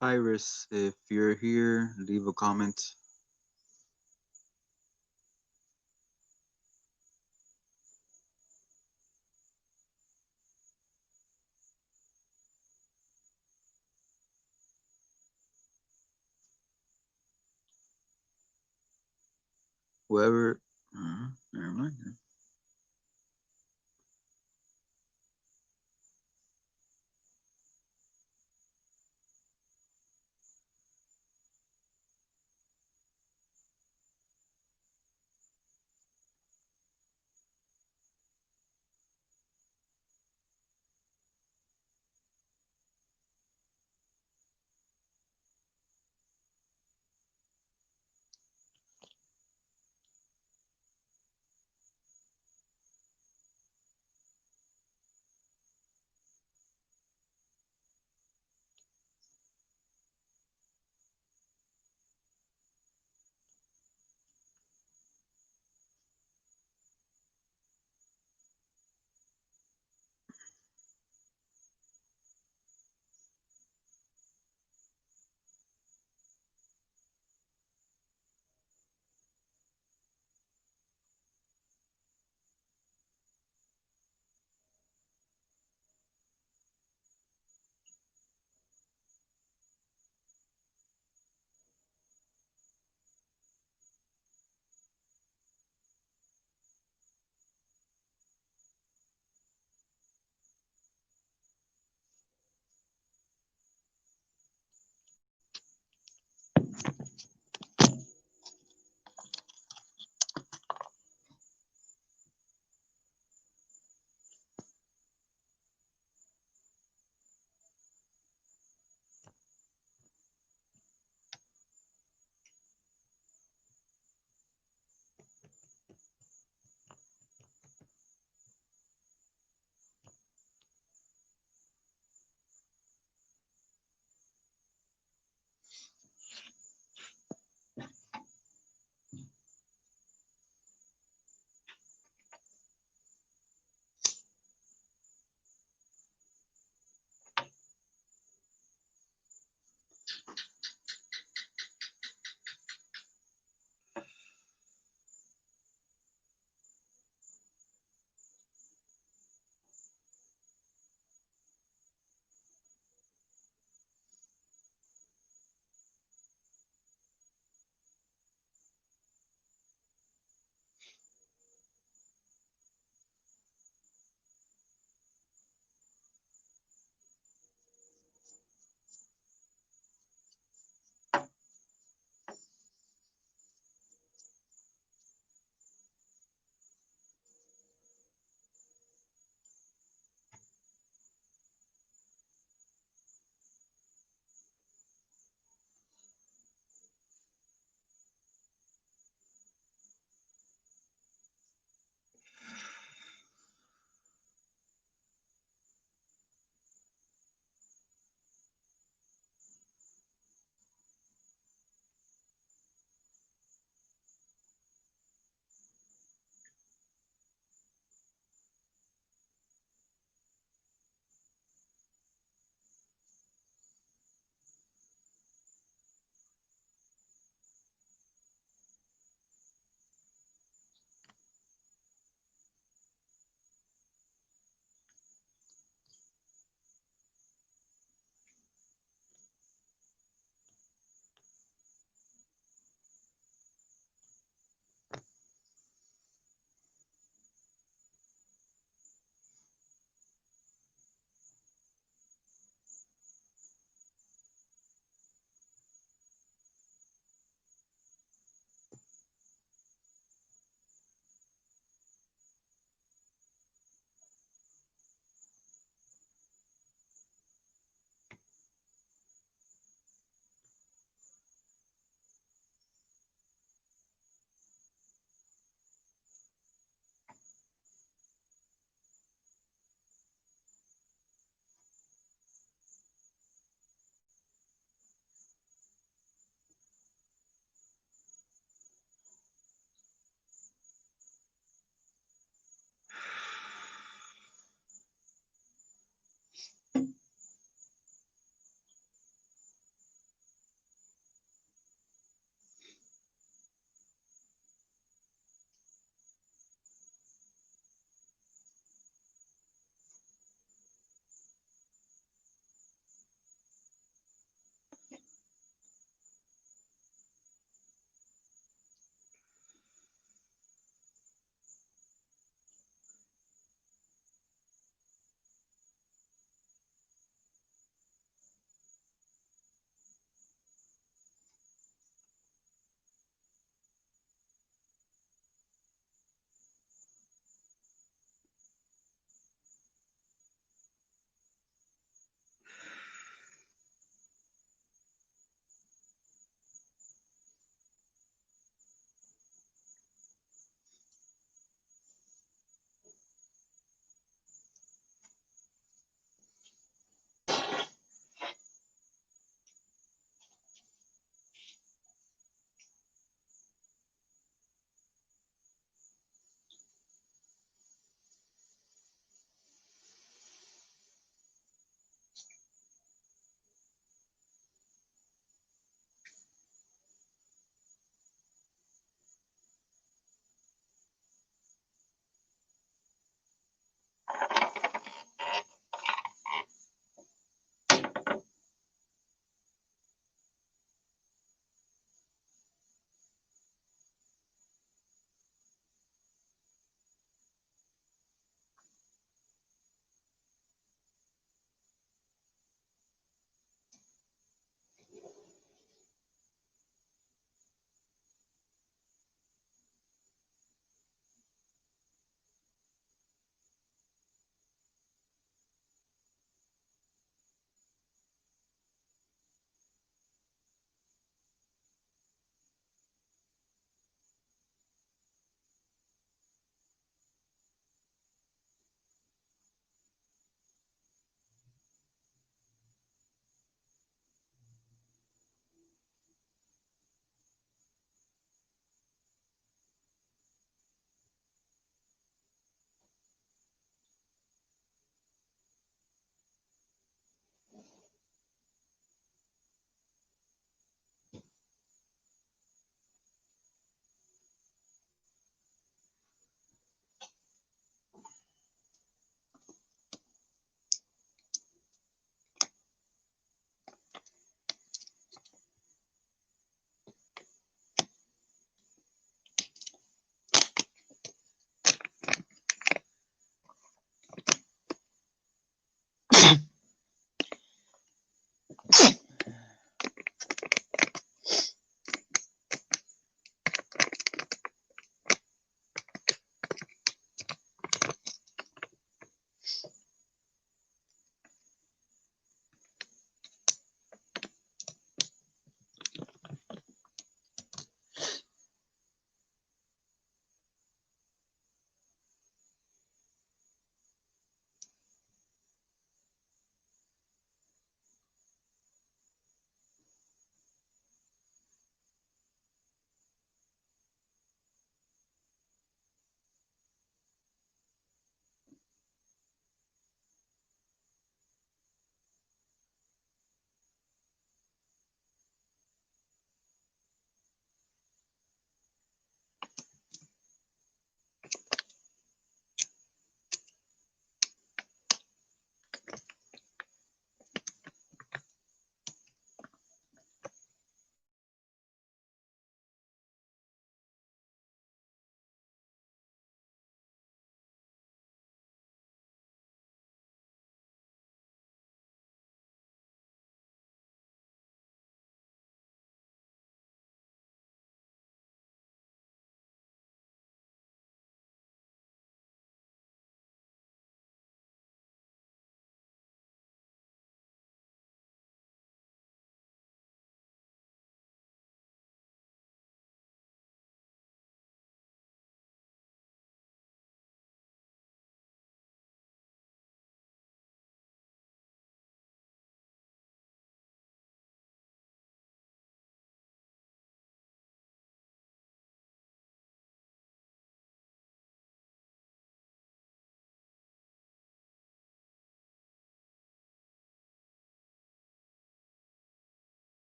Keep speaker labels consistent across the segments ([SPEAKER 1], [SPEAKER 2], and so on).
[SPEAKER 1] Iris, if you're here, leave a comment. Whoever. Never mind.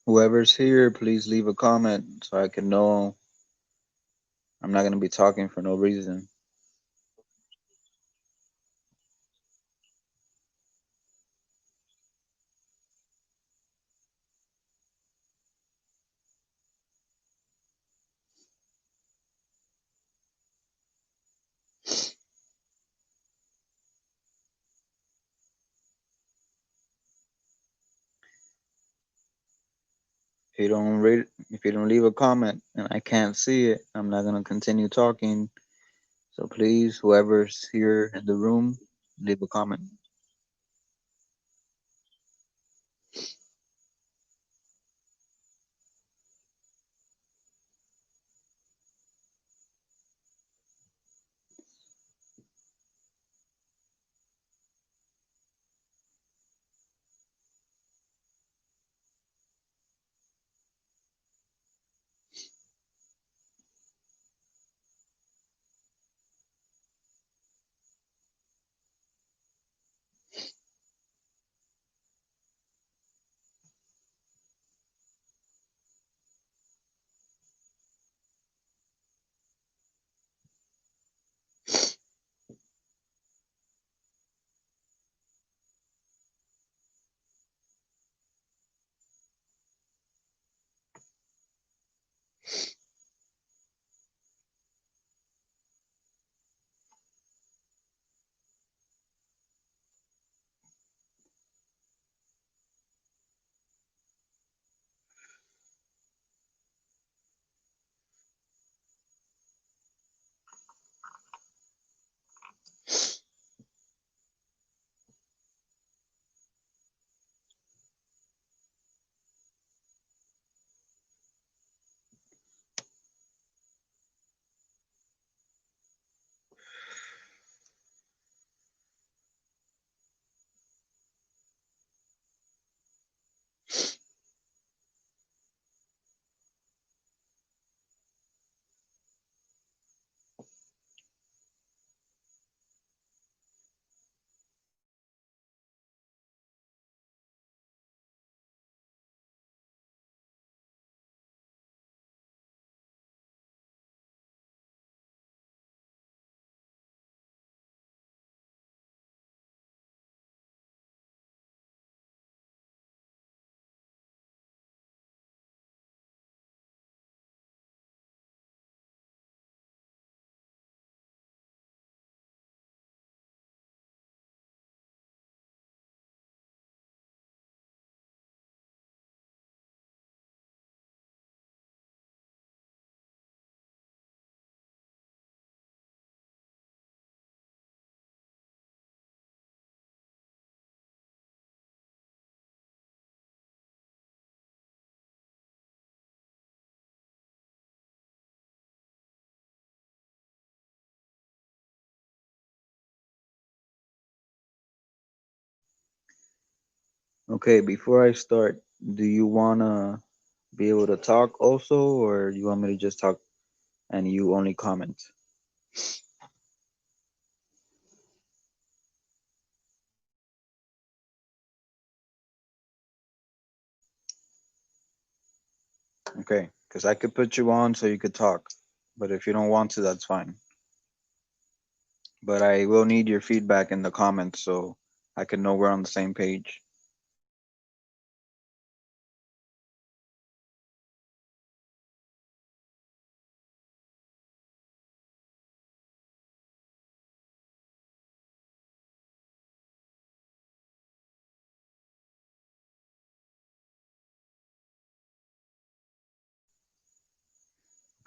[SPEAKER 1] Whoever's here, please leave a comment so I can know I'm not going to be talking for no reason. If you don't leave a comment and I can't see it, I'm not going to continue talking. So please, whoever's here in the room, leave a comment. Okay, before I start, do you want to be able to talk also, or you want me to just talk and you only comment? Okay, because I could put you on so you could talk, but if you don't want to, that's fine. But I will need your feedback in the comments so I can know we're on the same page.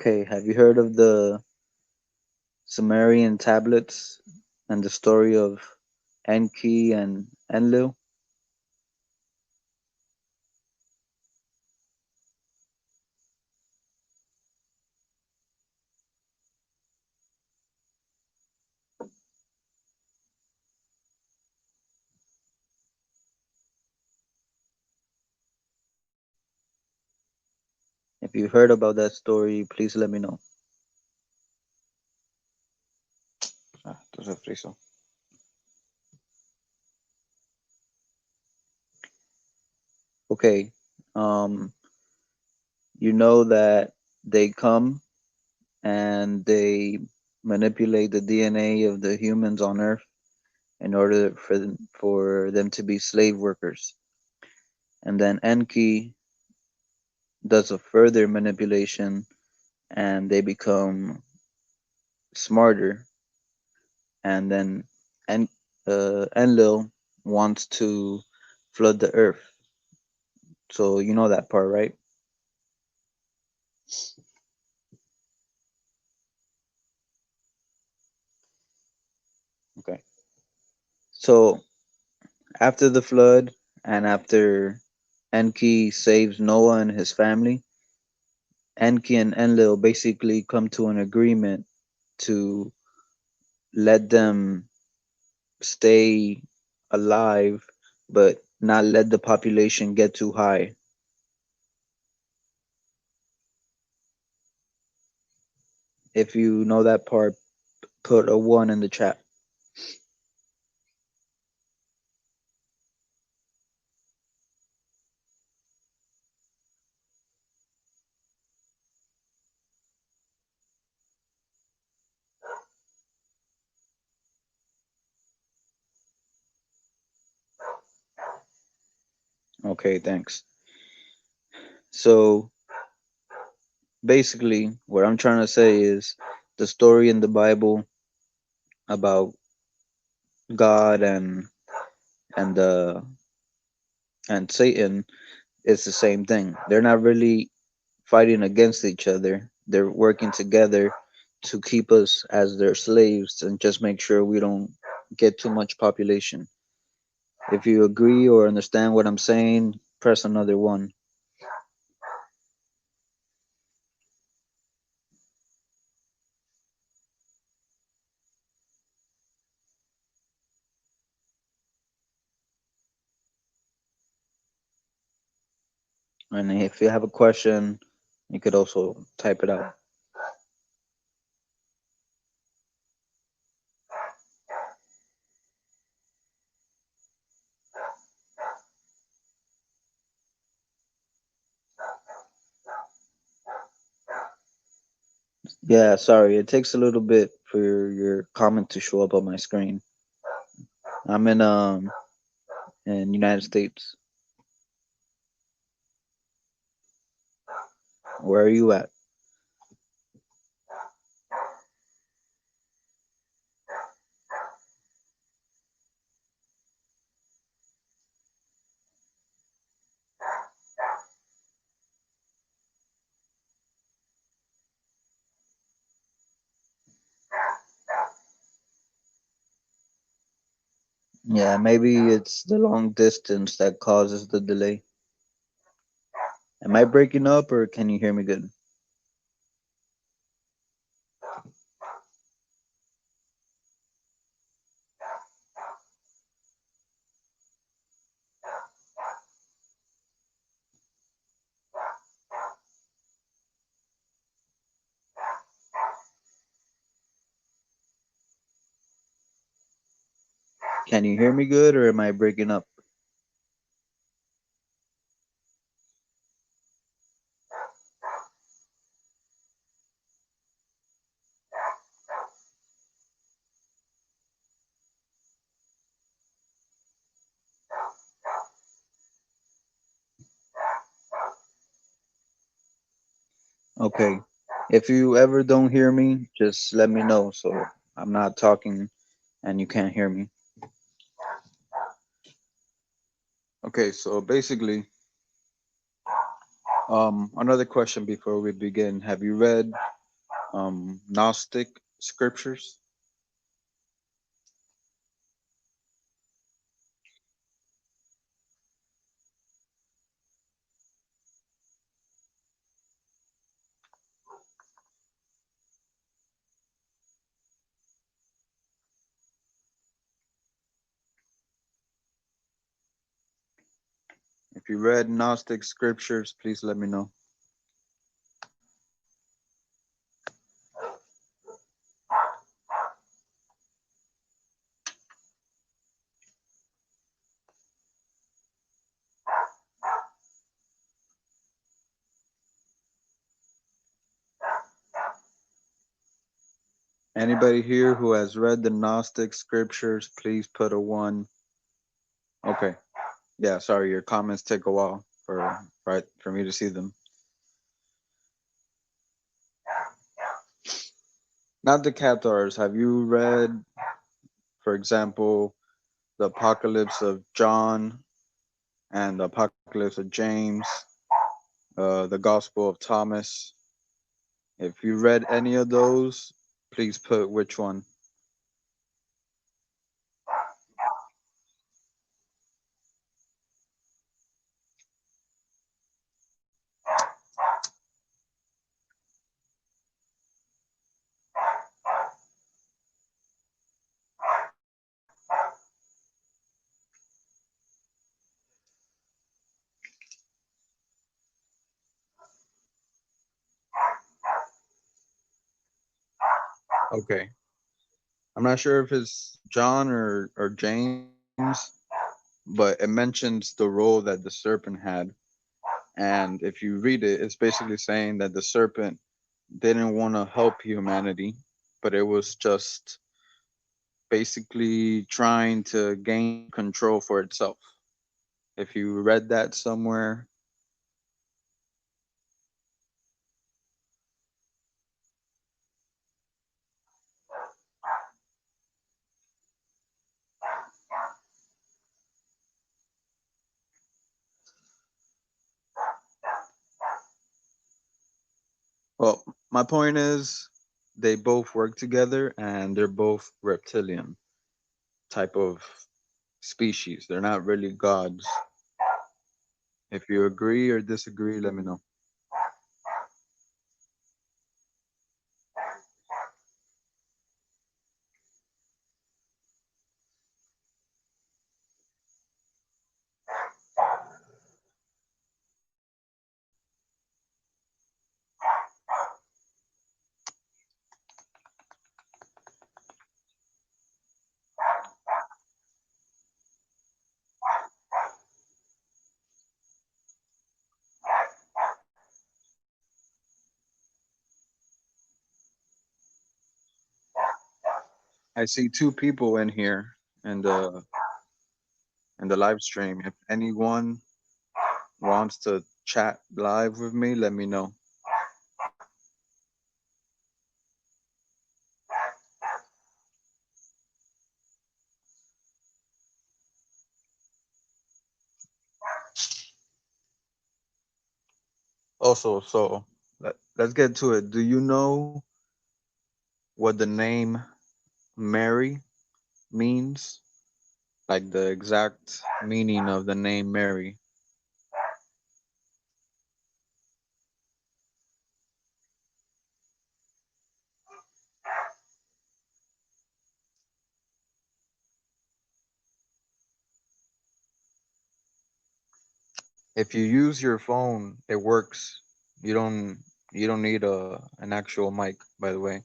[SPEAKER 1] Okay, have you heard of the Sumerian tablets and the story of Enki and Enlil? If you heard about that story, please let me know. Esto se frizó. Okay. Um, You know that they come and they manipulate the DNA of the humans on Earth in order for them to be slave workers. And then Enki does a further manipulation and they become smarter. And then Enlil wants to flood the earth. So you know that part, right? Okay. So after the flood and after Enki saves Noah and his family, Enki and Enlil basically come to an agreement to let them stay alive, but not let the population get too high. If you know that part, put a one in the chat. Okay, thanks. So basically, what I'm trying to say is the story in the Bible about God and Satan is the same thing. They're not really fighting against each other. They're working together to keep us as their slaves and just make sure we don't get too much population. If you agree or understand what I'm saying, press another one. And if you have a question, you could also type it out. Yeah, sorry, it takes a little bit for your comment to show up on my screen. I'm in United States. Where are you at? Yeah, maybe it's the long distance that causes the delay. Am I breaking up or can you hear me good? Can you hear me good or am I breaking up? Okay. If you ever don't hear me, just let me know so I'm not talking and you can't hear me. Okay, so basically, another question before we begin. Have you read Gnostic scriptures? If you read Gnostic scriptures, please let me know. Anybody here who has read the Gnostic scriptures, please put a one. Okay. Yeah, sorry, your comments take a while for me to see them. Not the Cathars. Have you read, for example, the Apocalypse of John and the Apocalypse of James, the Gospel of Thomas? If you read any of those, please put which one. Okay. I'm not sure if it's John or James, but it mentions the role that the serpent had. And if you read it, it's basically saying that the serpent didn't want to help humanity, but it was just basically trying to gain control for itself. If you read that somewhere, well, my point is they both work together and they're both reptilian type of species. They're not really gods. If you agree or disagree, let me know. I see two people in here in the live stream. If anyone wants to chat live with me, let me know. Also, so let's get to it. Do you know what the name Mary means? Like the exact meaning of the name Mary? If you use your phone, it works. You don't you don't need a an actual mic, by the way.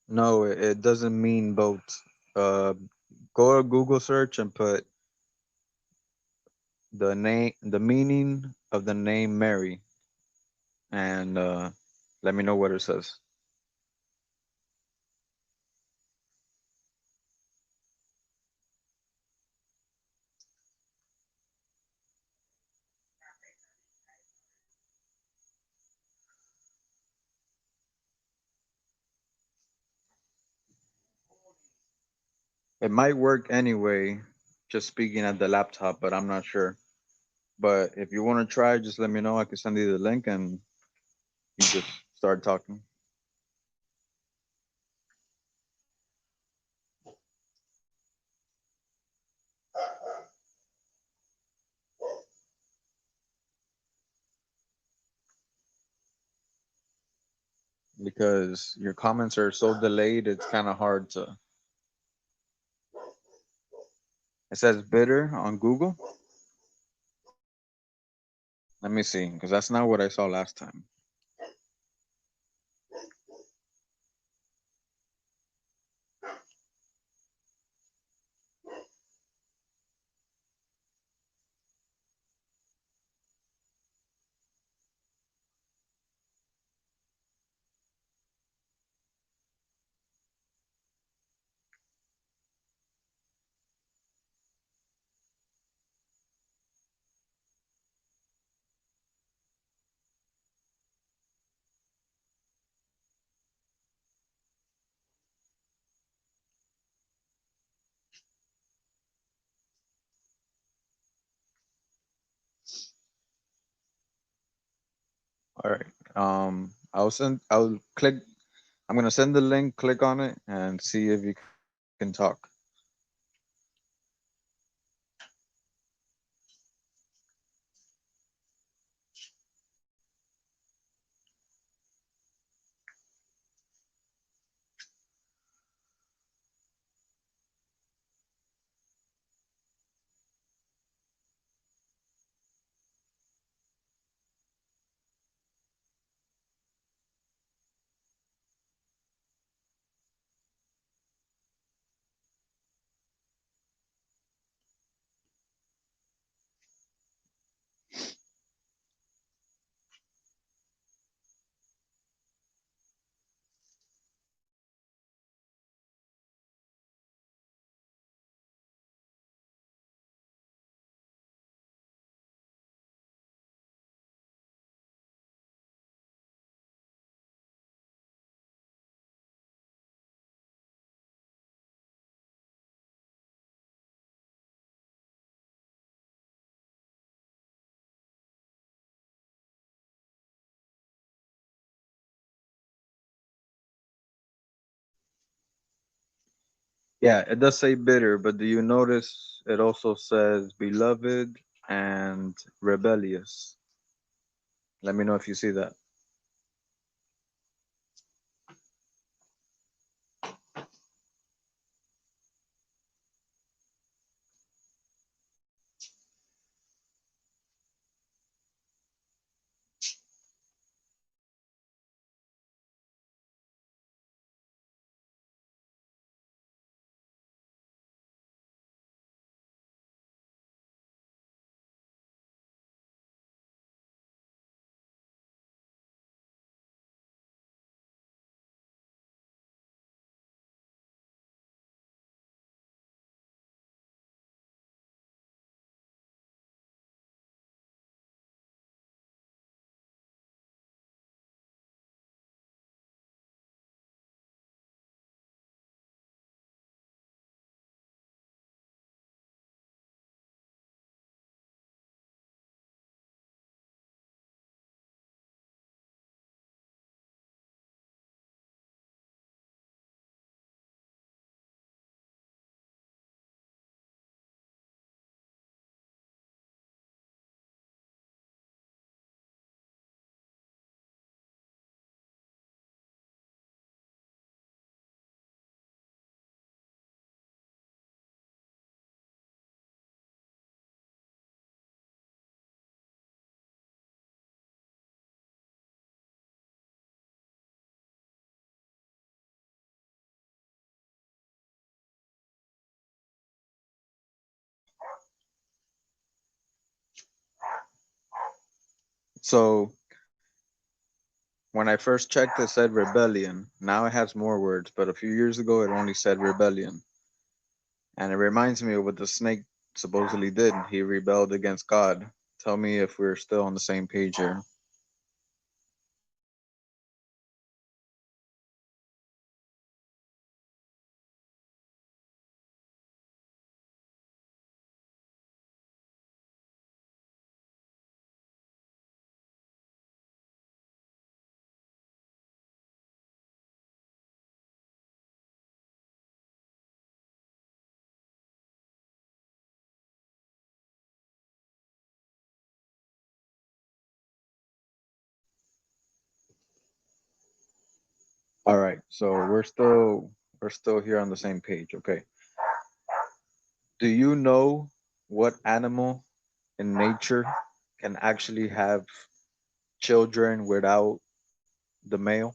[SPEAKER 1] No, it doesn't mean boat. Uh, go to Google search and put the meaning of the name Mary, and let me know what it says. It might work anyway, just speaking at the laptop, but I'm not sure. But if you want to try, just let me know. I can send you the link and you just start talking. Because your comments are so delayed, it's kind of hard to. It says bitter on Google. Let me see, because that's not what I saw last time.
[SPEAKER 2] All right. I'll click. I'm gonna send the link. Click on it and see if you can talk. Yeah, it does say bitter, but do you notice it also says beloved and rebellious? Let me know if you see that. So when I first checked, it said rebellion. Now it has more words, but a few years ago, it only said rebellion. And it reminds me of what the snake supposedly did. He rebelled against God. Tell me if we're still on the same page here. All right, so we're still here on the same page. Okay. Do you know what animal in nature can actually have children without the male?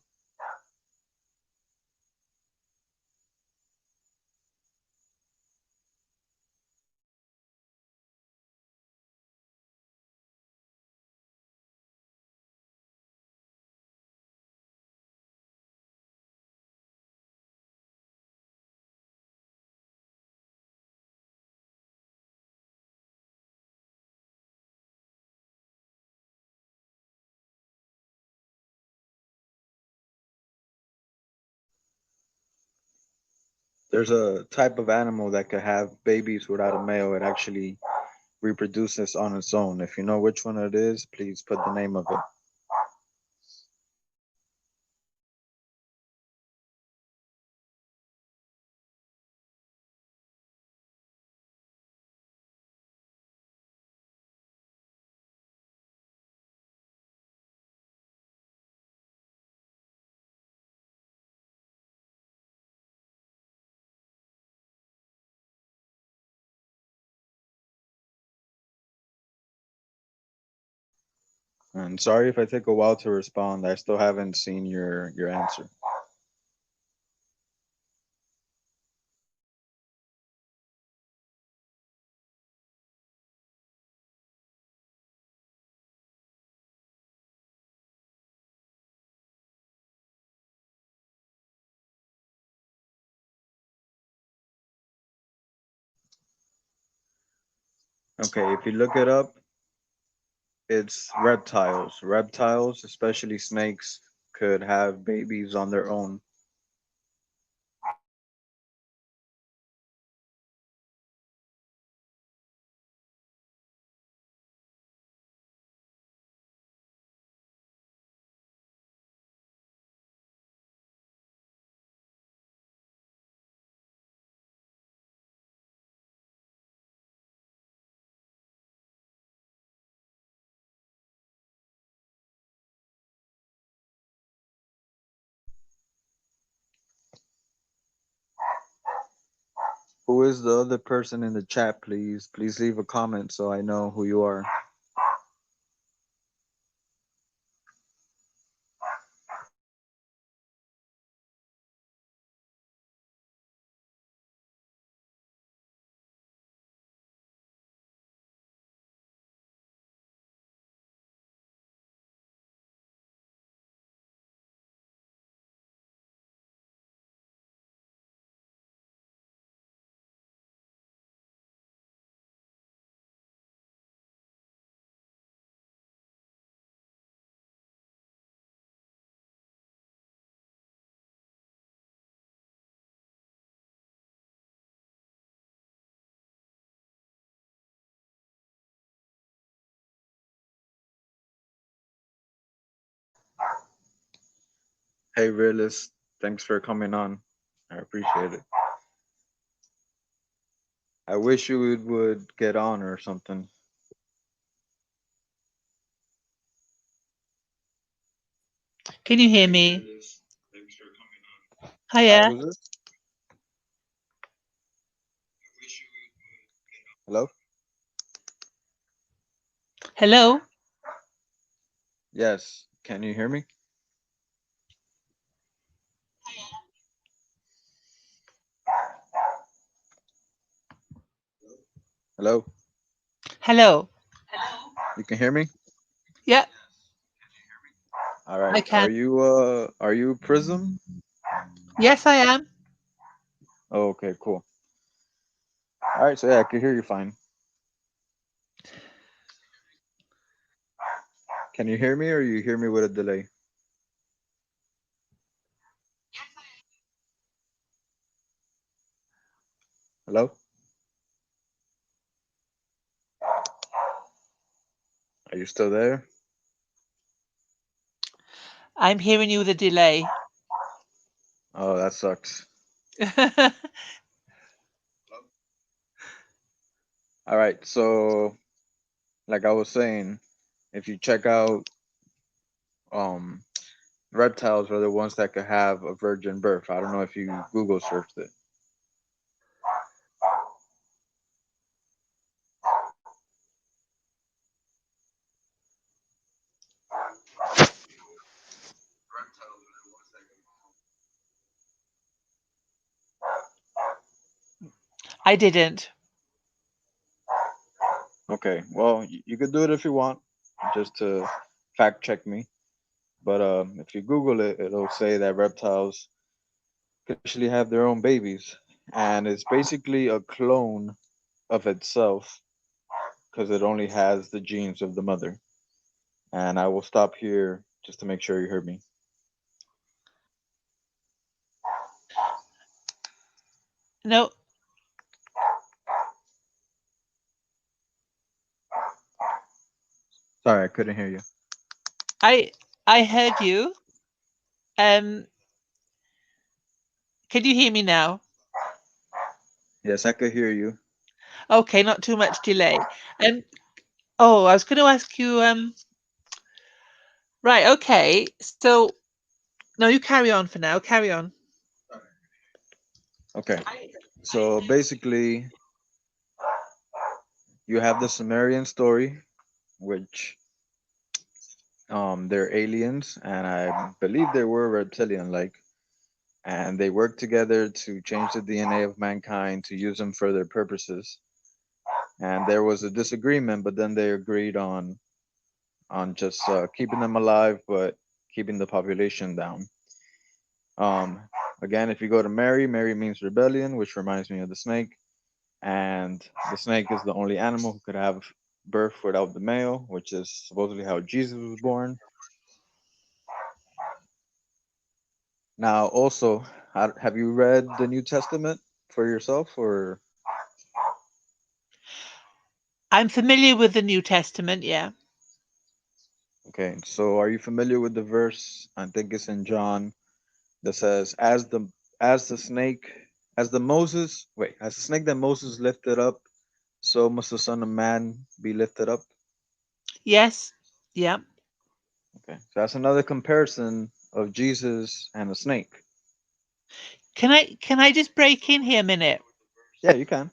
[SPEAKER 2] There's a type of animal that could have babies without a male. It actually reproduces on its own. If you know which one it is, please put the name of it. And sorry if I take a while to respond. I still haven't seen your answer. Okay, if you look it up, it's reptiles. Reptiles, especially snakes, could have babies on their own. Who is the other person in the chat, please? Please leave a comment so I know who you are. Hey, realist, thanks for coming on. I appreciate it. I wish you would get on or something.
[SPEAKER 3] Can you hear me?
[SPEAKER 2] Hi,
[SPEAKER 3] Hiya.
[SPEAKER 2] who's this? Hello?
[SPEAKER 3] Hello?
[SPEAKER 2] Yes. Can you hear me? Hello?
[SPEAKER 3] Hello?
[SPEAKER 2] You can hear me?
[SPEAKER 3] Yeah,
[SPEAKER 2] All
[SPEAKER 3] I
[SPEAKER 2] right.
[SPEAKER 3] can.
[SPEAKER 2] Are you Prism?
[SPEAKER 3] Yes, I am.
[SPEAKER 2] Oh, okay, cool. All right, so yeah, I can hear you fine. Can you hear me or you hear me with a delay? Hello? Are you still there?
[SPEAKER 3] I'm hearing you with a delay.
[SPEAKER 2] Oh, that sucks. All right, so like I was saying, if you check out um reptiles are the ones that could have a virgin birth. I don't know if you Google searched it.
[SPEAKER 3] I didn't.
[SPEAKER 2] Okay, well, you could do it if you want, just to fact check me. But if you Google it, it'll say that reptiles could actually have their own babies, and it's basically a clone of itself because it only has the genes of the mother. And I will stop here just to make sure you heard me.
[SPEAKER 3] No,
[SPEAKER 2] Sorry, I couldn't hear you.
[SPEAKER 3] I I heard you. Um, can you hear me now?
[SPEAKER 2] Yes, I could hear you.
[SPEAKER 3] Okay, not too much delay. Um, oh, I was going to ask you. Right. Okay. So, no, you carry on for now. Carry on.
[SPEAKER 2] Okay, so basically, you have the Sumerian story, which They're aliens, and I believe they were reptilian-like, and they worked together to change the DNA of mankind to use them for their purposes. And there was a disagreement, but then they agreed on just keeping them alive, but keeping the population down. Um, Again, if you go to Mary, Mary means rebellion, which reminds me of the snake. And the snake is the only animal who could have birth without the male, which is supposedly how Jesus was born. Now, also, have you read the New Testament for yourself, or
[SPEAKER 3] I'm familiar with the New Testament, yeah.
[SPEAKER 2] okay? So, are you familiar with the verse? I think it's in John that says, as the snake, as the Moses, wait, as the snake that Moses lifted up, so must the Son of Man be lifted up.
[SPEAKER 3] Yes, yeah.
[SPEAKER 2] Okay, so that's another comparison of Jesus and a snake.
[SPEAKER 3] Can I just break in here a minute?
[SPEAKER 2] Yeah, you can.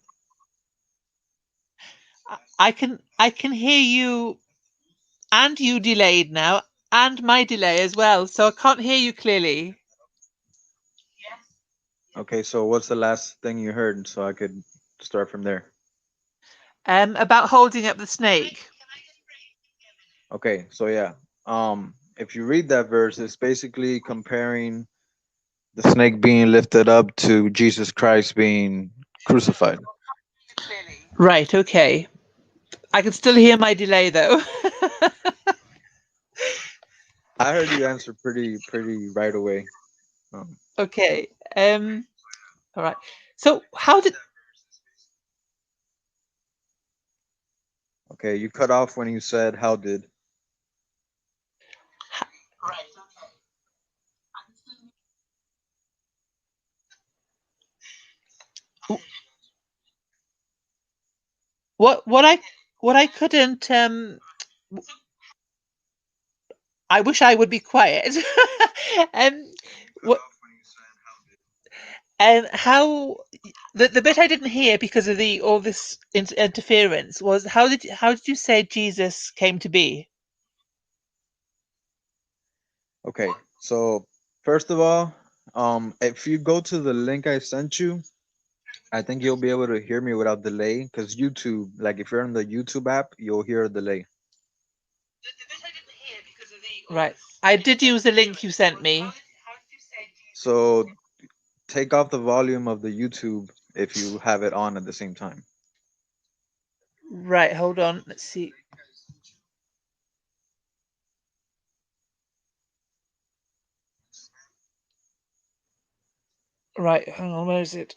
[SPEAKER 3] I can hear you, and you delayed now, and my delay as well, so I can't hear you clearly.
[SPEAKER 2] Okay, so what's the last thing you heard so I could start from there?
[SPEAKER 3] About holding up the snake.
[SPEAKER 2] Okay, so yeah. If you read that verse, it's basically comparing the snake being lifted up to Jesus Christ being crucified.
[SPEAKER 3] Right, okay. I can still hear my delay though.
[SPEAKER 2] I heard you answer pretty right away. Um,
[SPEAKER 3] Okay. All right. So how did
[SPEAKER 2] okay, you cut off when you said how did.
[SPEAKER 3] what I couldn't I wish I would be quiet. um what and how the bit I didn't hear because of the all this interference was how did you say Jesus came to be?
[SPEAKER 2] Okay, so first of all, if you go to the link I sent you, I think you'll be able to hear me without delay. Cause YouTube, like if you're on the YouTube app, you'll hear a delay.
[SPEAKER 3] Right. I did use the link you sent me.
[SPEAKER 2] So take off the volume of the YouTube if you have it on at the same time.
[SPEAKER 3] Right, hold on. Let's see. Right, hang on, where is it?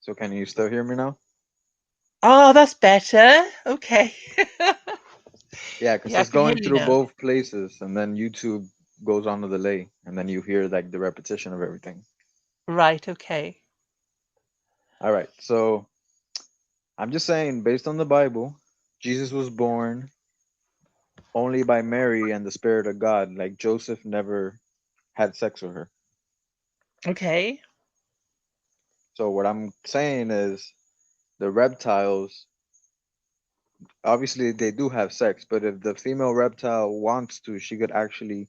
[SPEAKER 2] So can you still hear me now?
[SPEAKER 3] Oh, that's better. Okay.
[SPEAKER 2] Yeah, because
[SPEAKER 3] Yeah, I
[SPEAKER 2] it's
[SPEAKER 3] can hear
[SPEAKER 2] going
[SPEAKER 3] you
[SPEAKER 2] through
[SPEAKER 3] now.
[SPEAKER 2] both places, and then YouTube goes on a delay, and then you hear like the repetition of everything.
[SPEAKER 3] Right, okay.
[SPEAKER 2] All right, so I'm just saying, based on the Bible, Jesus was born only by Mary and the Spirit of God. Like Joseph never had sex with her.
[SPEAKER 3] Okay.
[SPEAKER 2] So what I'm saying is the reptiles, obviously they do have sex, but if the female reptile wants to, she could actually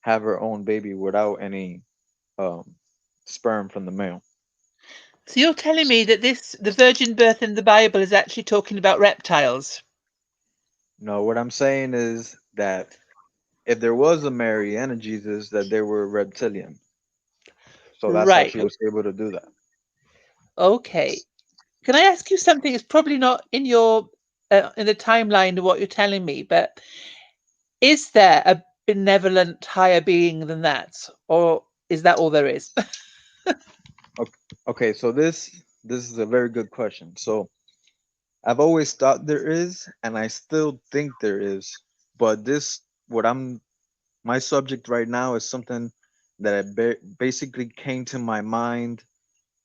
[SPEAKER 2] have her own baby without any um, sperm from the male.
[SPEAKER 3] So you're telling me that the virgin birth in the Bible is actually talking about reptiles?
[SPEAKER 2] No, what I'm saying is that if there was a Mary and a Jesus, that they were reptilian. So that's how
[SPEAKER 3] Right.
[SPEAKER 2] she was able to do that.
[SPEAKER 3] Okay. Can I ask you something? It's probably not in the timeline of what you're telling me, but is there a benevolent higher being than that, or is that all there is?
[SPEAKER 2] Okay, okay, so this is a very good question. So I've always thought there is, and I still think there is, but this what I'm my subject right now is something that basically came to my mind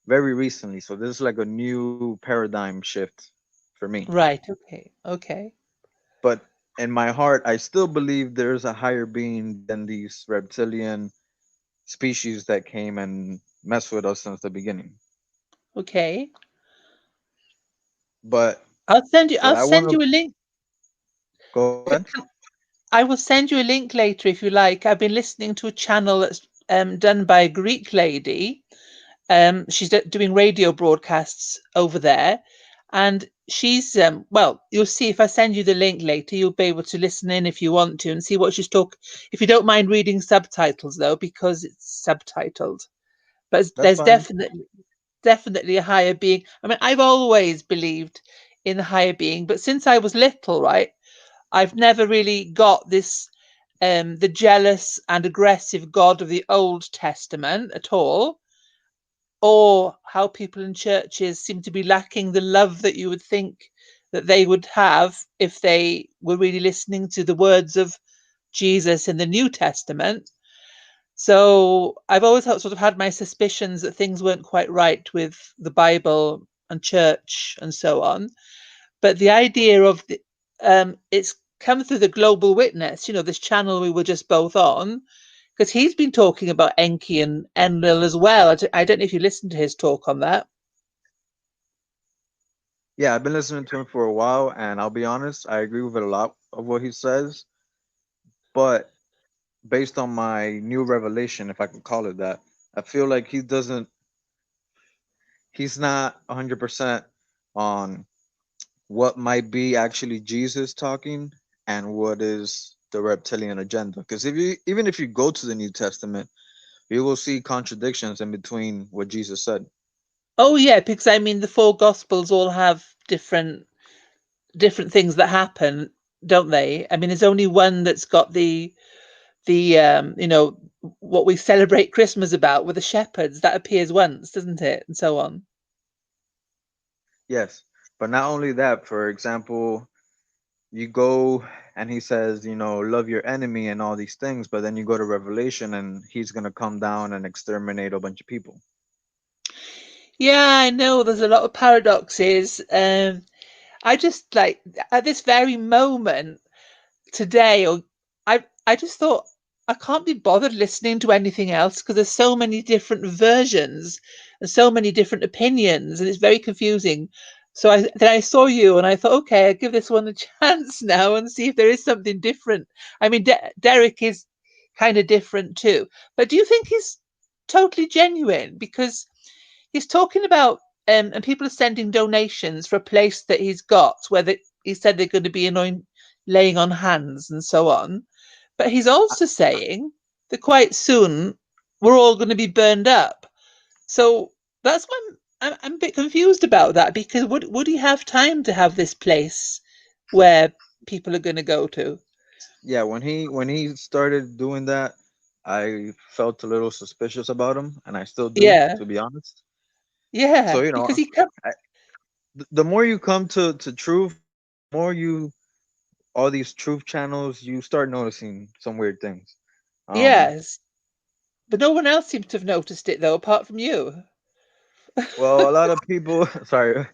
[SPEAKER 2] very recently. So this is like a new paradigm shift for me.
[SPEAKER 3] Right. Okay. Okay.
[SPEAKER 2] But in my heart, I still believe there's a higher being than these reptilian species that came and messed with us since the beginning.
[SPEAKER 3] Okay.
[SPEAKER 2] But
[SPEAKER 3] I'll send you.
[SPEAKER 2] what
[SPEAKER 3] I'll
[SPEAKER 2] I want
[SPEAKER 3] send
[SPEAKER 2] to
[SPEAKER 3] you a link.
[SPEAKER 2] go ahead.
[SPEAKER 3] I will send you a link later if you like. I've been listening to a channel that's done by a Greek lady. She's doing radio broadcasts over there, and she's well, you'll see if I send you the link later, you'll be able to listen in if you want to and see what she's talking. If you don't mind reading subtitles though, because it's subtitled. But
[SPEAKER 2] That's
[SPEAKER 3] there's
[SPEAKER 2] fine.
[SPEAKER 3] definitely a higher being. I mean, I've always believed in the higher being, but since I was little, right, I've never really got this the jealous and aggressive God of the Old Testament at all, or how people in churches seem to be lacking the love that you would think that they would have if they were really listening to the words of Jesus in the New Testament. So I've always sort of had my suspicions that things weren't quite right with the Bible and church and so on. But the idea of it's come through the Global Witness, this channel we were just both on, because he's been talking about Enki and Enlil as well. I don't know if you listened to his talk on that.
[SPEAKER 2] Yeah, I've been listening to him for a while, and I'll be honest, I agree with a lot of what he says. But based on my new revelation, if I could call it that, I feel like he's not 100% on what might be actually Jesus talking and what is the reptilian agenda. Because even if you go to the New Testament, you will see contradictions in between what Jesus said.
[SPEAKER 3] Oh yeah, because I mean the four gospels all have different things that happen, don't they? I mean, there's only one that's got the what we celebrate Christmas about with the shepherds that appears once, doesn't it? And so on.
[SPEAKER 2] Yes, but not only that. For example, you go and he says, love your enemy and all these things, but then you go to Revelation and he's gonna come down and exterminate a bunch of people.
[SPEAKER 3] Yeah, I know there's a lot of paradoxes. I just like at this very moment today, or I just thought I can't be bothered listening to anything else because there's so many different versions and so many different opinions, and it's very confusing. So then I saw you, and I thought, okay, I'll give this one a chance now and see if there is something different. I mean, Derek is kind of different too, but do you think he's totally genuine? Because he's talking about and people are sending donations for a place that he's got where he said they're going to be laying on hands and so on. But he's also saying that quite soon we're all going to be burned up. So that's why I'm a bit confused about that because would he have time to have this place where people are going to go to?
[SPEAKER 2] Yeah, when he started doing that, I felt a little suspicious about him, and I still do,
[SPEAKER 3] Yeah,
[SPEAKER 2] to be honest. So
[SPEAKER 3] yeah, because he kept.
[SPEAKER 2] I, the more you come to truth, more you all these truth channels, you start noticing some weird things. Um,
[SPEAKER 3] Yes, but no one else seems to have noticed it though, apart from you.
[SPEAKER 2] well, a lot of people, sorry,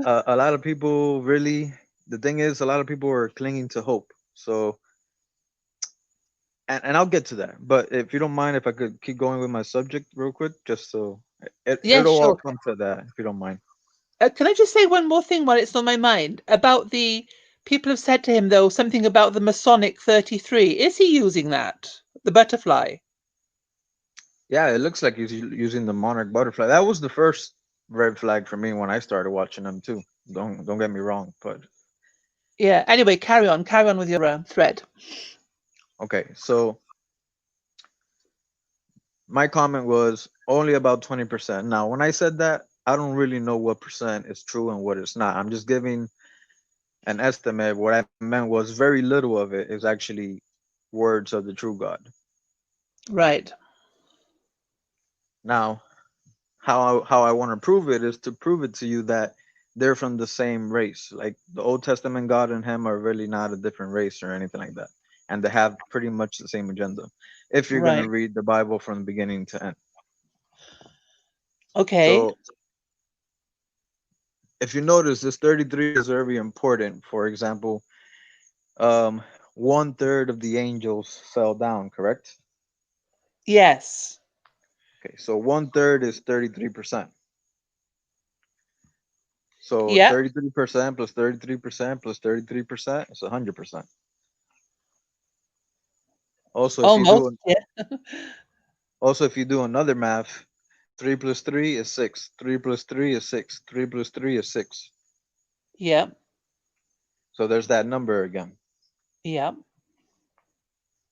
[SPEAKER 2] a lot of people really. The thing is, a lot of people are clinging to hope. So, and I'll get to that. But if you don't mind, if I could keep going with my subject real quick, just so
[SPEAKER 3] Yeah,
[SPEAKER 2] it'll all
[SPEAKER 3] sure.
[SPEAKER 2] come to that, if you don't mind.
[SPEAKER 3] Can I just say one more thing while it's on my mind about the people have said to him though something about the Masonic 33. Is he using that? The butterfly?
[SPEAKER 2] Yeah, it looks like he's using the monarch butterfly. That was the first red flag for me when I started watching them too. Don't get me wrong, but
[SPEAKER 3] Yeah. Anyway, carry on with your thread.
[SPEAKER 2] okay. So my comment was only about 20%. Now, when I said that, I don't really know what percent is true and what is not. I'm just giving an estimate. What I meant was very little of it is actually words of the true God.
[SPEAKER 3] Right.
[SPEAKER 2] Now, how I want to prove it is to prove it to you that they're from the same race. Like the Old Testament God and him are really not a different race or anything like that, and they have pretty much the same agenda. If you're gonna
[SPEAKER 3] Right.
[SPEAKER 2] read the Bible from the beginning to end,
[SPEAKER 3] Okay.
[SPEAKER 2] so if you notice, this 33 is very important. For example, um, 1/3 of the angels fell down. Correct?
[SPEAKER 3] Yes.
[SPEAKER 2] Okay, so 1/3 is 33%. So
[SPEAKER 3] Yeah.
[SPEAKER 2] 33% plus 33% plus 33% is 100%. Also, if you
[SPEAKER 3] Almost,
[SPEAKER 2] do
[SPEAKER 3] yeah.
[SPEAKER 2] also if you do another math, 3 plus 3 is 6. 3 plus 3 is 6. 3 plus 3 is 6.
[SPEAKER 3] Yeah,
[SPEAKER 2] So there's that number again.
[SPEAKER 3] yeah.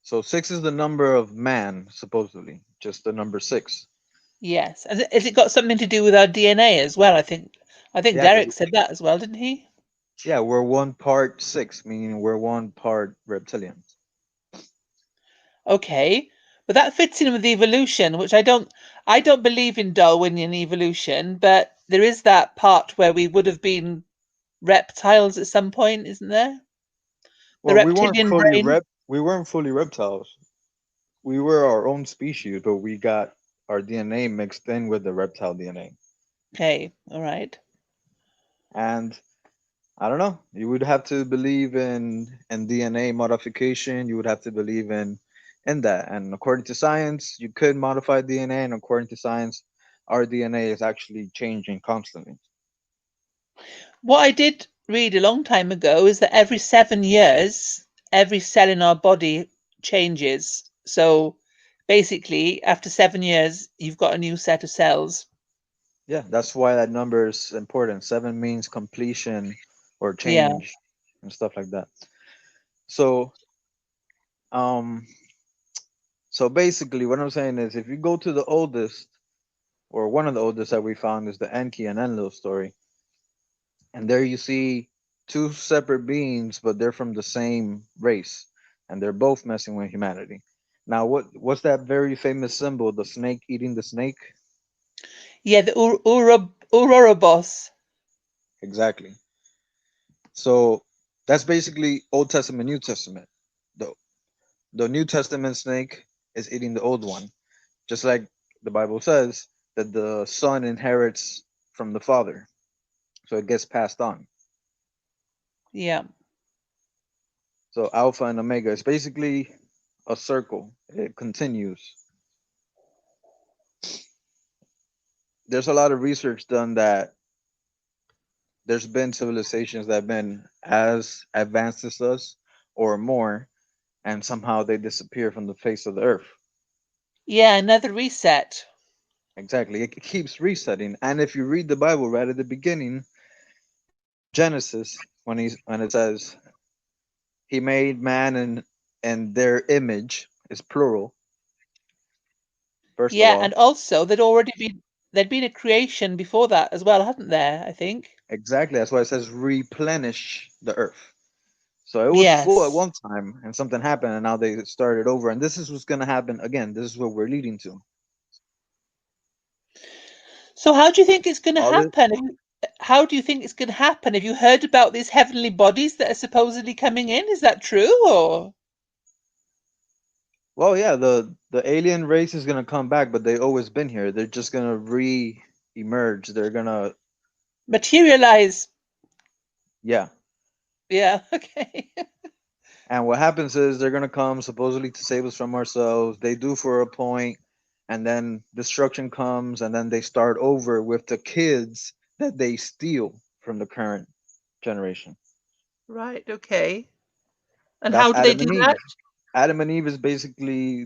[SPEAKER 2] So 6 is the number of man, supposedly, just the number 6.
[SPEAKER 3] Yes. Has it got something to do with our DNA as well? I think
[SPEAKER 2] Yeah,
[SPEAKER 3] Derek
[SPEAKER 2] 'cause-
[SPEAKER 3] said that as well, didn't he?
[SPEAKER 2] yeah, we're one part 6, meaning we're one part reptilian.
[SPEAKER 3] Okay. But that fits in with evolution, which I don't believe in Darwinian evolution, but there is that part where we would have been reptiles at some point, isn't there? The
[SPEAKER 2] Well,
[SPEAKER 3] reptilian brain.
[SPEAKER 2] we weren't fully reptiles. We were our own species, but we got our DNA mixed in with the reptile DNA.
[SPEAKER 3] Okay, all right.
[SPEAKER 2] And I don't know. You would have to believe in DNA modification. You would have to believe in that. And according to science, you could modify DNA, and according to science, our DNA is actually changing constantly.
[SPEAKER 3] What I did read a long time ago is that every 7 years, every cell in our body changes. So basically, after 7 years, you've got a new set of cells.
[SPEAKER 2] Yeah, that's why that number is important. 7 means completion or
[SPEAKER 3] Yeah.
[SPEAKER 2] change and stuff like that. So, um, so basically, what I'm saying is, if you go to the oldest or one of the oldest that we found is the Enki and Enlil story, and there you see two separate beings, but they're from the same race, and they're both messing with humanity. Now, what's that very famous symbol? The snake eating the snake.
[SPEAKER 3] Yeah, the Ouroboros.
[SPEAKER 2] Exactly. So that's basically Old Testament, New Testament. The the New Testament snake is eating the old one, just like the Bible says that the son inherits from the father, so it gets passed on.
[SPEAKER 3] Yeah.
[SPEAKER 2] So Alpha and Omega is basically a circle. It continues. There's a lot of research done that there's been civilizations that have been as advanced as us or more, and somehow they disappear from the face of the earth.
[SPEAKER 3] Yeah, another reset.
[SPEAKER 2] Exactly. It keeps resetting. And if you read the Bible right at the beginning, Genesis, when it says he made man and their image is plural, first of
[SPEAKER 3] Yeah,
[SPEAKER 2] all.
[SPEAKER 3] and also there'd been a creation before that as well, hadn't there, I think?
[SPEAKER 2] Exactly. That's why it says replenish the earth. So it was full at
[SPEAKER 3] Yes.
[SPEAKER 2] one time and something happened and now they started over. And this is what's gonna happen again. This is what we're leading to.
[SPEAKER 3] So how do you think it's going to
[SPEAKER 2] All this
[SPEAKER 3] happen? How do you think it's going to happen? Have you heard about these heavenly bodies that are supposedly coming in? Is that true or
[SPEAKER 2] well, yeah, the alien race is gonna come back, but they always been here. They're just gonna re emerge. They're gonna
[SPEAKER 3] materialize?
[SPEAKER 2] yeah.
[SPEAKER 3] Yeah, okay.
[SPEAKER 2] And what happens is they're gonna come supposedly to save us from ourselves. They do for a point, and then destruction comes, and then they start over with the kids that they steal from the current generation.
[SPEAKER 3] Right, okay. And
[SPEAKER 2] That's
[SPEAKER 3] how do they
[SPEAKER 2] Adam
[SPEAKER 3] do
[SPEAKER 2] and
[SPEAKER 3] that?
[SPEAKER 2] Eve. Adam and Eve is basically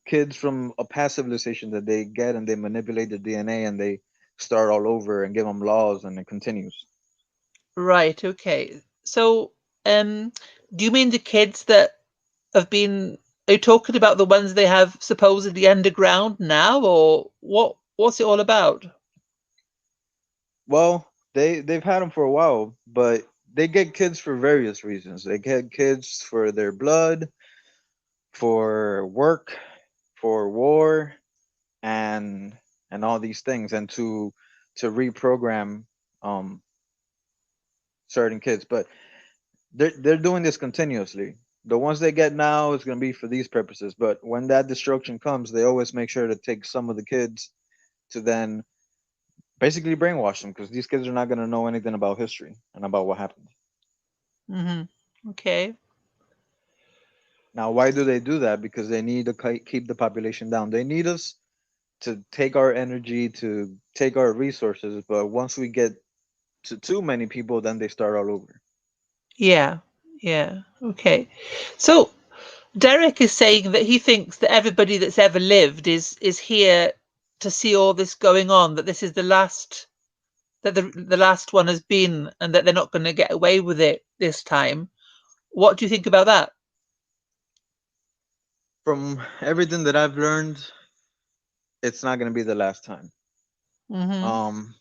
[SPEAKER 2] kids from a past civilization that they get and they manipulate the DNA and they start all over and give them laws and it continues.
[SPEAKER 3] Right, okay. So, um, do you mean the kids that have been, are you talking about the ones they have supposedly underground now, or what's it all about?
[SPEAKER 2] Well, they've had them for a while, but they get kids for various reasons. They get kids for their blood, for work, for war, and all these things, and to reprogram um certain kids. But they're doing this continuously. The ones they get now is going to be for these purposes, but when that destruction comes, they always make sure to take some of the kids to then basically brainwash them because these kids are not going to know anything about history and about what happened.
[SPEAKER 3] Mm-hmm. Okay.
[SPEAKER 2] Now, why do they do that? Because they need to keep the population down. They need us to take our energy, to take our resources, but once we get to too many people, then they start all over.
[SPEAKER 3] Yeah. Yeah. Okay. So Derek is saying that he thinks that everybody that's ever lived is here to see all this going on, that this is the last, that the last one has been, and that they're not going to get away with it this time. What do you think about that?
[SPEAKER 2] From everything that I've learned, it's not going to be the last time.
[SPEAKER 3] Mm-hmm.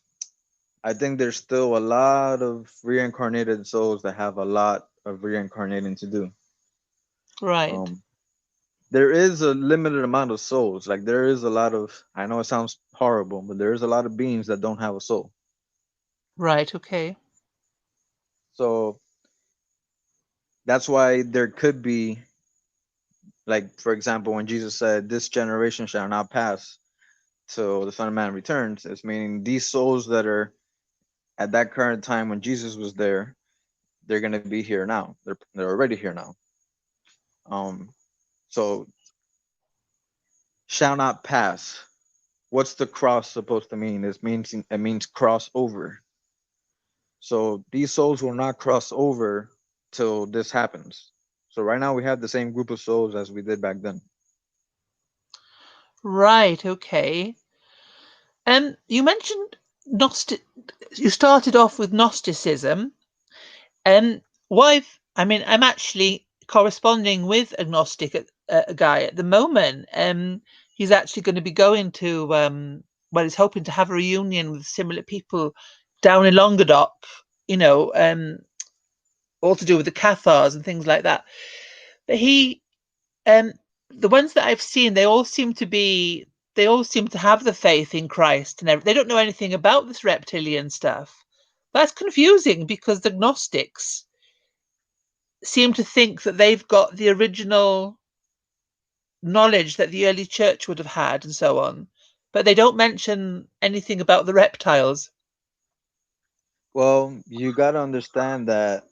[SPEAKER 2] I think there's still a lot of reincarnated souls that have a lot of reincarnating to do.
[SPEAKER 3] Right.
[SPEAKER 2] There is a limited amount of souls. Like there is a lot of, I know it sounds horrible, but there is a lot of beings that don't have a soul.
[SPEAKER 3] Right. Okay.
[SPEAKER 2] So that's why there could be, like, for example, when Jesus said, "This generation shall not pass till the Son of Man returns," it's meaning these souls that are at that current time when Jesus was there, they're going to be here now. They're already here now. So shall not pass. What's the cross supposed to mean? It means cross over. So these souls will not cross over till this happens. So right now we have the same group of souls as we did back then.
[SPEAKER 3] Right. Okay. You mentioned Gnostic. You started off with Gnosticism. I'm actually corresponding with a Gnostic a guy at the moment. He's actually going to be going to he's hoping to have a reunion with similar people down in Languedoc, all to do with the Cathars and things like that. But the ones that I've seen, they all seem to have the faith in Christ, and they don't know anything about this reptilian stuff. That's confusing because the Gnostics seem to think that they've got the original knowledge that the early church would have had and so on, but they don't mention anything about the reptiles.
[SPEAKER 2] Well, you got to understand that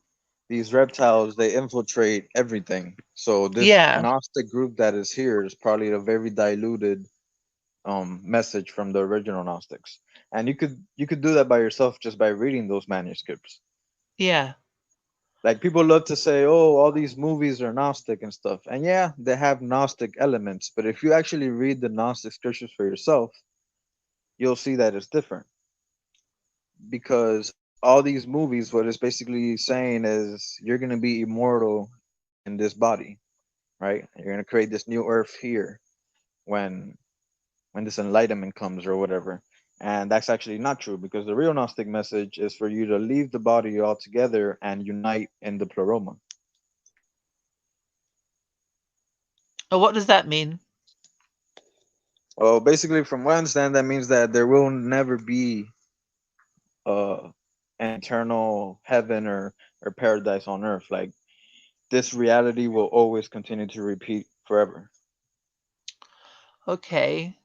[SPEAKER 2] these reptiles, they infiltrate everything. So this
[SPEAKER 3] Yeah.
[SPEAKER 2] Gnostic group that is here is probably a very diluted message from the original Gnostics. And you could do that by yourself just by reading those manuscripts.
[SPEAKER 3] Yeah.
[SPEAKER 2] Like people love to say, "Oh, all these movies are Gnostic and stuff." And yeah, they have Gnostic elements, but if you actually read the Gnostic scriptures for yourself, you'll see that it's different. Because all these movies, what it's basically saying is you're gonna be immortal in this body, right? You're gonna create this new earth here when this enlightenment comes or whatever. And that's actually not true because the real Gnostic message is for you to leave the body altogether and unite in the pleroma.
[SPEAKER 3] Oh, what does that mean?
[SPEAKER 2] Well, basically, from what I understand, that means that there will never be an eternal heaven or paradise on earth. Like this reality will always continue to repeat forever.
[SPEAKER 3] Okay.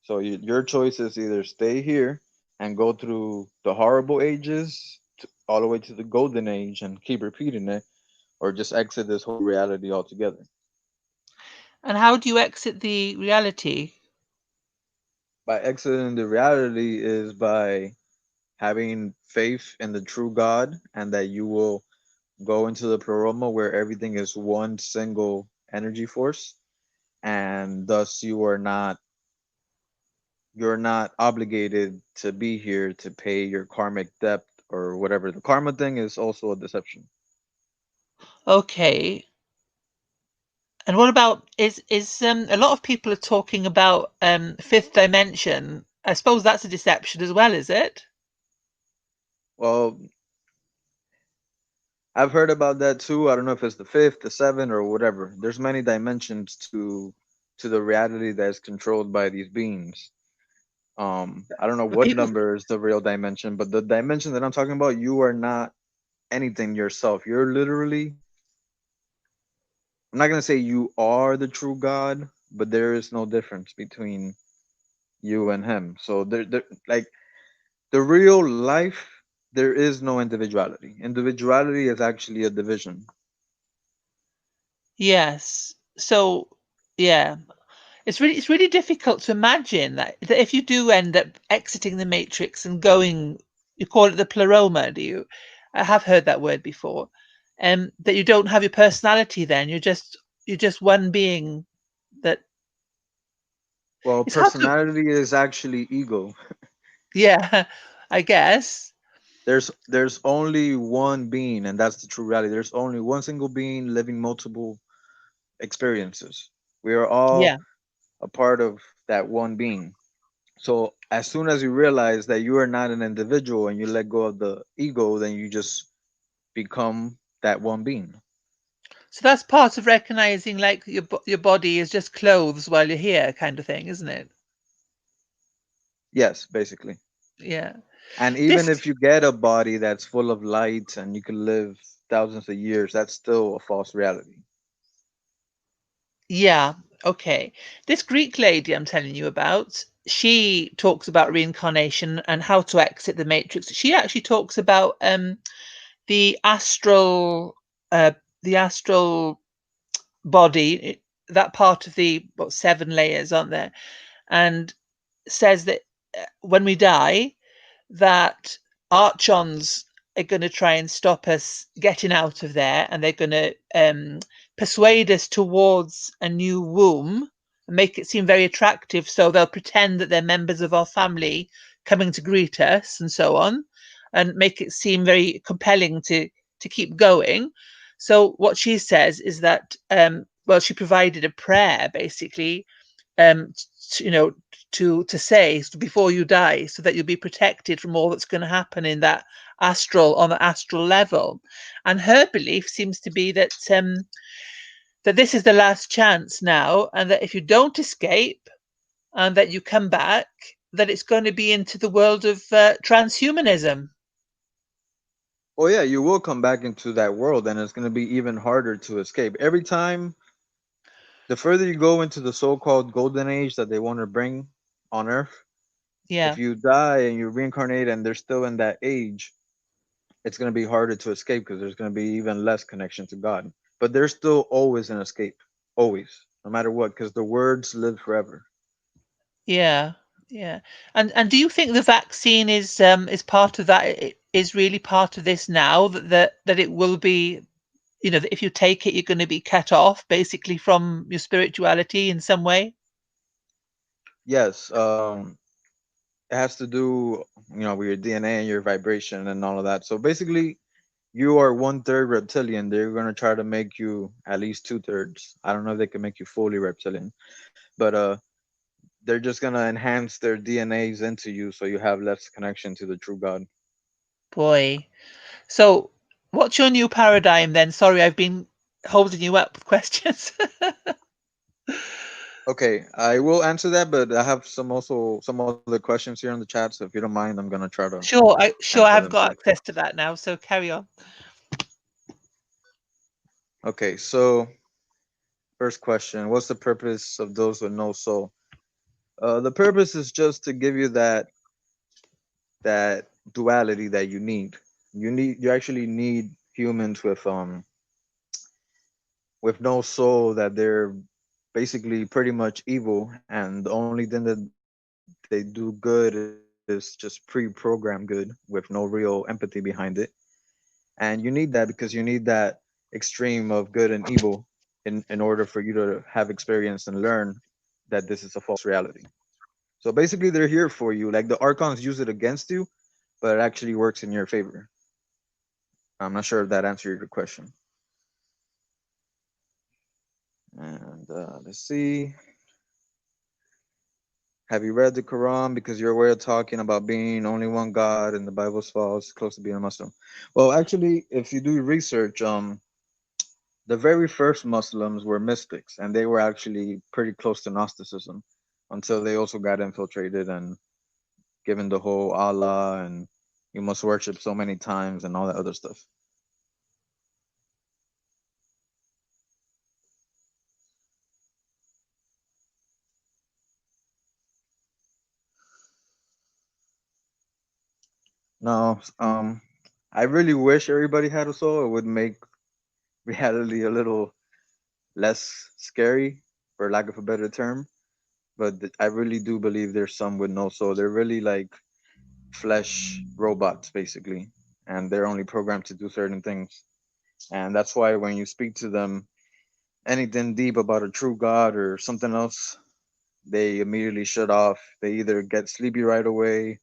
[SPEAKER 2] So your choice is either stay here and go through the horrible ages all the way to the golden age and keep repeating it, or just exit this whole reality altogether.
[SPEAKER 3] And how do you exit the reality?
[SPEAKER 2] By exiting the reality is by having faith in the true God and that you will go into the pleroma where everything is one single energy force, and thus you're not obligated to be here to pay your karmic debt or whatever. The karma thing is also a deception.
[SPEAKER 3] Okay. And what about is a lot of people are talking about fifth dimension. I suppose that's a deception as well, is it?
[SPEAKER 2] Well, I've heard about that too. I don't know if it's the fifth, the seventh, or whatever. There's many dimensions to the reality that is controlled by these beings. I don't know
[SPEAKER 3] But
[SPEAKER 2] what
[SPEAKER 3] people,
[SPEAKER 2] number is the real dimension, but the dimension that I'm talking about, you are not anything yourself. You're literally, I'm not gonna say you are the true God, but there is no difference between you and him. So like the real life, there is no individuality. Individuality is actually a division.
[SPEAKER 3] yes. So, yeah, it's really difficult to imagine that if you do end up exiting the matrix and going, you call it the pleroma, do you? I have heard that word before. That you don't have your personality then. You're just you're just one being that
[SPEAKER 2] Well,
[SPEAKER 3] it's hard to,
[SPEAKER 2] personality is actually ego.
[SPEAKER 3] yeah, I guess.
[SPEAKER 2] There's only one being, and that's the true reality. There's only one single being living multiple experiences. We are all
[SPEAKER 3] Yeah.
[SPEAKER 2] a part of that one being. So as soon as you realize that you are not an individual and you let go of the ego, then you just become that one being.
[SPEAKER 3] So that's part of recognizing like your body is just clothes while you're here kind of thing, isn't it?
[SPEAKER 2] Yes, basically.
[SPEAKER 3] Yeah.
[SPEAKER 2] And
[SPEAKER 3] This
[SPEAKER 2] even if you get a body that's full of light and you can live thousands of years, that's still a false reality.
[SPEAKER 3] Yeah, okay. This Greek lady I'm telling you about, she talks about reincarnation and how to exit the matrix. She actually talks about the astral uh the astral body, that part of the what, seven layers, aren't there? And says that when we die, that archons are going to try and stop us getting out of there, and they're going to persuade us towards a new womb and make it seem very attractive. So they'll pretend that they're members of our family coming to greet us and so on, and make it seem very compelling to keep going. So what she says is that well, she provided a prayer basically, you know, to say before you die, so that you'll be protected from all that's going to happen in that astral on the astral level. And her belief seems to be that that this is the last chance now, and that if you don't escape and that you come back, that it's going to be into the world of transhumanism.
[SPEAKER 2] Oh yeah, you will come back into that world and it's going to be even harder to escape. Every time, the further you go into the so-called golden age that they want to bring on earth, if
[SPEAKER 3] Yeah.
[SPEAKER 2] you die and you reincarnate and they're still in that age, it's going to be harder to escape because there's going to be even less connection to God. But there's still always an escape, always, no matter what, because the words live forever.
[SPEAKER 3] Yeah, yeah. And do you think the vaccine is part of that? Is really part of this now, that it will be, you know, that if you take it, you're going to be cut off basically from your spirituality in some way?
[SPEAKER 2] Yes, it has to do, with your DNA and your vibration and all of that. So basically, you are one third reptilian. They're gonna try to make you at least two thirds. I don't know if they can make you fully reptilian, but they're just gonna enhance their DNAs into you so you have less connection to the true God.
[SPEAKER 3] Boy. So, what's your new paradigm then? Sorry, I've been holding you up with questions.
[SPEAKER 2] Okay, I will answer that, but I have some other questions here in the chat. So if you don't mind, I'm gonna try to
[SPEAKER 3] Sure,
[SPEAKER 2] answer
[SPEAKER 3] I
[SPEAKER 2] them
[SPEAKER 3] have
[SPEAKER 2] too.
[SPEAKER 3] got access to that now, so carry on.
[SPEAKER 2] Okay, so first question: what's the purpose of those with no soul? The purpose is just to give you that duality that you need. You actually need humans with no soul, that they're basically pretty much evil, and the only thing that they do good is just pre-programmed good with no real empathy behind it. And you need that because you need that extreme of good and evil in order for you to have experience and learn that this is a false reality. So basically they're here for you. Like the archons use it against you, but it actually works in your favor. I'm not sure if that answered your question. And let's see. Have you read the Quran? Because you're aware talking about being only one God and the Bible's false, close to being a Muslim. Well, actually, if you do research, the very first Muslims were mystics, and they were actually pretty close to Gnosticism until they also got infiltrated and given the whole Allah and you must worship so many times and all that other stuff. No, I really wish everybody had a soul. It would make reality a little less scary, for lack of a better term. But I really do believe there's some with no soul. They're really like flesh robots, basically, and they're only programmed to do certain things. And that's why when you speak to them, anything deep about a true God or something else, they immediately shut off. They either get sleepy right away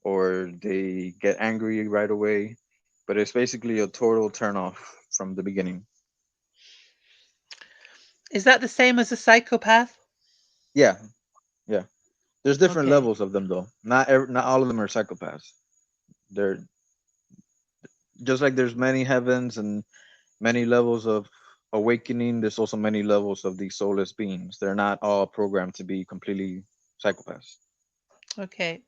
[SPEAKER 2] or they get angry right away. But it's basically a total turn off from the beginning.
[SPEAKER 3] Is that the same as a psychopath?
[SPEAKER 2] Yeah, yeah. There's different
[SPEAKER 3] Okay.
[SPEAKER 2] levels of them though. Not all of them are psychopaths. They're just like there's many heavens and many levels of awakening. There's also many levels of these soulless beings. They're not all programmed to be completely psychopaths.
[SPEAKER 3] Okay.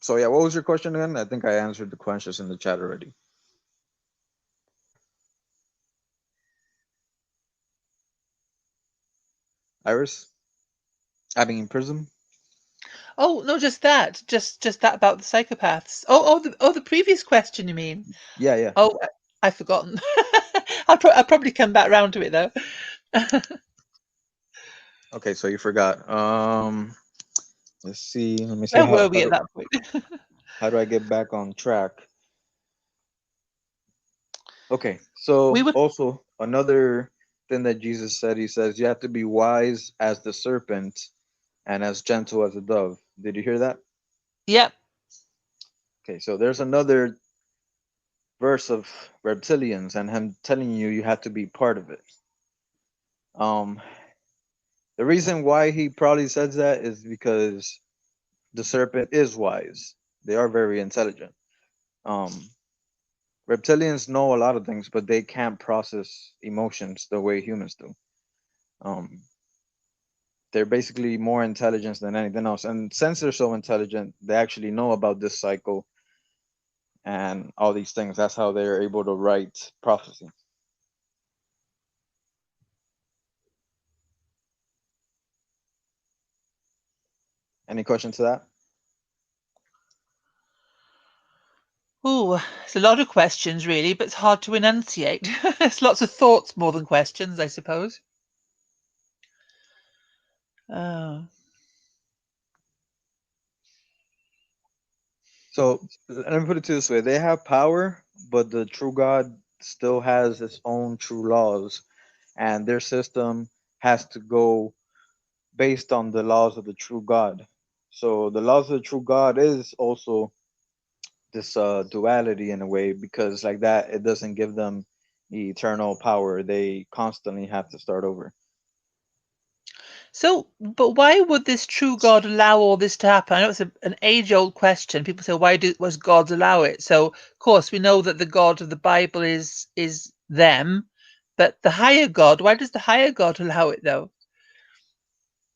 [SPEAKER 2] So yeah, what was your question again? I think I answered the questions in the chat already. Iris? I mean Prism?
[SPEAKER 3] Oh no, just that. Just that about the psychopaths. Oh, the previous question you mean?
[SPEAKER 2] Yeah, yeah.
[SPEAKER 3] Oh, I've forgotten. I'll probably come back round to it though.
[SPEAKER 2] Okay, so you forgot. Let's see. Let me see
[SPEAKER 3] Where were we at that point?
[SPEAKER 2] how do I get back on track? Okay, so
[SPEAKER 3] We were.
[SPEAKER 2] also another thing that Jesus said, he says you have to be wise as the serpent and as gentle as a dove. Did you hear that?
[SPEAKER 3] Yep.
[SPEAKER 2] Okay, so there's another verse of reptilians and him telling you you have to be part of it. Um, the reason why he probably says that is because the serpent is wise. They are very intelligent. Um, reptilians know a lot of things, but they can't process emotions the way humans do. Um, they're basically more intelligent than anything else. And since they're so intelligent, they actually know about this cycle and all these things. That's how they're able to write prophecy. Any questions to that?
[SPEAKER 3] Oh, it's a lot of questions really, but it's hard to enunciate. It's lots of thoughts more than questions, I suppose. Oh.
[SPEAKER 2] So let me put it to this way: they have power, but the true God still has its own true laws, and their system has to go based on the laws of the true God. So the laws of the true God is also this duality in a way, because like that it doesn't give them eternal power. They constantly have to start over.
[SPEAKER 3] So, but why would this true God allow all this to happen? I know it's an age-old question. People say, why was God allow it? So, of course, we know that the God of the Bible is them, but the higher God, why does the higher God allow it though?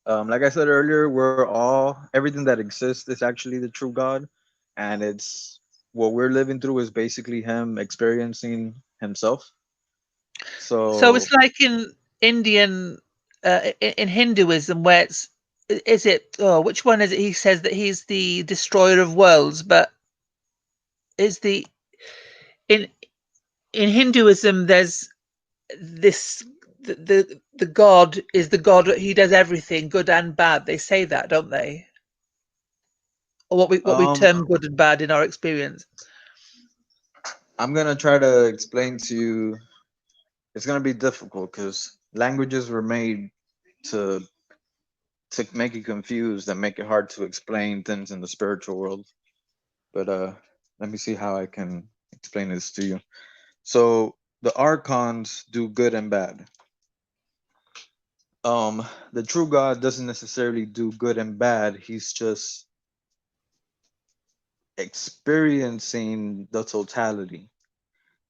[SPEAKER 2] Like I said earlier, we're all everything that exists is actually the true God, and it's what we're living through is basically him experiencing himself.
[SPEAKER 3] So
[SPEAKER 2] So
[SPEAKER 3] it's like in Indian, in Hinduism, where is it? Oh, which one is it? He says that he's the destroyer of worlds, but is the in in Hinduism there's this the god is the god. He does everything, good and bad. They say that, don't they? Or what we
[SPEAKER 2] um,
[SPEAKER 3] term good and bad in our experience.
[SPEAKER 2] I'm gonna try to explain to you. It's gonna be difficult because languages were made to make you confused and make it hard to explain things in the spiritual world. But let me see how I can explain this to you. So the archons do good and bad. The true God doesn't necessarily do good and bad. He's just experiencing the totality.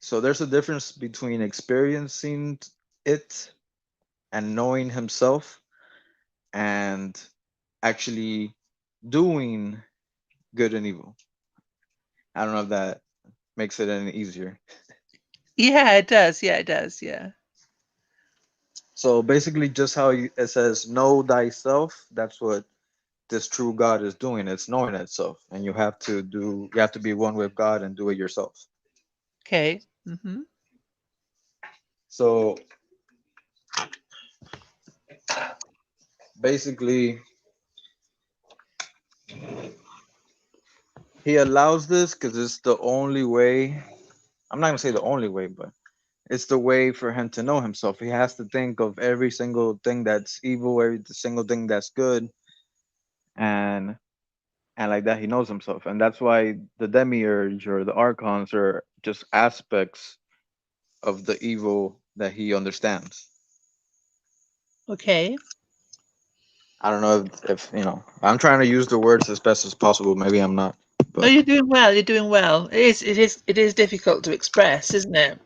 [SPEAKER 2] So there's a difference between experiencing it and knowing himself and actually doing good and evil. I don't know if that makes it any easier.
[SPEAKER 3] Yeah, it does. Yeah, it does. Yeah.
[SPEAKER 2] So basically, just how it says, know thyself, that's what this true God is doing. It's knowing itself. And you have to be one with God and do it yourself.
[SPEAKER 3] Okay.
[SPEAKER 2] So basically, he allows this because it's the only way I'm not gonna say the only way, but it's the way for him to know himself. He has to think of every single thing that's evil, every single thing that's good, and like that he knows himself. And that's why the demiurge or the archons are just aspects of the evil that he understands.
[SPEAKER 3] Okay.
[SPEAKER 2] I don't know if you know. I'm trying to use the words as best as possible. Maybe I'm not,
[SPEAKER 3] No,
[SPEAKER 2] but
[SPEAKER 3] you're doing well. You're doing well. It is difficult to express, isn't it?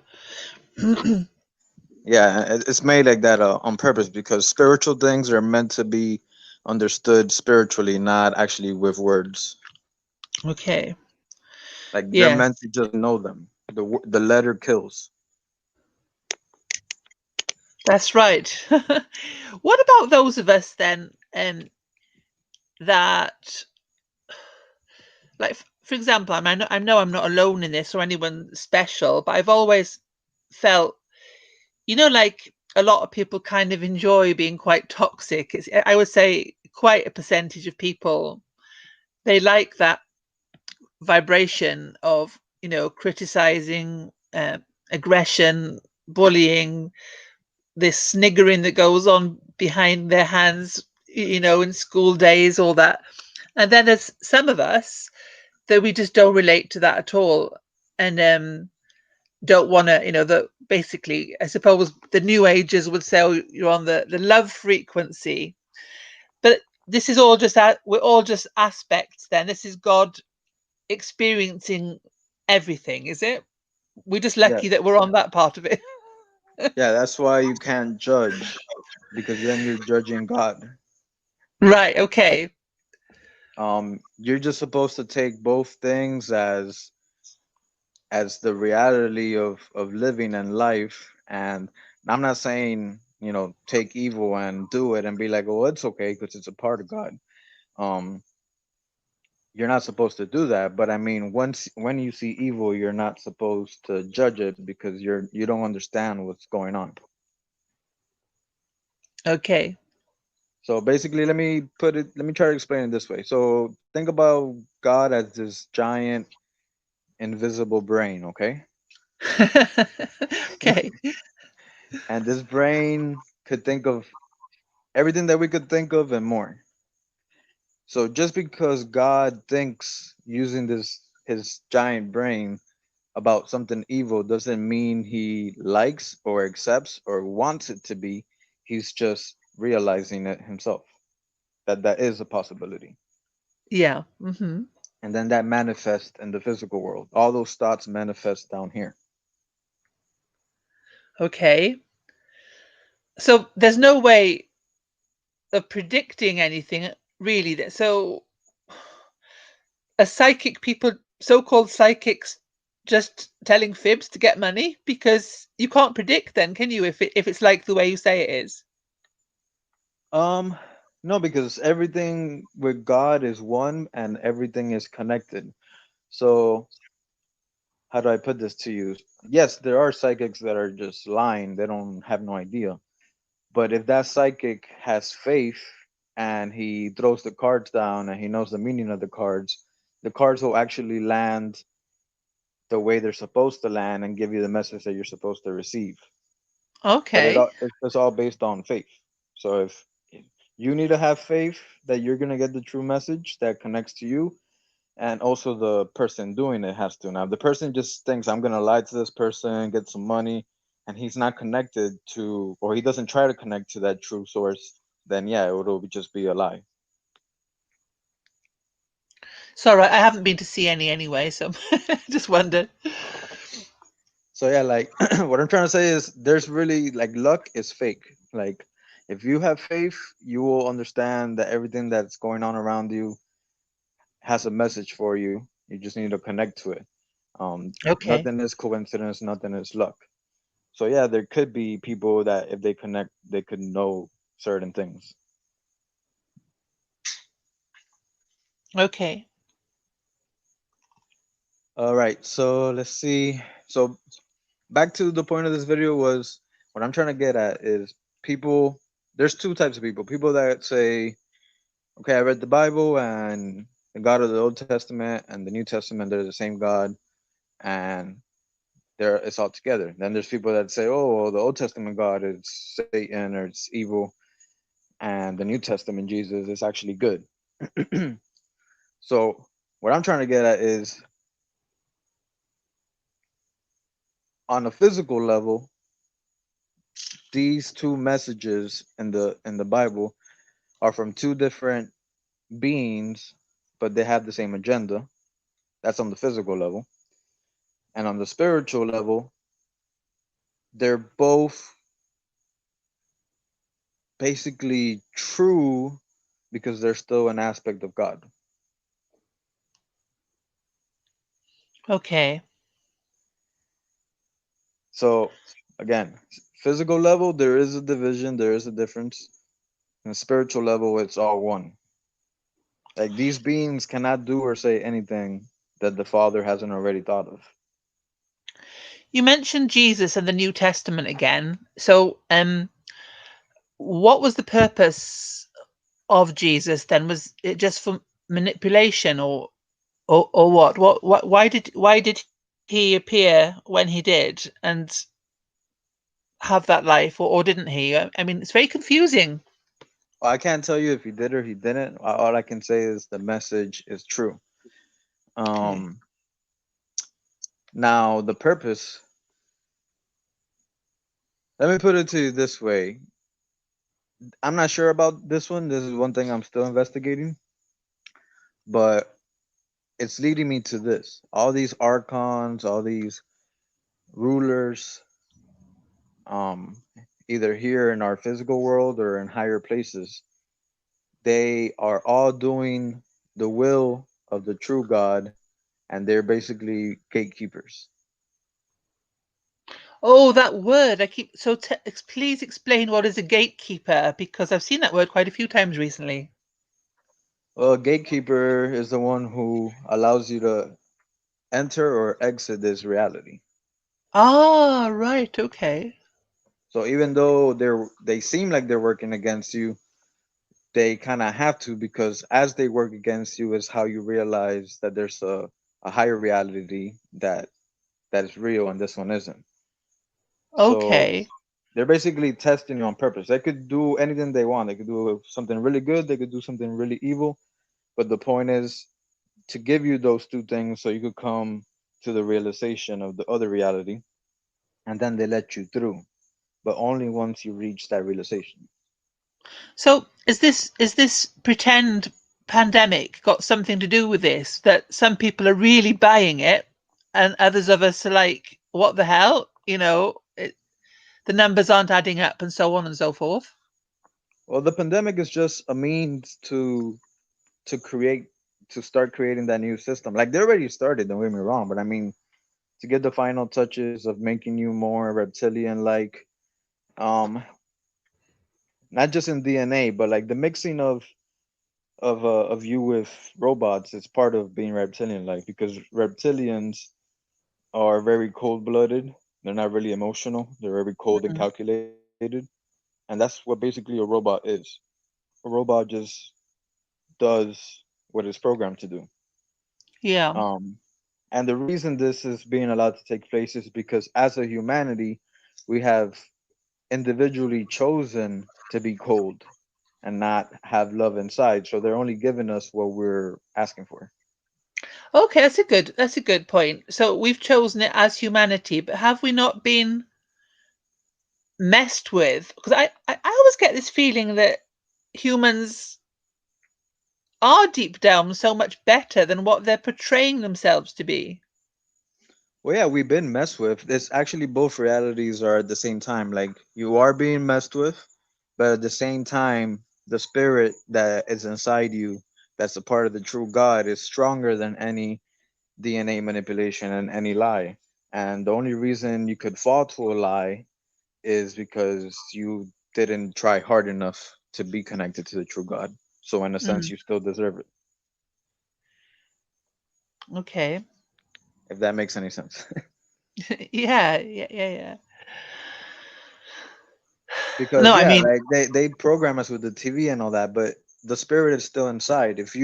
[SPEAKER 2] yeah, it's made like that on purpose because spiritual things are meant to be understood spiritually, not actually with words.
[SPEAKER 3] Okay.
[SPEAKER 2] Like you're
[SPEAKER 3] Yes,
[SPEAKER 2] meant to just know them. The letter kills.
[SPEAKER 3] that's right. What about those of us then, that, like, for example, I know I'm not alone in this or anyone special, but I've always felt, like a lot of people kind of enjoy being quite toxic. I would say quite a percentage of people, they like that vibration of, criticizing, aggression, bullying, this sniggering that goes on behind their hands, in school days, all that. And then there's some of us that we just don't relate to that at all, and don't want to, that basically, I suppose the new agers would say, oh, you're on the love frequency. But this is all just we're all just aspects. Then this is God experiencing everything, is it? We're just
[SPEAKER 2] Yeah,
[SPEAKER 3] lucky that we're on that part of it.
[SPEAKER 2] yeah. That's why you can't judge because then you're judging God.
[SPEAKER 3] Right. Okay.
[SPEAKER 2] You're just supposed to take both things as the reality of living and life. And I'm not saying take evil and do it and be like, oh, it's okay because it's a part of God. Um, you're not supposed to do that. But I mean, once when you see evil, you're not supposed to judge it because you don't understand what's going on.
[SPEAKER 3] Okay.
[SPEAKER 2] So basically, let me try to explain it this way. So think about God as this giant invisible brain, okay?
[SPEAKER 3] Okay.
[SPEAKER 2] And this brain could think of everything that we could think of and more. So just because God thinks using this his giant brain about something evil doesn't mean he likes or accepts or wants it to be. He's just realizing it himself that that is a possibility.
[SPEAKER 3] Yeah. Hmm.
[SPEAKER 2] And then that manifests in the physical world. All those thoughts manifest down here.
[SPEAKER 3] Okay. So there's no way of predicting anything really. So a psychic people, so-called psychics, just telling fibs to get money, because you can't predict then, can you, if it's like the way you say it is?
[SPEAKER 2] Um, no, because everything with God is one and everything is connected. So how do I put this to you? Yes, there are psychics that are just lying; they don't have no idea. But if that psychic has faith and he throws the cards down and he knows the meaning of the cards will actually land the way they're supposed to land and give you the message that you're supposed to receive. But
[SPEAKER 3] Okay.
[SPEAKER 2] it's all based on faith. So if you need to have faith that you're gonna get the true message that connects to you, and also the person doing it has to. Now, if the person just thinks I'm gonna lie to this person, get some money, and he's not connected to, or he doesn't try to connect to that true source, then yeah, it'll just be a lie.
[SPEAKER 3] Sorry, I haven't been to see any anyway, so just wondered.
[SPEAKER 2] So yeah, like what I'm trying to say is, there's really like luck is fake. Like if you have faith, you will understand that everything that's going on around you has a message for you. You just need to connect to it.
[SPEAKER 3] Okay.
[SPEAKER 2] Nothing is coincidence. Nothing is luck. So yeah, there could be people that if they connect, they could know certain things.
[SPEAKER 3] Okay.
[SPEAKER 2] All right, so let's see. So back to the point of this video was what I'm trying to get at is people. There's two types of people. People that say, "Okay, I read the Bible and the God of the Old Testament and the New Testament, they're the same God, and there it's all together. Then there's people that say, oh, well, the Old Testament God is Satan or it's evil, and the New Testament Jesus is actually good. So what I'm trying to get at is, on a physical level, these two messages in the Bible are from two different beings, but they have the same agenda. That's on the physical level. And on the spiritual level, they're both basically true because they're still an aspect of God.
[SPEAKER 3] Okay.
[SPEAKER 2] So again, physical level, there is a division, there is a difference. And spiritual level, it's all one. Like these beings cannot do or say anything that the Father hasn't already thought of.
[SPEAKER 3] You mentioned Jesus and the New Testament again. So, what was the purpose of Jesus then? Was it just for manipulation, or what? What? Why did he appear when he did and have that life, or didn't he? I mean, it's very confusing.
[SPEAKER 2] Well, I can't tell you if he did or he didn't. All I can say is the message is true.
[SPEAKER 3] Okay.
[SPEAKER 2] Um, Now the purpose. Let me put it to you this way. I'm not sure about this one. This is one thing I'm still investigating, but it's leading me to this. All these archons, all these rulers, um, either here in our physical world or in higher places, they are all doing the will of the true God, and they're basically gatekeepers.
[SPEAKER 3] Oh, that word! I keep so. Please explain what is a gatekeeper, because I've seen that word quite a few times recently.
[SPEAKER 2] Well, a gatekeeper is the one who allows you to enter or exit this reality.
[SPEAKER 3] Ah, right. Okay.
[SPEAKER 2] So even though they seem like they're working against you, they kind of have to, because as they work against you is how you realize that there's a higher reality that is real and this one isn't. So
[SPEAKER 3] Okay.
[SPEAKER 2] they're basically testing you on purpose. They could do anything they want. They could do something really good. They could do something really evil. But the point is to give you those two things so you could come to the realization of the other reality, and then they let you through. But only once you reach that realization.
[SPEAKER 3] So is this pretend pandemic got something to do with this? That some people are really buying it, and others of us are like, "What the hell?" The numbers aren't adding up, and so on and so forth.
[SPEAKER 2] Well, the pandemic is just a means to create to start creating that new system. Like they already started, don't get me wrong, but I mean to get the final touches of making you more reptilian like, not just in DNA, but like the mixing of you with robots is part of being reptilian like, because reptilians are very cold blooded. They're not really emotional. They're very cold and
[SPEAKER 3] Mhm.
[SPEAKER 2] calculated. And that's what basically a robot is. A robot just does what it's programmed to do.
[SPEAKER 3] Yeah.
[SPEAKER 2] Um, and the reason this is being allowed to take place is because as a humanity, we have individually chosen to be cold and not have love inside. So they're only giving us what we're asking for.
[SPEAKER 3] Okay, that's a good point. So we've chosen it as humanity, but have we not been messed with? Because I always get this feeling that humans are deep down so much better than what they're portraying themselves to be.
[SPEAKER 2] Well, yeah, we've been messed with. It's actually both realities are at the same time. Like you are being messed with, but at the same time, the spirit that is inside you, that's a part of the true God, is stronger than any DNA manipulation and any lie. And the only reason you could fall to a lie is because you didn't try hard enough to be connected to the true God. So in a sense,
[SPEAKER 3] Mm,
[SPEAKER 2] you still deserve it,
[SPEAKER 3] okay.
[SPEAKER 2] if that makes any sense.
[SPEAKER 3] Yeah, yeah, yeah, yeah. No,
[SPEAKER 2] Because
[SPEAKER 3] I
[SPEAKER 2] yeah,
[SPEAKER 3] mean,
[SPEAKER 2] like they program us with the TV and all that, but the spirit is still inside. If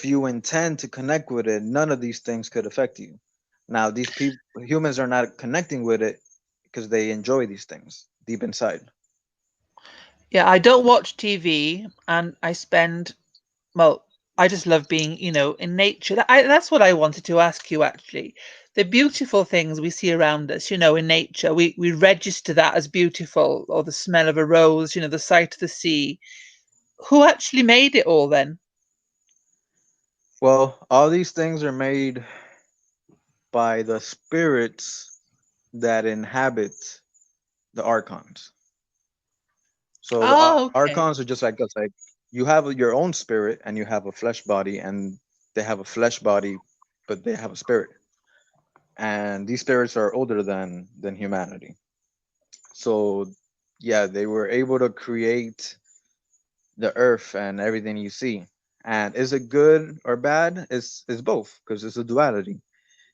[SPEAKER 2] you intend to connect with it, none of these things could affect you. Now these people, humans, are not connecting with it because they enjoy these things deep inside.
[SPEAKER 3] Yeah, I don't watch TV, and I spend, well, I just love being, in nature. That's what I wanted to ask you, actually. The beautiful things we see around us, in nature, we register that as beautiful, or the smell of a rose, the sight of the sea. Who actually made it all then?
[SPEAKER 2] Well, all these things are made by the spirits that inhabit the archons. So the
[SPEAKER 3] Oh,
[SPEAKER 2] archons are
[SPEAKER 3] okay.
[SPEAKER 2] just like us. Like you have your own spirit and you have a flesh body, and they have a flesh body, but they have a spirit. And these spirits are older than humanity. So yeah, they were able to create the earth and everything you see. And is it good or bad? It's both because it's a duality.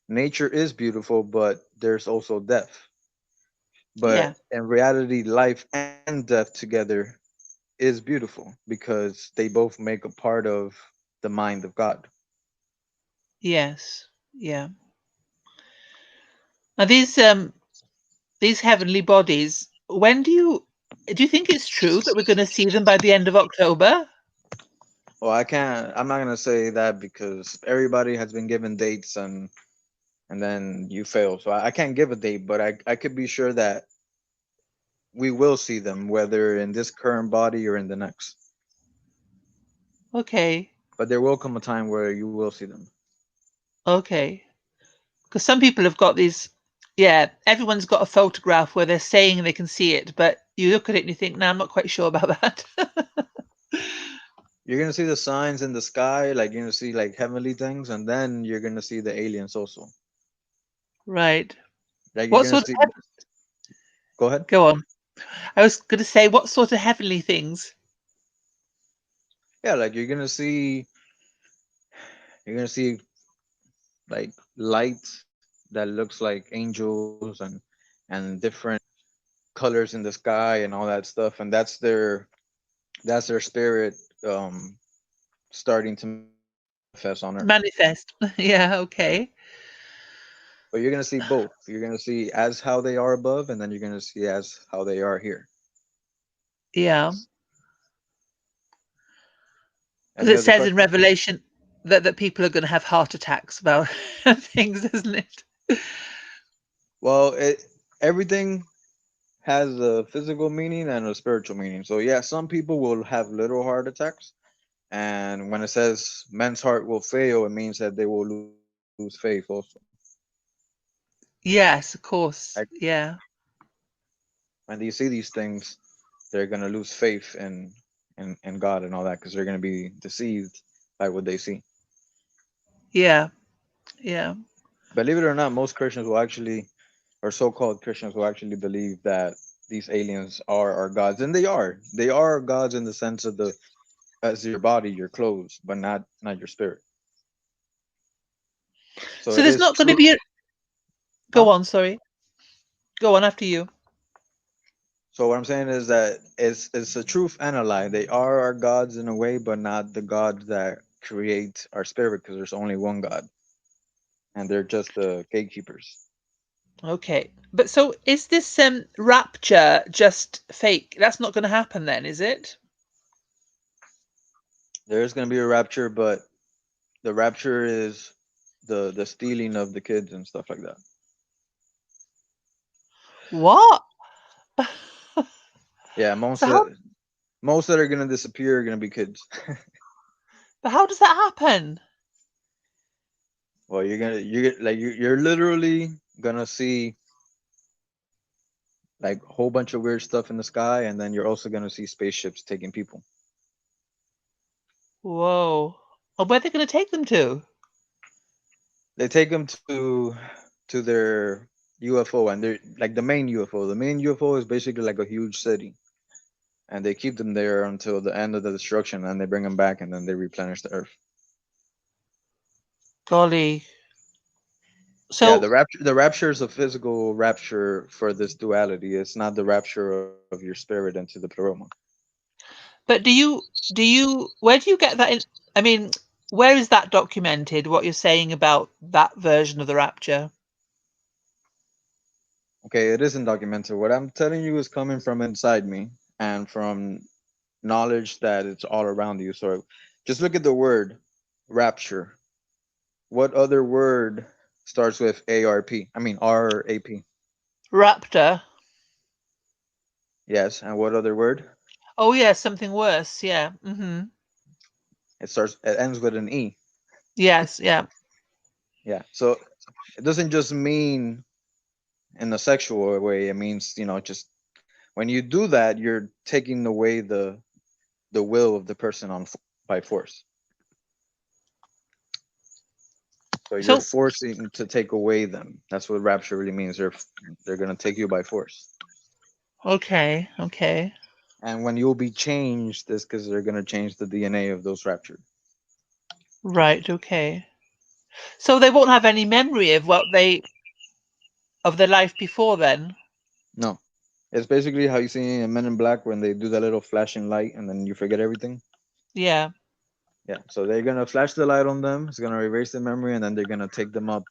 [SPEAKER 2] Nature is beautiful, but there's also death.
[SPEAKER 3] Yeah.
[SPEAKER 2] But in reality, life and death together is beautiful because they both make a part of the mind of God.
[SPEAKER 3] Yes. Yeah. Now these heavenly bodies, when do you think it's true that we're going to see them by the end of October?
[SPEAKER 2] Well, I'm not gonna say that because everybody has been given dates and then you fail. So I can't give a date, but I could be sure that we will see them, whether in this current body or in the next.
[SPEAKER 3] Okay.
[SPEAKER 2] But there will come a time where you will see them.
[SPEAKER 3] Okay. Because some people have got these, yeah, everyone's got a photograph where they're saying they can see it, but you look at it and you think, no, I'm not quite sure about that.
[SPEAKER 2] You're gonna see the signs in the sky, like you're gonna see like heavenly things, and then you're gonna see the aliens also.
[SPEAKER 3] Right.
[SPEAKER 2] Like you're
[SPEAKER 3] What
[SPEAKER 2] gonna
[SPEAKER 3] sort of,
[SPEAKER 2] see. Go ahead.
[SPEAKER 3] go on. I was going to say, what sort of heavenly things?
[SPEAKER 2] Yeah, like you're gonna see like light that looks like angels and different colors in the sky and all that stuff, and that's their spirit um starting to manifest on Earth.
[SPEAKER 3] Manifest. Yeah, okay.
[SPEAKER 2] But you're gonna see both. You're gonna see as how they are above, and then you're gonna see as how they are here.
[SPEAKER 3] Yeah. Because
[SPEAKER 2] Any
[SPEAKER 3] it
[SPEAKER 2] other
[SPEAKER 3] says in
[SPEAKER 2] questions?
[SPEAKER 3] Revelation that people are going to have heart attacks about things, isn't it?
[SPEAKER 2] Well, everything has a physical meaning and a spiritual meaning. So yeah, some people will have little heart attacks, and when it says men's heart will fail, it means that they will lose faith also.
[SPEAKER 3] Yes, of
[SPEAKER 2] Like
[SPEAKER 3] course. Yeah.
[SPEAKER 2] when they see these things, they're gonna lose faith in God and all that because they're gonna be deceived by what they see.
[SPEAKER 3] Yeah. Yeah.
[SPEAKER 2] Believe it or not, most Christians will actually, or so-called Christians will actually believe that these aliens are our gods, and they are. They are gods in the sense of the as your body, your clothes, but not your spirit. So
[SPEAKER 3] So
[SPEAKER 2] it
[SPEAKER 3] there's
[SPEAKER 2] is
[SPEAKER 3] not going to
[SPEAKER 2] true.
[SPEAKER 3] be a,
[SPEAKER 2] Huh?
[SPEAKER 3] go on, sorry. Go on after you.
[SPEAKER 2] So what I'm saying is that it's a truth and a lie. They are our gods in a way, but not the gods that create our spirit, because there's only one God, and they're just the gatekeepers.
[SPEAKER 3] Okay. But so is this rapture just fake? That's not going to happen then, is it?
[SPEAKER 2] There is going to be a rapture, but the rapture is the stealing of the kids and stuff like that.
[SPEAKER 3] What?
[SPEAKER 2] Yeah,
[SPEAKER 3] So how
[SPEAKER 2] most that are going to disappear are going to be kids.
[SPEAKER 3] but how does that happen?
[SPEAKER 2] Well, you're literally gonna see like a whole bunch of weird stuff in the sky, and then you're also gonna see spaceships taking people.
[SPEAKER 3] Whoa. Well, where are they going to take them to?
[SPEAKER 2] They take them to their UFO, and they're like the main UFO. The main UFO is basically like a huge city, and they keep them there until the end of the destruction, and they bring them back, and then they replenish the Earth.
[SPEAKER 3] Golly.
[SPEAKER 2] Yeah,
[SPEAKER 3] So,
[SPEAKER 2] the rapture is a physical rapture for this duality. It's not the rapture of your spirit into the pleroma.
[SPEAKER 3] but where do you get that in? I mean, where is that documented? What you're saying about that version of the rapture?
[SPEAKER 2] Okay, it isn't documented. What I'm telling you is coming from inside me and from knowledge that it's all around you. So just look at the word rapture. What other word starts with ARP? I mean RAP.
[SPEAKER 3] Raptor.
[SPEAKER 2] Yes, and what other word?
[SPEAKER 3] Oh yeah, something worse. Yeah.
[SPEAKER 2] It ends with an E.
[SPEAKER 3] Yes. Yeah.
[SPEAKER 2] Yeah. So it doesn't just mean in a sexual way. It means, just when you do that, you're taking away the will of the person by force. So you're
[SPEAKER 3] So
[SPEAKER 2] forcing to take away them. That's what rapture really means. They're gonna take you by force.
[SPEAKER 3] okay. Okay.
[SPEAKER 2] And when you'll be changed, is because they're gonna change the DNA of those raptured.
[SPEAKER 3] Right. Okay. So they won't have any memory of of their life before then.
[SPEAKER 2] No, it's basically how you see in Men in Black when they do that little flashing light and then you forget everything.
[SPEAKER 3] Yeah.
[SPEAKER 2] Yeah, so they're gonna flash the light on them. It's gonna erase the memory, and then they're gonna take them up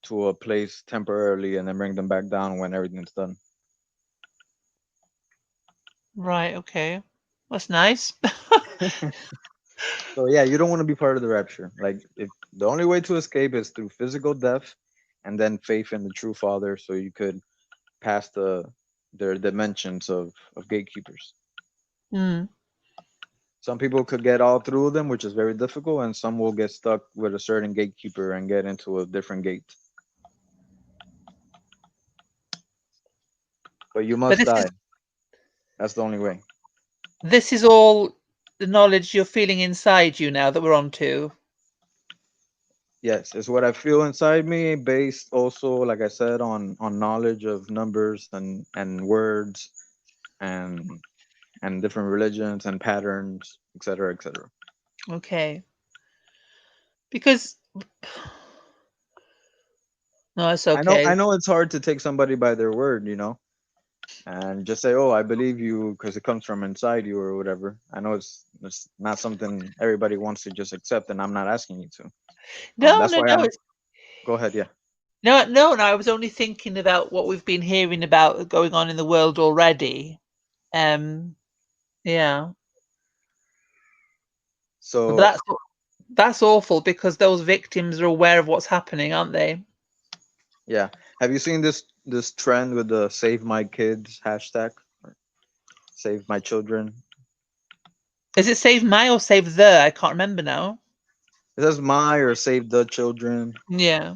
[SPEAKER 2] to a place temporarily, and then bring them back down when everything's done.
[SPEAKER 3] Right. Okay. That's nice.
[SPEAKER 2] So yeah, you don't want to be part of the rapture. Like, if the only way to escape is through physical death, and then faith in the true Father, so you could pass their dimensions of gatekeepers.
[SPEAKER 3] Hmm.
[SPEAKER 2] Some people could get all through them, which is very difficult, and some will get stuck with a certain gatekeeper and get into a different gate. But you
[SPEAKER 3] But
[SPEAKER 2] must die. That's the only way.
[SPEAKER 3] this is all the knowledge you're feeling inside you now that we're on to.
[SPEAKER 2] Yes, it's what I feel inside me, based also, like I said, on knowledge of numbers and words and and different religions and patterns, etc., etc.
[SPEAKER 3] Okay. Because no, it's
[SPEAKER 2] I
[SPEAKER 3] okay.
[SPEAKER 2] know it's hard to take somebody by their word, and just say, "Oh, I believe you," because it comes from inside you or whatever. I know it's not something everybody wants to just accept, and I'm not asking you to.
[SPEAKER 3] No,
[SPEAKER 2] That's
[SPEAKER 3] no,
[SPEAKER 2] why
[SPEAKER 3] no.
[SPEAKER 2] I'm.
[SPEAKER 3] It's
[SPEAKER 2] Go ahead, yeah.
[SPEAKER 3] no, no, no. I was only thinking about what we've been hearing about going on in the world already. Um, yeah. But
[SPEAKER 2] So
[SPEAKER 3] that's awful because those victims are aware of what's happening, aren't they?
[SPEAKER 2] yeah, have you seen this trend with the "Save My Kids" hashtag? Save my children.
[SPEAKER 3] Is it save my or save the? I can't remember now.
[SPEAKER 2] It says my or save the children.
[SPEAKER 3] Yeah.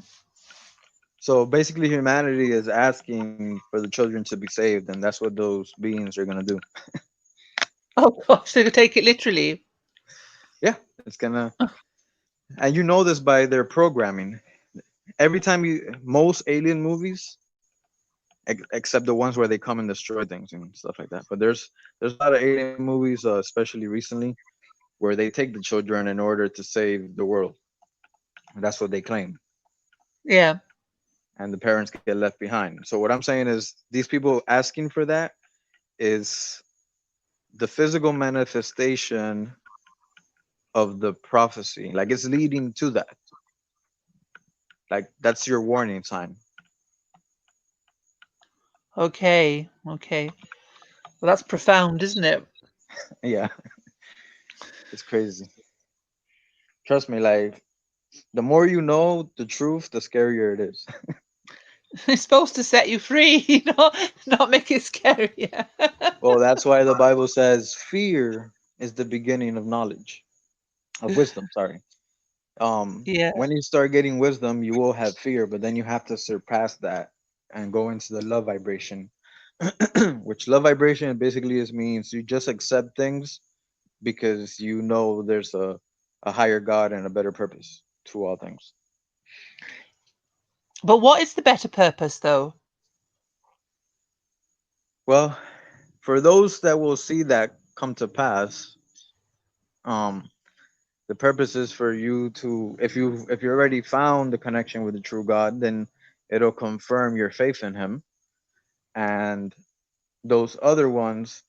[SPEAKER 2] So basically, humanity is asking for the children to be saved, and that's what those beings are gonna do.
[SPEAKER 3] Oh gosh, they could take it literally.
[SPEAKER 2] Yeah, it's gonna, and you know this by their programming. Every time most alien movies, except the ones where they come and destroy things and stuff like that. But there's a lot of alien movies, especially recently, where they take the children in order to save the world. That's what they claim,
[SPEAKER 3] Yeah.
[SPEAKER 2] and the parents get left behind. So what I'm saying is, these people asking for that is the physical manifestation of the prophecy. Like, it's leading to that. Like, that's your warning sign.
[SPEAKER 3] Okay. Okay. Well, that's profound, isn't it?
[SPEAKER 2] Yeah, it's crazy. Trust me, like, the more you know the truth, the scarier it is.
[SPEAKER 3] It's supposed to set you free, not make it scarier.
[SPEAKER 2] Well, that's why the Bible says fear is the beginning of knowledge, of wisdom, sorry.
[SPEAKER 3] Yeah.
[SPEAKER 2] When you start getting wisdom, you will have fear, but then you have to surpass that and go into the love vibration, which love vibration basically is means you just accept things because you know there's a higher God and a better purpose to all things.
[SPEAKER 3] But what is the better purpose, though?
[SPEAKER 2] Well, for those that will see that come to pass, um, the purpose is for you to, if you already found the connection with the true God, then it'll confirm your faith in Him, and those other ones,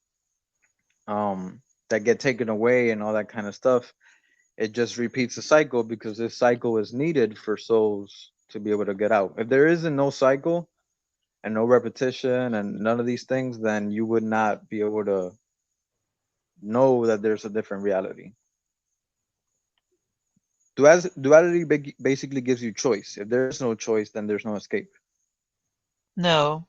[SPEAKER 2] that get taken away and all that kind of stuff, it just repeats the cycle because this cycle is needed for souls to be able to get out. If there isn't no cycle, and no repetition and none of these things, then you would not be able to know that there's a different reality. Duality basically gives you choice. If there is no choice, then there's no escape.
[SPEAKER 3] No.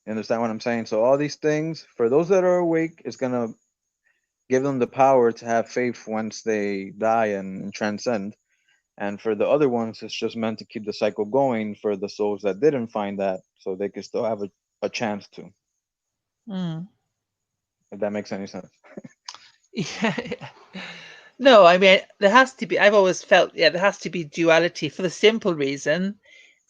[SPEAKER 2] You understand what I'm saying? So all these things, for those that are awake, it's gonna give them the power to have faith once they die and transcend. And for the other ones, it's just meant to keep the cycle going for the souls that didn't find that, so they could still have a chance to.
[SPEAKER 3] Mm.
[SPEAKER 2] If that makes any sense.
[SPEAKER 3] Yeah. No, I mean, there has to be, I've always felt, yeah, there has to be duality for the simple reason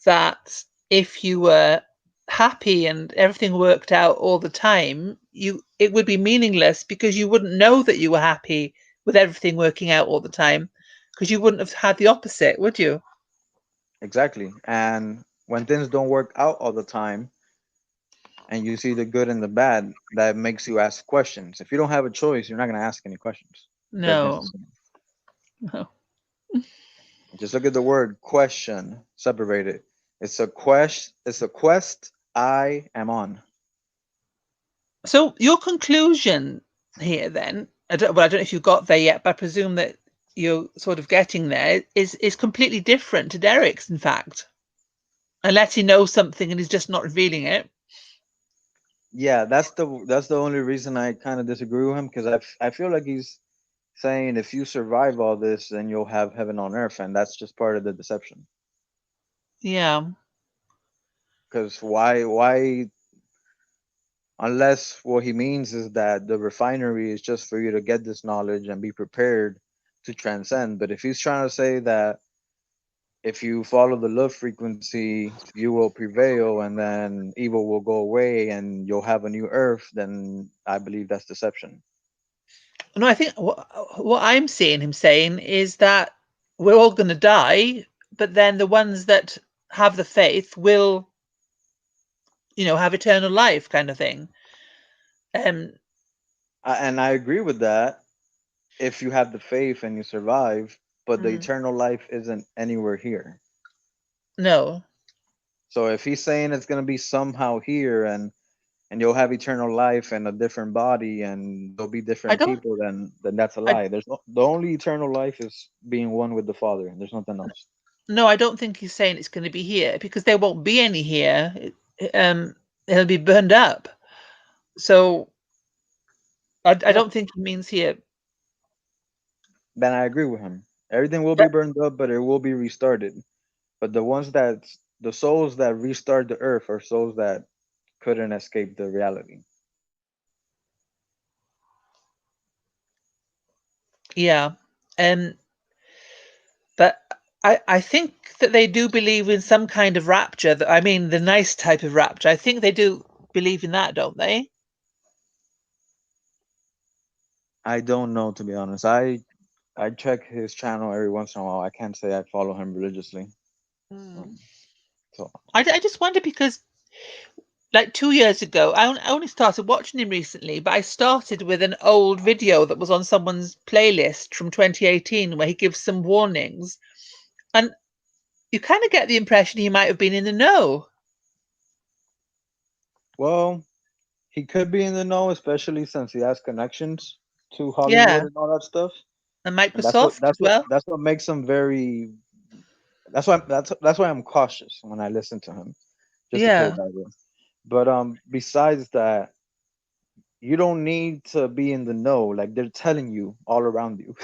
[SPEAKER 3] that if you were happy and everything worked out all the time, it would be meaningless because you wouldn't know that you were happy with everything working out all the time because you wouldn't have had the opposite, would you?
[SPEAKER 2] Exactly. And when things don't work out all the time, and you see the good and the bad, that makes you ask questions. If you don't have a choice, you're not going to ask any questions.
[SPEAKER 3] No, no.
[SPEAKER 2] Just look at the word question, separate it. It's a quest. It's a quest I am on.
[SPEAKER 3] So your conclusion here then, well, I don't know if you got there yet, but I presume that you're sort of getting there, is completely different to Derek's, in fact. Unless he knows something and he's just not revealing it.
[SPEAKER 2] Yeah, that's the only reason I kind of disagree with him, because I feel like he's saying if you survive all this, then you'll have heaven on earth, and that's just part of the deception.
[SPEAKER 3] Yeah.
[SPEAKER 2] Because why unless what he means is that the refinery is just for you to get this knowledge and be prepared to transcend. But if he's trying to say that if you follow the love frequency, you will prevail and then evil will go away and you'll have a new earth, then I believe that's deception.
[SPEAKER 3] No, I think what I'm seeing him saying is that we're all going to die, but then the ones that have the faith will, have eternal life, kind of thing.
[SPEAKER 2] And I agree with that if you have the faith and you survive, but the
[SPEAKER 3] Mm,
[SPEAKER 2] eternal life isn't anywhere here.
[SPEAKER 3] no,
[SPEAKER 2] So if he's saying it's going to be somehow here and you'll have eternal life and a different body and there'll be
[SPEAKER 3] I
[SPEAKER 2] different
[SPEAKER 3] don't.
[SPEAKER 2] people, then that's a
[SPEAKER 3] I
[SPEAKER 2] lie. The only eternal life is being one with the Father, and there's nothing else.
[SPEAKER 3] No, I don't think he's saying it's going to be here because there won't be any here. It'll be burned up. So I
[SPEAKER 2] Yeah,
[SPEAKER 3] don't think he means here.
[SPEAKER 2] then I agree with him. Everything will be
[SPEAKER 3] But
[SPEAKER 2] burned up, but it will be restarted. But the souls that restart the earth are souls that couldn't escape the reality.
[SPEAKER 3] yeah, um, but I think that they do believe in some kind of rapture. I mean, the nice type of rapture. I think they do believe in that, don't they?
[SPEAKER 2] I don't know, to be honest. I check his channel every once in a while. I can't say I follow him religiously.
[SPEAKER 3] Mm.
[SPEAKER 2] So
[SPEAKER 3] I just wonder because like 2 years ago, I only started watching him recently, but I started with an old video that was on someone's playlist from 2018 where he gives some warnings. And you kind of get the impression he might have been in the know.
[SPEAKER 2] well, he could be in the know, especially since he has connections to Hollywood
[SPEAKER 3] Yeah.
[SPEAKER 2] and all that stuff.
[SPEAKER 3] And
[SPEAKER 2] And that's what
[SPEAKER 3] Microsoft as
[SPEAKER 2] that's what
[SPEAKER 3] well.
[SPEAKER 2] that's what makes him very. That's why I'm cautious when I listen to him, just to play
[SPEAKER 3] Yeah.
[SPEAKER 2] by ear. But besides that, you don't need to be in the know. Like they're telling you all around you.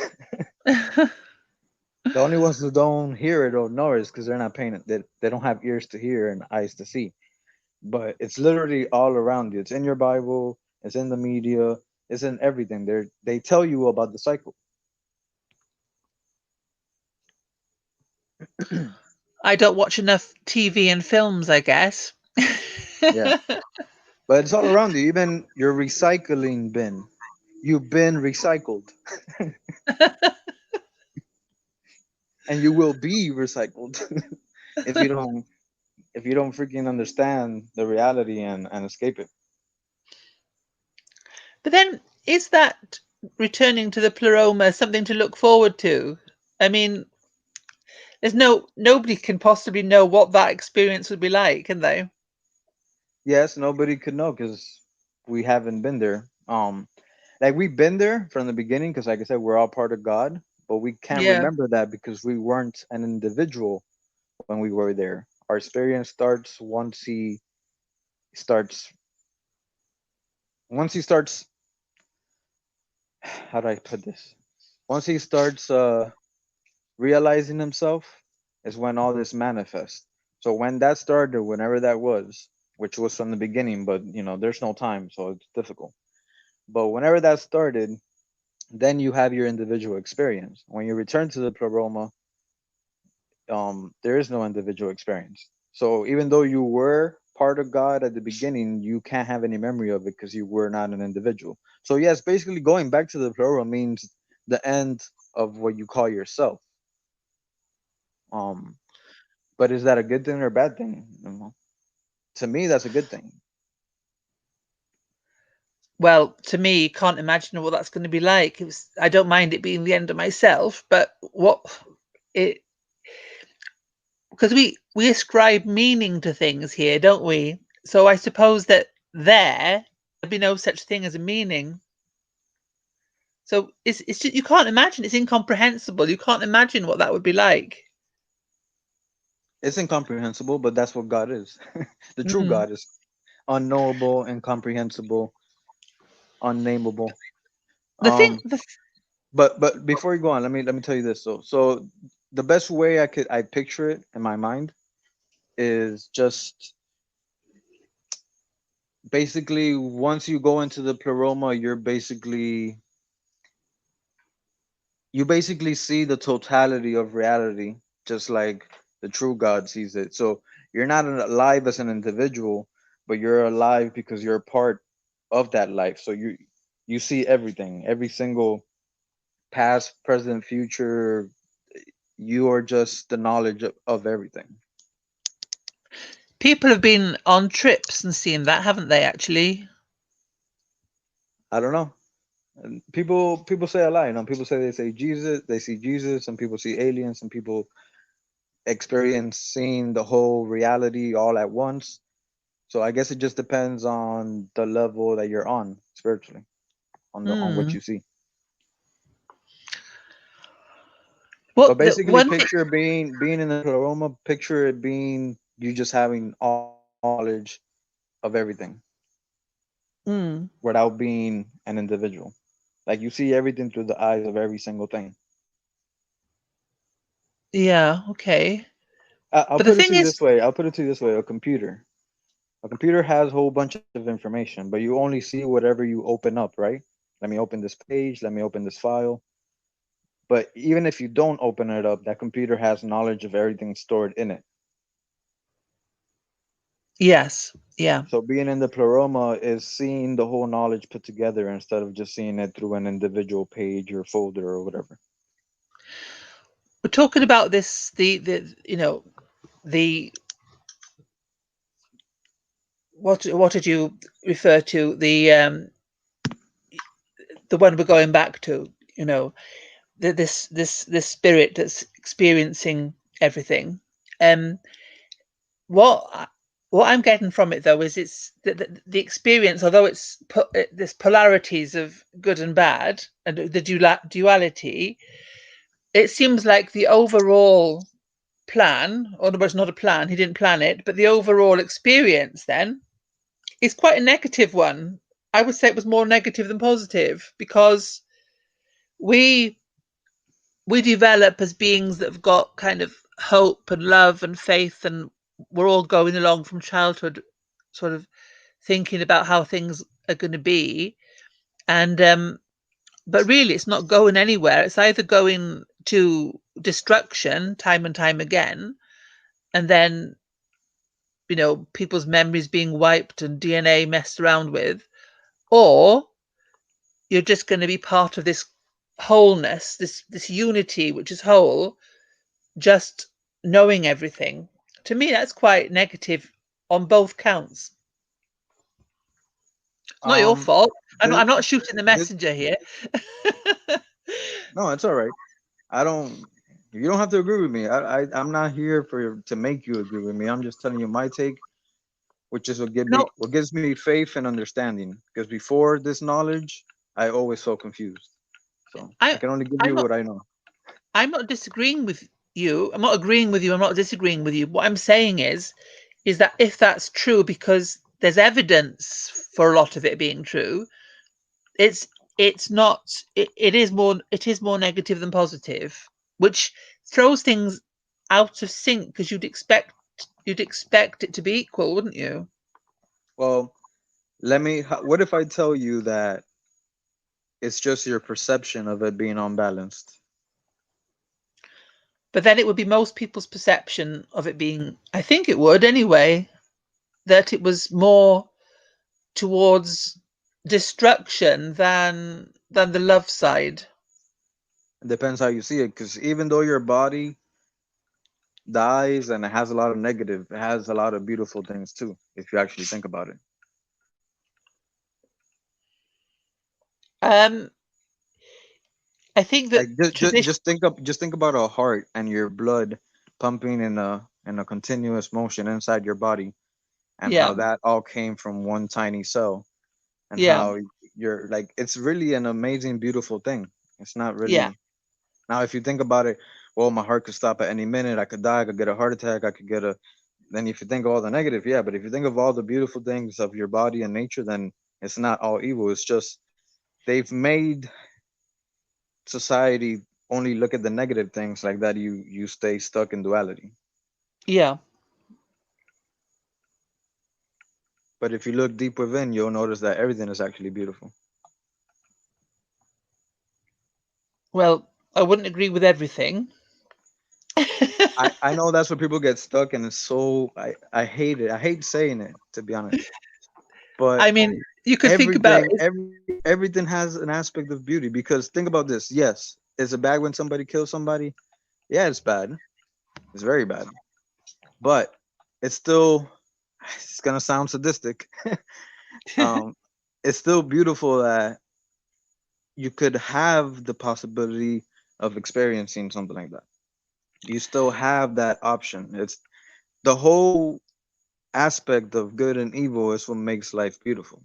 [SPEAKER 2] The only ones who don't hear it or know it is because they're not paying it. They don't have ears to hear and eyes to see. But it's literally all around you. It's in your Bible. It's in the media. It's in everything. They tell you about the cycle.
[SPEAKER 3] I don't watch enough TV and films, I guess.
[SPEAKER 2] Yeah, but it's all around you. Even your recycling bin, you've been recycled, and you will be recycled if you don't freaking understand the reality and escape it.
[SPEAKER 3] But then, is that returning to the pleroma something to look forward to? I mean, There's nobody can possibly know what that experience would be like, can they?
[SPEAKER 2] Yes, nobody could know because we haven't been there. Like we've been there from the beginning because, like I said, we're all part of God, but we can't
[SPEAKER 3] Yeah.
[SPEAKER 2] remember that because we weren't an individual when we were there. Our experience starts starts once he starts. How do I put this? Once he starts realizing himself, is when all this manifests. So when that started, whenever that was, which was from the beginning, but there's no time, so it's difficult. But whenever that started, then you have your individual experience. When you return to the pleroma, there is no individual experience. So even though you were part of God at the beginning, you can't have any memory of it because you were not an individual. So yes, basically going back to the pleroma means the end of what you call yourself. Um, but is that a good thing or a bad thing? To me, that's a good thing.
[SPEAKER 3] Well, to me, can't imagine what that's going to be like. I don't mind it being the end of myself, but what it because we ascribe meaning to things here, don't we? So I suppose that there'd be no such thing as a meaning. So it's just, you can't imagine. It's incomprehensible. You can't imagine what that would be like.
[SPEAKER 2] It's incomprehensible, but that's what God is. The true
[SPEAKER 3] Mm.
[SPEAKER 2] God is unknowable, incomprehensible, unnameable.
[SPEAKER 3] The thing,
[SPEAKER 2] Um, but before you go on, let me tell you this. So the best way I picture it in my mind is just basically once you go into the pleroma, you basically see the totality of reality, just like the true God sees it. So you're not alive as an individual, but you're alive because you're a part of that life. So you see everything, every single past, present, future. You are just the knowledge of everything.
[SPEAKER 3] people have been on trips and seen that, haven't they? Actually,
[SPEAKER 2] I don't know. And people say a lot. People say they see Jesus. Some people see aliens. Some people experience seeing the whole reality all at once. So I guess it just depends on the level that you're on spiritually, on what
[SPEAKER 3] hmm.
[SPEAKER 2] you see. But
[SPEAKER 3] What the
[SPEAKER 2] basically,
[SPEAKER 3] one thing?
[SPEAKER 2] picture being in the pleroma. Picture it being you just having all knowledge of everything
[SPEAKER 3] Mm,
[SPEAKER 2] without being an individual. Like you see everything through the eyes of every single thing.
[SPEAKER 3] yeah, okay.
[SPEAKER 2] I'll
[SPEAKER 3] But the
[SPEAKER 2] put it
[SPEAKER 3] thing
[SPEAKER 2] to you
[SPEAKER 3] is,
[SPEAKER 2] this way. I'll put it to you this way. A computer has a whole bunch of information, but you only see whatever you open up, right? Let me open this page. Let me open this file. But even if you don't open it up, that computer has knowledge of everything stored in it.
[SPEAKER 3] yes, yeah.
[SPEAKER 2] So being in the pleroma is seeing the whole knowledge put together instead of just seeing it through an individual page or folder or whatever.
[SPEAKER 3] We're talking about this, the the what did you refer to? The one we're going back to, this spirit that's experiencing everything. Um, what what I'm getting from it though is it's the experience, although there's polarities of good and bad and the duality. It seems like the overall plan, or no, it's not a plan. He didn't plan it, but the overall experience then is quite a negative one. I would say it was more negative than positive because we we develop as beings that have got kind of hope and love and faith, and we're all going along from childhood sort of thinking about how things are going to be. And but really it's not going anywhere. It's either going to destruction time and time again, and then people's memories being wiped and DNA messed around with, or you're just going to be part of this wholeness, this unity which is whole, just knowing everything. To me, that's quite negative on both counts. It's not your
[SPEAKER 2] Um,
[SPEAKER 3] fault.
[SPEAKER 2] this,
[SPEAKER 3] I'm not shooting the
[SPEAKER 2] this,
[SPEAKER 3] messenger here.
[SPEAKER 2] no, it's all right. I don't. You don't have to agree with me. I'm not here to make you agree with me. I'm just telling you my take, which is
[SPEAKER 3] No,
[SPEAKER 2] what gives me faith and understanding. Because before this knowledge, I always felt confused. So I
[SPEAKER 3] I
[SPEAKER 2] can only give
[SPEAKER 3] I'm
[SPEAKER 2] you
[SPEAKER 3] not
[SPEAKER 2] what I know.
[SPEAKER 3] I'm not disagreeing with you. I'm not agreeing with you. I'm not disagreeing with you. What I'm saying is that if that's true, because there's evidence for a lot of it being true, it's it's not it is more negative than positive, which throws things out of sync because you'd expect it to be equal, wouldn't you?
[SPEAKER 2] Well, what if I tell you that it's just your perception of it being unbalanced?
[SPEAKER 3] But then it would be most people's perception of it being, I think it would anyway, that it was more towards destruction than the love side.
[SPEAKER 2] It depends how you see it. Because even though your body dies and it has a lot of negative, it has a lot of beautiful things too, if you actually think about it.
[SPEAKER 3] Um, I think that
[SPEAKER 2] Like
[SPEAKER 3] tradition,
[SPEAKER 2] just think about a heart and your blood pumping in a continuous motion inside your body, and how
[SPEAKER 3] yeah,
[SPEAKER 2] that all came from one tiny cell, and
[SPEAKER 3] yeah,
[SPEAKER 2] how you're like, it's really an amazing, beautiful thing. It's not
[SPEAKER 3] yeah,
[SPEAKER 2] really. Now if you think about it, well, my heart could stop at any minute, I could die, I could get a heart attack, I could get a. Then if you think of all the negative, yeah, but if you think of all the beautiful things of your body and nature, then it's not all evil. It's just they've made society only look at the negative things, like that you stay stuck in duality.
[SPEAKER 3] yeah.
[SPEAKER 2] But if you look deep within, you'll notice that everything is actually beautiful.
[SPEAKER 3] Well, I wouldn't agree with everything.
[SPEAKER 2] I know that's where people get stuck, and it's so I hate it. I hate saying it, to be honest. But
[SPEAKER 3] I mean, you could think about it.
[SPEAKER 2] everything has an aspect of beauty, because think about this. Yes, is it bad when somebody kills somebody? Yeah, it's bad. It's very bad. But it's still, it's gonna sound sadistic. um, it's still beautiful that you could have the possibility of experiencing something like that. You still have that option. It's the whole aspect of good and evil is what makes life beautiful.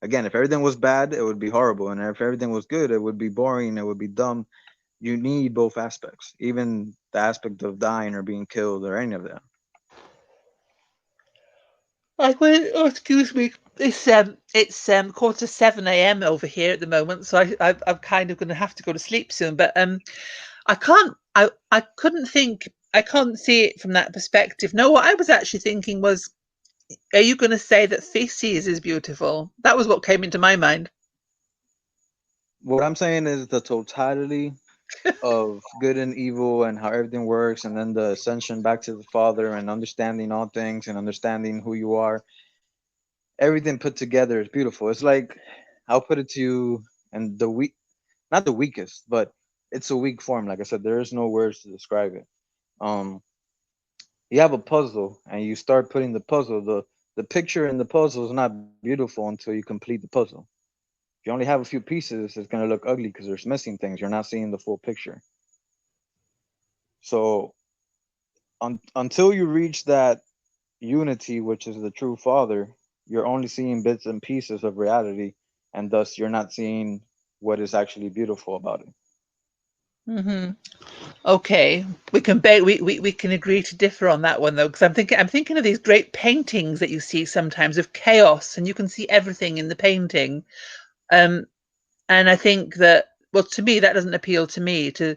[SPEAKER 2] Again, if everything was bad, it would be horrible, and if everything was good, it would be boring, it would be dumb. You need both aspects, even the aspect of dying or being killed or any of that.
[SPEAKER 3] I went, oh, excuse me. It's 7:45 a.m. over here at the moment, so I'm kind of going to have to go to sleep soon. But I can't. I couldn't think. I can't see it from that perspective. No, what I was actually thinking was, are you going to say that feces is beautiful? That was what came into my mind.
[SPEAKER 2] What I'm saying is the totality of good and evil and how everything works, and then the ascension back to the Father, and understanding all things and understanding who you are. Everything put together is beautiful. It's like, I'll put it to you, and not the weakest, but it's a weak form. Like I said, there is no words to describe it. Um, you have a puzzle, and you start putting the puzzle. The picture in the puzzle is not beautiful until you complete the puzzle. If you only have a few pieces, it's going to look ugly because there's missing things. You're not seeing the full picture. So until you reach that unity, which is the true Father, you're only seeing bits and pieces of reality, and thus you're not seeing what is actually beautiful about it.
[SPEAKER 3] Hmm. Okay, we can agree to differ on that one though, because I'm thinking of these great paintings that you see sometimes of chaos, and you can see everything in the painting. Um, and I think that, well, to me that doesn't appeal to me to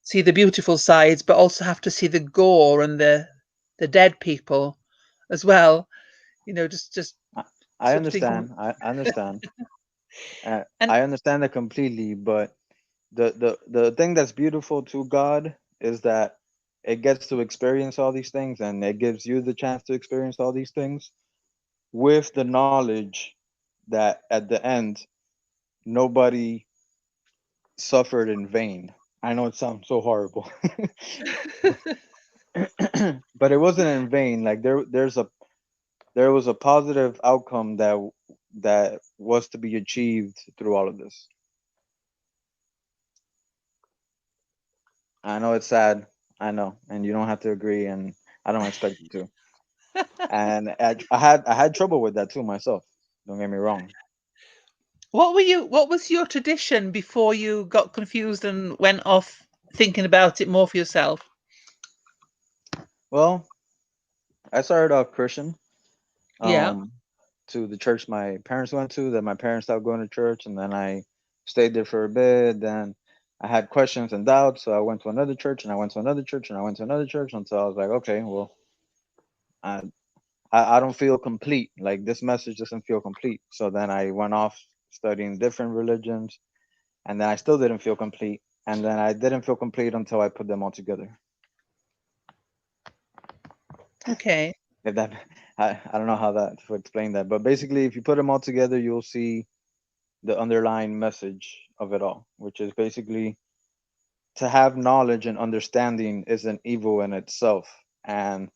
[SPEAKER 3] see the beautiful sides, but also have to see the gore and the dead people as well. Just
[SPEAKER 2] I, I
[SPEAKER 3] sort of thinking,
[SPEAKER 2] understand. I understand.
[SPEAKER 3] and
[SPEAKER 2] I understand that completely, but the thing that's beautiful to God is that it gets to experience all these things, and it gives you the chance to experience all these things with the knowledge that at the end nobody suffered in vain. I know it sounds so horrible, but it wasn't in vain. Like there was a positive outcome that was to be achieved through all of this. I know it's sad. I know, and you don't have to agree, and I don't expect you to. And I had trouble with that too myself. Don't get me wrong.
[SPEAKER 3] What was your tradition before you got confused and went off thinking about it more for yourself?
[SPEAKER 2] Well, I started off Christian,
[SPEAKER 3] Yeah.
[SPEAKER 2] um, to the church my parents went to. Then my parents stopped going to church, and then I stayed there for a bit. Then I had questions and doubts, so I went to another church, and I went to another church, and I went to another church until I was like, okay, well, I I don't feel complete. Like this message doesn't feel complete. So then I went off studying different religions, and then I still didn't feel complete. And then I didn't feel complete until I put them all together.
[SPEAKER 3] Okay.
[SPEAKER 2] If that, I don't know how that to explain that, but basically, if you put them all together, you'll see the underlying message of it all, which is basically to have knowledge and understanding isn't evil in itself. And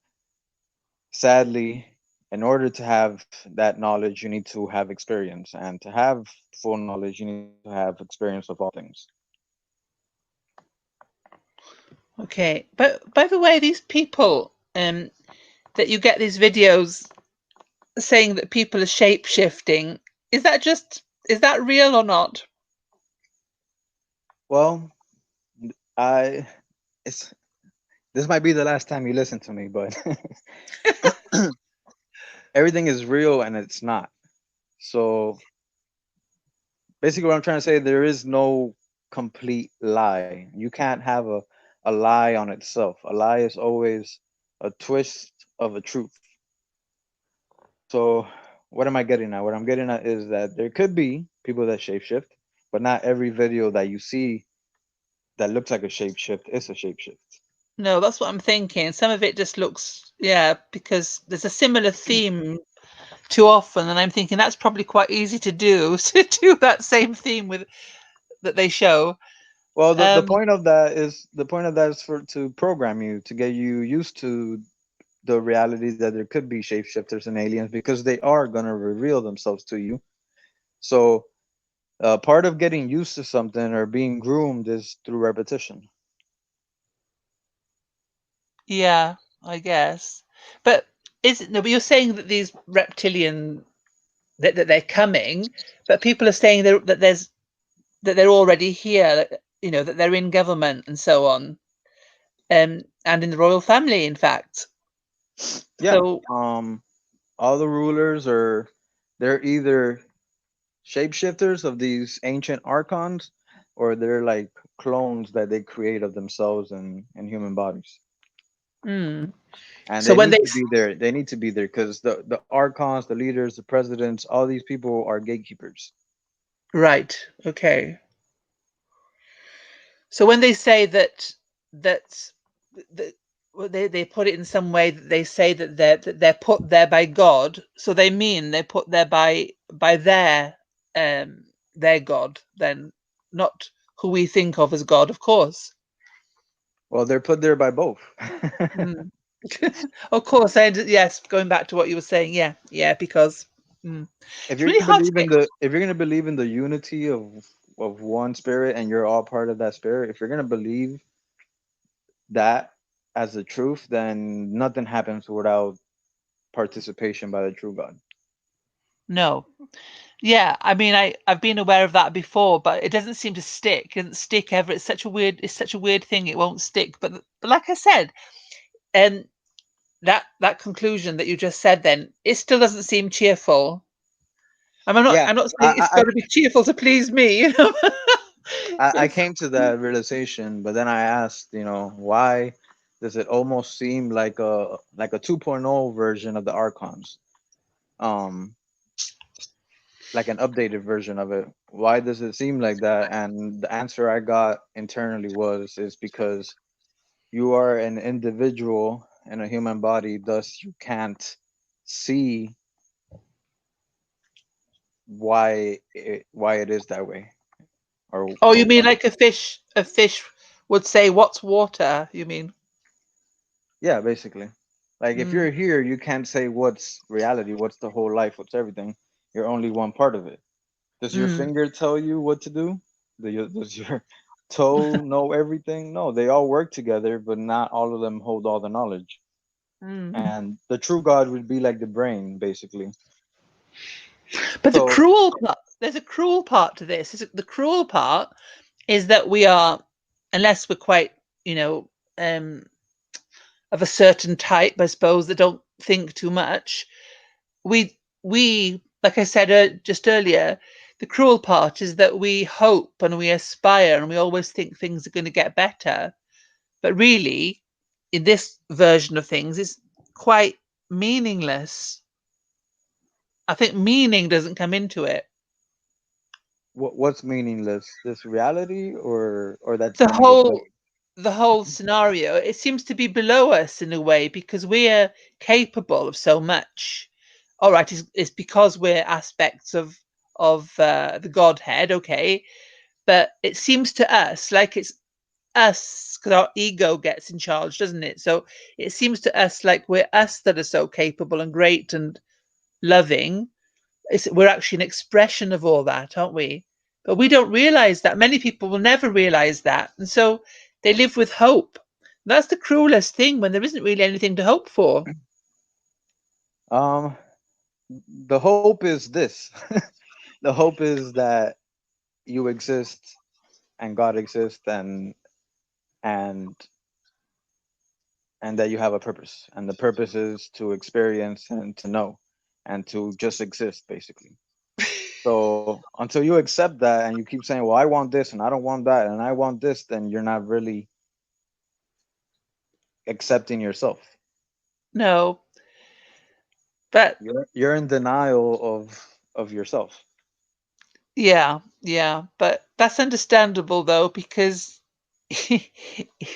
[SPEAKER 2] sadly, in order to have that knowledge, you need to have experience. And to have full knowledge, you need to have experience of all things.
[SPEAKER 3] Okay. But by the way, these people that you get these videos saying that people are shape shifting, is that real or not?
[SPEAKER 2] Well, I it's this might be the last time you listen to me, but everything is real and it's not. So basically, what I'm trying to say, there is no complete lie. You can't have a lie on itself. A lie is always a twist of a truth. So what am I getting at? What I'm getting at is that there could be people that shapeshift, but not every video that you see that looks like a shapeshift is a shapeshift.
[SPEAKER 3] No, that's what I'm thinking. Some of it just looks, yeah, because there's a similar theme too often, and I'm thinking that's probably quite easy to do to do that same theme with that they show.
[SPEAKER 2] Well, the
[SPEAKER 3] Um,
[SPEAKER 2] point of that is the point of that is for to program you to get you used to the reality that there could be shapeshifters and aliens because they are gonna reveal themselves to you. So part of getting used to something or being groomed is through repetition.
[SPEAKER 3] yeah, I guess. But is it no? But you're saying that these reptilian that they're coming, but people are saying that they're already here. You know that they're in government and so on, and in the royal family, in fact.
[SPEAKER 2] Yeah.
[SPEAKER 3] So
[SPEAKER 2] All the rulers are they're either shapeshifters of these ancient archons or they're like clones that they create of themselves in human bodies.
[SPEAKER 3] mm.
[SPEAKER 2] And
[SPEAKER 3] So
[SPEAKER 2] they
[SPEAKER 3] when
[SPEAKER 2] need
[SPEAKER 3] they
[SPEAKER 2] to be there. They need to be there because the archons, the leaders, the presidents, all these people are gatekeepers.
[SPEAKER 3] right, okay. So when they say that that well, they put it in some way that they say that they're put there by God, so they mean they're put there by their God, then not who we think of as God, of course.
[SPEAKER 2] Well, they're put there by both.
[SPEAKER 3] Mm. Of course, yes, going back to what you were saying, yeah, yeah, because mm,
[SPEAKER 2] If
[SPEAKER 3] it's
[SPEAKER 2] you're
[SPEAKER 3] really
[SPEAKER 2] gonna
[SPEAKER 3] hard to
[SPEAKER 2] believe in
[SPEAKER 3] get.
[SPEAKER 2] the if you're gonna believe in the unity of one spirit and you're all part of that spirit, if you're gonna believe that as the truth, then nothing happens without participation by the true God.
[SPEAKER 3] No, yeah, I mean, I've been aware of that before, but it doesn't seem to stick. It doesn't stick ever. It's such a weird thing. It won't stick. But like I said, and that conclusion that you just said, then it still doesn't seem cheerful.
[SPEAKER 2] Yeah,
[SPEAKER 3] I'm not saying it's
[SPEAKER 2] I
[SPEAKER 3] got to be cheerful to please me. You know,
[SPEAKER 2] I
[SPEAKER 3] it's
[SPEAKER 2] came to that realization, but then I asked, why does it almost seem like a 2.0 version of the archons, um, like an updated version of it? Why does it seem like that? And the answer I got internally is because you are an individual in a human body, thus you can't see why it is that way,
[SPEAKER 3] oh,
[SPEAKER 2] or
[SPEAKER 3] you mean
[SPEAKER 2] what.
[SPEAKER 3] like a fish? A fish would say, "What's water?" You mean?
[SPEAKER 2] Yeah, basically. Like if
[SPEAKER 3] Mm,
[SPEAKER 2] you're here, you can't say what's reality, what's the whole life, what's everything. You're only one part of it. Does your
[SPEAKER 3] mm.
[SPEAKER 2] finger tell you what to do? Does your toe know everything. No, they all work together, but not all of them hold all the knowledge.
[SPEAKER 3] Mm.
[SPEAKER 2] And the true God would be like the brain, basically.
[SPEAKER 3] But the
[SPEAKER 2] So,
[SPEAKER 3] cruel part, there's a cruel part to this. The cruel part is that we are, unless we're quite, you know, um, of a certain type, I suppose, that don't think too much. We, like I said just earlier, the cruel part is that we hope and we aspire and we always think things are going to get better. But really, in this version of things, it's quite meaningless. I think meaning doesn't come into it.
[SPEAKER 2] what's meaningless? This reality, or that
[SPEAKER 3] The
[SPEAKER 2] time gets better?
[SPEAKER 3] whole scenario, it seems to be below us in a way because we're capable of so much. All right, it's because we're aspects of the Godhead, okay, but it seems to us like it's us because our ego gets in charge, doesn't it? So it seems to us like we're us that are so capable and great and loving. We're actually an expression of all that, aren't we? But we don't realize that. Many people will never realize that. And so they live with hope. That's the cruelest thing when there isn't really anything to hope for.
[SPEAKER 2] Um, the hope is this. The hope is that you exist and God exists, and and that you have a purpose, and the purpose is to experience and to know and to just exist, basically. So until you accept that and you keep saying, well, I want this and I don't want that and I want this, then you're not really accepting yourself.
[SPEAKER 3] No, but
[SPEAKER 2] You're in denial of yourself.
[SPEAKER 3] yeah, yeah. But that's understandable though, because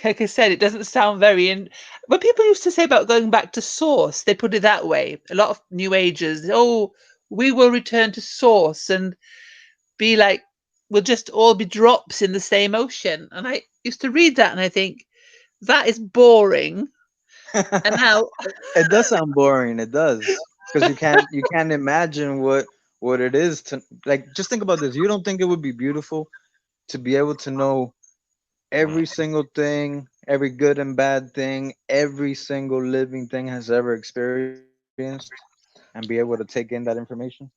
[SPEAKER 3] like I said, it doesn't sound very in. When people used to say about going back to source, they put it that way. A lot of New Agers, oh, we will return to source and be like, we'll just all be drops in the same ocean. And I used to read that and I think that is boring. And now,
[SPEAKER 2] It does sound boring. It does, because you can't imagine what it is to, like, just think about this. You don't think it would be beautiful to be able to know every single thing, every good and bad thing, every single living thing has ever experienced, and be able to take in that information?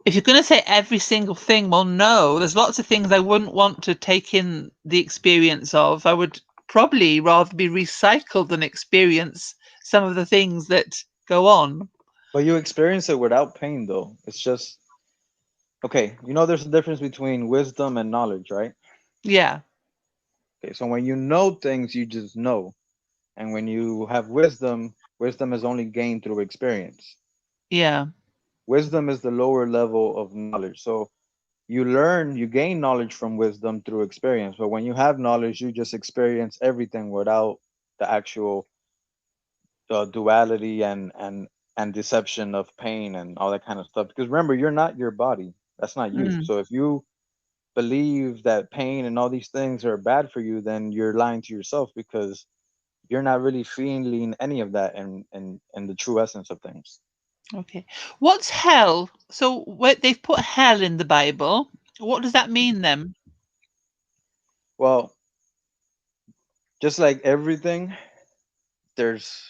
[SPEAKER 3] if you're going to say every single thing, well, no, there's lots of things I wouldn't want to take in the experience of. I would probably rather be recycled than experience some of the things that go on.
[SPEAKER 2] But you experience it without pain, though. It's just okay. There's a difference between wisdom and knowledge, right?
[SPEAKER 3] Yeah,
[SPEAKER 2] Okay, so when you know things, you just know, and when you have wisdom, wisdom is only gained through experience.
[SPEAKER 3] yeah.
[SPEAKER 2] Wisdom is the lower level of knowledge. So you gain knowledge from wisdom through experience. But when you have knowledge, you just experience everything without the actual duality and deception of pain and all that kind of stuff. Because remember, you're not your body. That's not you.
[SPEAKER 3] Mm.
[SPEAKER 2] So if you believe that pain and all these things are bad for you, then you're lying to yourself, because you're not really feeling any of that in the true essence of things.
[SPEAKER 3] Okay. What's hell? So they've put hell in the Bible. What does that mean then?
[SPEAKER 2] Well, just like everything, there's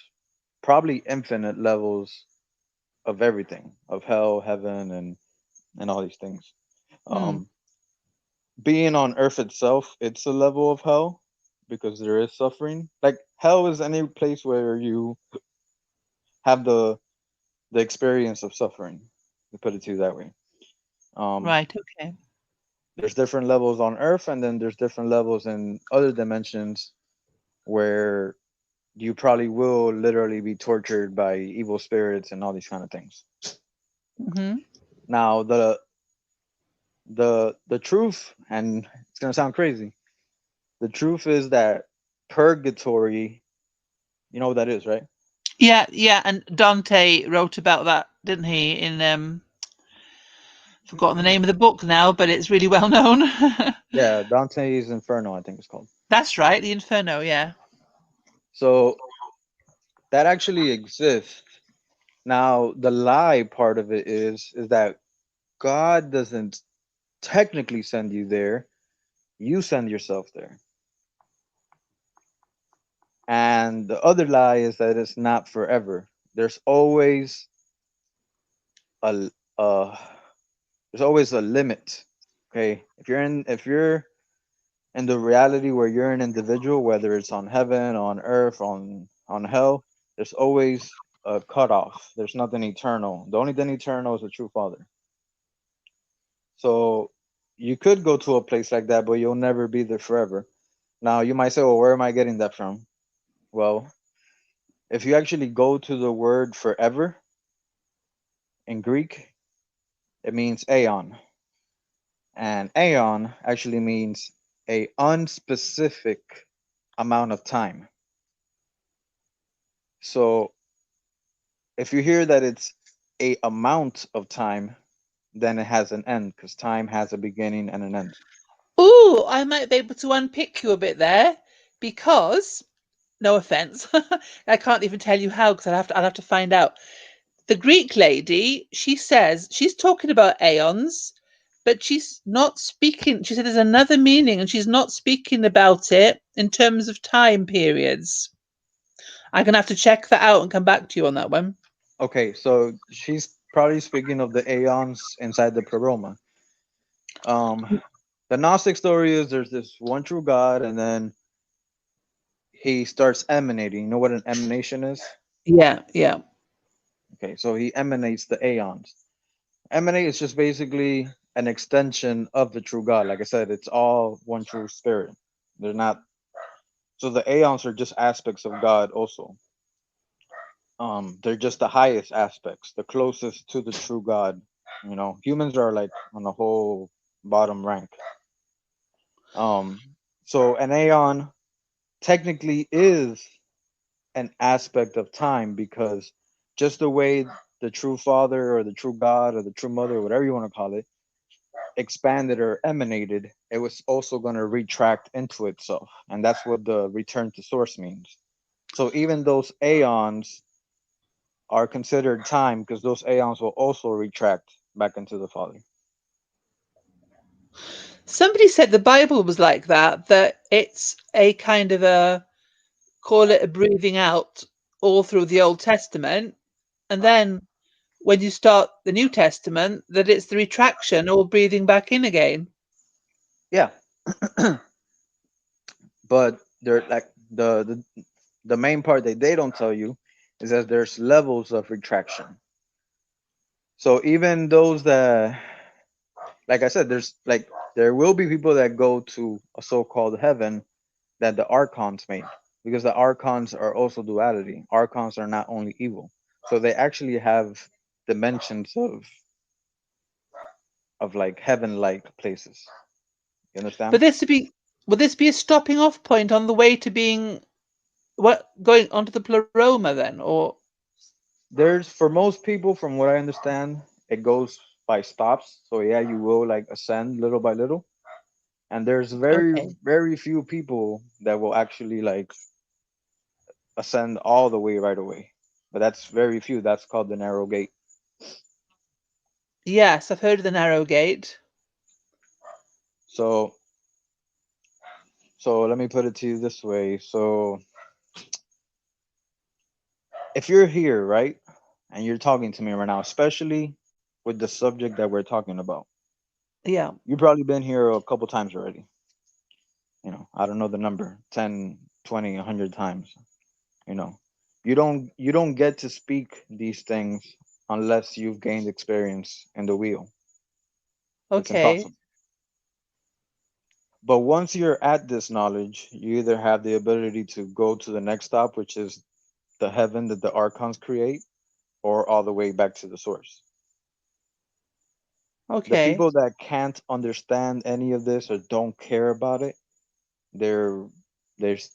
[SPEAKER 2] probably infinite levels of everything, of hell, heaven, and all these things.
[SPEAKER 3] Mm.
[SPEAKER 2] Um, being on Earth itself, it's a level of hell because there is suffering. Like hell is any place where you have the experience of suffering. To put it to you that way. Um,
[SPEAKER 3] Right. Okay.
[SPEAKER 2] there's different levels on Earth, and then there's different levels in other dimensions where you probably will literally be tortured by evil spirits and all these kind of things.
[SPEAKER 3] Hmm.
[SPEAKER 2] Now, the truth, and it's gonna sound crazy. The truth is that purgatory, you know what that is, right?
[SPEAKER 3] Yeah, yeah. And Dante wrote about that, didn't he? In forgotten the name of the book now, but it's really well known.
[SPEAKER 2] Yeah, Dante's Inferno, I think it's called.
[SPEAKER 3] That's right, the Inferno. Yeah.
[SPEAKER 2] So that actually exists. Now, the lie part of it is that God doesn't technically send you there, You send yourself there. And the other lie is that it's not forever. There's always a uh there's always a limit. Okay? If you're in the reality where you're an individual, whether it's on heaven, on earth, on hell, there's always a cutoff. There's nothing eternal. The only thing eternal is the true Father. So you could go to a place like that, but you'll never be there forever. Now you might say, well, where am I getting that from? Well, if you actually go to the word forever in Greek, it means aeon. And aeon actually means a unspecific amount of time. So if you hear that it's a amount of time, then it has an end because time has a beginning and an end.
[SPEAKER 3] Ooh, I might be able to unpick you a bit there because, no offense, I can't even tell you how because I'll have to find out. The Greek lady, she says she's talking about aeons, but she's not speaking. She said there's another meaning, and she's not speaking about it in terms of time periods. I'm gonna have to check that out and come back to you on that one.
[SPEAKER 2] Okay, so she's probably speaking of the aeons inside the pleroma. The Gnostic story is there's this one true God, and then he starts emanating. You know what an emanation is?
[SPEAKER 3] Yeah, yeah.
[SPEAKER 2] Okay, so he emanates the aeons. Emanate is just basically an extension of the true God. Like I said, it's all one true spirit. They're not, so the aeons are just aspects of God also. They're just the highest aspects, the closest to the true God. Humans are like on the whole bottom rank. Um, so an aeon technically is an aspect of time because just the way the true father or the true God or the true mother or whatever you want to call it expanded or emanated, it was also going to retract into itself, and that's what the return to source means. So even those aeons are considered time because those aeons will also retract back into the Father.
[SPEAKER 3] Somebody said the Bible was like that, that it's a kind of a call it a breathing out all through the Old Testament. And then when you start the New Testament, that it's the retraction or breathing back in again.
[SPEAKER 2] Yeah, but they're like the main part that they don't tell you is that there's levels of retraction. So even those that, like I said, there will be people that go to a so-called heaven that the archons made, because the archons are also duality. Archons are not only evil, so they actually have dimensions of like heaven-like places. You
[SPEAKER 3] But
[SPEAKER 2] understand?
[SPEAKER 3] would this be a stopping off point on the way to being what going onto the pleroma then, or
[SPEAKER 2] There's, for most people, from what I understand, it goes by stops. So yeah, you will like ascend little by little, and there's very
[SPEAKER 3] okay.
[SPEAKER 2] very few people that will actually like ascend all the way right away. But that's very few. That's called the narrow gate.
[SPEAKER 3] Yes, I've heard of the narrow gate.
[SPEAKER 2] So let me put it to you this way. So if you're here, right, and you're talking to me right now, especially with the subject that we're talking about,
[SPEAKER 3] Yeah.
[SPEAKER 2] you've probably been here a couple times already. I don't know the number, 10, 20, 100 times. you know you don't get to speak these things unless you've gained experience in the wheel. It's
[SPEAKER 3] Okay.
[SPEAKER 2] impossible. But once you're at this knowledge, you either have the ability to go to the next stop, which is the heaven that the archons create, or all the way back to the source. The
[SPEAKER 3] Okay.
[SPEAKER 2] people that can't understand any of this or don't care about it, they're there's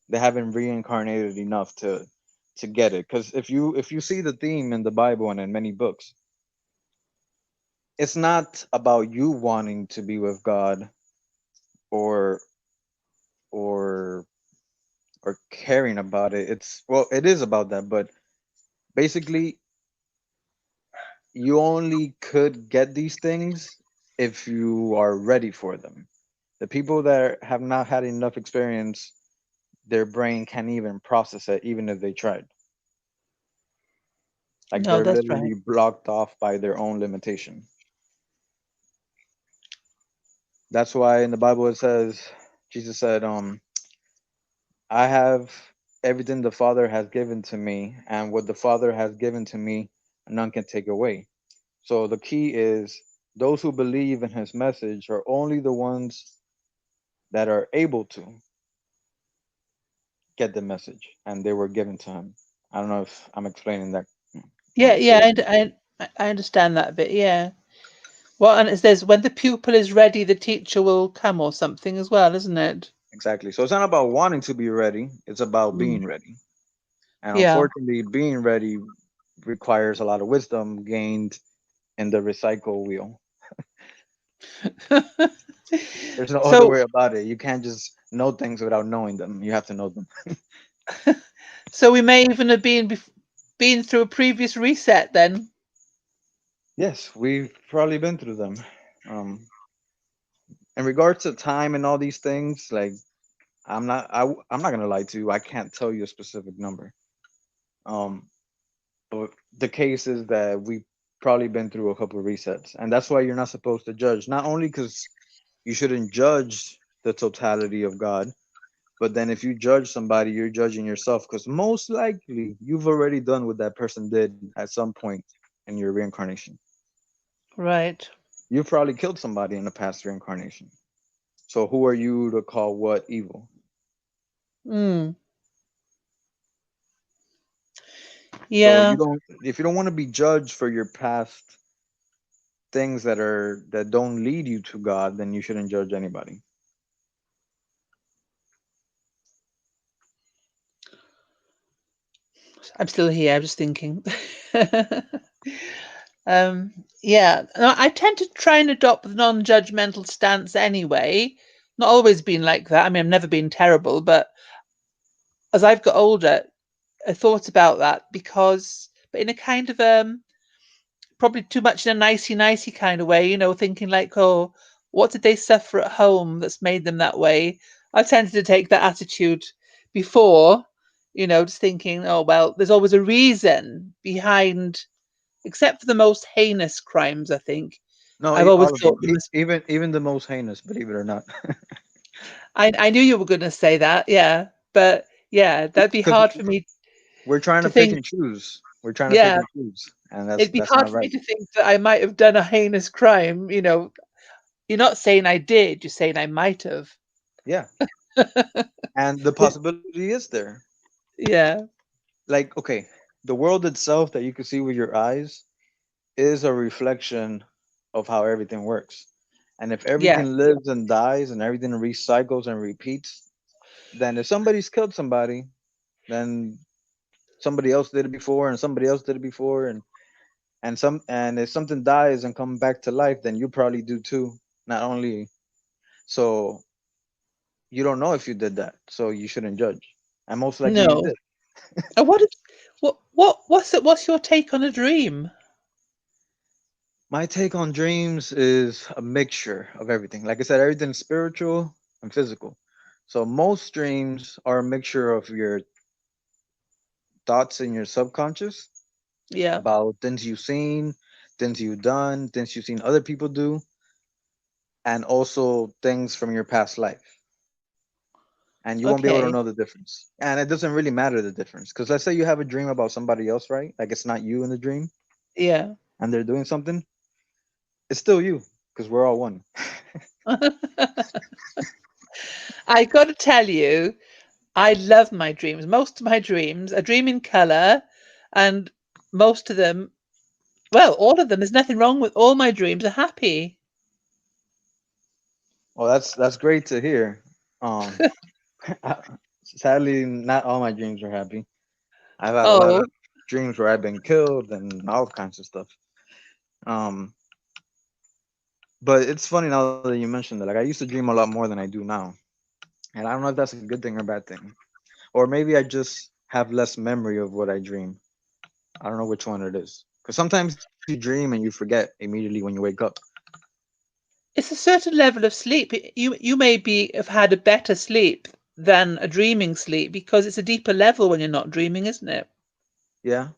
[SPEAKER 2] they haven't reincarnated enough to get it. Because if you see the theme in the Bible and in many books, it's not about you wanting to be with God or or or caring about it. It's, well, it is about that, but basically you only could get these things if you are ready for them. The people that have not had enough experience, their brain can't even process it, even if they tried. Like
[SPEAKER 3] No,
[SPEAKER 2] they're
[SPEAKER 3] that's right.
[SPEAKER 2] literally blocked off by their own limitation. That's why in the Bible it says, Jesus said, I have everything the Father has given to me, and what the Father has given to me, none can take away. So the key is those who believe in his message are only the ones that are able to get the message, and they were given to him. I don't know if I'm explaining that
[SPEAKER 3] Yeah, yeah,
[SPEAKER 2] clearly.
[SPEAKER 3] I understand that a bit. Yeah. Well, and it says when the pupil is ready, the teacher will come or something as well, isn't it?
[SPEAKER 2] Exactly. So it's not about wanting to be ready, it's about
[SPEAKER 3] Mm.
[SPEAKER 2] being ready. And
[SPEAKER 3] Yeah.
[SPEAKER 2] unfortunately, being ready requires a lot of wisdom gained in the recycle wheel. There's no other
[SPEAKER 3] So,
[SPEAKER 2] way about it. You can't just know things without knowing them. You have to know them.
[SPEAKER 3] so we may even have been through a previous reset then.
[SPEAKER 2] Yes, we've probably been through them. Um, in regards to time and all these things, like I'm not gonna lie to you. I can't tell you a specific number. Um, but the case is that we've probably been through a couple of resets, and that's why you're not supposed to judge. Not only because you shouldn't judge the totality of God, but then if you judge somebody, you're judging yourself because most likely you've already done what that person did at some point in your reincarnation.
[SPEAKER 3] Right.
[SPEAKER 2] You've probably killed somebody in the past reincarnation. So who are you to call what evil?
[SPEAKER 3] Mm.
[SPEAKER 2] So
[SPEAKER 3] Yeah.
[SPEAKER 2] if you don't want to be judged for your past things that don't lead you to God, then you shouldn't judge anybody.
[SPEAKER 3] I'm still here. I'm just thinking. um, yeah. No, I tend to try and adopt the non-judgmental stance anyway. Not always been like that. I mean, I've never been terrible, but as I've got older, I thought about that but in a kind of probably too much in a nicey kind of way, thinking like, oh, what did they suffer at home that's made them that way? I tended to take that attitude before, just thinking, oh, well, there's always a reason behind, except for the most heinous crimes, I think.
[SPEAKER 2] No,
[SPEAKER 3] I've always
[SPEAKER 2] all of them.
[SPEAKER 3] thought there was,
[SPEAKER 2] Even the most heinous, believe it or not.
[SPEAKER 3] I knew you were going to say that, yeah. But yeah, that'd be
[SPEAKER 2] Because
[SPEAKER 3] hard for me
[SPEAKER 2] we're trying
[SPEAKER 3] to
[SPEAKER 2] to pick
[SPEAKER 3] think,
[SPEAKER 2] and choose. We're trying to pick
[SPEAKER 3] yeah,
[SPEAKER 2] and choose, and
[SPEAKER 3] it'd be
[SPEAKER 2] that's
[SPEAKER 3] hard
[SPEAKER 2] not
[SPEAKER 3] for me
[SPEAKER 2] right.
[SPEAKER 3] to think that I might have done a heinous crime, You're not saying I did, you're saying I might have.
[SPEAKER 2] Yeah, and the
[SPEAKER 3] It-
[SPEAKER 2] possibility is there.
[SPEAKER 3] yeah,
[SPEAKER 2] Like, okay, the world itself that you can see with your eyes is a reflection of how everything works. And if
[SPEAKER 3] yeah,
[SPEAKER 2] everything lives and dies and everything recycles and repeats, then if somebody's killed somebody, then somebody else did it before and somebody else did it before and if something dies and comes back to life, then you probably do too. Not only so you don't know if you did that, so you shouldn't judge. And most likely you
[SPEAKER 3] no.
[SPEAKER 2] did.
[SPEAKER 3] And what's your take on a dream?
[SPEAKER 2] My take on dreams is a mixture of everything. Like I said, everything's spiritual and physical. So most dreams are a mixture of your thoughts in your subconscious
[SPEAKER 3] Yeah.
[SPEAKER 2] about things you've seen, things you've done, things you've seen other people do, and also things from your past life. And you won't be able to know
[SPEAKER 3] Okay.
[SPEAKER 2] the difference. And it doesn't really matter the difference. Because let's say you have a dream about somebody else, right? Like it's not you in the dream
[SPEAKER 3] Yeah.
[SPEAKER 2] and they're doing something, it's still you because we're all one.
[SPEAKER 3] I got to tell you, I love my dreams. Most of my dreams, I dream in color, and most of them, well, all of them. There's nothing wrong with all my dreams. Are happy.
[SPEAKER 2] Well, that's great to hear. Um, sadly, not all my dreams are happy. I've had a lot
[SPEAKER 3] Oh,
[SPEAKER 2] of dreams where I've been killed and all kinds of stuff. Um, but it's funny now that you mentioned that. Like I used to dream a lot more than I do now, and I don't know if that's a good thing or bad thing, or maybe I just have less memory of what I dream. I don't know which one it is. Because sometimes you dream and you forget immediately when you wake up.
[SPEAKER 3] It's a certain level of sleep. You may be have had a better sleep than a dreaming sleep because it's a deeper level when you're not dreaming, isn't it?
[SPEAKER 2] Yeah.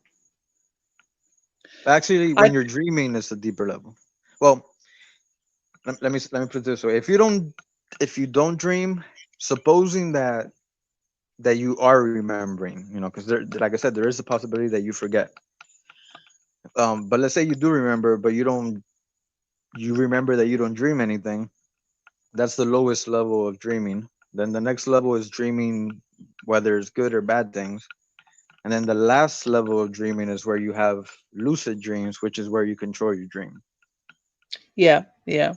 [SPEAKER 2] Actually,
[SPEAKER 3] I
[SPEAKER 2] when you're dreaming, it's a deeper level. Well, let me put it this way: if you don't dream, supposing that you are remembering, because there, like I said, there is a possibility that you forget. But let's say you do remember, but you remember that you don't dream anything. That's the lowest level of dreaming. Then the next level is dreaming, whether it's good or bad things. And then the last level of dreaming is where you have lucid dreams, which is where you control your dream.
[SPEAKER 3] Yeah, yeah.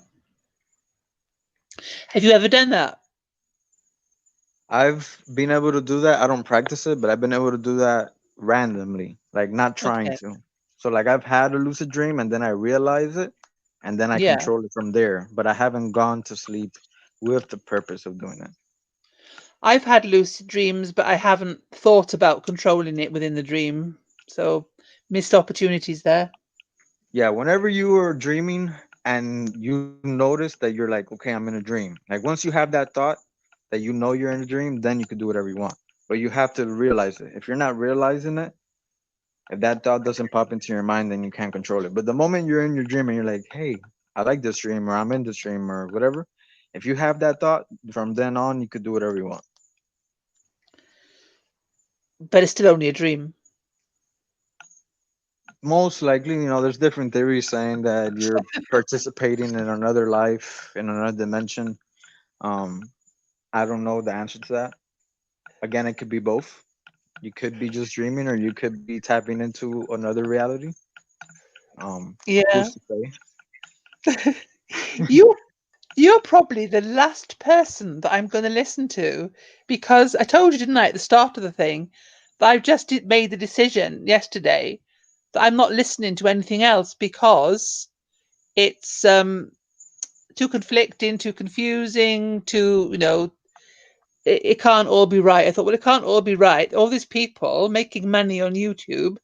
[SPEAKER 3] Have you ever done that?
[SPEAKER 2] I've been able to do that. I don't practice it, but I've been able to do that randomly, like not trying
[SPEAKER 3] Okay.
[SPEAKER 2] to. So like I've had a lucid dream and then I realize it and then I
[SPEAKER 3] Yeah.
[SPEAKER 2] control it from there. But I haven't gone to sleep with the purpose of doing that.
[SPEAKER 3] I've had lucid dreams, but I haven't thought about controlling it within the dream. So missed opportunities there.
[SPEAKER 2] Yeah, whenever you are dreaming and you notice that you're like, okay, I'm in a dream. Like once you have that thought that you know you're in a dream, then you can do whatever you want. But you have to realize it. If you're not realizing it, if that thought doesn't pop into your mind, then you can't control it. But the moment you're in your dream and you're like, hey, I like this dream or I'm in this dream or whatever, if you have that thought, from then on, you could do whatever you want.
[SPEAKER 3] But it's still only a dream.
[SPEAKER 2] Most likely, there's different theories saying that you're participating in another life, in another dimension. Um, I don't know the answer to that. Again, it could be both. You could be just dreaming, or you could be tapping into another reality.
[SPEAKER 3] Yeah.
[SPEAKER 2] Who's to say?
[SPEAKER 3] You you're probably the last person that I'm going to listen to because I told you, didn't I, at the start of the thing, that I've just made the decision yesterday that I'm not listening to anything else because it's too conflicting, too confusing, too, it can't all be right. I thought, well, it can't all be right. All these people making money on YouTube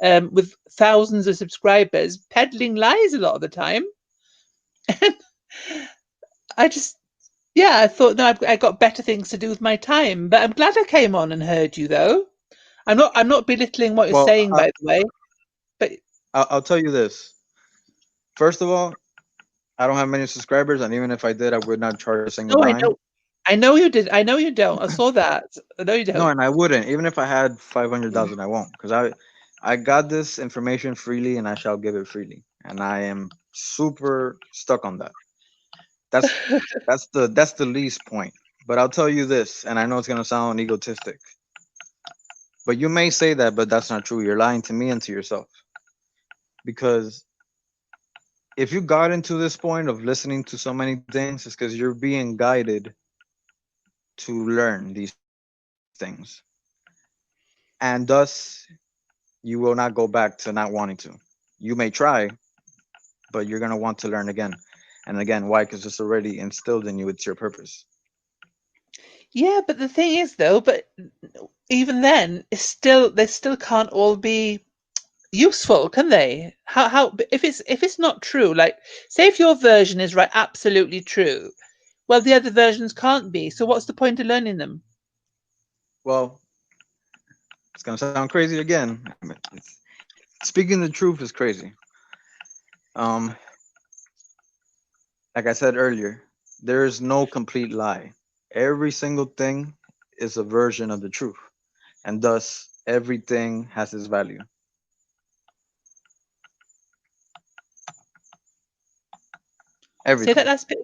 [SPEAKER 3] with thousands of subscribers peddling lies a lot of the time. I just, yeah, I thought, no, I got better things to do with my time. But I'm glad I came on and heard you, though. I'm not belittling what you're
[SPEAKER 2] Well,
[SPEAKER 3] saying, by the way. But
[SPEAKER 2] I'll tell you this. First of all, I don't have many subscribers, and even if I did, I would not charge a single
[SPEAKER 3] no, I
[SPEAKER 2] dime.
[SPEAKER 3] know, I know you did. I know you don't. I saw that. I know you
[SPEAKER 2] No,
[SPEAKER 3] don't.
[SPEAKER 2] and I wouldn't. Even if I had 500,000, I won't, because I got this information freely, and I shall give it freely, and I am super stuck on that. That's that's the least point. But I'll tell you this, and I know it's gonna sound egotistic, but you may say that, but that's not true. You're lying to me and to yourself, because if you got into this point of listening to so many things, it's because you're being guided to learn these things, and thus you will not go back to not wanting to. You may try, but you're gonna want to learn again and again. Why? Because it's already instilled in you. It's your purpose.
[SPEAKER 3] Yeah, but the thing is, though, but even then, they still can't all be useful, can they? How if it's not true, like say if your version is right, absolutely true, well, the other versions can't be. So what's the point of learning them?
[SPEAKER 2] Well, it's gonna sound crazy again. I mean, speaking the truth is crazy. Um, like I said earlier, there is no complete lie. Every single thing is a version of the truth, and thus everything has its value.
[SPEAKER 3] Say that
[SPEAKER 2] Everything.
[SPEAKER 3] last bit.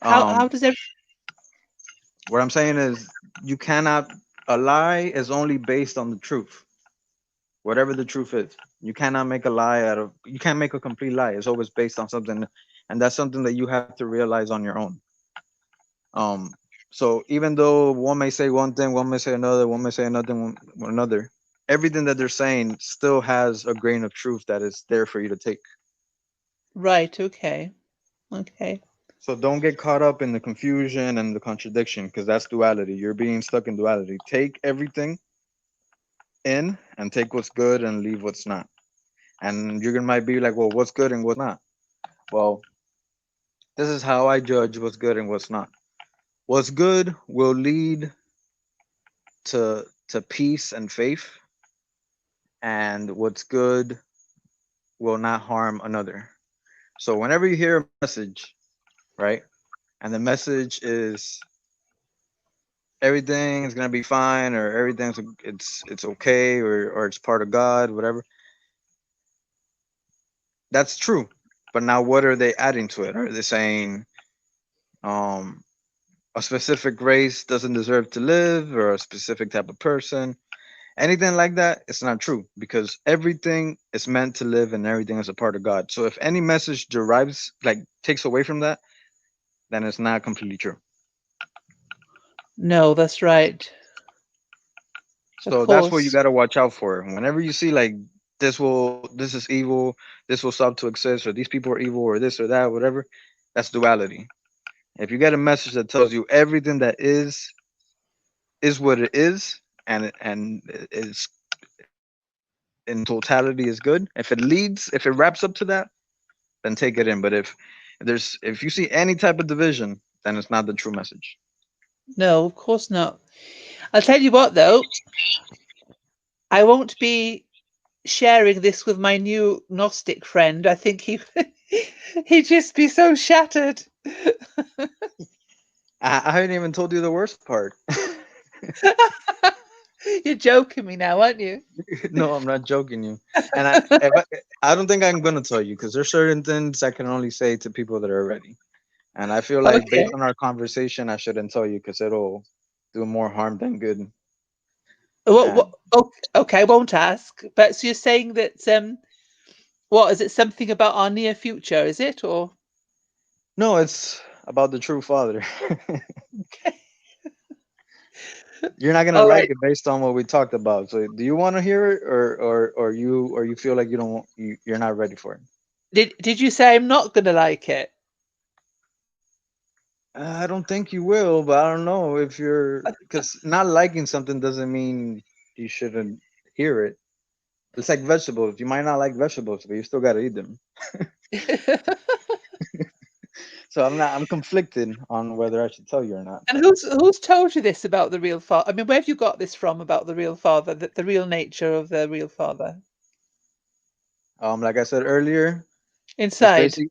[SPEAKER 3] How
[SPEAKER 2] Um,
[SPEAKER 3] does every
[SPEAKER 2] what I'm saying is, you cannot. A lie is only based on the truth, whatever the truth is. You cannot make a lie out of. You can't make a complete lie. It's always based on something, and that's something that you have to realize on your own. Um, so even though one may say one thing, one may say another, one may say another, another, everything that they're saying still has a grain of truth that is there for you to take.
[SPEAKER 3] right? Okay, okay.
[SPEAKER 2] So don't get caught up in the confusion and the contradiction, because that's duality. You're being stuck in duality. Take everything in and take what's good and leave what's not. And you're gonna might be like, well, what's good and what's not? Well, This is how I judge what's good and what's not. What's good will lead to peace and faith, and what's good will not harm another. So whenever you hear a message, right, and the message is everything is gonna be fine, or everything's it's okay, or it's part of God, whatever, that's true. But now, what are they adding to it? Are they saying um a specific race doesn't deserve to live, or a specific type of person? Anything like that, it's not true, because everything is meant to live and everything is a part of God. So if any message derives, like, takes away from that, then it's not completely true.
[SPEAKER 3] No, that's right. Of
[SPEAKER 2] So that's what you
[SPEAKER 3] course.
[SPEAKER 2] got to watch out for. Whenever you see, like, this is evil, this will stop to exist, or these people are evil, or this or that, whatever, that's duality. If you get a message that tells you everything that is what it is, and is in totality is good, if it wraps up to that, then take it in. But if you see any type of division, then it's not the true message.
[SPEAKER 3] No, of course not. I'll tell you what, though, I won't be sharing this with my new Gnostic friend. I think he he'd just be so shattered.
[SPEAKER 2] I haven't even told you the worst part.
[SPEAKER 3] You're joking me now, aren't you?
[SPEAKER 2] No, I'm not joking you. And I don't think I'm gonna tell you, because there's certain things I can only say to people that are ready. And I feel like,
[SPEAKER 3] Okay.
[SPEAKER 2] based on our conversation, I shouldn't tell you, because it'll do more harm than good.
[SPEAKER 3] What,
[SPEAKER 2] And
[SPEAKER 3] okay, I won't ask. But so you're saying that what is it? Something about our near future, is it? Or
[SPEAKER 2] no, it's about the true Father.
[SPEAKER 3] okay.
[SPEAKER 2] You're not gonna
[SPEAKER 3] All
[SPEAKER 2] like
[SPEAKER 3] right.
[SPEAKER 2] it based on what we talked about. So, do you want to hear it, or you feel like you don't you're not ready for it?
[SPEAKER 3] Did you say I'm not gonna like it?
[SPEAKER 2] I don't think you will, but I don't know if you're, because not liking something doesn't mean you shouldn't hear it. It's like vegetables. You might not like vegetables, but you still got to eat them. So I'm conflicted on whether I should tell you or not.
[SPEAKER 3] And who's told you this about the real father? I mean, where have you got this from about the real father, the real nature of the real father?
[SPEAKER 2] Like I said earlier, it's
[SPEAKER 3] Inside.
[SPEAKER 2] basically,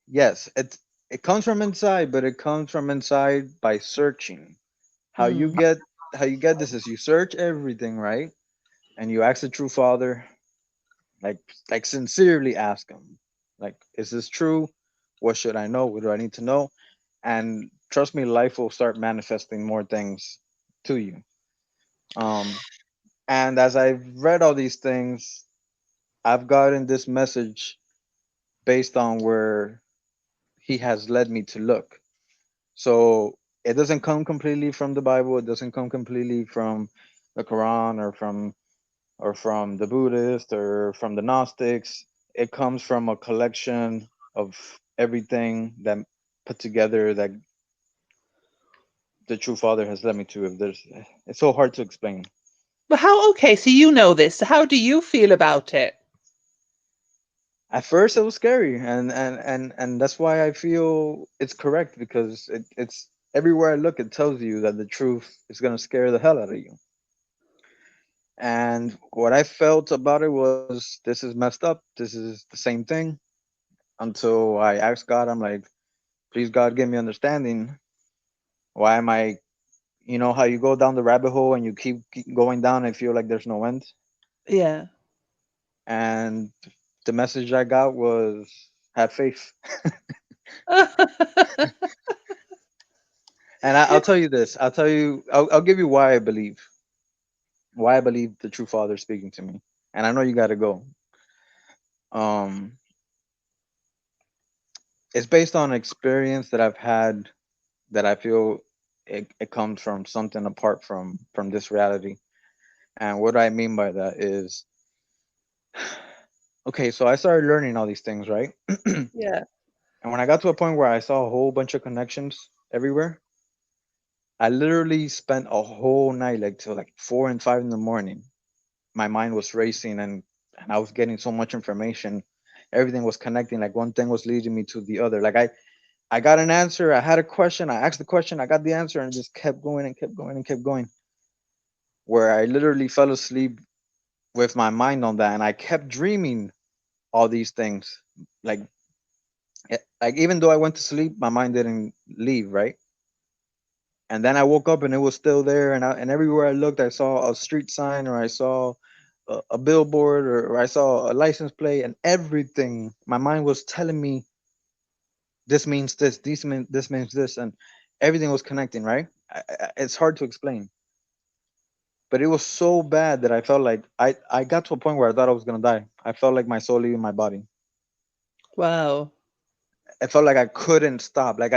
[SPEAKER 2] yes, it comes from inside, but it comes from inside by searching. How you
[SPEAKER 3] Mm.
[SPEAKER 2] get how you get this is you search everything, right? And you ask the true Father, like like sincerely ask him, like, is this true? What should I know? What do I need to know? And trust me, life will start manifesting more things to you. um and as I've read all these things, I've gotten this message based on where he has led me to look. So it doesn't come completely from the Bible, it doesn't come completely from the Quran, or from the Buddhist, or from the Gnostics. It comes from a collection of everything that put together that the true Father has led me to. If there's, it's so hard to explain.
[SPEAKER 3] But how? Okay, so you know this. So how do you feel about it?
[SPEAKER 2] At first, it was scary, and that's why I feel it's correct, because it's everywhere I look, it tells you that the truth is gonna scare the hell out of you. And what I felt about it was, this is messed up. This is the same thing. Until I asked God, I'm like, please, God, give me understanding. Why am I, how you go down the rabbit hole and you keep going down and feel like there's no end?
[SPEAKER 3] Yeah.
[SPEAKER 2] And the message I got was, have faith. And I'll tell you this. I'll give you why I believe the true Father is speaking to me. And I know you got to go. Um, it's based on experience that I've had, that I feel it comes from something apart from this reality. And what I mean by that is, okay, so I started learning all these things, right? And
[SPEAKER 3] Yeah.
[SPEAKER 2] when I got to a point where I saw a whole bunch of connections everywhere, I literally spent a whole night, like till like 4 and 5 in the morning. My mind was racing, and I was getting so much information, everything was connecting. Like one thing was leading me to the other. Like I got an answer. I had a question. I asked the question. I got the answer, and just kept going and kept going and kept going. Where I literally fell asleep with my mind on that, and I kept dreaming all these things. Like, like even though I went to sleep, my mind didn't leave, right? And then I woke up and it was still there, and everywhere I looked, I saw a street sign, or I saw a billboard, or I saw a license plate, and everything. My mind was telling me this means this means this, and everything was connecting, right? It's hard to explain, but it was so bad that I felt like I got to a point where I thought I was gonna die. I felt like my soul leaving my body.
[SPEAKER 3] Wow.
[SPEAKER 2] I felt like I couldn't stop. Like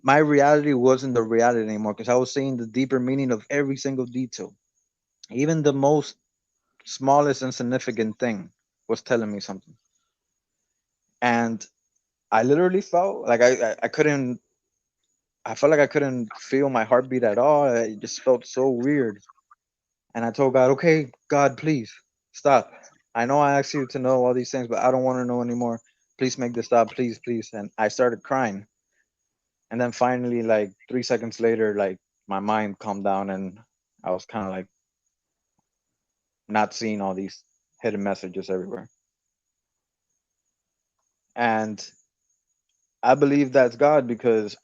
[SPEAKER 2] my reality wasn't the reality anymore, because I was seeing the deeper meaning of every single detail. Even the most smallest insignificant thing was telling me something. And I literally felt like I couldn't. I felt like I couldn't feel my heartbeat at all. It just felt so weird. And I told God, okay, God, please stop. I know I asked you to know all these things, but I don't want to know anymore. Please make this stop, please, please. And I started crying. And then finally, like 3 seconds later, like my mind calmed down, and I was kind of like not seeing all these hidden messages everywhere. And I believe that's God, because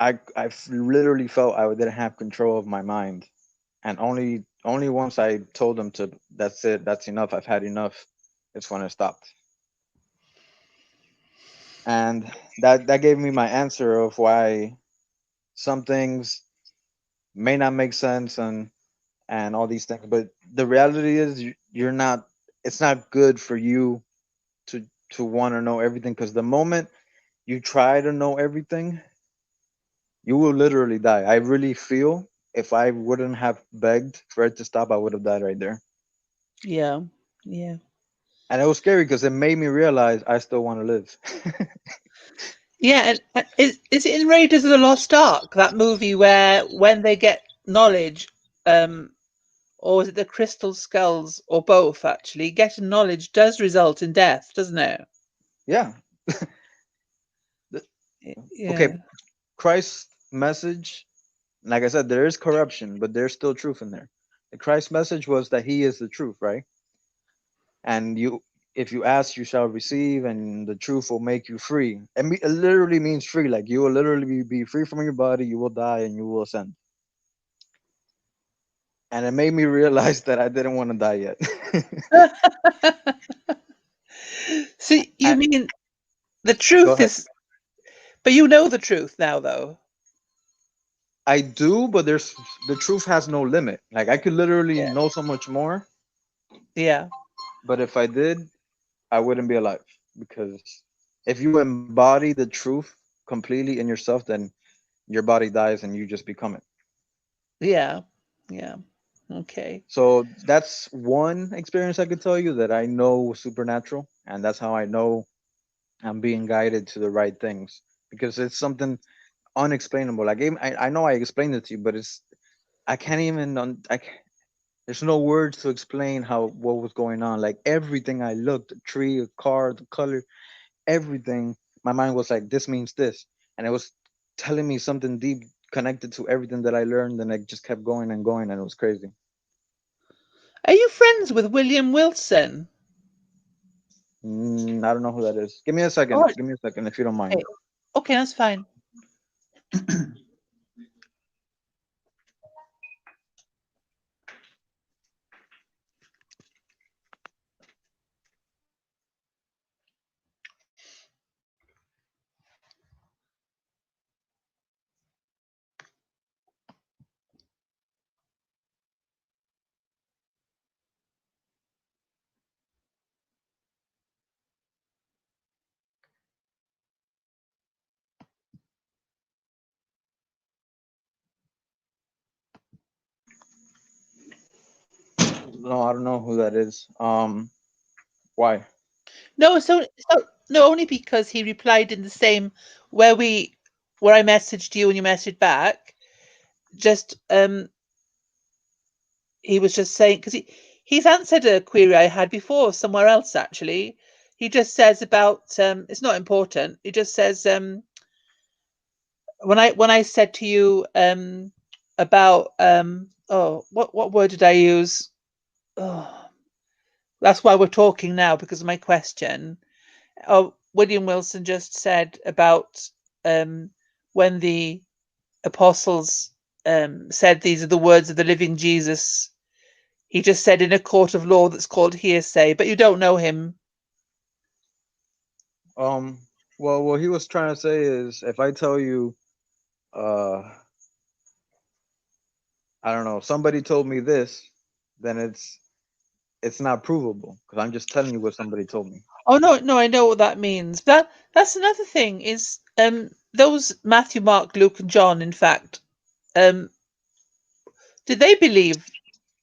[SPEAKER 2] literally felt I didn't have control of my mind, and only once I told him to, that's it, that's enough, I've had enough, it's when it stopped. And that gave me my answer of why some things may not make sense, and all these things. But the reality is, you're not. It's not good for you to want to know everything, because the moment you try to know everything, you will literally die. I really feel if I wouldn't have begged for it to stop, I would have died right there.
[SPEAKER 3] Yeah. Yeah.
[SPEAKER 2] And it was scary because it made me realize I still want to live.
[SPEAKER 3] Yeah, and is it in Raiders of the Lost Ark, that movie where when they get knowledge, or is it the Crystal Skulls, or both actually, getting knowledge does result in death, doesn't it?
[SPEAKER 2] Yeah. Okay.
[SPEAKER 3] Yeah.
[SPEAKER 2] Christ's message, like I said, there is corruption, but there's still truth in there. The Christ message was that He is the truth, right? And if you ask, you shall receive, and the truth will make you free. And it literally means free. Like you will literally be free from your body. You will die, and you will ascend. And it made me realize that I didn't want to die yet.
[SPEAKER 3] So you
[SPEAKER 2] I,
[SPEAKER 3] mean the
[SPEAKER 2] go
[SPEAKER 3] truth
[SPEAKER 2] ahead.
[SPEAKER 3] is, but you know the truth now, though.
[SPEAKER 2] I do, but the truth has no limit. Like I could literally
[SPEAKER 3] Yeah.
[SPEAKER 2] know so much more,
[SPEAKER 3] Yeah.
[SPEAKER 2] but if I did, I wouldn't be alive. Because if you embody the truth completely in yourself, then your body dies and you just become it.
[SPEAKER 3] Yeah. Yeah. Okay.
[SPEAKER 2] So that's one experience I could tell you that I know was supernatural, and that's how I know I'm being guided to the right things, because it's something unexplainable. Like I know I explained it to you, but I can't even there's no words to explain how what was going on. Like everything I looked, the tree, the car, the color, everything, my mind was like, this means this, and it was telling me something deep connected to everything that I learned, and I just kept going and going, and it was crazy.
[SPEAKER 3] Are you friends with William Wilson?
[SPEAKER 2] I don't know who that is. Give me a
[SPEAKER 3] Oh,
[SPEAKER 2] second. Give me a second if you don't mind.
[SPEAKER 3] okay. Okay, that's fine.
[SPEAKER 2] No, I don't know who that is. Why?
[SPEAKER 3] No, so no, only because he replied in the same where where I messaged you and you messaged back. Just he was just saying because he's answered a query I had before somewhere else actually. he just says about it's not important. He just says when I said to you about oh what word did I use? Oh, that's why we're talking now because of my question. Oh, William Wilson just said about when the apostles said these are the words of the living Jesus. He just said in a court of law that's called hearsay, but you don't know him.
[SPEAKER 2] Well, what he was trying to say is, if I tell you, uh, I don't know, somebody told me this, then it's not provable because I'm just telling you what somebody told me.
[SPEAKER 3] Oh no, I know what that means. That's another thing is those Matthew, Mark, Luke, and John, in fact, um did they believe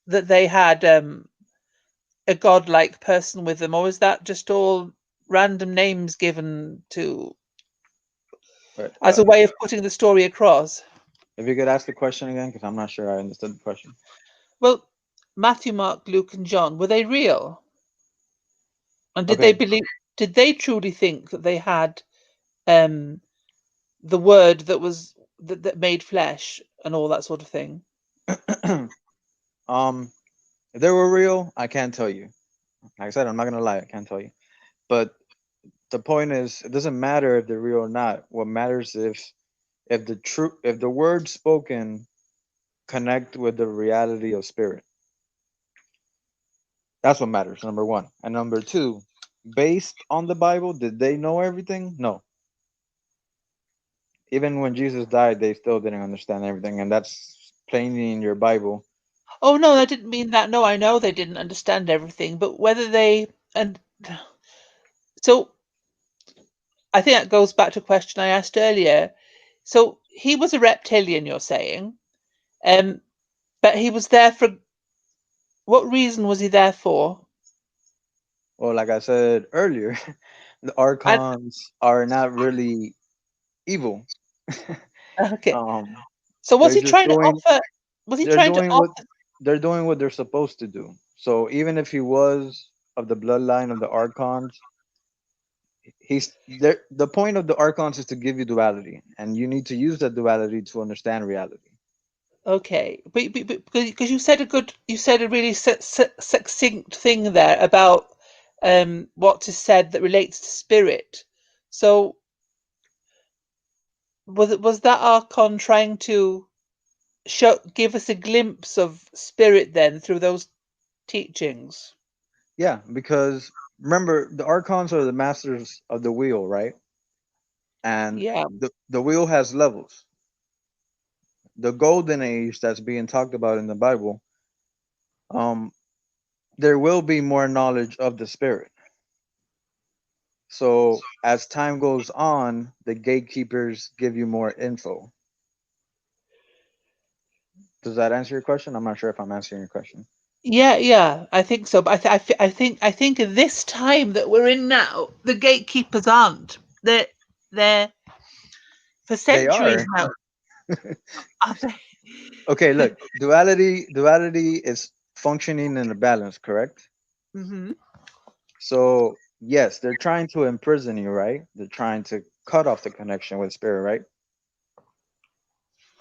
[SPEAKER 3] that they had a godlike person with them, or is that just all random names given to
[SPEAKER 2] Right.
[SPEAKER 3] as a way of putting the story across?
[SPEAKER 2] If you could ask the question again, because I'm not sure I understood the question.
[SPEAKER 3] Well, Matthew, Mark, Luke, and John, were they real? And did they
[SPEAKER 2] Okay.
[SPEAKER 3] believe? Did they truly think that they had um, the word that was that made flesh and all that sort of thing?
[SPEAKER 2] um, if they were real, I can't tell you. Like I said, I'm not gonna lie, I can't tell you. But the point is, it doesn't matter if they're real or not. What matters if the words spoken connect with the reality of spirit. That's what matters. Number one, and number two, based on the Bible, did they know everything? No. Even when Jesus died, they still didn't understand everything, and that's plainly in your Bible.
[SPEAKER 3] Oh no, I didn't mean that. No, I know they didn't understand everything, but whether they and so I think that goes back to a question I asked earlier. So he was a reptilian, you're saying, um, but he was there for what reason was he there for?
[SPEAKER 2] Well, like I said earlier, the
[SPEAKER 3] And
[SPEAKER 2] archons are not really evil.
[SPEAKER 3] okay,
[SPEAKER 2] um,
[SPEAKER 3] so was
[SPEAKER 2] they're
[SPEAKER 3] he
[SPEAKER 2] just
[SPEAKER 3] trying to
[SPEAKER 2] doing
[SPEAKER 3] offer? Was he
[SPEAKER 2] they're
[SPEAKER 3] trying to
[SPEAKER 2] doing what
[SPEAKER 3] offer?
[SPEAKER 2] they're doing what they're supposed to do. So even if he was of the bloodline of the archons, he's there. The point of the archons is to give you duality, and you need to use that duality to understand reality.
[SPEAKER 3] Okay, but because you said a really succinct thing there about what is said that relates to spirit. So was that Archon trying to give us a glimpse of spirit then through those teachings?
[SPEAKER 2] Yeah, because remember, the archons are the masters of the wheel, right? And
[SPEAKER 3] Yeah.
[SPEAKER 2] the wheel has levels. The golden age that's being talked about in the Bible, um, there will be more knowledge of the spirit. So as time goes on, the gatekeepers give you more info. Does that answer your question? I'm not sure if I'm answering your question.
[SPEAKER 3] Yeah, I think so. But I think in this time that we're in now, the gatekeepers aren't. They're for
[SPEAKER 2] They
[SPEAKER 3] centuries
[SPEAKER 2] are.
[SPEAKER 3] now. Are
[SPEAKER 2] Okay,
[SPEAKER 3] they?
[SPEAKER 2] look, duality is functioning in a balance, correct?
[SPEAKER 3] hmm
[SPEAKER 2] So yes, they're trying to imprison you, right? They're trying to cut off the connection with spirit, right?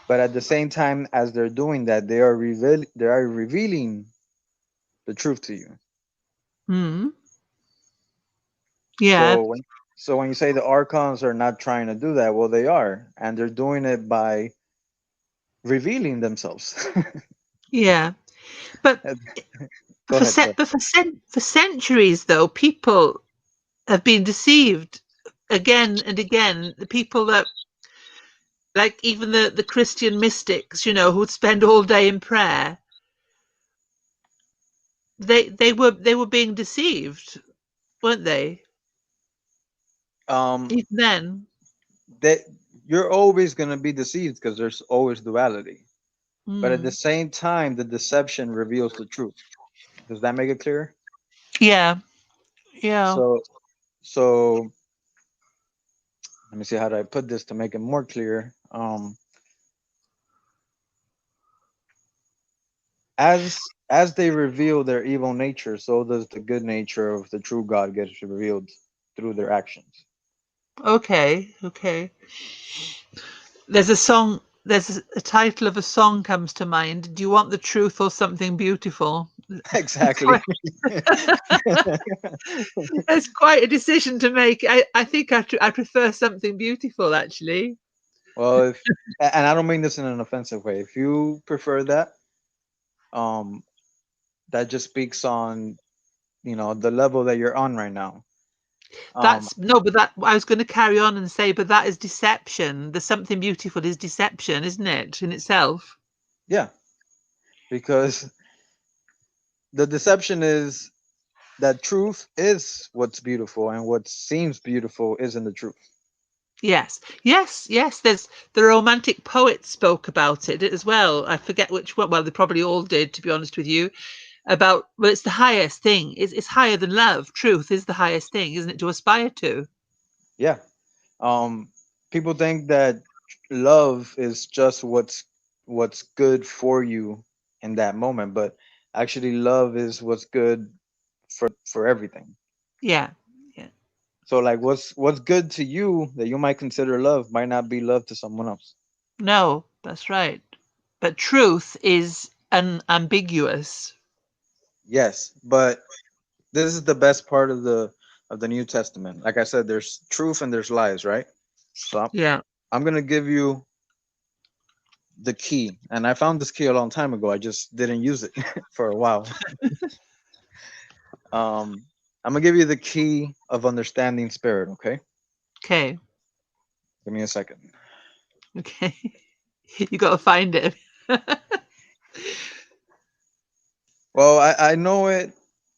[SPEAKER 2] But at the same time as they're doing that, they are revealing the truth to you.
[SPEAKER 3] hmm Yeah,
[SPEAKER 2] So when you say the archons are not trying to do that, well, they are, and they're doing it by revealing themselves.
[SPEAKER 3] yeah. But
[SPEAKER 2] Go ahead. Go ahead.
[SPEAKER 3] for centuries, though, people have been deceived again and again. The people that, like even the Christian mystics, who'd spend all day in prayer, they were being deceived, weren't they?
[SPEAKER 2] Um,
[SPEAKER 3] Even then.
[SPEAKER 2] that you're always gonna be deceived because there's always duality. But at the
[SPEAKER 3] Mm.
[SPEAKER 2] same time, the deception reveals the truth. Does that make it clear?
[SPEAKER 3] Yeah, yeah.
[SPEAKER 2] So so let me see how do I put this to make it more clear. As they reveal their evil nature, so does the good nature of the true God get revealed. through their actions.
[SPEAKER 3] Okay, okay. There's a song. There's a title of a song comes to mind. Do you want the truth or something beautiful?
[SPEAKER 2] Exactly.
[SPEAKER 3] That's quite a decision to make. I think I prefer something beautiful, actually.
[SPEAKER 2] Well, and I don't mean this in an offensive way. If you prefer that, um, that just speaks on, the level that you're on right now. Um,
[SPEAKER 3] That's no, but that I was going to carry on and say, but that is deception. The something beautiful is deception, isn't it, in itself?
[SPEAKER 2] yeah, because the deception is that truth is what's beautiful, and what seems beautiful isn't the truth.
[SPEAKER 3] Yes, yes, yes. There's the Romantic poets spoke about it as well. I forget which one. Well, they probably all did, to be honest with you. About well, it's the highest thing. It's higher than love. Truth is the highest thing, isn't it, to aspire to?
[SPEAKER 2] Yeah. People think that love is just what's good for you in that moment, but actually love is what's good for everything.
[SPEAKER 3] Yeah, yeah.
[SPEAKER 2] So like what's good to you that you might consider love might not be love to someone else.
[SPEAKER 3] No, that's right. But truth is unambiguous.
[SPEAKER 2] Yes, but this is the best part of the New Testament. Like I said, there's truth and there's lies, right? So
[SPEAKER 3] Yeah.
[SPEAKER 2] I'm gonna give you the key, and I found this key a long time ago. I just didn't use it for a while. I'm gonna give you the key of understanding spirit. Okay,
[SPEAKER 3] Okay.
[SPEAKER 2] give me a second.
[SPEAKER 3] Okay. You got to find it.
[SPEAKER 2] Well, I know it.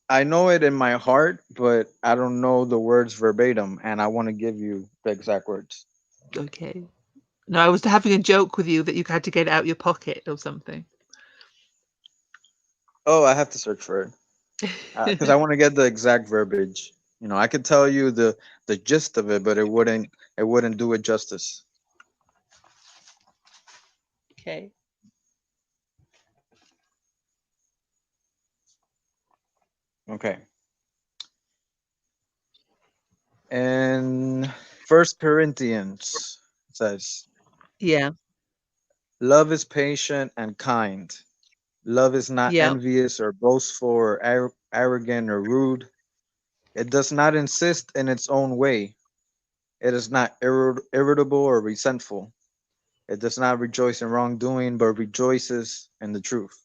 [SPEAKER 2] I know it in my heart, but I don't know the words verbatim, and I want to give you the exact words.
[SPEAKER 3] Okay. No, I was having a joke with you that you had to get it out your pocket or something.
[SPEAKER 2] Oh, I have to search for it because I want to get the exact verbiage. I could tell you the gist of it, but it wouldn't do it justice.
[SPEAKER 3] Okay.
[SPEAKER 2] Okay. And First Corinthians says,
[SPEAKER 3] Yeah.
[SPEAKER 2] "Love is patient and kind. Love is not
[SPEAKER 3] Yeah.
[SPEAKER 2] envious or boastful or arrogant or rude. It does not insist in its own way. It is not irritable or resentful. It does not rejoice in wrongdoing, but rejoices in the truth.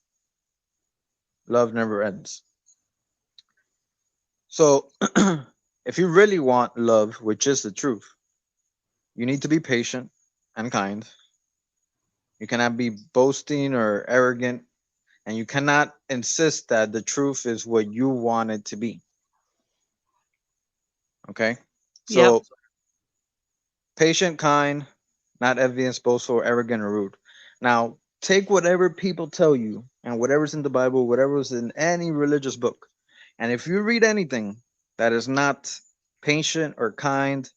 [SPEAKER 2] Love never ends." So, if you really want love, which is the truth, you need to be patient and kind. You cannot be boasting or arrogant, and you cannot insist that the truth is what you want it to be. Okay?
[SPEAKER 3] Yep.
[SPEAKER 2] So, patient, kind, not envious, boastful, arrogant, or rude. Now, take whatever people tell you and whatever's in the Bible, whatever's in any religious book. And if you read anything that is not patient or kind,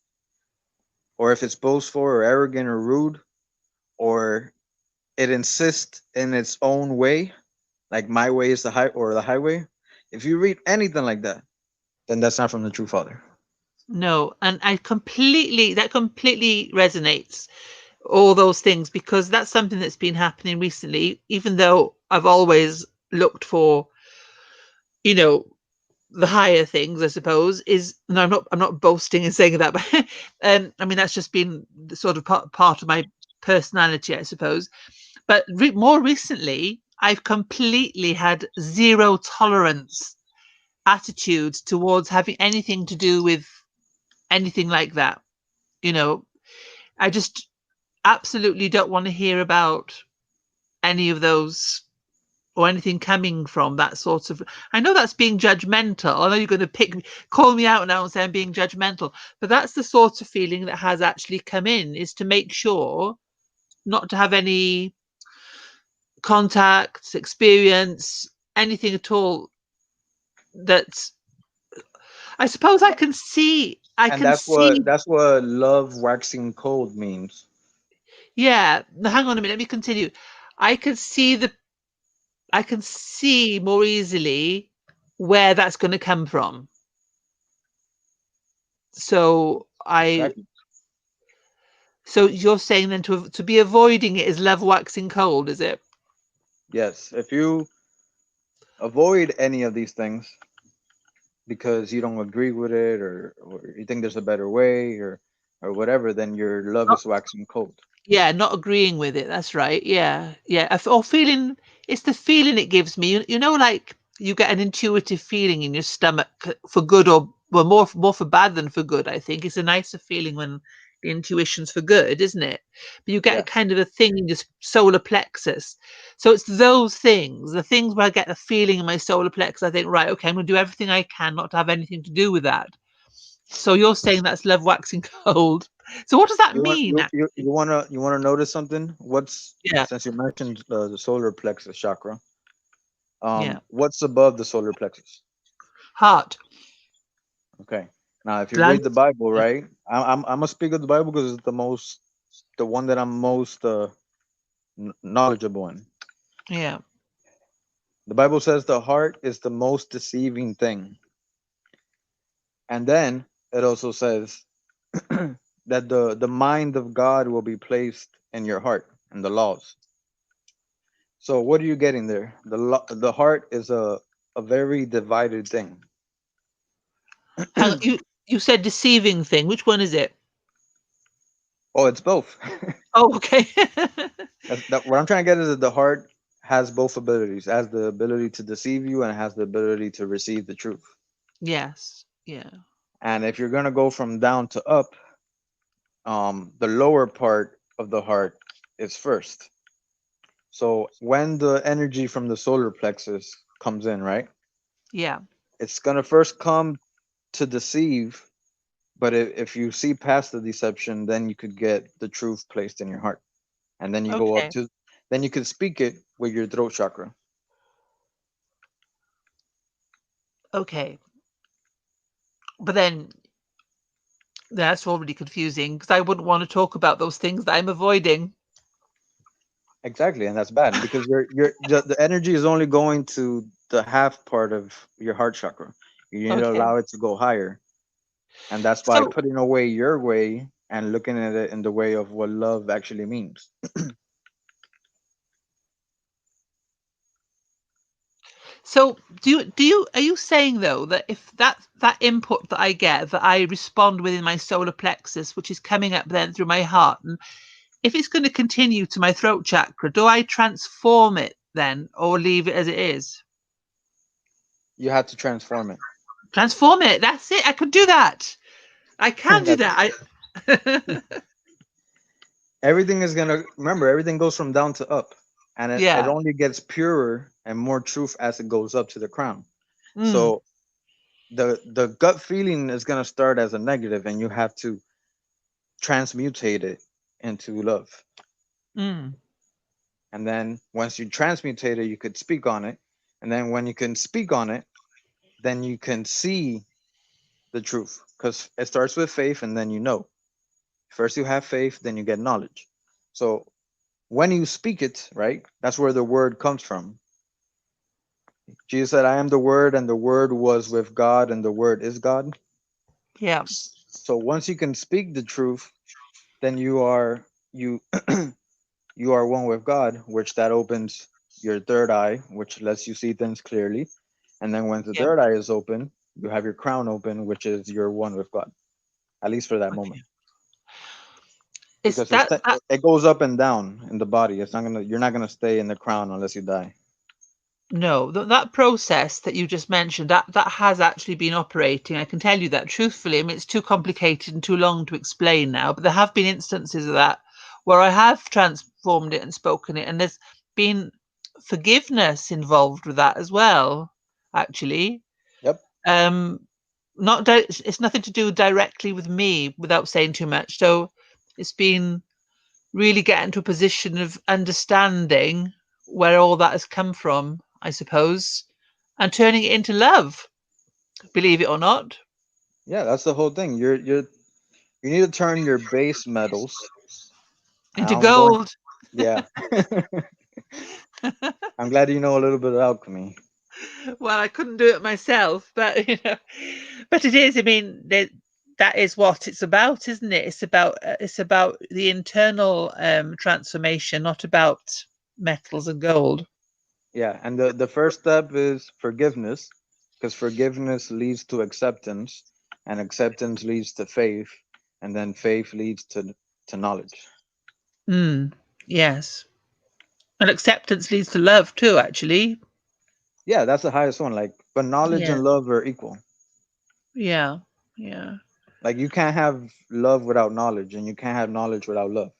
[SPEAKER 2] or if it's boastful or arrogant or rude, or it insists in its own way, like my way is the highway, if you read anything like that, then that's not from the true Father.
[SPEAKER 3] No, and that completely resonates, all those things, because that's something that's been happening recently, even though I've always looked for, you know, the higher things, I suppose, is no, I'm not boasting and saying that, but I mean that's just been the sort of part of my personality, I suppose. But more recently, I've completely had zero tolerance attitude towards having anything to do with anything like that. You know, I just absolutely don't want to hear about any of those or anything coming from that sort of. I know that's being judgmental. I know you're going to call me out now and say I'm being judgmental, but that's the sort of feeling that has actually come in, is to make sure not to have any contacts, experience, anything at all that I suppose I
[SPEAKER 2] And
[SPEAKER 3] can
[SPEAKER 2] that's what
[SPEAKER 3] see.
[SPEAKER 2] that's what love waxing cold means.
[SPEAKER 3] Yeah, now hang on a minute, let me continue. I can see the I can see more easily where that's going to come from. So
[SPEAKER 2] Exactly.
[SPEAKER 3] so you're saying then to be avoiding it is love waxing cold, is it?
[SPEAKER 2] Yes. If you avoid any of these things because you don't agree with it, or you think there's a better way, or whatever, then your love
[SPEAKER 3] Not,
[SPEAKER 2] is waxing cold.
[SPEAKER 3] yeah, not agreeing with it. That's right. Yeah, yeah. Or feeling, it's the feeling it gives me. You know, like you get an intuitive feeling in your stomach for good, or well, more for bad than for good. I think it's a nicer feeling when the intuition's for good, isn't it? But you get a
[SPEAKER 2] Yes.
[SPEAKER 3] kind of a thing in your solar plexus. So it's those things, the things where I get a feeling in my solar plexus. I think, right, okay, I'm going to do everything I can not to have anything to do with that. So you're saying that's love waxing cold. So what does that
[SPEAKER 2] You want
[SPEAKER 3] mean?
[SPEAKER 2] you wanna notice something? What's
[SPEAKER 3] Yeah,
[SPEAKER 2] Since you mentioned the solar plexus chakra,
[SPEAKER 3] yeah.
[SPEAKER 2] what's above the solar plexus?
[SPEAKER 3] Heart.
[SPEAKER 2] Okay. Now, if you
[SPEAKER 3] Gland.
[SPEAKER 2] read the Bible, right? I'm gonna speak of the Bible because it's the one that I'm most knowledgeable in.
[SPEAKER 3] Yeah.
[SPEAKER 2] The Bible says the heart is the most deceiving thing, and then it also says that the mind of God will be placed in your heart and the laws. So what are you getting there? The heart is a very divided thing.
[SPEAKER 3] Hang on, you said deceiving thing. Which one is it?
[SPEAKER 2] Oh, it's both.
[SPEAKER 3] Oh, okay.
[SPEAKER 2] What I'm trying to get is that the heart has both abilities. It has the ability to deceive you and it has the ability to receive the truth.
[SPEAKER 3] Yes. Yeah.
[SPEAKER 2] And if you're gonna go from down to up, the lower part of the heart is first. So when the energy from the solar plexus comes in, right,
[SPEAKER 3] Yeah.
[SPEAKER 2] it's gonna first come to deceive. But if you see past the deception, then you could get the truth placed in your heart, and then you go up
[SPEAKER 3] Okay.
[SPEAKER 2] to, then you could speak it with your throat chakra.
[SPEAKER 3] Okay. But then that's already confusing because I wouldn't want to talk about those things that I'm avoiding.
[SPEAKER 2] Exactly, and that's bad because the energy is only going to the half part of your heart chakra. You need to
[SPEAKER 3] Okay.
[SPEAKER 2] allow it to go higher, and that's by
[SPEAKER 3] So
[SPEAKER 2] putting away your way and looking at it in the way of what love actually means.
[SPEAKER 3] so do you are you saying though that if that input that I get that I respond within my solar plexus, which is coming up then through my heart, and if it's going to continue to my throat chakra, do I transform it then or leave it as it is?
[SPEAKER 2] You have to transform it.
[SPEAKER 3] Transform it. That's it. I could do that. I can do
[SPEAKER 2] That's
[SPEAKER 3] that. I
[SPEAKER 2] Everything is gonna remember. Everything goes from down to up, and it
[SPEAKER 3] yeah.
[SPEAKER 2] only gets purer and more truth as it goes up to the crown.
[SPEAKER 3] Mm,
[SPEAKER 2] So the gut feeling is gonna start as a negative, and you have to transmutate it into love.
[SPEAKER 3] mm.
[SPEAKER 2] And then once you transmutate it, you could speak on it. And then when you can speak on it, then you can see the truth. Because it starts with faith and then you know. First you have faith, then you get knowledge. So when you speak it, right, that's where the word comes from. Jesus said, I am the word, and the word was with God, and the word is God.
[SPEAKER 3] Yeah.
[SPEAKER 2] So once you can speak the truth, then you you are one with God, which that opens your third eye, which lets you see things clearly. And then when the
[SPEAKER 3] Yeah.
[SPEAKER 2] third eye is open, you have your crown open, which is you're one with God, at least for that moment.
[SPEAKER 3] Okay. Is
[SPEAKER 2] Because
[SPEAKER 3] that that
[SPEAKER 2] it goes up and down in the body. It's not gonna You're not gonna stay in the crown unless you die.
[SPEAKER 3] no, that process that you just mentioned, that has actually been operating. I can tell you that truthfully. I mean, it's too complicated and too long to explain now, but there have been instances of that where I have transformed it and spoken it, and there's been forgiveness involved with that as well, actually.
[SPEAKER 2] Yep.
[SPEAKER 3] Um, it's nothing to do directly with me without saying too much. So it's been really getting to a position of understanding where all that has come from, I suppose, and turning it into love, believe it or not.
[SPEAKER 2] Yeah, that's the whole thing. You need to turn your base metals. And
[SPEAKER 3] Into
[SPEAKER 2] I'm going.
[SPEAKER 3] gold.
[SPEAKER 2] Yeah. I'm glad you know a little bit of alchemy.
[SPEAKER 3] Well, I couldn't do it myself, but but it is. I mean, that is what it's about, isn't it? It's about the internal transformation, not about metals and gold.
[SPEAKER 2] Yeah, and the first step is forgiveness, because forgiveness leads to acceptance, and acceptance leads to faith, and then faith leads to knowledge.
[SPEAKER 3] Mm, yes. And acceptance leads to love too, actually.
[SPEAKER 2] Yeah, that's the highest one. Like, but knowledge
[SPEAKER 3] Yeah.
[SPEAKER 2] and love are equal.
[SPEAKER 3] Yeah. Yeah.
[SPEAKER 2] Like, you can't have love without knowledge, and you can't have knowledge without love.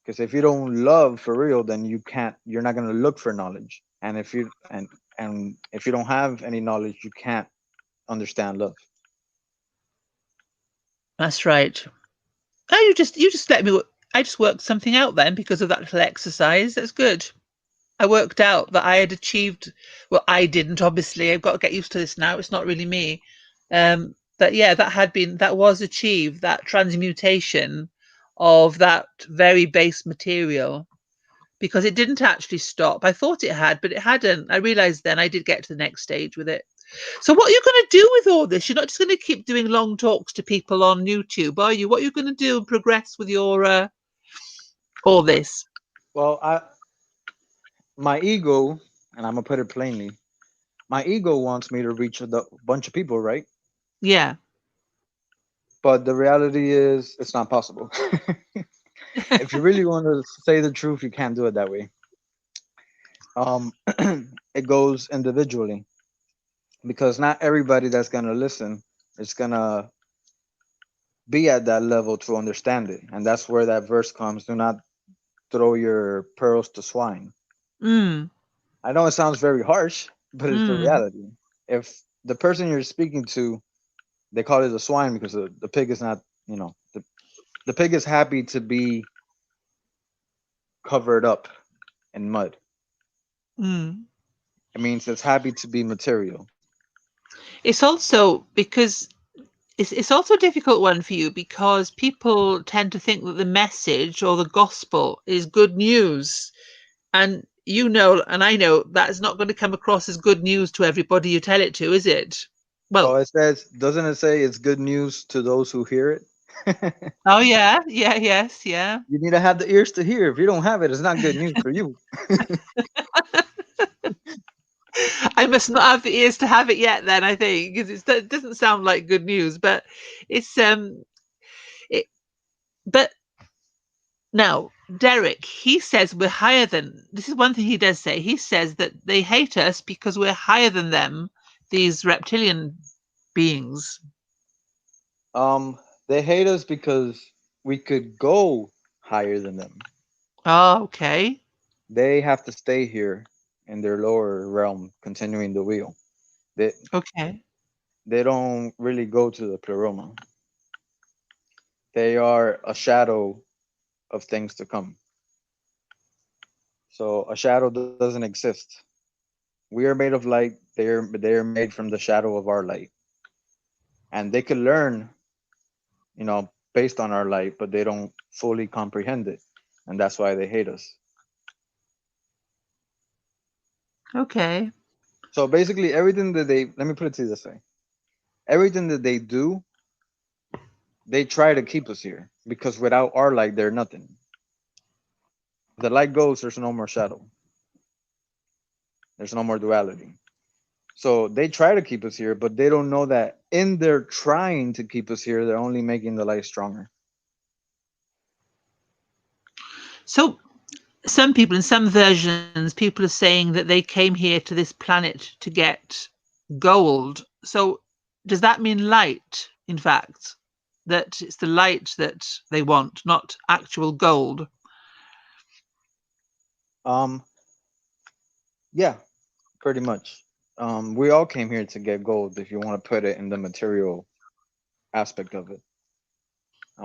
[SPEAKER 2] Because if you don't love for real, then you're not gonna look for knowledge. And if you don't have any knowledge, you can't understand love.
[SPEAKER 3] That's right. Oh, you just let me. I just worked something out then because of that little exercise. That's good. I worked out that I had achieved. Well, I didn't. Obviously, I've got to get used to this now. It's not really me. But yeah, that was achieved. That transmutation of that very base material, because it didn't actually stop. I thought it had, but it hadn't. I realized then I did get to the next stage with it. So what are you going to do with all this? You're not just going to keep doing long talks to people on YouTube, are you? What are you going to do and progress with your all this?
[SPEAKER 2] Well, my ego, and I'm gonna put it plainly, my ego wants me to reach a bunch of people, right?
[SPEAKER 3] Yeah.
[SPEAKER 2] But the reality is, it's not possible. If you really want to say the truth, you can't do it that way. Um, it goes individually, because not everybody that's gonna listen is gonna be at that level to understand it, and that's where that verse comes: "Do not throw your pearls to swine."
[SPEAKER 3] Mm,
[SPEAKER 2] I know it sounds very harsh, but it's the
[SPEAKER 3] mm,
[SPEAKER 2] reality. If the person you're speaking to, they call it a swine because the pig is not, the pig is happy to be covered up in mud.
[SPEAKER 3] mm.
[SPEAKER 2] It means it's happy to be material.
[SPEAKER 3] It's also because it's also a difficult one for you because people tend to think that the message or the gospel is good news. And you know, and I know that is not going to come across as good news to everybody you tell it to, is it?
[SPEAKER 2] Well,
[SPEAKER 3] Well,
[SPEAKER 2] it says, doesn't it say it's good news to those who hear it?
[SPEAKER 3] oh yeah, yeah, yes, yeah.
[SPEAKER 2] You need to have the ears to hear. If you don't have it, it's not good news for you.
[SPEAKER 3] I must not have the ears to have it yet then, I think, because it doesn't sound like good news, but it's it but now Derek, he says we're higher than this is one thing he does say. He says that they hate us because we're higher than them, these reptilian beings.
[SPEAKER 2] They hate us because we could go higher than them.
[SPEAKER 3] Oh, okay.
[SPEAKER 2] They have to stay here in their lower realm, continuing the wheel. They
[SPEAKER 3] Okay.
[SPEAKER 2] they don't really go to the pleroma. They are a shadow of things to come. So a shadow doesn't exist. We are made of light. They are made from the shadow of our light, and they can learn, based on our light, but they don't fully comprehend it, and that's why they hate us.
[SPEAKER 3] Okay.
[SPEAKER 2] So basically, everything that they let me put it to you this way: everything that they do, they try to keep us here because without our light, they're nothing. The light goes, there's no more shadow. There's no more duality. So they try to keep us here, but they don't know that in their trying to keep us here, they're only making the light stronger.
[SPEAKER 3] So some people in some versions, people are saying that they came here to this planet to get gold. So does that mean light, in fact? That it's the light that they want, not actual gold?
[SPEAKER 2] Um, yeah, pretty much. We all came here to get gold, if you want to put it in the material aspect of it.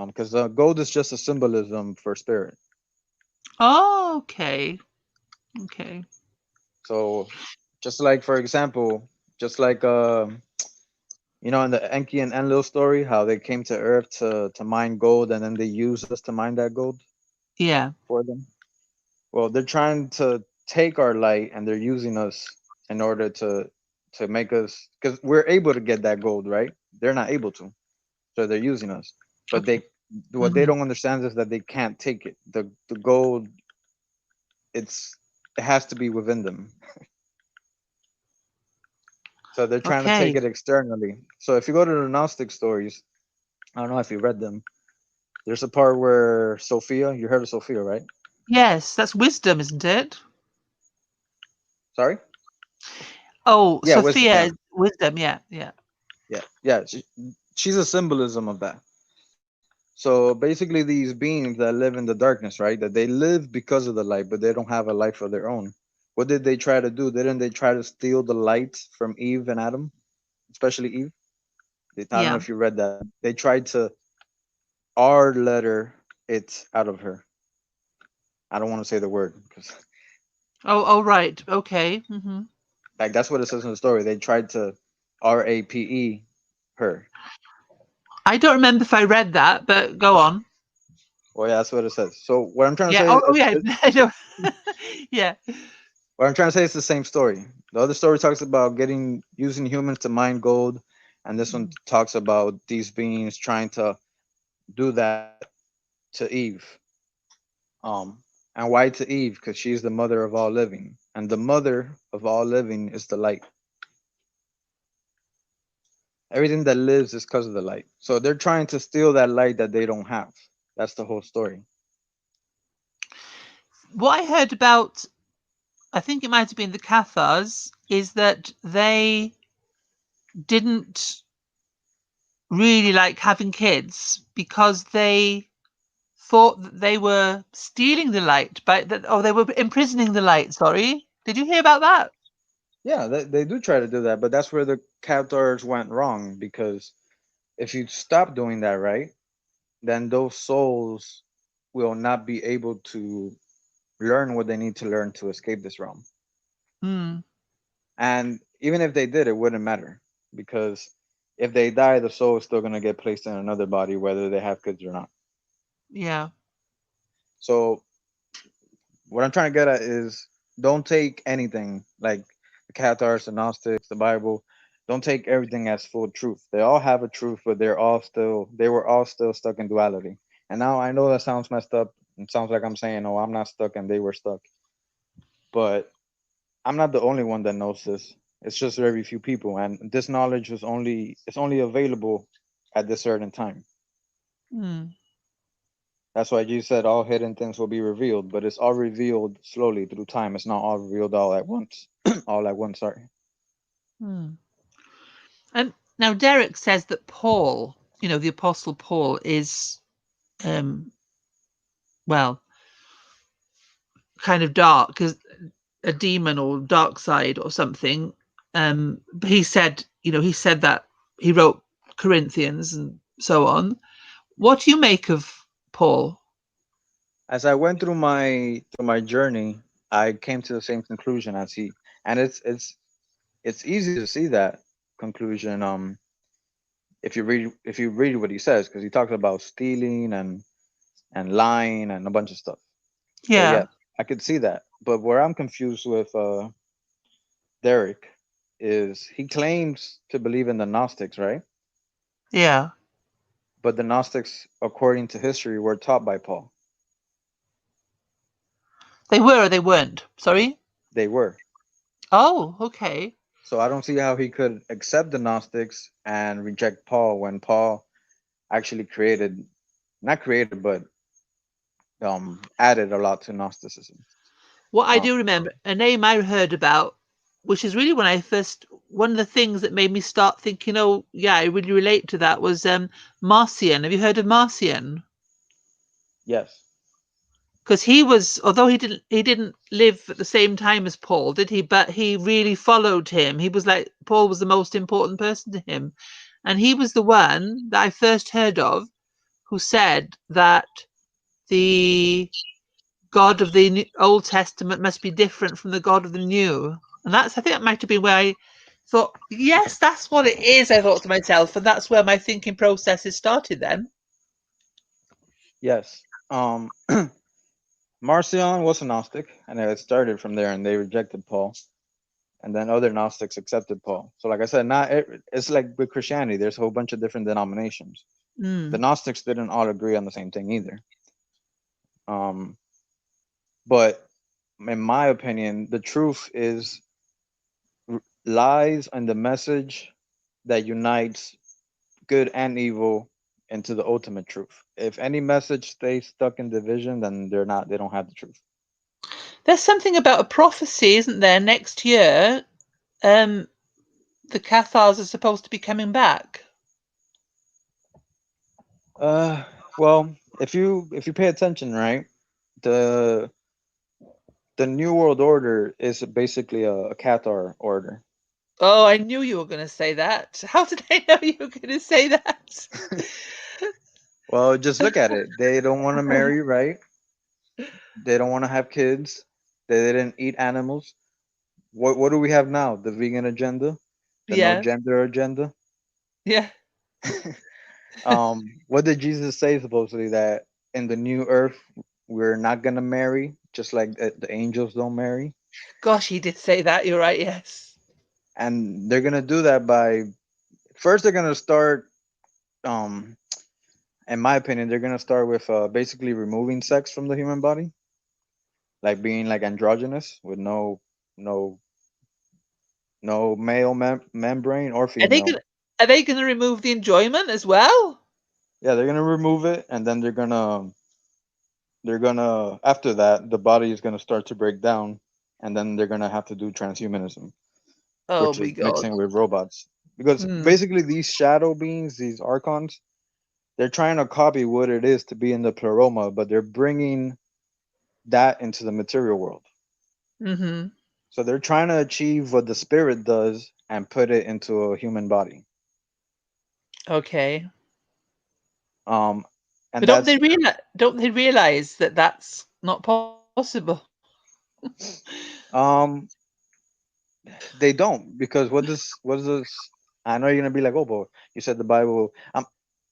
[SPEAKER 2] Because gold is just a symbolism for spirit.
[SPEAKER 3] Oh, okay. Okay.
[SPEAKER 2] So, just like, for example, just like in the Enki and Enlil story, how they came to Earth to mine gold, and then they used us to mine that gold
[SPEAKER 3] Yeah.
[SPEAKER 2] for them. Well, they're trying to take our light, and they're using us in order to make us, because we're able to get that gold, right? They're not able to. so they're using us. But
[SPEAKER 3] Okay.
[SPEAKER 2] what they
[SPEAKER 3] Mhm.
[SPEAKER 2] don't understand is that they can't take it. The gold, it has to be within them. So they're trying to take
[SPEAKER 3] Okay.
[SPEAKER 2] it externally. So if you go to the Gnostic stories, I don't know if you read them. There's a part where Sophia, you heard of Sophia, right?
[SPEAKER 3] Yes, that's wisdom, isn't it?
[SPEAKER 2] Sorry?
[SPEAKER 3] Oh,
[SPEAKER 2] Yeah, wisdom.
[SPEAKER 3] Sophia
[SPEAKER 2] Yeah,
[SPEAKER 3] is wisdom. Yeah, yeah.
[SPEAKER 2] yeah. She's a symbolism of that. So basically, these beings that live in the darkness, right? That they live because of the light, but they don't have a life of their own. What did they try to do? Didn't they try to steal the light from Eve and Adam, especially Eve? I don't know
[SPEAKER 3] Yeah.
[SPEAKER 2] if you read that. They tried to R letter it out of her. I don't want to say the word because
[SPEAKER 3] Oh, right. Okay.
[SPEAKER 2] like that's what it says in the story. They tried to RAPE her.
[SPEAKER 3] I don't remember if I read that, but go on.
[SPEAKER 2] Well, yeah, that's what it says. So what I'm trying to
[SPEAKER 3] Yeah.
[SPEAKER 2] say
[SPEAKER 3] Oh,
[SPEAKER 2] is,
[SPEAKER 3] yeah. I know. Yeah.
[SPEAKER 2] what I'm trying to say is the same story. The other story talks about getting using humans to mine gold, and this one talks about these beings trying to do that to Eve. And why to Eve? Because she's the mother of all living, and the mother of all living is the light. Everything that lives is because of the light. So they're trying to steal that light that they don't have. That's the whole story.
[SPEAKER 3] What I heard about, I think it might have been the Cathars, is that they didn't really like having kids because they thought that they were stealing the light, but that, oh, they were imprisoning the light. Sorry, did you hear about that?
[SPEAKER 2] Yeah, they do try to do that, but that's where the Cathars went wrong because if you stop doing that, right, then those souls will not be able to learn what they need to learn to escape this realm.
[SPEAKER 3] Hmm.
[SPEAKER 2] And even if they did, it wouldn't matter because if they die, the soul is still going to get placed in another body, whether they have kids or not.
[SPEAKER 3] Yeah.
[SPEAKER 2] So what I'm trying to get at is don't take anything like the Cathars, the Gnostics, the Bible. Don't take everything as full truth. They all have a truth, but they were all still stuck in duality. And now I know that sounds messed up. It sounds like I'm saying, "Oh, I'm not stuck," and they were stuck. But I'm not the only one that knows this. It's just very few people, and this knowledge was only it's only available at this certain time.
[SPEAKER 3] Hmm.
[SPEAKER 2] That's why you said all hidden things will be revealed, but it's all revealed slowly through time. It's not all revealed all at once. All at once, sorry.
[SPEAKER 3] Hmm. And now Derek says that Paul, the Apostle Paul, is um, well, kind of dark, as a demon or dark side or something. But he said that he wrote Corinthians and so on. What do you make of Paul?
[SPEAKER 2] As I went through my journey, I came to the same conclusion as he, and it's easy to see that conclusion. If you read what he says, because he talks about stealing and lying and a bunch of stuff. So
[SPEAKER 3] Yeah,
[SPEAKER 2] yeah, I could see that. But where I'm confused with Derek is he claims to believe in the Gnostics, right?
[SPEAKER 3] yeah.
[SPEAKER 2] But the Gnostics, according to history, were taught by Paul.
[SPEAKER 3] They were or they weren't. Sorry.
[SPEAKER 2] They were.
[SPEAKER 3] Oh, okay.
[SPEAKER 2] So I don't see how he could accept the Gnostics and reject Paul when Paul actually not created, but added a lot to Gnosticism.
[SPEAKER 3] What I
[SPEAKER 2] Um,
[SPEAKER 3] do remember, a name I heard about, which is really when I first, one of the things that made me start thinking, oh, yeah, I really relate to that was Marcion. Have you heard of Marcion?
[SPEAKER 2] yes,
[SPEAKER 3] Because he was, although he didn't live at the same time as Paul, did he? But he really followed him. He was like, Paul was the most important person to him. And he was the one that I first heard of who said that the God of the Old Testament must be different from the God of the New. And I think that might have been where I thought, yes, that's what it is. I thought to myself, and that's where my thinking processes started then.
[SPEAKER 2] yes. Marcion was a Gnostic, and it started from there, and they rejected Paul. And then other Gnostics accepted Paul. So, like I said, not it's like with Christianity. There's a whole bunch of different denominations. The
[SPEAKER 3] Mm.
[SPEAKER 2] Gnostics didn't all agree on the same thing either. Um, but in my opinion, the truth is lies and the message that unites good and evil into the ultimate truth. If any message stays stuck in division, then they don't have the truth.
[SPEAKER 3] There's something about a prophecy, isn't there? Next year, um, the Cathars are supposed to be coming back.
[SPEAKER 2] Uh, well, if you pay attention, right, the the New World Order is basically a Cathar order.
[SPEAKER 3] Oh, I knew you were going to say that. How did I know you were going to say that?
[SPEAKER 2] Well, just look at it. They don't want to marry, right? They don't want to have kids. They didn't eat animals. What do we have now? The vegan agenda, the no
[SPEAKER 3] Yeah,
[SPEAKER 2] gender agenda.
[SPEAKER 3] yeah.
[SPEAKER 2] What did Jesus say supposedly that in the new earth we're not gonna marry, just like the angels don't marry,
[SPEAKER 3] Gosh, he did say that. You're right. Yes.
[SPEAKER 2] and they're gonna do that by first they're gonna start. Um, in my opinion, they're gonna start with basically removing sex from the human body, like being like androgynous with no no male membrane or
[SPEAKER 3] Are they
[SPEAKER 2] female.
[SPEAKER 3] going? Are they going to remove the enjoyment as well?
[SPEAKER 2] Yeah, they're gonna remove it, and then they're gonna after that the body is gonna start to break down, and then they're gonna have to do transhumanism,
[SPEAKER 3] Oh
[SPEAKER 2] which
[SPEAKER 3] my
[SPEAKER 2] is
[SPEAKER 3] God.
[SPEAKER 2] mixing with robots. Because
[SPEAKER 3] Hmm.
[SPEAKER 2] basically these shadow beings, these archons, they're trying to copy what it is to be in the pleroma, but they're bringing that into the material world.
[SPEAKER 3] Mm-hmm.
[SPEAKER 2] So they're trying to achieve what the spirit does and put it into a human body.
[SPEAKER 3] Okay.
[SPEAKER 2] Um,
[SPEAKER 3] But
[SPEAKER 2] and that's
[SPEAKER 3] don't they realize that that's not possible?
[SPEAKER 2] um, they don't because what does I know you're gonna be like, oh, but you said the Bible.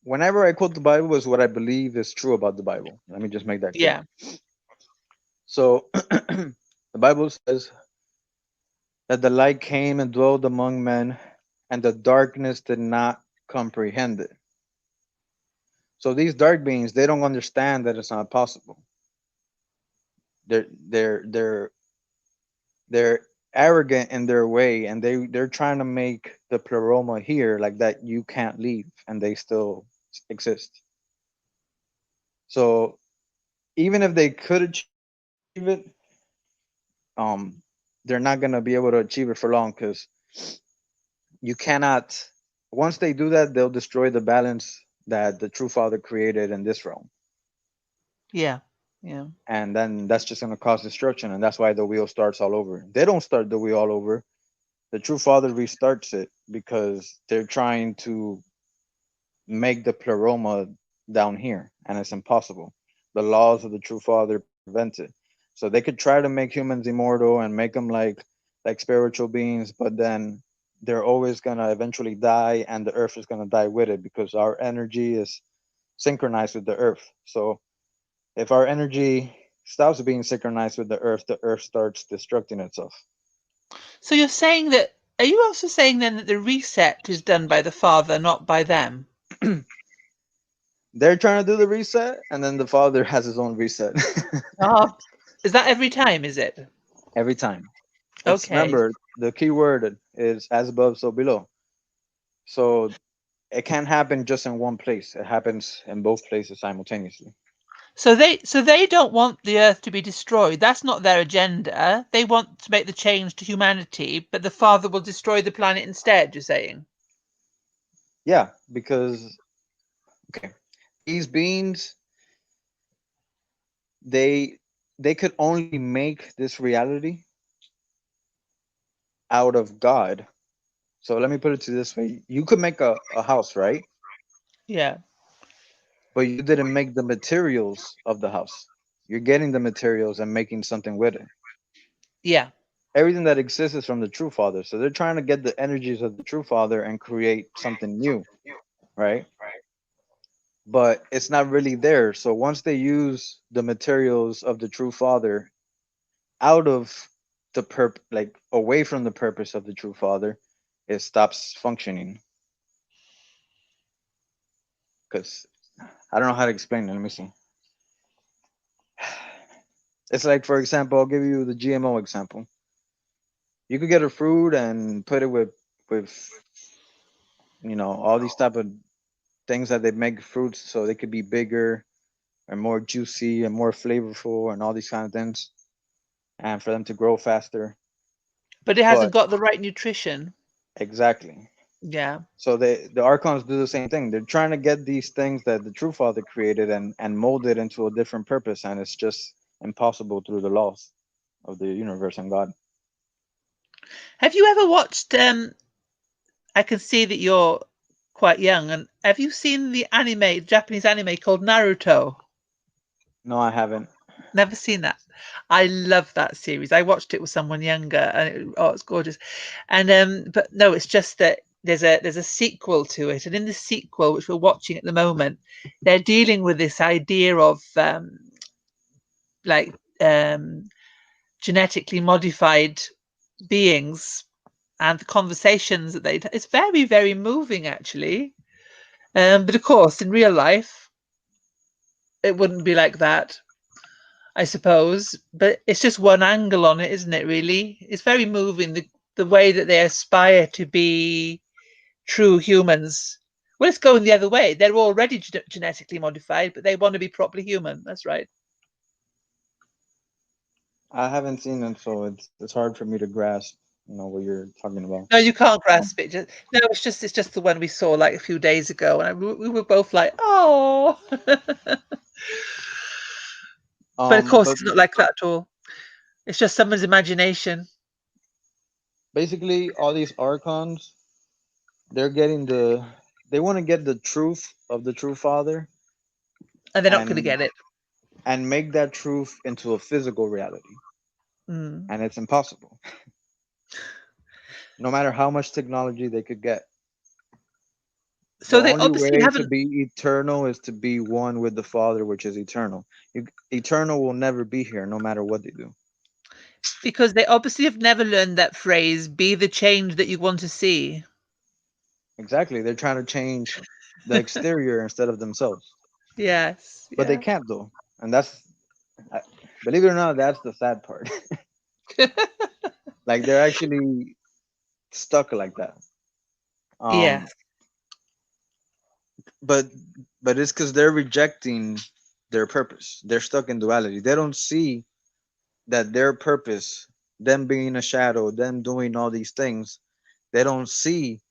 [SPEAKER 2] Whenever I quote the Bible is what I believe is true about the Bible. Let me just make that clear.
[SPEAKER 3] Yeah.
[SPEAKER 2] So the Bible says that the light came and dwelled among men, and the darkness did not comprehend it. So these dark beings, they don't understand that it's not possible. They're they're they're they're arrogant in their way, and they're trying to make the pleroma here like that you can't leave, and they still exist. So even if they could achieve it, um, they're not gonna be able to achieve it for long because you cannot. Once they do that, they'll destroy the balance that the true Father created in this realm,
[SPEAKER 3] Yeah. Yeah.
[SPEAKER 2] and then that's just gonna cause destruction, and that's why the wheel starts all over. They don't start the wheel all over. The true Father restarts it because they're trying to make the pleroma down here, and it's impossible. The laws of the true Father prevent it. So they could try to make humans immortal and make them like spiritual beings, but then they're always gonna eventually die, and the earth is gonna die with it because our energy is synchronized with the earth. So if our energy stops being synchronized with the earth starts destructing itself.
[SPEAKER 3] So you're saying that, are you also saying then that the reset is done by the father, not by them?
[SPEAKER 2] They're trying to do the reset, and then the father has his own reset.
[SPEAKER 3] Oh, is that every time, is it?
[SPEAKER 2] Every time. It's
[SPEAKER 3] Okay.
[SPEAKER 2] remember the key word is as above, so below. So it can't happen just in one place. It happens in both places simultaneously.
[SPEAKER 3] So they don't want the earth to be destroyed. That's not their agenda. They want to make the change to humanity, but the father will destroy the planet instead, you're saying?
[SPEAKER 2] Yeah, because okay, these beings they they could only make this reality out of God. So let me put it to this way: you could make a house, right?
[SPEAKER 3] Yeah.
[SPEAKER 2] But you didn't make the materials of the house. You're getting the materials and making something with it.
[SPEAKER 3] Yeah.
[SPEAKER 2] Everything that exists is from the true Father. So they're trying to get the energies of the true Father and create something new, right? But it's not really there. So once they use the materials of the true Father out of like away from the purpose of the true Father, it stops functioning. because I don't know how to explain it. Let me see. It's like, for example, I'll give you the GMO example. You could get a fruit and put it with all these type of things that they make fruits so they could be bigger and more juicy and more flavorful and all these kind of things, and for them to grow faster.
[SPEAKER 3] But it hasn't
[SPEAKER 2] But
[SPEAKER 3] got the right nutrition.
[SPEAKER 2] exactly.
[SPEAKER 3] Yeah.
[SPEAKER 2] So the archons do the same thing. They're trying to get these things that the true Father created and mold it into a different purpose, and it's just impossible through the laws of the universe and God.
[SPEAKER 3] Have you ever watched? I can see that you're quite young, and have you seen the Japanese anime called Naruto?
[SPEAKER 2] No, I haven't.
[SPEAKER 3] Never seen that. I love that series. I watched it with someone younger, and it's gorgeous. And but no, it's just that there's a sequel to it, and in the sequel, which we're watching at the moment, they're dealing with this idea of like genetically modified beings and the conversations that it's very, very moving actually. But of course, in real life, it wouldn't be like that, I suppose. But it's just one angle on it, isn't it? Really, it's very moving. The way that they aspire to be true humans. Well, it's going the other way. They're already genetically modified, but they want to be properly human. That's right.
[SPEAKER 2] I haven't seen it, so it's hard for me to grasp, what you're talking about.
[SPEAKER 3] No, you can't
[SPEAKER 2] Um,
[SPEAKER 3] grasp it. No, it's just the one we saw like a few days ago, and we were both like, oh. But of course,
[SPEAKER 2] but
[SPEAKER 3] it's not like that at all. It's just someone's imagination.
[SPEAKER 2] basically, all these archons, they're they want to get the truth of the true Father
[SPEAKER 3] And they're not going to
[SPEAKER 2] and
[SPEAKER 3] get it.
[SPEAKER 2] make that truth into a physical reality,
[SPEAKER 3] Mm.
[SPEAKER 2] and it's impossible. No matter how much technology they could get, the
[SPEAKER 3] So they
[SPEAKER 2] only
[SPEAKER 3] obviously
[SPEAKER 2] way to
[SPEAKER 3] haven't,
[SPEAKER 2] be eternal is to be one with the Father, which is eternal. Eternal will never be here, no matter what they do.
[SPEAKER 3] because they obviously have never learned that phrase, be the change that you want to see.
[SPEAKER 2] Exactly, they're trying to change the exterior instead of themselves,
[SPEAKER 3] Yes.
[SPEAKER 2] but they
[SPEAKER 3] Yeah.
[SPEAKER 2] can't though, and I- believe it or not, that's the sad part. Like they're actually stuck like that. Um,
[SPEAKER 3] Yes.
[SPEAKER 2] but it's because they're rejecting their purpose. They're stuck in duality. They don't see that their purpose, them being a shadow, them doing all these things, they don't see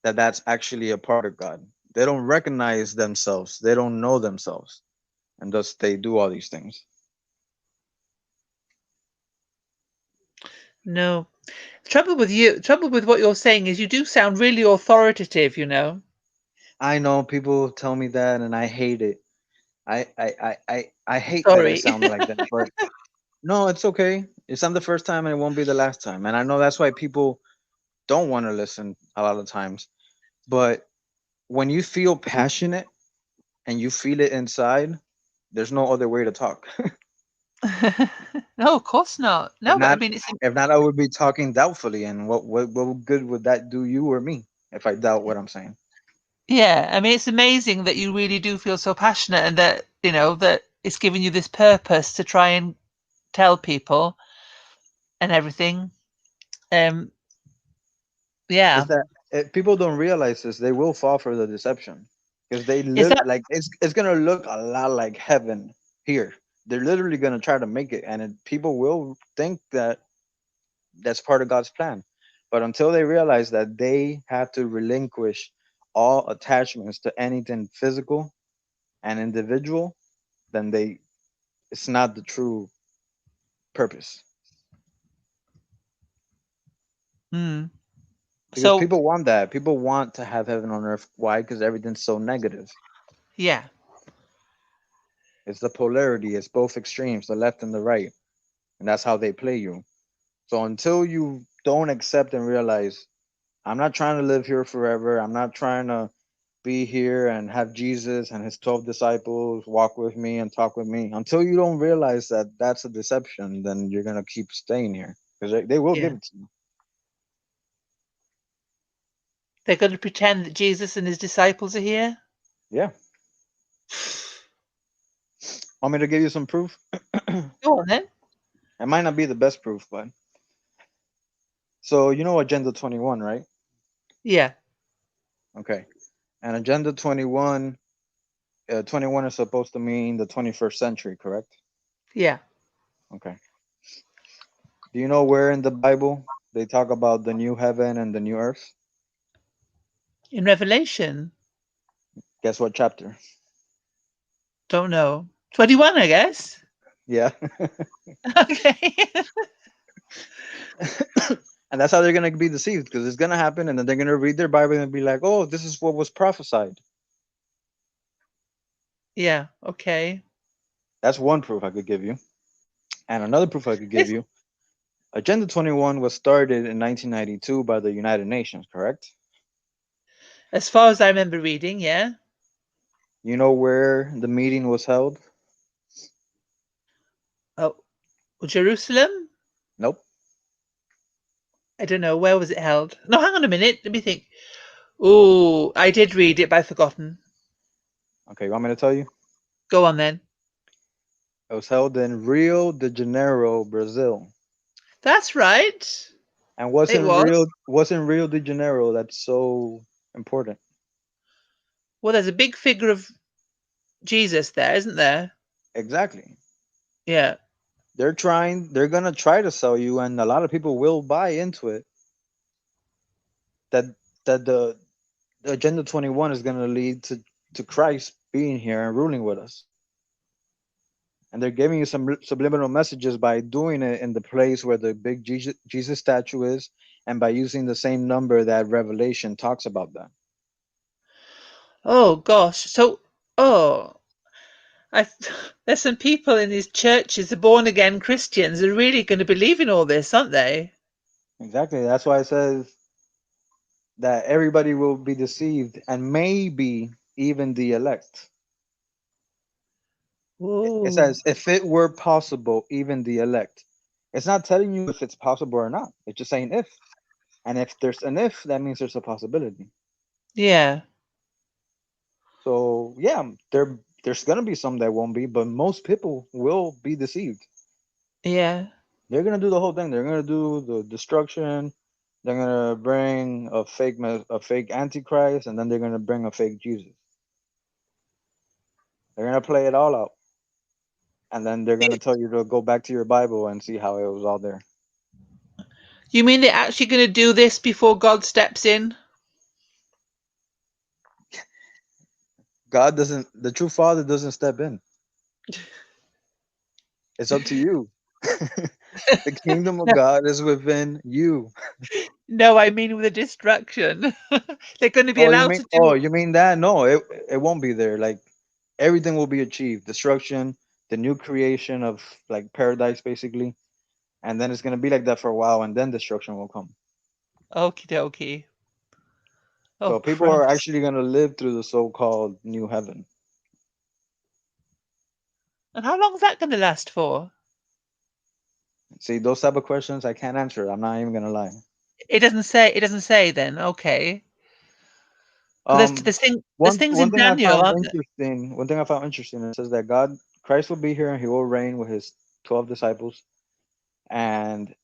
[SPEAKER 2] that that's actually a part of God. They don't recognize themselves. They don't know themselves, and thus they do all these things.
[SPEAKER 3] No. Trouble with what you're saying is you do sound really authoritative,
[SPEAKER 2] I know people tell me that, and I hate it. I hate that I
[SPEAKER 3] Sorry.
[SPEAKER 2] sound like that, but no, it's okay. It's not the first time, and it won't be the last time. And I know that's why people don't want to listen a lot of times. But when you feel passionate and you feel it inside, there's no other way to talk.
[SPEAKER 3] No, of course not.
[SPEAKER 2] If
[SPEAKER 3] No, but I
[SPEAKER 2] not,
[SPEAKER 3] mean, it's
[SPEAKER 2] I would be talking doubtfully. And what good would that do you or me if I doubt what I'm saying?
[SPEAKER 3] yeah. I mean, it's amazing that you really do feel so passionate, and that that it's given you this purpose to try and tell people and everything. Um,
[SPEAKER 2] Is
[SPEAKER 3] yeah.
[SPEAKER 2] that if people don't realize this, they will fall for the deception because they
[SPEAKER 3] Is
[SPEAKER 2] live
[SPEAKER 3] that
[SPEAKER 2] like it's gonna look a lot like heaven here. They're literally gonna try to make it, and people will think that that's part of God's plan. But until they realize that they have to relinquish all attachments to anything physical and individual, then it's not the true purpose.
[SPEAKER 3] mm.
[SPEAKER 2] Because
[SPEAKER 3] So
[SPEAKER 2] people want that. People want to have heaven on earth. Why? Because everything's so negative.
[SPEAKER 3] yeah.
[SPEAKER 2] It's the polarity. It's both extremes, the left and the right, and that's how they play you. So until you don't accept and realize, I'm not trying to live here forever. I'm not trying to be here and have Jesus and his 12 disciples walk with me and talk with me. Until you don't realize that that's a deception, then you're going to keep staying here because they will
[SPEAKER 3] Yeah.
[SPEAKER 2] give it to you.
[SPEAKER 3] They're going to pretend that Jesus and his disciples are here.
[SPEAKER 2] Yeah. Want me to give you some proof?
[SPEAKER 3] Go on then.
[SPEAKER 2] It might not be the best proof, but so you know Agenda 21, right?
[SPEAKER 3] Yeah.
[SPEAKER 2] Okay. And Agenda 21, 21 is supposed to mean the 21st century, correct?
[SPEAKER 3] Yeah.
[SPEAKER 2] Okay. Do you know where in the Bible they talk about the new heaven and the new earth?
[SPEAKER 3] In Revelation.
[SPEAKER 2] Guess what chapter?
[SPEAKER 3] Don't know. 21, I guess.
[SPEAKER 2] Yeah.
[SPEAKER 3] Okay.
[SPEAKER 2] And that's how they're going to be deceived because it's going to happen and then they're going to read their Bible and be like, oh, this is what was prophesied.
[SPEAKER 3] Yeah. Okay.
[SPEAKER 2] That's one proof I could give you. And another proof I could give
[SPEAKER 3] It's,
[SPEAKER 2] you, Agenda 21 was started in 1992 by the United Nations, correct?
[SPEAKER 3] as far as I remember reading, yeah.
[SPEAKER 2] You know where the meeting was held?
[SPEAKER 3] Oh, Jerusalem?
[SPEAKER 2] Nope.
[SPEAKER 3] I don't know. Where was it held? No, hang on a minute. Let me think. Oh, I did read it, but I've forgotten.
[SPEAKER 2] Okay, you want me to tell you?
[SPEAKER 3] Go on then.
[SPEAKER 2] It was held in Rio de Janeiro, Brazil.
[SPEAKER 3] That's right.
[SPEAKER 2] And
[SPEAKER 3] It was.
[SPEAKER 2] wasn't Rio de Janeiro that's so important?
[SPEAKER 3] Well, there's a big figure of Jesus there, isn't there?
[SPEAKER 2] Exactly.
[SPEAKER 3] Yeah.
[SPEAKER 2] They're gonna try to sell you, and a lot of people will buy into it that the Agenda 21 is gonna lead to Christ being here and ruling with us. And they're giving you some subliminal messages by doing it in the place where the big Jesus statue is, and by using the same number that Revelation talks about that.
[SPEAKER 3] Oh gosh. So, oh, I there's some people in these churches, the born again Christians, are really going to believe in all this, aren't they?
[SPEAKER 2] Exactly. That's why it says that everybody will be deceived, and maybe even the elect. It
[SPEAKER 3] Oh,
[SPEAKER 2] says, if it were possible, even the elect. It's not telling you if it's possible or not. It's just saying if. And if there's an if, that means there's a possibility.
[SPEAKER 3] yeah,
[SPEAKER 2] So yeah, there's gonna be some that won't be, but most people will be deceived.
[SPEAKER 3] yeah.
[SPEAKER 2] They're gonna do the whole thing. They're gonna do the destruction. They're gonna bring a fake antichrist, and then they're gonna bring a fake Jesus. They're gonna play it all out, and then they're gonna tell you to go back to your Bible and see how it was all there.
[SPEAKER 3] You mean they're actually going to do this before God steps in?
[SPEAKER 2] God doesn't. The true Father doesn't step in. It's up to you. The kingdom of
[SPEAKER 3] No,
[SPEAKER 2] God is within you.
[SPEAKER 3] no, I mean with the destruction. They're going to be
[SPEAKER 2] Oh, you
[SPEAKER 3] allowed
[SPEAKER 2] mean
[SPEAKER 3] to
[SPEAKER 2] oh,
[SPEAKER 3] do.
[SPEAKER 2] you mean that? No, it won't be there. Like everything will be achieved. Destruction, the new creation of like paradise basically. And then it's gonna be like that for a while and then destruction will come.
[SPEAKER 3] Okie dokie. Oh
[SPEAKER 2] So people are
[SPEAKER 3] crumbs.
[SPEAKER 2] actually gonna live through the so called new heaven.
[SPEAKER 3] And how long is that going to last for?
[SPEAKER 2] See, those type of questions I can't answer. I'm not even gonna lie.
[SPEAKER 3] It doesn't say. It doesn't say. Then okay. Because
[SPEAKER 2] Um
[SPEAKER 3] there's things
[SPEAKER 2] one
[SPEAKER 3] in
[SPEAKER 2] thing I
[SPEAKER 3] Daniel,
[SPEAKER 2] found
[SPEAKER 3] aren't there?
[SPEAKER 2] interesting, one thing I found interesting, it says that Christ will be here and he will reign with his 12 disciples and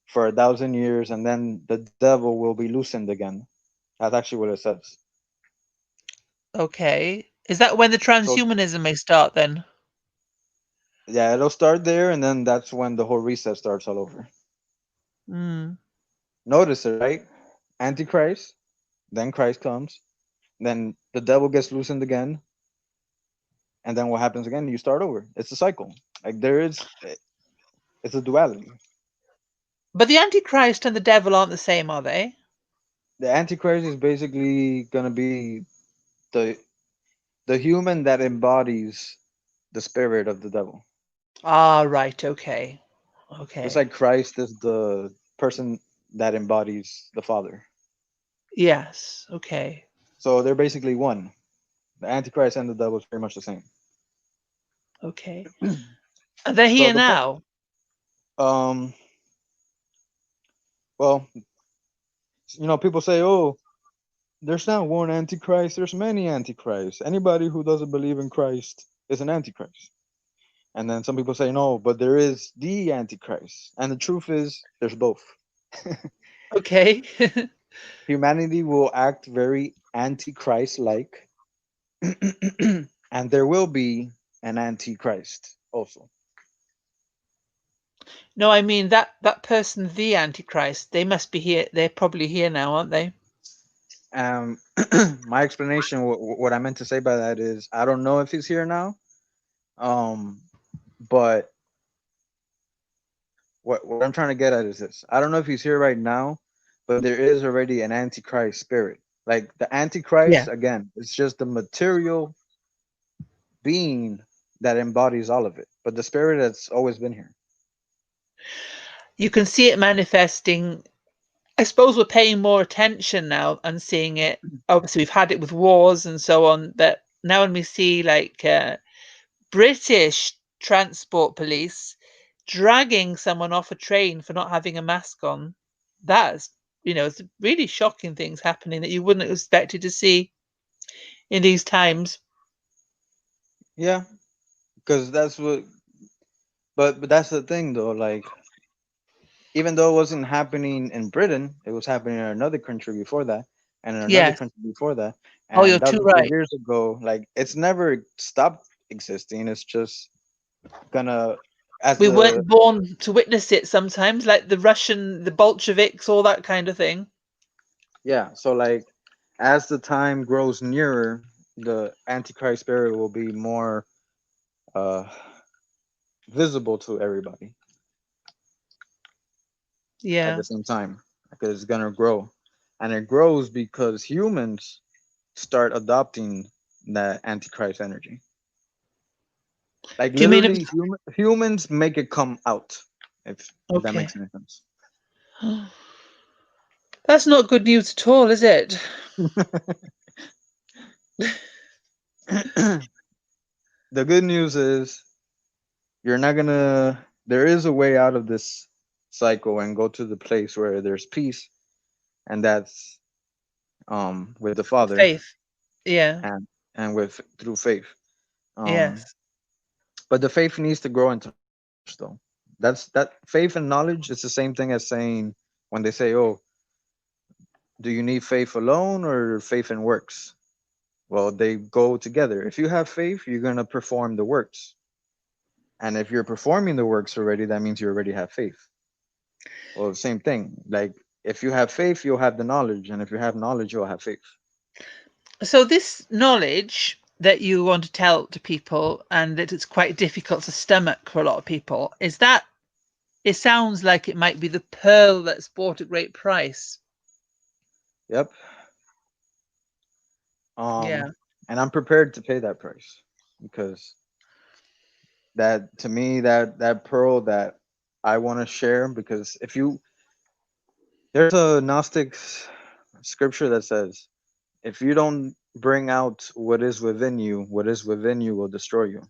[SPEAKER 2] for 1,000 years, and then the devil will be loosened again. That's actually what it says.
[SPEAKER 3] Okay. Is that when the
[SPEAKER 2] So
[SPEAKER 3] transhumanism may start then?
[SPEAKER 2] yeah, it'll start there, and then that's when the whole reset starts all over.
[SPEAKER 3] Mm.
[SPEAKER 2] Notice it, right? Antichrist, then Christ comes, then the devil gets loosened again, and then what happens again? You start over. It's a cycle. Like it's a duality.
[SPEAKER 3] But the Antichrist and the devil aren't the same, are they?
[SPEAKER 2] The Antichrist is basically gonna be the the human that embodies the spirit of the devil.
[SPEAKER 3] Ah, right. Okay.
[SPEAKER 2] Just
[SPEAKER 3] Okay.
[SPEAKER 2] like Christ is the person that embodies the Father.
[SPEAKER 3] Yes. Okay.
[SPEAKER 2] So they're basically one. The Antichrist and the devil is pretty much the same.
[SPEAKER 3] Okay. And they're
[SPEAKER 2] So
[SPEAKER 3] here
[SPEAKER 2] the point,
[SPEAKER 3] now.
[SPEAKER 2] um, well, people say, oh, there's not one antichrist, there's many antichrists. Anybody who doesn't believe in Christ is an antichrist. And then some people say no, but there is the antichrist. And the truth is there's both.
[SPEAKER 3] Okay.
[SPEAKER 2] Humanity will act very antichrist like, and there will be an antichrist also.
[SPEAKER 3] No, I mean that person, the Antichrist, they must be here. They're probably here now, aren't they?
[SPEAKER 2] Um, my explanation, what I meant to say by that is, I don't know if he's here now. But what I'm trying to get at is this: I don't know if he's here right now, but there is already an antichrist spirit. Like the
[SPEAKER 3] Yeah.
[SPEAKER 2] antichrist, again, it's just the material being that embodies all of it, but the spirit that's always been here.
[SPEAKER 3] You can see it manifesting. I suppose we're paying more attention now and seeing it. Obviously, we've had it with wars and so on, but now when we see like British transport police dragging someone off a train for not having a mask on, that's, it's really shocking things happening that you wouldn't have expected to see in these times.
[SPEAKER 2] Yeah, because that's what. But that's the thing, though. Like, even though it wasn't happening in Britain, it was happening in another country before that, and in another
[SPEAKER 3] Yes.
[SPEAKER 2] country before that,
[SPEAKER 3] Oh, you're
[SPEAKER 2] and that
[SPEAKER 3] too
[SPEAKER 2] was a few
[SPEAKER 3] right.
[SPEAKER 2] years ago. Like, it's never stopped existing. It's just gonna, as
[SPEAKER 3] We
[SPEAKER 2] the
[SPEAKER 3] weren't born to witness it sometimes, like the Bolsheviks, all that kind of thing.
[SPEAKER 2] yeah. So like, as the time grows nearer, the Antichrist spirit will be more uh visible to everybody at
[SPEAKER 3] Yeah.
[SPEAKER 2] the same time, because it's gonna grow, and it grows because humans start adopting that Antichrist energy. Like
[SPEAKER 3] Do you mean
[SPEAKER 2] literally, humans make it come out. If that
[SPEAKER 3] okay?
[SPEAKER 2] makes any sense.
[SPEAKER 3] That's not good news at all, is it?
[SPEAKER 2] The good news is you're not gonna. There is a way out of this cycle and go to the place where there's peace, and that's with the Father
[SPEAKER 3] Faith. Yeah.
[SPEAKER 2] and with through faith. Um,
[SPEAKER 3] Yes.
[SPEAKER 2] but the faith needs to grow into knowledge, though. That faith and knowledge is the same thing as saying when they say, "Oh, do you need faith alone or faith and works?" Well, they go together. If you have faith, you're gonna perform the works, and if you're performing the works already, that means you already have faith. Well, same thing. Like if you have faith, you'll have the knowledge, and if you have knowledge, you'll have faith.
[SPEAKER 3] So this knowledge that you want to tell to people and that it's quite difficult to stomach for a lot of people, is that it sounds like it might be the pearl that's bought at great price.
[SPEAKER 2] Yep.
[SPEAKER 3] Yeah.
[SPEAKER 2] And I'm prepared to pay that price because that to me that pearl that I want to share, because if you there's a Gnostic scripture that says if you don't bring out what is within you, what is within you will destroy you.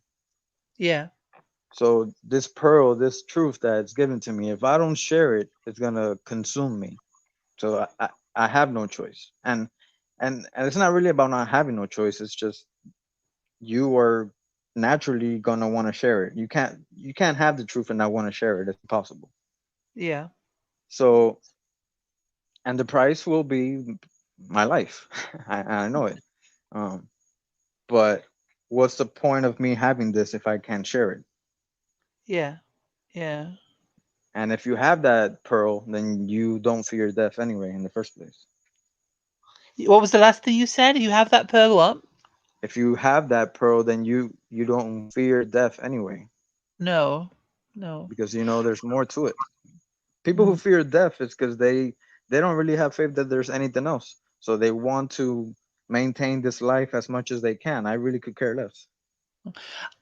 [SPEAKER 3] Yeah.
[SPEAKER 2] So this pearl, this truth that's given to me, if I don't share it, it's gonna consume me. So I have no choice. And it's not really about not having no choice. It's just you are naturally gonna want to share it. You can't have the truth and not want to share it. It's impossible.
[SPEAKER 3] Yeah.
[SPEAKER 2] So and the price will be my life. I know it. Um, but what's the point of me having this if I can't share it?
[SPEAKER 3] Yeah. Yeah.
[SPEAKER 2] And if you have that pearl, then you don't fear death anyway in the first place.
[SPEAKER 3] What was the last thing you said? You have that pearl what?
[SPEAKER 2] If you have that pearl, then you don't fear death anyway,
[SPEAKER 3] No. No.
[SPEAKER 2] because you know there's more to it. People who
[SPEAKER 3] Mm.
[SPEAKER 2] fear death is because they don't really have faith that there's anything else. So they want to maintain this life as much as they can. I really could care less.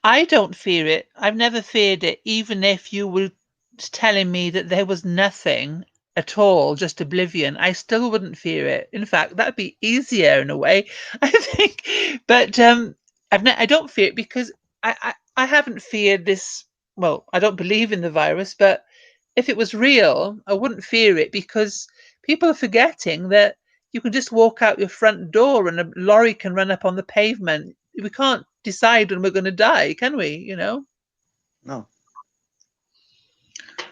[SPEAKER 3] I don't fear it. I've never feared it, even if you were telling me that there was nothing at all, just oblivion. I still wouldn't fear it. In fact, that'd be easier in a way, I think. But I don't fear it because I haven't feared this. Well, I don't believe in the virus, but if it was real, I wouldn't fear it because people are forgetting that You can just walk out your front door and a lorry can run up on the pavement. We can't decide when we're going to die, can we? You know?
[SPEAKER 2] No.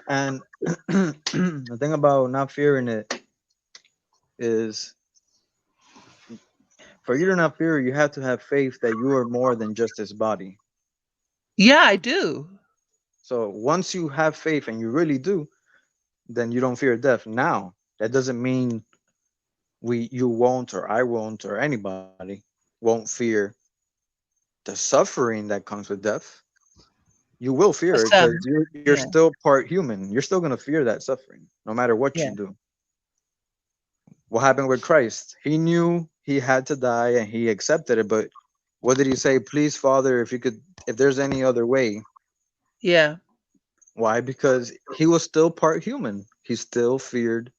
[SPEAKER 2] And the thing about not fearing it is, for you to not fear, you have to have faith that you are more than just this body.
[SPEAKER 3] Yeah, I do.
[SPEAKER 2] So once you have faith and you really do, then you don't fear death. Now, that doesn't mean you won't, or I won't, or anybody won't fear the suffering that comes with death. You will
[SPEAKER 3] For
[SPEAKER 2] fear it because
[SPEAKER 3] some,
[SPEAKER 2] you're
[SPEAKER 3] yeah,
[SPEAKER 2] still part human. You're still gonna fear that suffering, no matter what you
[SPEAKER 3] yeah,
[SPEAKER 2] do. What happened with Christ? He knew he had to die and he accepted it, but what did he say? Please, Father, if you could, if there's any other way.
[SPEAKER 3] yeah.
[SPEAKER 2] Why? Because he was still part human. He still feared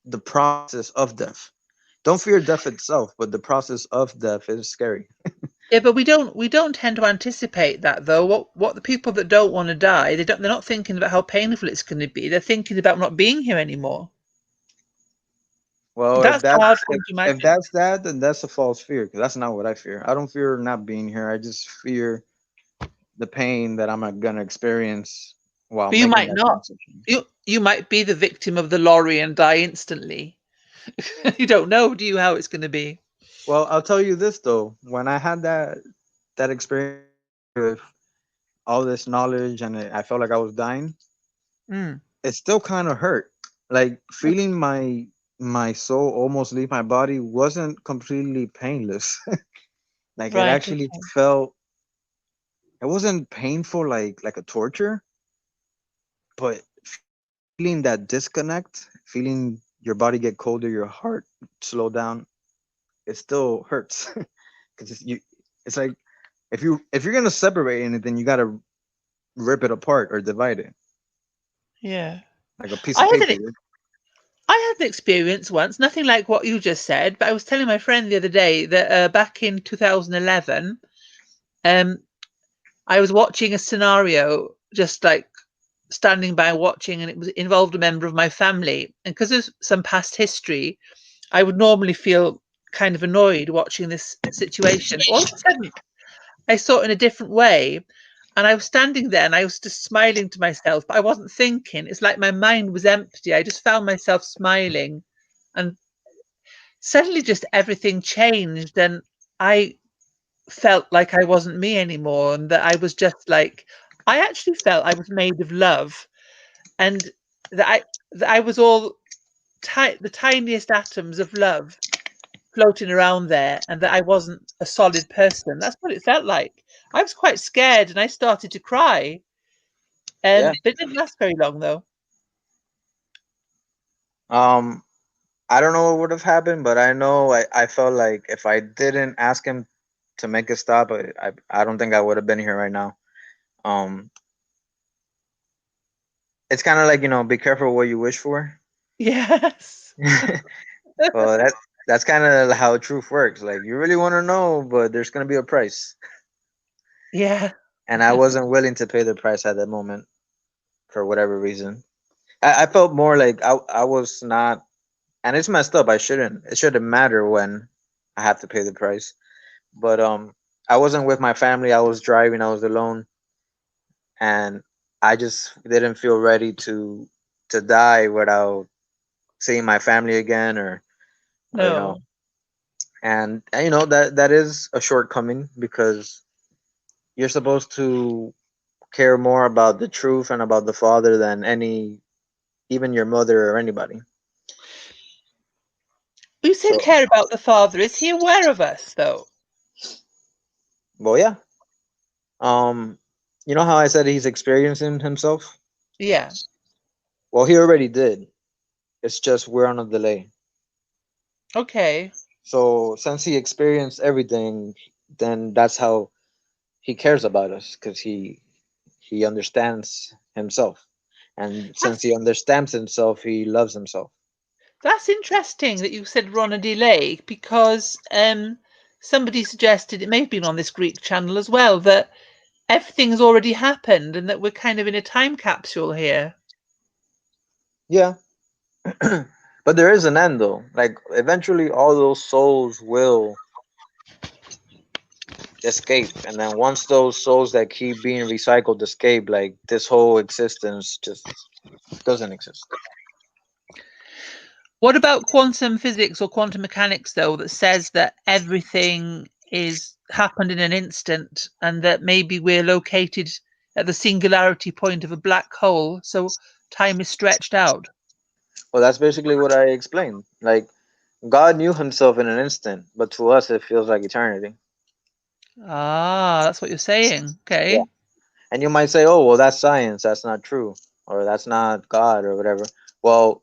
[SPEAKER 2] the process of death. Don't fear death itself, but the process of death is scary.
[SPEAKER 3] Yeah, but we don't tend to anticipate that though. What the people that don't want to die, they're not thinking about how painful it's going to be. They're thinking about not being here anymore.
[SPEAKER 2] Well,
[SPEAKER 3] That's hard for them to
[SPEAKER 2] if
[SPEAKER 3] imagine.
[SPEAKER 2] that's that, then that's a false fear because that's not what I fear. I don't fear not being here. I just fear the pain that I'm not gonna experience while
[SPEAKER 3] But you
[SPEAKER 2] making
[SPEAKER 3] might
[SPEAKER 2] that
[SPEAKER 3] not.
[SPEAKER 2] transition.
[SPEAKER 3] You might be the victim of the lorry and die instantly. You don't know, do you, how it's going to be?
[SPEAKER 2] Well, I'll tell you this though: when I had that experience with all this knowledge and I felt like I was dying,
[SPEAKER 3] Mm.
[SPEAKER 2] it still kind of hurt. Like feeling my soul almost leave my body wasn't completely painless. Like it
[SPEAKER 3] Right.
[SPEAKER 2] actually felt, it wasn't painful like a torture, but feeling that disconnect, feeling your body get colder, your heart slow down, it still hurts because it's like if you're gonna separate anything, you gotta rip it apart or divide it
[SPEAKER 3] Yeah.
[SPEAKER 2] like a piece
[SPEAKER 3] I
[SPEAKER 2] of
[SPEAKER 3] had
[SPEAKER 2] paper.
[SPEAKER 3] an I had an experience once, nothing like what you just said, but I was telling my friend the other day that back in 2011, um, I was watching a scenario, just like standing by watching, and it was involved a member of my family. And because of some past history, I would normally feel kind of annoyed watching this situation. All of a sudden, I saw it in a different way. And I was standing there and I was just smiling to myself, but I wasn't thinking. It's like my mind was empty. I just found myself smiling. And suddenly just everything changed. And I felt like I wasn't me anymore. And that I was just like, I actually felt I was made of love. And that I was all the tiniest atoms of love floating around there, and that I wasn't a solid person. That's what it felt like. I was quite scared and I started to cry.
[SPEAKER 2] Yeah.
[SPEAKER 3] But it didn't last very long though.
[SPEAKER 2] Um, I don't know what would have happened, but I know I felt like if I didn't ask him to make it stop, I don't think I would have been here right now. Um, it's kind of like be careful what you wish for.
[SPEAKER 3] Yes.
[SPEAKER 2] Well, that's kind of how truth works. Like you really want to know, but there's gonna be a price,
[SPEAKER 3] Yeah.
[SPEAKER 2] and I wasn't willing to pay the price at that moment for whatever reason. I felt more like I was not, and it's messed up. I shouldn't. It shouldn't matter when I have to pay the price. But I wasn't with my family. I was driving. I was alone, and I just didn't feel ready to die without seeing my family again, or
[SPEAKER 3] No.
[SPEAKER 2] and that is a shortcoming because you're supposed to care more about the truth and about the father than even your mother or anybody.
[SPEAKER 3] You say
[SPEAKER 2] So,
[SPEAKER 3] care about the father. Is he aware of us though?
[SPEAKER 2] well, yeah. Um, you know how I said he's experiencing himself?
[SPEAKER 3] Yeah.
[SPEAKER 2] Well, he already did. It's just we're on a delay.
[SPEAKER 3] Okay.
[SPEAKER 2] So since he experienced everything, then that's how he cares about us because he understands himself, and since
[SPEAKER 3] That's
[SPEAKER 2] he understands himself, he loves himself.
[SPEAKER 3] that's interesting that you said we're on a delay because somebody suggested it may have been on this Greek channel as well that everything's already happened and that we're kind of in a time capsule here.
[SPEAKER 2] Yeah, but But there is an end though. Like eventually all those souls will escape, and then once those souls that keep being recycled escape, like this whole existence just doesn't exist.
[SPEAKER 3] What about quantum physics or quantum mechanics, though, that says that everything is happened in an instant and that maybe we're located at the singularity point of a black hole, so time is stretched out?
[SPEAKER 2] Well, that's basically what I explained. Like God knew himself in an instant, but to us it feels like eternity.
[SPEAKER 3] Ah, that's what you're saying.
[SPEAKER 2] Yeah.
[SPEAKER 3] Okay.
[SPEAKER 2] And you might say, "Oh, well, that's science. That's not true, or that's not God, or whatever." Well,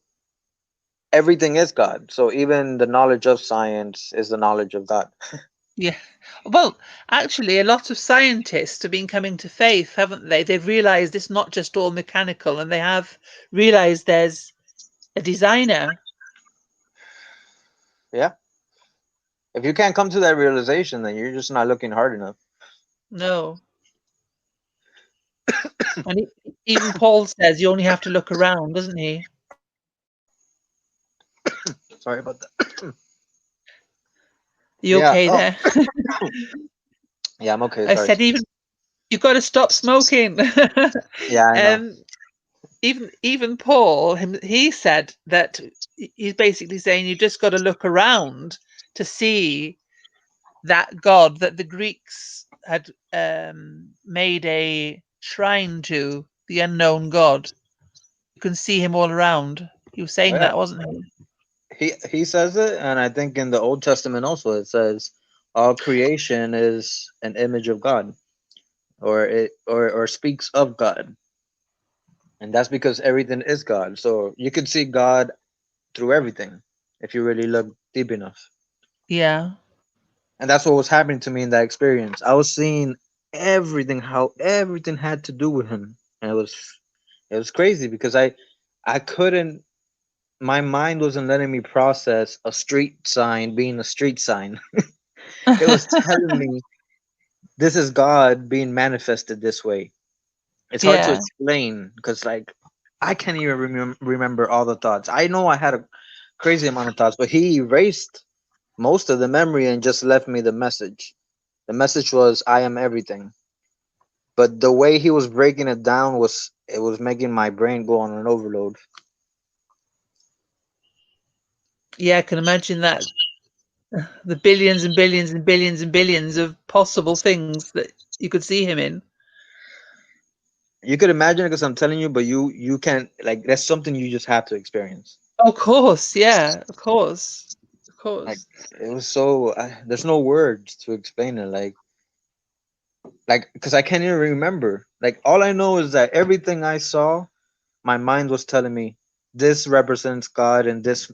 [SPEAKER 2] everything is God. So even the knowledge of science is the knowledge of God.
[SPEAKER 3] Yeah. Well, actually, a lot of scientists have been coming to faith, haven't they? They've realized it's not just all mechanical, and they have realized there's a designer.
[SPEAKER 2] Yeah. If you can't come to that realization, then you're just not looking hard enough.
[SPEAKER 3] No. And even Paul says you only have to look around, doesn't he?
[SPEAKER 2] Sorry about that.
[SPEAKER 3] You
[SPEAKER 2] Yeah.
[SPEAKER 3] okay
[SPEAKER 2] Oh,
[SPEAKER 3] there?
[SPEAKER 2] yeah. I'm okay.
[SPEAKER 3] I
[SPEAKER 2] Sorry.
[SPEAKER 3] said even you've got to stop smoking.
[SPEAKER 2] Yeah, I know.
[SPEAKER 3] um, even Paul, he said that he's basically saying you just got to look around to see that God that the Greeks had made a shrine to, the unknown God. You can see him all around. He was
[SPEAKER 2] Oh
[SPEAKER 3] saying
[SPEAKER 2] yeah.
[SPEAKER 3] that, wasn't he?
[SPEAKER 2] He says it, and I think in the Old Testament also it says all creation is an image of God, or it or speaks of God, and that's because everything is God. So you can see God through everything if you really look deep enough.
[SPEAKER 3] Yeah.
[SPEAKER 2] And that's what was happening to me in that experience. I was seeing everything, how everything had to do with him, and it was crazy because I couldn't. My mind wasn't letting me process a street sign being a street sign. It was telling me this is God being manifested this way. It's hard to
[SPEAKER 3] Yeah.
[SPEAKER 2] explain because like I can't even remember all the thoughts. I know I had a crazy amount of thoughts, but he erased most of the memory and just left me the message. The message was I am everything. But the way he was breaking it down was it was making my brain go on an overload.
[SPEAKER 3] Yeah, I can imagine that. The billions and billions and billions and billions of possible things that you could see him in.
[SPEAKER 2] You could imagine it because I'm telling you, but you can't like that's something you just have to experience.
[SPEAKER 3] Of course, yeah, of course, of
[SPEAKER 2] Like
[SPEAKER 3] course.
[SPEAKER 2] it was so there's no words to explain it. Like because I can't even remember. Like all I know is that everything I saw, my mind was telling me this represents God in this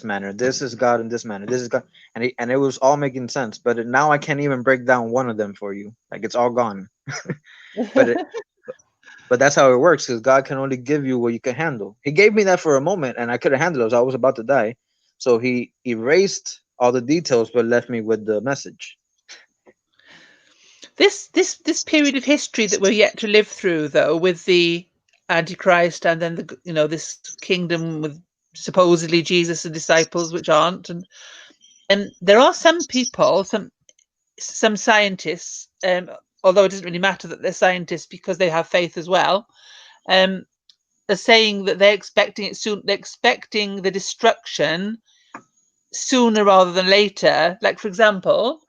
[SPEAKER 2] manner. This is God in this manner. This is God, and it was all making sense. But now I can't even break down one of them for you. Like it's all gone. But but that's how it works because God can only give you what you can handle. He gave me that for a moment, and I couldn't handle it. So I was about to die. So he erased all the details, but left me with the message.
[SPEAKER 3] This period of history that we're yet to live through, though, with the Antichrist and then this kingdom with supposedly Jesus and disciples, which aren't, and there are some people, some scientists, although it doesn't really matter that they're scientists because they have faith as well, um, are saying that they're expecting it soon. They're expecting the destruction sooner rather than later. Like, for example,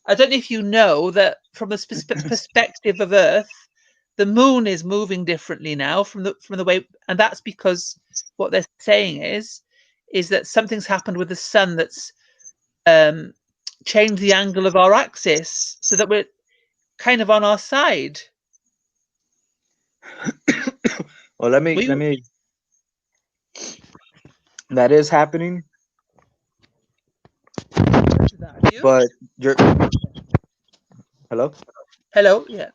[SPEAKER 3] I don't know if you know that from the perspective of Earth, the moon is moving differently now from the way, and that's because what they're saying is that something's happened with the sun that's um, changed the angle of our axis so that we're kind of on our side.
[SPEAKER 2] Well, let me
[SPEAKER 3] We
[SPEAKER 2] let me. That is happening,
[SPEAKER 3] that you?
[SPEAKER 2] but you're hello.
[SPEAKER 3] Hello, yeah.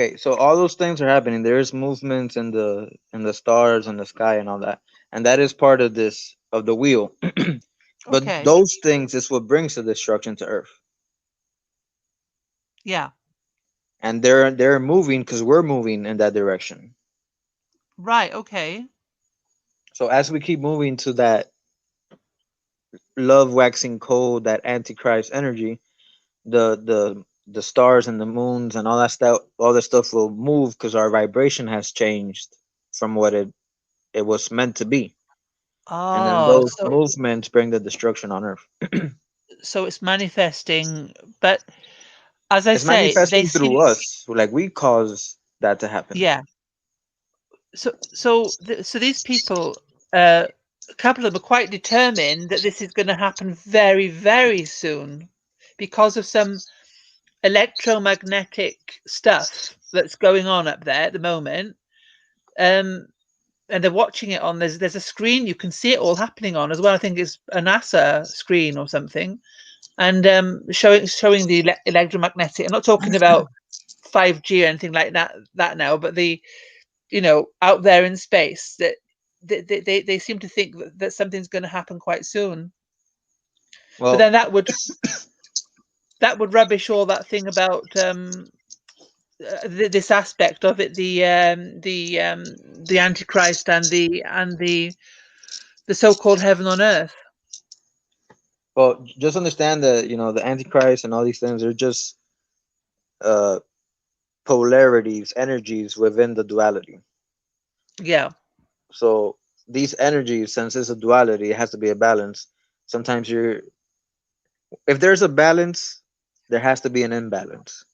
[SPEAKER 2] Okay, so all those things are happening. There's movements in the stars and the sky and all that, and that is part of this of the wheel. But
[SPEAKER 3] Okay.
[SPEAKER 2] those things is what brings the destruction to Earth,
[SPEAKER 3] Yeah.
[SPEAKER 2] and they're moving because we're moving in that direction.
[SPEAKER 3] Right. Okay.
[SPEAKER 2] So as we keep moving to that love waxing cold, that antichrist energy, the stars and the moons and all that stuff will move because our vibration has changed from what it was meant to be. And then
[SPEAKER 3] Oh,
[SPEAKER 2] those movements bring the destruction on Earth.
[SPEAKER 3] so it's manifesting, but as I
[SPEAKER 2] It's
[SPEAKER 3] say, they
[SPEAKER 2] manifesting
[SPEAKER 3] seem,
[SPEAKER 2] through us. Like we cause that to happen.
[SPEAKER 3] yeah. So these people, a couple of them are quite determined that this is going to happen very, very soon because of some electromagnetic stuff that's going on up there at the moment. Um, and they're watching it on, there's a screen you can see it all happening on as well. I think it's a NASA screen or something, and showing the electromagnetic. I'm not talking about 5G or anything like that now, but the, out there in space, that they seem to think that something's going to happen quite soon. But
[SPEAKER 2] Well,
[SPEAKER 3] then that would rubbish all that thing about this aspect of it, the Antichrist and the so-called heaven on earth.
[SPEAKER 2] well, just understand that the Antichrist and all these things are just uh polarities, energies within the duality.
[SPEAKER 3] Yeah,
[SPEAKER 2] So these energies, since it's a duality, it has to be a balance. Sometimes if there's a balance, there has to be an imbalance,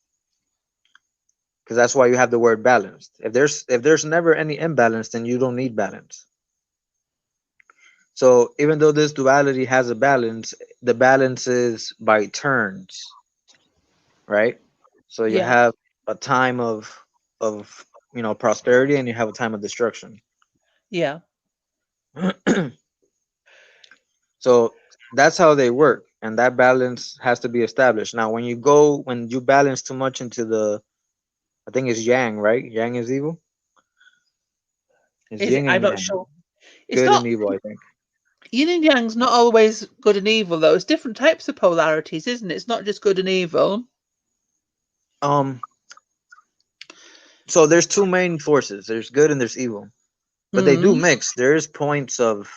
[SPEAKER 2] because that's why you have the word balanced. If there's never any imbalance, then you don't need balance. So even though this duality has a balance, the balance is by turns, right? So you
[SPEAKER 3] yeah,
[SPEAKER 2] have a time of prosperity, and you have a time of destruction.
[SPEAKER 3] yeah,
[SPEAKER 2] So that's how they work, and that balance has to be established. Now, when you balance too much into I think it's yang, right? Yang is evil. It's
[SPEAKER 3] is it?
[SPEAKER 2] yin
[SPEAKER 3] I'm
[SPEAKER 2] and
[SPEAKER 3] not
[SPEAKER 2] yang,
[SPEAKER 3] sure. It's
[SPEAKER 2] good and
[SPEAKER 3] not,
[SPEAKER 2] evil, I think.
[SPEAKER 3] yin and yang's not always good and evil, though. It's different types of polarities, isn't it? It's not just good and evil.
[SPEAKER 2] Um, so there's two main forces. There's good and there's evil, but they do
[SPEAKER 3] Mm,
[SPEAKER 2] mix. There is points of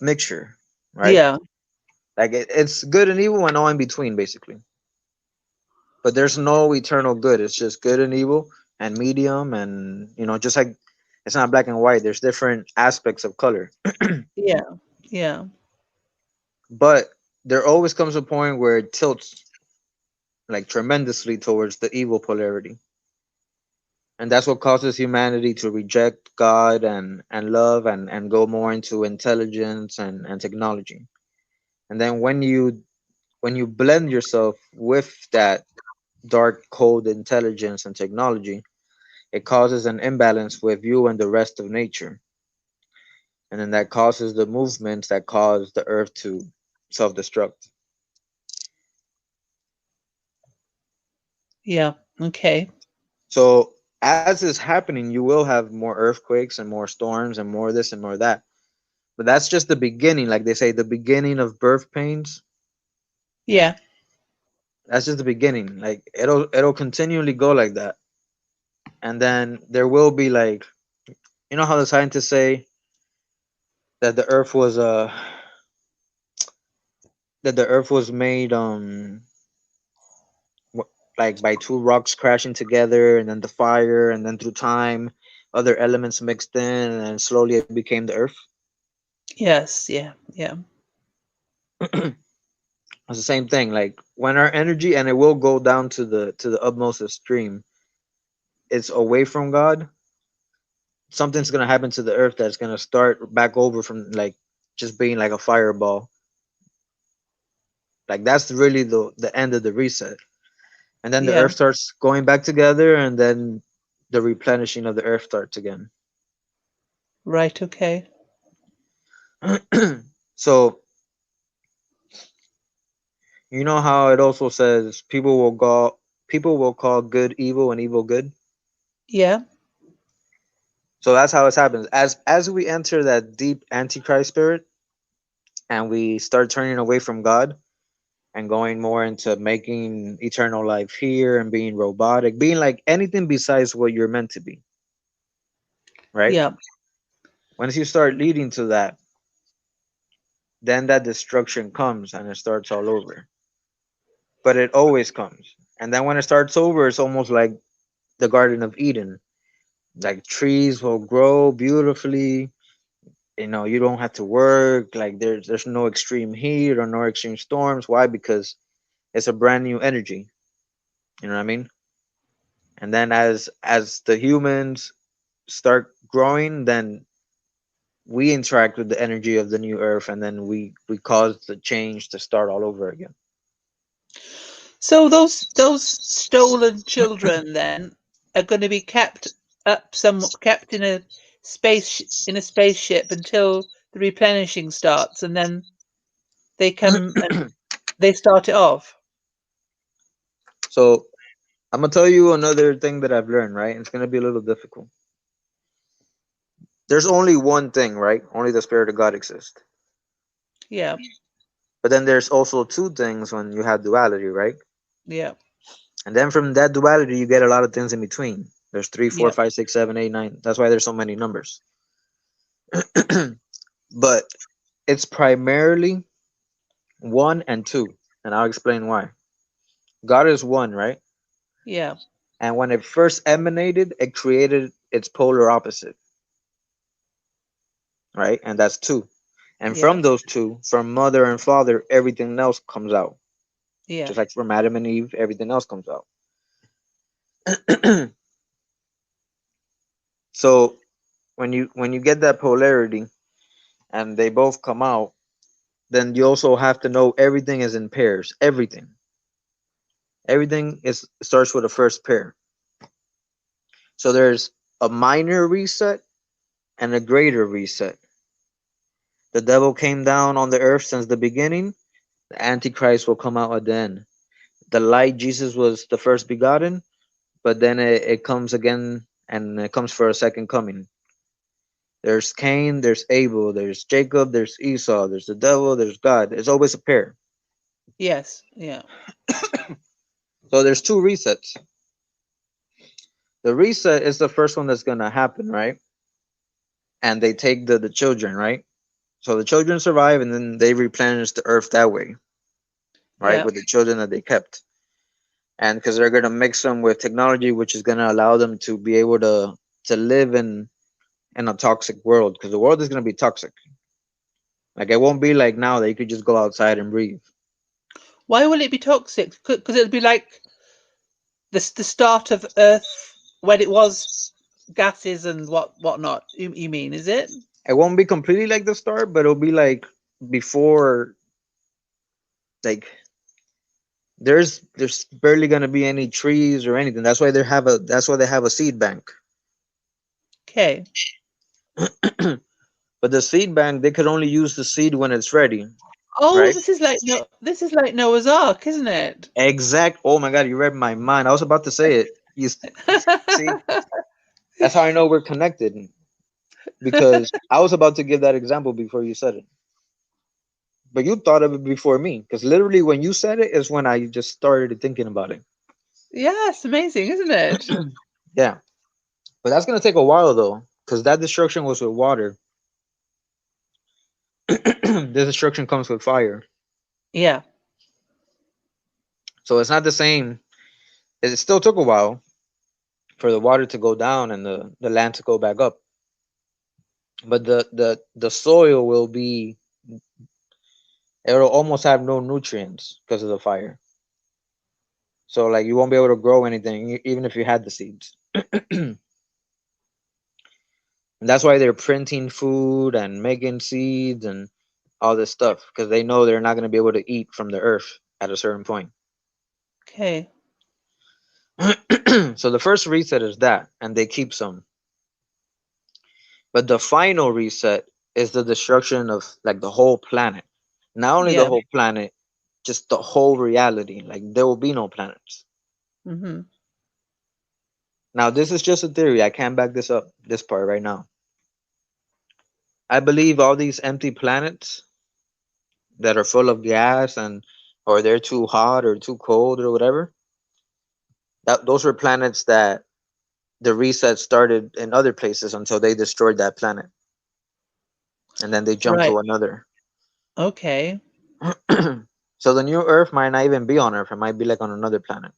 [SPEAKER 2] mixture, right?
[SPEAKER 3] yeah,
[SPEAKER 2] Like it's good and evil and all in between, basically. But there's no eternal good. It's just good and evil and medium, and just like it's not black and white. There's different aspects of color.
[SPEAKER 3] yeah, yeah,
[SPEAKER 2] But there always comes a point where it tilts like tremendously towards the evil polarity. And that's what causes humanity to reject God and love and go more into intelligence and technology. And then when you blend yourself with that dark, cold intelligence and technology, it causes an imbalance with you and the rest of nature. And then that causes the movements that cause the earth to self destruct.
[SPEAKER 3] yeah. Okay.
[SPEAKER 2] So as is happening, you will have more earthquakes and more storms and more this and more that. But that's just the beginning. Like they say, the beginning of birth pains.
[SPEAKER 3] Yeah,
[SPEAKER 2] That's just the beginning. Like it'll continually go like that. And then there will be like, how the scientists say that the earth was made like by two rocks crashing together, and then the fire, and then through time other elements mixed in, and then slowly it became the earth.
[SPEAKER 3] yes, yeah, yeah,
[SPEAKER 2] It's the same thing. Like when our energy, and it will go down to the utmost extreme, it's away from God, something's gonna happen to the earth that's gonna start back over from like just being like a fireball. Like that's really the end of the reset. And then the
[SPEAKER 3] yeah.
[SPEAKER 2] earth starts going back together, and then the replenishing of the earth starts again.
[SPEAKER 3] Right, okay.
[SPEAKER 2] So you know how it also says people will call good evil and evil good.
[SPEAKER 3] Yeah,
[SPEAKER 2] So that's how it happens. As we enter that deep antichrist spirit, and we start turning away from God and going more into making eternal life here and being robotic, being like anything besides what you're meant to be, right?
[SPEAKER 3] yeah,
[SPEAKER 2] Once you start leading to that, then that destruction comes and it starts all over. But it always comes. And then when it starts over, it's almost like the Garden of Eden. Like trees will grow beautifully. You don't have to work. Like there's no extreme heat or no extreme storms. Why? Because it's a brand new energy. You know what I mean? And then as the humans start growing, then we interact with the energy of the new earth, and then we cause the change to start all over again.
[SPEAKER 3] So those stolen children then are going to be kept in a spaceship until the replenishing starts, and then they come and they start it off.
[SPEAKER 2] So I'm gonna tell you another thing that I've learned, right? It's gonna be a little difficult. There's only one thing, right? Only the spirit of God exists.
[SPEAKER 3] Yeah,
[SPEAKER 2] But then there's also two things when you have duality, right?
[SPEAKER 3] yeah,
[SPEAKER 2] And then from that duality, you get a lot of things in between. There's three, four,
[SPEAKER 3] yeah,
[SPEAKER 2] five, six, seven, eight, nine. That's why there's so many numbers. But it's primarily one and two, and I'll explain why. God is one, right?
[SPEAKER 3] yeah,
[SPEAKER 2] And when it first emanated, it created its polar opposite, right? And that's two. And
[SPEAKER 3] yeah,
[SPEAKER 2] from those two, from mother and father, everything else comes out.
[SPEAKER 3] yeah,
[SPEAKER 2] Just like from Adam and Eve, everything else comes out. So when you get that polarity and they both come out, then you also have to know everything is in pairs. Everything is starts with a first pair. So there's a minor reset and a greater reset. The devil came down on the earth since the beginning. The Antichrist will come out at the end. The light, Jesus was the first begotten, but then it comes again and it comes for a second coming. There's Cain, there's Abel, there's Jacob, there's Esau, there's the devil, there's God. It's always a pair.
[SPEAKER 3] yes, yeah,
[SPEAKER 2] So there's two resets. The reset is the first one that's gonna happen, right? And they take the children, right? So the children survive and then they replenish the earth that way, right?
[SPEAKER 3] yeah,
[SPEAKER 2] With the children that they kept. And because they're gonna mix them with technology, which is gonna allow them to be able to live in a toxic world, because the world is gonna be toxic. Like it won't be like now that you could just go outside and breathe.
[SPEAKER 3] why will it be toxic? Because it'll be like the start of Earth when it was gases and whatnot. You mean, is it?
[SPEAKER 2] It won't be completely like the start, but it'll be like before, like there's barely gonna be any trees or anything. That's why they have a seed bank.
[SPEAKER 3] Okay.
[SPEAKER 2] But the seed bank, they could only use the seed when it's ready,
[SPEAKER 3] Oh,
[SPEAKER 2] right?
[SPEAKER 3] this is like no, this is like Noah's Ark, isn't it?
[SPEAKER 2] Exact. Oh my God, you read my mind. I was about to say it. See, that's how I know we're connected, because I was about to give that example before you said it. But you thought of it before me, because literally when you said it is when I just started thinking about it.
[SPEAKER 3] Yeah, it's amazing, isn't it?
[SPEAKER 2] Yeah, but that's gonna take a while though, because that destruction was with water. This destruction comes with fire,
[SPEAKER 3] Yeah.
[SPEAKER 2] so it's not the same. It still took a while for the water to go down and the land to go back up, but the soil will be, it'll almost have no nutrients because of the fire. So like you won't be able to grow anything even if you had the seeds. And that's why they're printing food and making seeds and all this stuff, because they know they're not going to be able to eat from the earth at a certain point.
[SPEAKER 3] Okay.
[SPEAKER 2] So the first reset is that, and they keep some. But the final reset is the destruction of like the whole planet. Not only the
[SPEAKER 3] Yeah.
[SPEAKER 2] whole planet, just the whole reality. Like there will be no planets.
[SPEAKER 3] Hmm.
[SPEAKER 2] Now this is just a theory. I can't back this up. This part right now. I believe all these empty planets that are full of gas and or they're too hot or too cold or whatever. That those were planets that the reset started in other places until they destroyed that planet, and then they jumped
[SPEAKER 3] Right.
[SPEAKER 2] to another.
[SPEAKER 3] Okay.
[SPEAKER 2] So the new Earth might not even be on Earth. It might be like on another planet.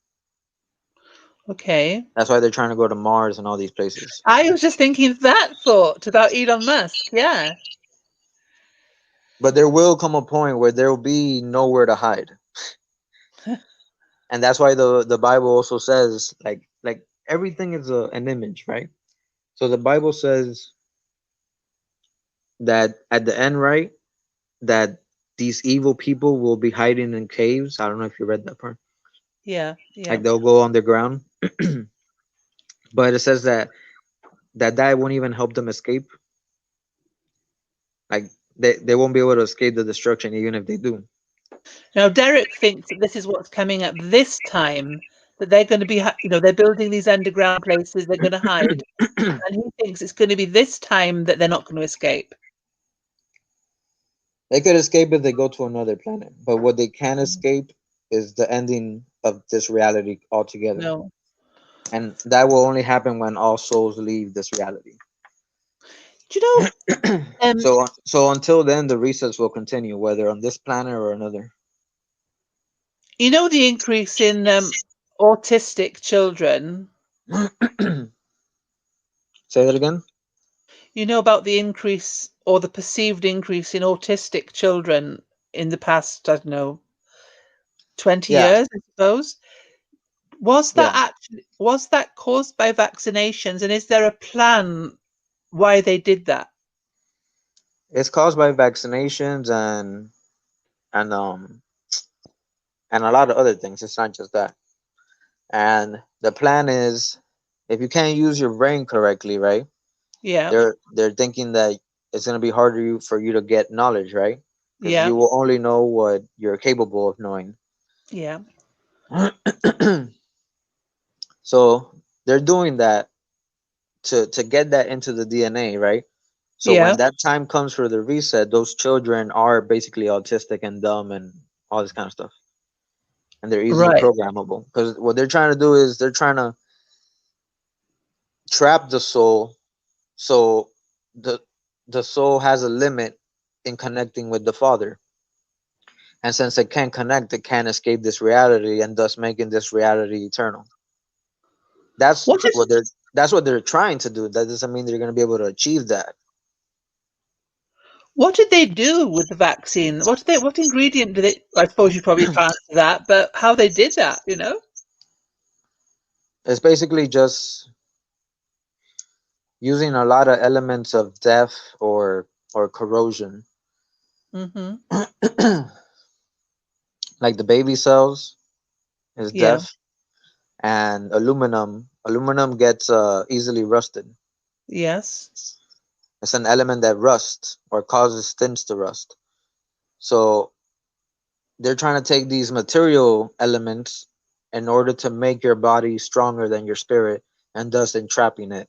[SPEAKER 3] Okay.
[SPEAKER 2] That's why they're trying to go to Mars and all these places.
[SPEAKER 3] I was just thinking that thought about Elon Musk. Yeah.
[SPEAKER 2] But there will come a point where there will be nowhere to hide. And that's why the Bible also says like everything is an image, right? So the Bible says that at the end, right, that these evil people will be hiding in caves. I don't know if you read that part.
[SPEAKER 3] Yeah. Yeah.
[SPEAKER 2] Like they'll go underground. But it says that that won't even help them escape. Like they won't be able to escape the destruction even if they do.
[SPEAKER 3] Now, Derek thinks that this is what's coming up this time, that they're going to be, they're building these underground places, they're going to hide. And he thinks it's going to be this time that they're not going to escape.
[SPEAKER 2] They could escape if they go to another planet, but what they can escape is the ending of this reality altogether.
[SPEAKER 3] No.
[SPEAKER 2] And that will only happen when all souls leave this reality.
[SPEAKER 3] Do you know,
[SPEAKER 2] So until then, the resets will continue, whether on this planet or another.
[SPEAKER 3] the increase in autistic children?
[SPEAKER 2] Say that again.
[SPEAKER 3] You know about the increase or the perceived increase in autistic children in the past, I don't know, 20
[SPEAKER 2] Yeah,
[SPEAKER 3] years, I suppose.
[SPEAKER 2] yeah.
[SPEAKER 3] Was that caused by vaccinations, and is there a plan why they did that?
[SPEAKER 2] It's caused by vaccinations and um and a lot of other things. It's not just that. And the plan is, if you can't use your brain correctly, right?
[SPEAKER 3] Yeah,
[SPEAKER 2] They're thinking that it's gonna be harder for you to get knowledge, right? Because
[SPEAKER 3] yeah,
[SPEAKER 2] you will only know what you're capable of knowing.
[SPEAKER 3] yeah,
[SPEAKER 2] So they're doing that to get that into the DNA, right? So when
[SPEAKER 3] yeah.
[SPEAKER 2] that time comes for the reset, those children are basically autistic and dumb and all this kind of stuff, and they're easily
[SPEAKER 3] Right.
[SPEAKER 2] programmable. Because what they're trying to do is they're trying to trap the soul, so the the soul has a limit in connecting with the father, and since it can't connect, it can't escape this reality, and thus making this reality eternal. That's
[SPEAKER 3] What did
[SPEAKER 2] what they're trying to do. That doesn't mean they're going to be able to achieve that.
[SPEAKER 3] what did they do with the vaccine? What ingredient did they? I suppose you probably can't answer that, but how they did that?
[SPEAKER 2] It's basically just using a lot of elements of death or corrosion.
[SPEAKER 3] Mm-hmm.
[SPEAKER 2] Like the baby cells is
[SPEAKER 3] Yeah.
[SPEAKER 2] death, and aluminum gets easily rusted.
[SPEAKER 3] Yes.
[SPEAKER 2] It's an element that rusts or causes things to rust. So they're trying to take these material elements in order to make your body stronger than your spirit, and thus entrapping it.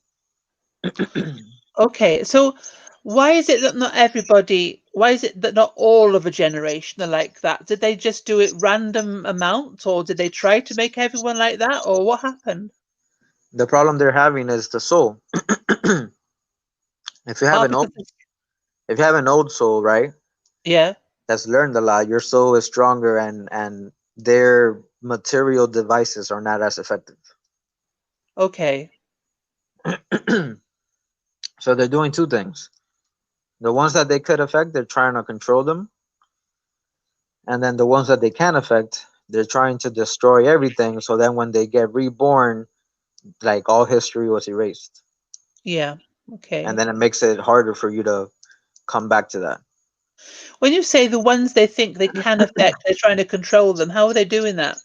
[SPEAKER 3] Okay. So why is it that not everybody? Why is it that not all of a generation are like that? Did they just do it random amounts, or did they try to make everyone like that, or what happened?
[SPEAKER 2] The problem they're having is the soul. if you have
[SPEAKER 3] Oh,
[SPEAKER 2] an
[SPEAKER 3] because
[SPEAKER 2] old if you have an old soul, right,
[SPEAKER 3] yeah.
[SPEAKER 2] that's learned a lot, your soul is stronger, and their material devices are not as effective.
[SPEAKER 3] Okay.
[SPEAKER 2] So they're doing two things. The ones that they could affect, they're trying to control them, and then the ones that they can affect, they're trying to destroy everything, so then when they get reborn, like all history was erased,
[SPEAKER 3] Yeah.
[SPEAKER 2] and
[SPEAKER 3] Okay.
[SPEAKER 2] then it makes it harder for you to come back to that.
[SPEAKER 3] When you say the ones they think they can affect, they're trying to control them. How are they doing that?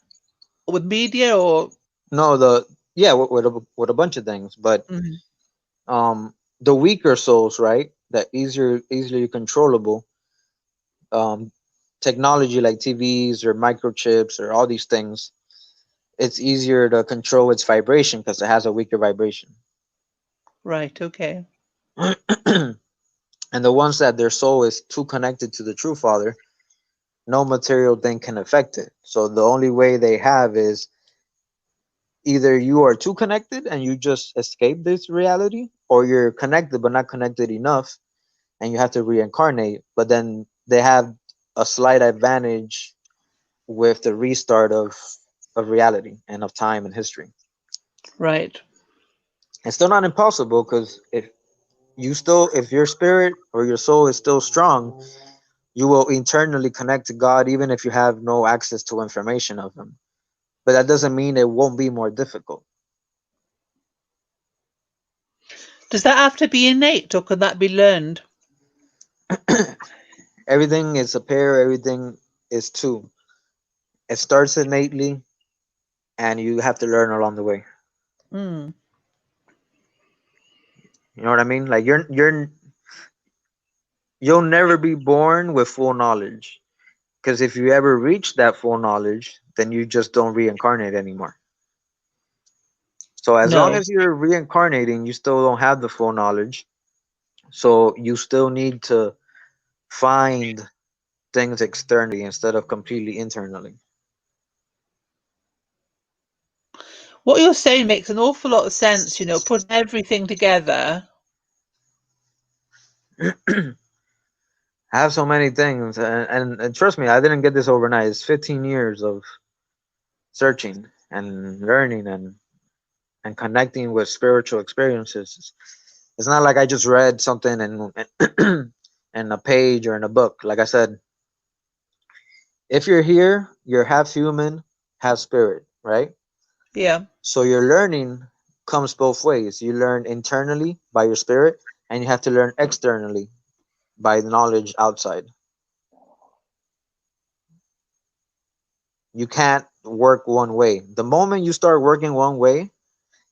[SPEAKER 3] With media or?
[SPEAKER 2] No, the yeah, with a bunch of things, but
[SPEAKER 3] Mhm.
[SPEAKER 2] the weaker souls, right, that easily controllable, um technology like TVs or microchips or all these things, it's easier to control its vibration because it has a weaker vibration.
[SPEAKER 3] Right. Okay.
[SPEAKER 2] And the ones that their soul is too connected to the true father, no material thing can affect it. So the only way they have is either you are too connected and you just escape this reality, or you're connected but not connected enough and you have to reincarnate. But then they have a slight advantage with the restart of reality and of time and history.
[SPEAKER 3] Right.
[SPEAKER 2] It's still not impossible, because if your spirit or your soul is still strong, you will internally connect to God even if you have no access to information of him. But that doesn't mean it won't be more difficult.
[SPEAKER 3] Does that have to be innate or can that be learned?
[SPEAKER 2] Everything is a pair, everything is two. It starts innately, and you have to learn along the way.
[SPEAKER 3] Mm.
[SPEAKER 2] You know what I mean? Like you'll never be born with full knowledge, because if you ever reach that full knowledge, then you just don't reincarnate anymore. So as long
[SPEAKER 3] No.
[SPEAKER 2] as you're reincarnating, you still don't have the full knowledge. So you still need to find things externally instead of completely internally.
[SPEAKER 3] What you're saying makes an awful lot of sense, putting everything together.
[SPEAKER 2] I have so many things, and trust me, I didn't get this overnight. It's 15 years of searching and learning and connecting with spiritual experiences. It's not like I just read something in a page or in a book. Like I said, if you're here, you're half human, half spirit, right?
[SPEAKER 3] Yeah.
[SPEAKER 2] So your learning comes both ways. You learn internally by your spirit, and you have to learn externally by the knowledge outside. You can't work one way. The moment you start working one way,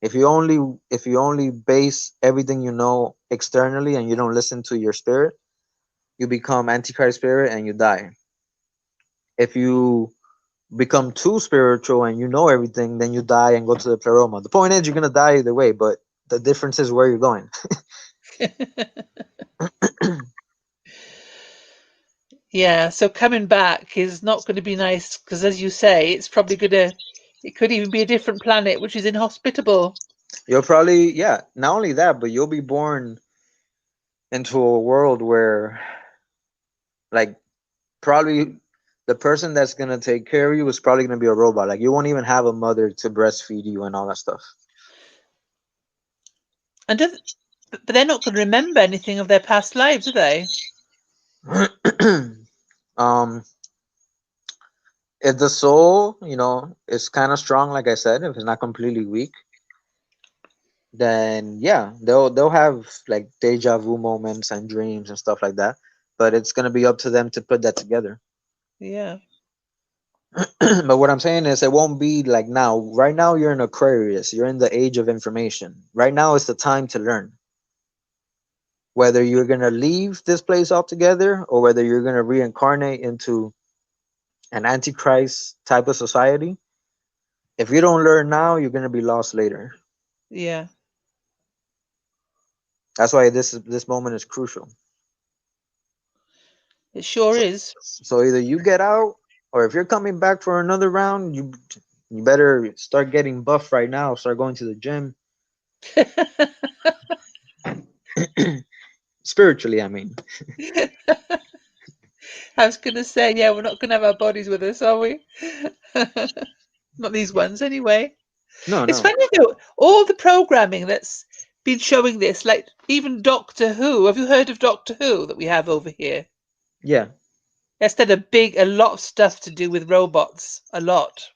[SPEAKER 2] if you only base everything you know externally and you don't listen to your spirit, you become antichrist spirit and you die. If you become too spiritual and you know everything, then you die and go to the pleroma. The point is, you're gonna die either way, but the difference is where you're going.
[SPEAKER 3] Yeah, so coming back is not going to be nice because, as you say, it could even be a different planet which is inhospitable.
[SPEAKER 2] You'll probably, yeah, not only that, but you'll be born into a world where, like, probably the person that's gonna take care of you is probably gonna be a robot. Like, you won't even have a mother to breastfeed you and all that stuff.
[SPEAKER 3] And but they're not going to remember anything of their past lives, are they?
[SPEAKER 2] um, if the soul, is kind of strong, like I said, if it's not completely weak, then yeah, they'll have like deja vu moments and dreams and stuff like that. But it's gonna be up to them to put that together.
[SPEAKER 3] Yeah.
[SPEAKER 2] But what I'm saying is, it won't be like now. Right now, you're in Aquarius. You're in the age of information. Right now is the time to learn. Whether you're gonna leave this place altogether or whether you're gonna reincarnate into an antichrist type of society, if you don't learn now, you're gonna be lost later.
[SPEAKER 3] Yeah.
[SPEAKER 2] That's why this moment is crucial.
[SPEAKER 3] It sure is.
[SPEAKER 2] So either you get out, or if you're coming back for another round, you better start getting buff right now. Start going to the gym. Spiritually, I mean.
[SPEAKER 3] I was going to say, yeah, we're not going to have our bodies with us, are we? Not these ones, anyway.
[SPEAKER 2] No,
[SPEAKER 3] It's
[SPEAKER 2] no.
[SPEAKER 3] funny though, all the programming that's been showing this, like even Doctor Who. Have you heard of Doctor Who that we have over here?
[SPEAKER 2] Yeah.
[SPEAKER 3] That's done a lot of stuff to do with robots. A lot.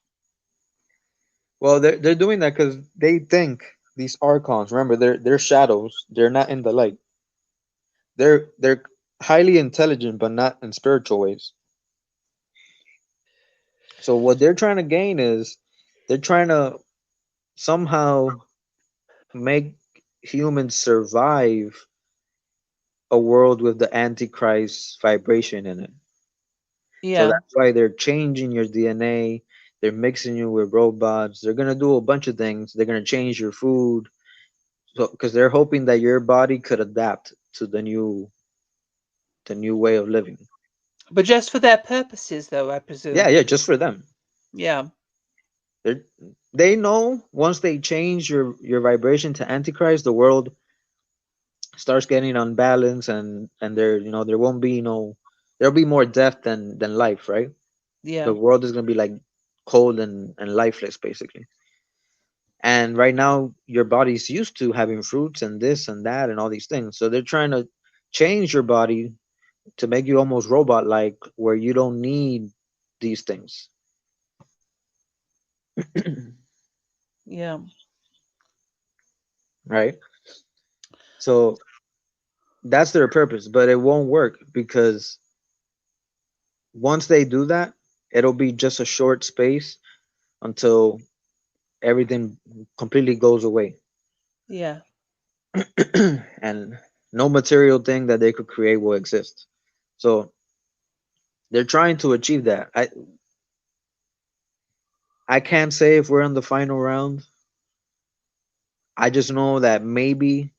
[SPEAKER 2] Well, they're doing that because they think these archons. Remember, they're shadows. They're not in the light. They're highly intelligent, but not in spiritual ways. So what they're trying to gain is they're trying to somehow make humans survive a world with the antichrist vibration in it. So
[SPEAKER 3] Yeah.
[SPEAKER 2] that's why they're changing your DNA. They're mixing you with robots. They're gonna do a bunch of things. They're gonna change your food, so because they're hoping that your body could adapt to the new way of living.
[SPEAKER 3] But just for their purposes, though, I
[SPEAKER 2] Yeah,
[SPEAKER 3] presume.
[SPEAKER 2] yeah, just for them.
[SPEAKER 3] Yeah.
[SPEAKER 2] They they know once they change your vibration to antichrist, the world starts getting unbalanced, and there won't be no
[SPEAKER 4] there'll be more death than life, right? The
[SPEAKER 3] Yeah.
[SPEAKER 4] world is gonna be like cold and lifeless basically. And right now your body's used to having fruits and this and that and all these things. So they're trying to change your body to make you almost robot like, where you don't need these things.
[SPEAKER 3] Yeah.
[SPEAKER 4] Right? So that's their purpose, but it won't work because once they do that, it'll be just a short space until everything completely goes away.
[SPEAKER 3] Yeah.
[SPEAKER 4] And no material thing that they could create will exist. So they're trying to achieve that. I can't say if we're in the final round. I just know that maybe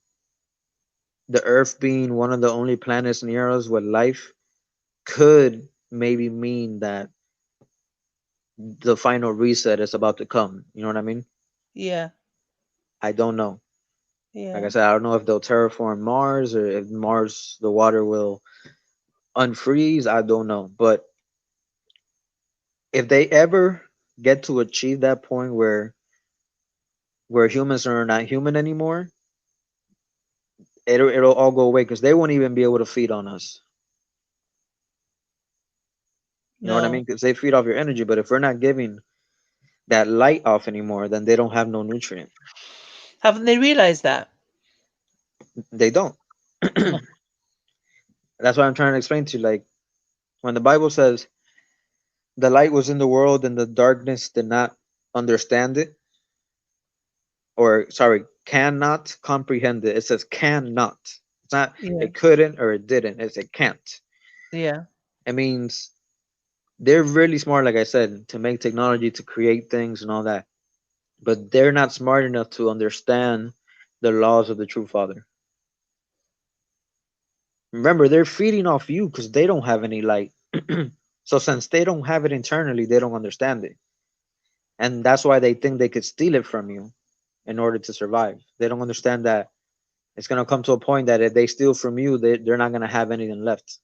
[SPEAKER 4] the Earth being one of the only planets near us with life could maybe mean that the final reset is about to come. You know what I mean?
[SPEAKER 3] Yeah.
[SPEAKER 4] I don't know. Like I
[SPEAKER 3] Yeah.
[SPEAKER 4] said, I don't know if they'll terraform Mars or if Mars, the water will unfreeze. I don't know. But if they ever get to achieve that point where humans are not human anymore, it'll all go away because they won't even be able to feed on us. You know what I
[SPEAKER 3] No.
[SPEAKER 4] mean? Because they feed off your energy. But if we're not giving that light off anymore, then they don't have no nutrient.
[SPEAKER 3] Haven't they realized that?
[SPEAKER 4] They don't. That's why I'm trying to explain to you. Like when the Bible says the light was in the world and the darkness did not understand it, or sorry, cannot comprehend it. It says cannot. It's not
[SPEAKER 3] Yeah.
[SPEAKER 4] it couldn't or it didn't. It's it can't.
[SPEAKER 3] Yeah.
[SPEAKER 4] It means they're really smart, like I said, to make technology to create things and all that. But they're not smart enough to understand the laws of the true Father. Remember, they're feeding off you because they don't have any light. So since they don't have it internally, they don't understand it. And that's why they think they could steal it from you in order to survive. They don't understand that it's going to come to a point that if they steal from you, they're not going to have anything left.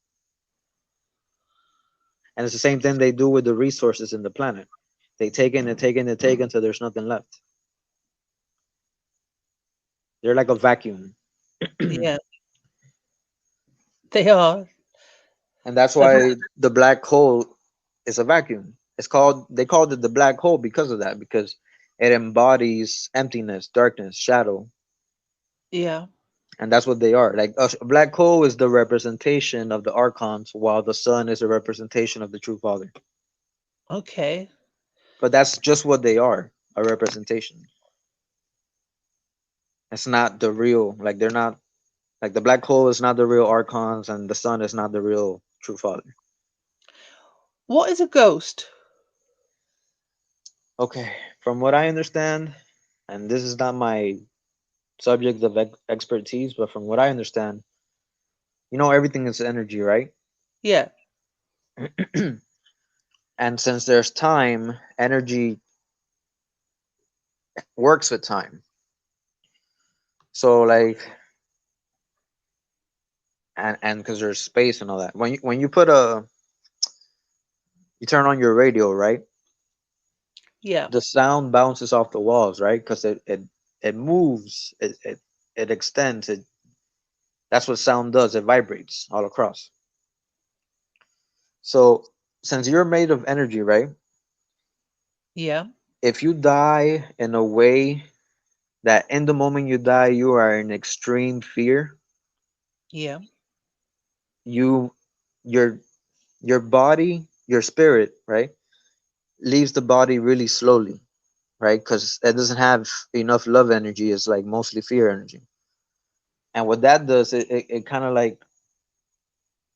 [SPEAKER 4] And it's the same thing they do with the resources in the planet. They take in and take in and take until there's nothing left. They're like a vacuum.
[SPEAKER 3] Yeah. They are.
[SPEAKER 4] And that's
[SPEAKER 3] I've,
[SPEAKER 4] why the black hole is a vacuum. They called it the black hole because of that, because it embodies emptiness, darkness, shadow,
[SPEAKER 3] yeah.
[SPEAKER 4] and that's what they are. Like a black hole is the representation of the archons, while the sun is a representation of the true Father.
[SPEAKER 3] Okay.
[SPEAKER 4] But that's just what they are, a representation. It's not the real. Like they're not like the black hole is not the real archons, and the sun is not the real true Father.
[SPEAKER 3] What is a ghost?
[SPEAKER 4] Okay, from what I understand, and this is not my subject of expertise, but from what I understand, everything is energy, right?
[SPEAKER 3] Yeah.
[SPEAKER 4] And since there's time, energy works with time. So like, and because there's space and all that. When you you turn on your radio, right?
[SPEAKER 3] Yeah.
[SPEAKER 4] The sound bounces off the walls, right? Because it moves, it extends. That's what sound does. It vibrates all across. So since you're made of energy, right?
[SPEAKER 3] Yeah.
[SPEAKER 4] If you die in a way that in the moment you die you are in extreme fear,
[SPEAKER 3] Yeah.
[SPEAKER 4] you your your body, your spirit, right, leaves the body really slowly, right? Because it doesn't have enough love energy. It's like mostly fear energy. And what that does, it kind of like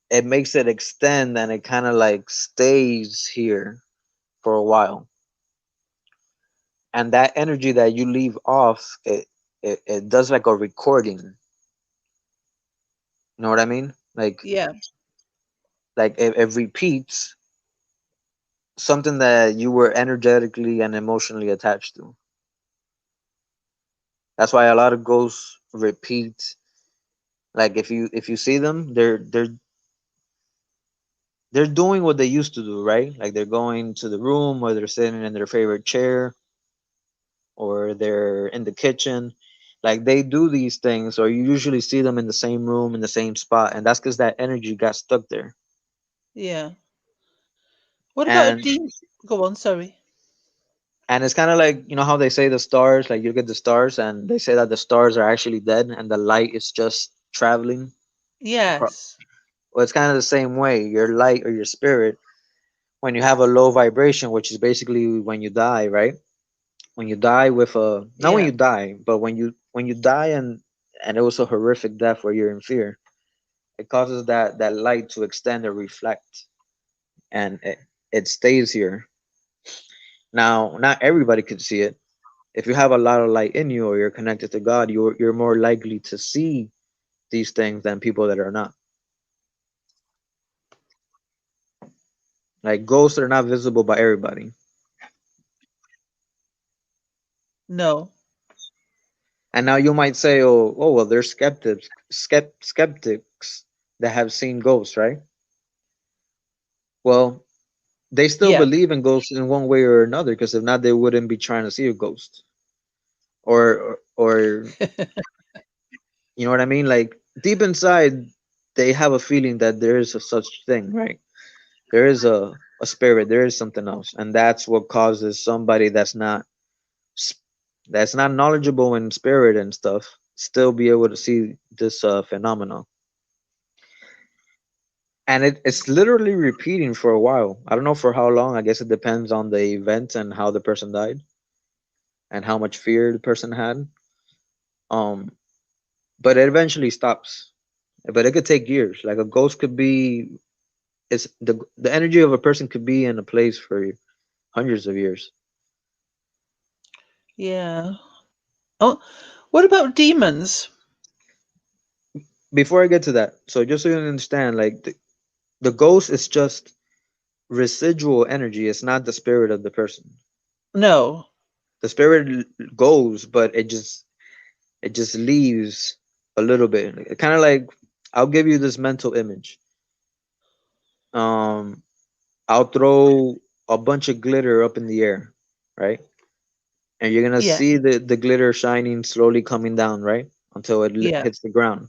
[SPEAKER 4] it makes it extend and it kind of like stays here for a while. And that energy that you leave off, it does like a recording. You know what I mean?
[SPEAKER 3] Yeah.
[SPEAKER 4] Like it repeats something that you were energetically and emotionally attached to. That's why a lot of ghosts repeat. Like if you see them, they're doing what they used to do, right? Like they're going to the room, or they're sitting in their favorite chair, or they're in the kitchen. Like they do these things, or you usually see them in the same room, in the same spot, and that's because that energy got stuck there.
[SPEAKER 3] Yeah. What about a
[SPEAKER 4] And
[SPEAKER 3] demon? Go on, sorry.
[SPEAKER 4] it's kind of like, how they say the stars, like you get the stars, and they say that the stars are actually dead and the light is just traveling across.
[SPEAKER 3] Yes.
[SPEAKER 4] Well, it's kind of the same way. Your light or your spirit, when you have a low vibration, which is basically when you die, right? When you die with a, not when
[SPEAKER 3] Yeah.
[SPEAKER 4] you die, but when you die, and it was a horrific death where you're in fear, it causes that light to extend or reflect, and it stays here. Now, not everybody could see it. If you have a lot of light in you, or you're connected to God, you're more likely to see these things than people that are not. Like ghosts are not visible by everybody.
[SPEAKER 3] No.
[SPEAKER 4] And now you might say, oh well, there's skeptics that have seen ghosts, right? Well, they still
[SPEAKER 3] Yeah.
[SPEAKER 4] believe in ghosts in one way or another, because if not, they wouldn't be trying to see a ghost. Or you know what I mean? Like deep inside, they have a feeling that there is a such thing, right? There is a spirit, there is something else, and that's what causes somebody s- that's not knowledgeable in spirit and stuff still be able to see this phenomenon. And it's literally repeating for a while. I don't know for how long. I guess it depends on the event and how the person died and how much fear the person had. Um, but it eventually stops. But it could take years. Like a ghost could be, it's the energy of a person could be in a place for hundreds of years.
[SPEAKER 3] Yeah. Oh, what about demons?
[SPEAKER 4] Before I get to that, so just so you understand, like the ghost is just residual energy. It's not the spirit of the person.
[SPEAKER 3] No.
[SPEAKER 4] The spirit goes, but it just leaves a little bit. Kind of like, I'll give you this mental image. Um, I'll throw a bunch of glitter up in the air, right? And you're gonna
[SPEAKER 3] Yeah.
[SPEAKER 4] see the glitter shining slowly coming down, right? Until it
[SPEAKER 3] Yeah.
[SPEAKER 4] hits the ground.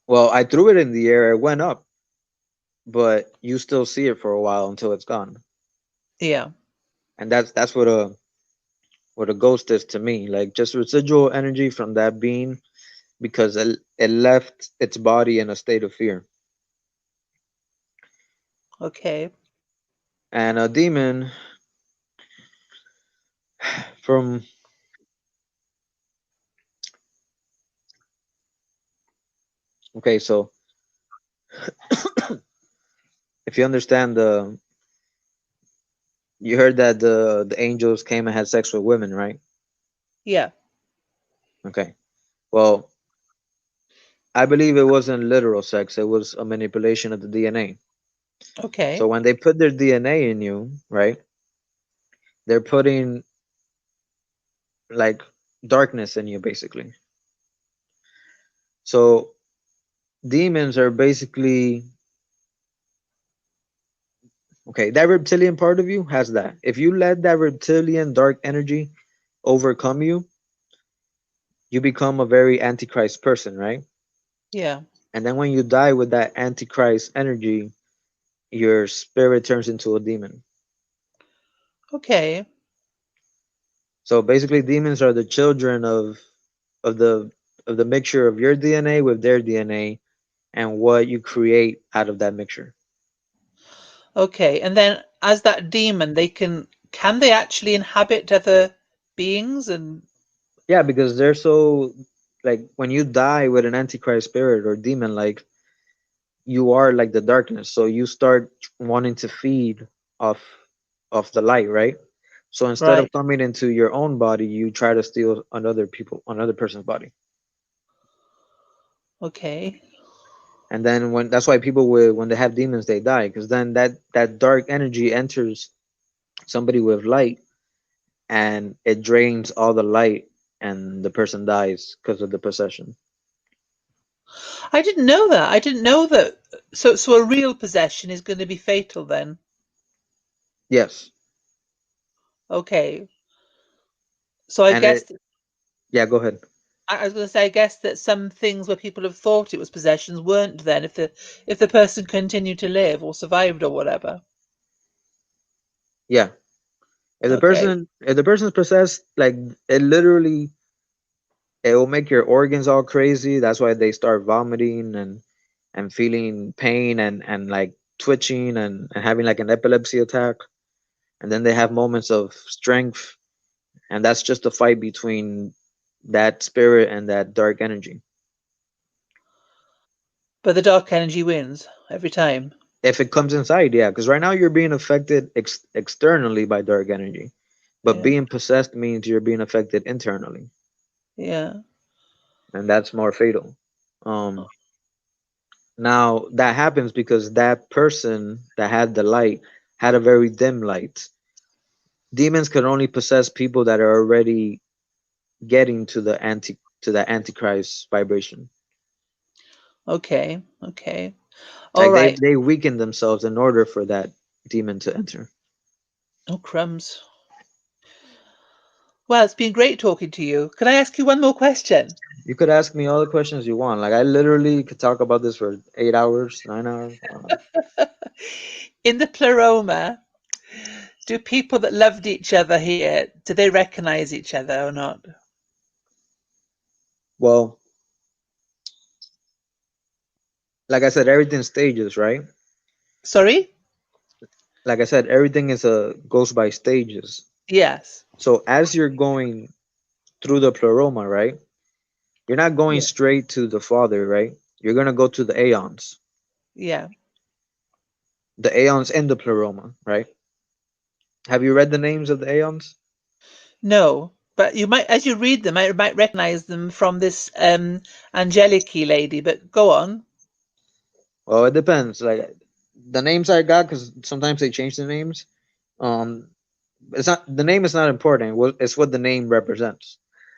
[SPEAKER 4] Well, I threw it in the air, it went up, but you still see it for a while until it's gone.
[SPEAKER 3] Yeah.
[SPEAKER 4] And that's what a ghost is to me. Like just residual energy from that being, because it left its body in a state of fear.
[SPEAKER 3] Okay.
[SPEAKER 4] And a demon, from, okay, so if you understand, you heard that the angels came and had sex with women, right?
[SPEAKER 3] Yeah.
[SPEAKER 4] Okay. Well, I believe it wasn't literal sex, it was a manipulation of the DNA. So
[SPEAKER 3] Okay.
[SPEAKER 4] when they put their DNA in you, right, they're putting like darkness in you, basically. So demons are basically, okay, that reptilian part of you has that. If you let that reptilian dark energy overcome you, you become a very antichrist person, right?
[SPEAKER 3] Yeah.
[SPEAKER 4] And then when you die with that antichrist energy, your spirit turns into a demon.
[SPEAKER 3] Okay.
[SPEAKER 4] So basically, demons are the children of the of the mixture of your DNA with their DNA, and what you create out of that mixture.
[SPEAKER 3] Okay. And then as that demon, can they actually inhabit other beings and
[SPEAKER 4] Yeah, because they're so, like when you die with an antichrist spirit or demon, like you are like the darkness, so you start wanting to feed off of the light, right? So instead of
[SPEAKER 3] right.
[SPEAKER 4] coming into your own body, you try to steal another person's body.
[SPEAKER 3] Okay.
[SPEAKER 4] And then when that's why people with when they have demons, they die, because then that dark energy enters somebody with light, and it drains all the light, and the person dies because of the possession.
[SPEAKER 3] I didn't know that. I didn't know that So a real possession is going to be fatal then.
[SPEAKER 4] Yes.
[SPEAKER 3] Okay. So I
[SPEAKER 4] And
[SPEAKER 3] guess
[SPEAKER 4] yeah, go ahead.
[SPEAKER 3] I was going to say, I guess that some things where people have thought it was possessions weren't then, if the person continued to live or survived or whatever.
[SPEAKER 4] Yeah.
[SPEAKER 3] Okay.
[SPEAKER 4] If the person's possessed, like it literally it will make your organs all crazy. That's why they start vomiting and feeling pain and like twitching and having like an epilepsy attack. And then they have moments of strength, and that's just a fight between that spirit and that dark energy.
[SPEAKER 3] But the dark energy wins every time.
[SPEAKER 4] If it comes inside, yeah, because right now you're being affected externally by dark energy, but
[SPEAKER 3] Yeah.
[SPEAKER 4] being possessed means you're being affected internally,
[SPEAKER 3] Yeah.
[SPEAKER 4] and that's more fatal. Now that happens because that person that had the light had a very dim light. Demons can only possess people that are already getting to the antichrist vibration.
[SPEAKER 3] Okay. Okay. All
[SPEAKER 4] Like
[SPEAKER 3] right.
[SPEAKER 4] they weaken themselves in order for that demon to enter.
[SPEAKER 3] Oh, crumbs. Well, it's been great talking to you. Can I ask you one more question?
[SPEAKER 4] You could ask me all the questions you want. Like I literally could talk about this for 8 hours, 9 hours. I don't know.
[SPEAKER 3] In the Pleroma, do people that loved each other here, do they recognize each other or not?
[SPEAKER 4] Well, like I said, everything stages, right?
[SPEAKER 3] Sorry?
[SPEAKER 4] Like I said, everything is a goes by stages.
[SPEAKER 3] Yes.
[SPEAKER 4] So as you're going through the pleroma, right? You're not going
[SPEAKER 3] Yeah.
[SPEAKER 4] straight to the Father, right? You're gonna go to the
[SPEAKER 3] Yeah.
[SPEAKER 4] aeons in the pleroma, right? Have you read the names of the aeons?
[SPEAKER 3] No. But you might, as you read them, I might recognize them from this Angeliki lady, but go on.
[SPEAKER 4] Well, it depends. Like the names I got, because sometimes they change the names. Um, it's not the name is not important. It's what the name represents.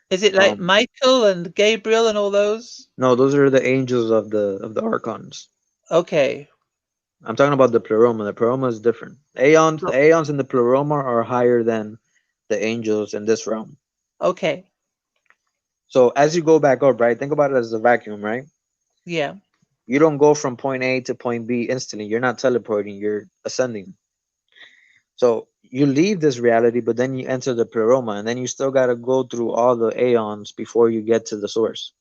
[SPEAKER 3] Is it like
[SPEAKER 4] Um,
[SPEAKER 3] Michael and Gabriel and all those?
[SPEAKER 4] no, those are the angels of the archons.
[SPEAKER 3] Okay.
[SPEAKER 4] I'm talking about the pleroma. The pleroma is different. The aeons in the pleroma are higher than the angels in this realm.
[SPEAKER 3] Okay.
[SPEAKER 4] So as you go back up, right? Think about it as a vacuum, right?
[SPEAKER 3] Yeah.
[SPEAKER 4] You don't go from point A to point B instantly. You're not teleporting, you're ascending. So you leave this reality, but then you enter the pleroma, and then you still got to go through all the aeons before you get to the source.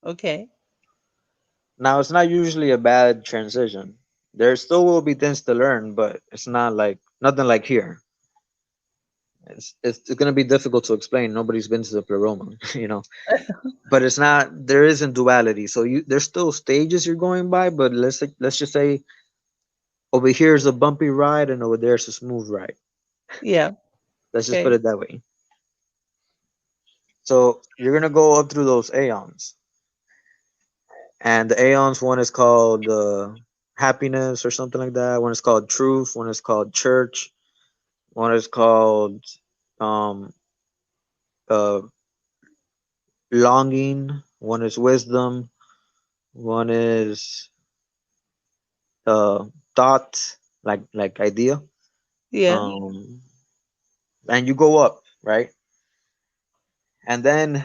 [SPEAKER 3] Okay.
[SPEAKER 4] Now, it's not usually a bad transition. There still will be things to learn, but it's not like nothing like here. It's going to be difficult to explain. Nobody's been to the pleroma, you know. But it's not. There isn't duality. So there's still stages you're going by, but let's just say over here is a bumpy ride, and over there is a smooth ride.
[SPEAKER 3] Yeah.
[SPEAKER 4] Let's just put
[SPEAKER 3] Okay.
[SPEAKER 4] it that way. So you're gonna go up through those aeons, and the aeons one is called happiness or something like that. One is called truth. One is called church. One is called um uh longing. One is wisdom. One is uh thought, like idea.
[SPEAKER 3] Yeah.
[SPEAKER 4] Um, and you go up, right? And then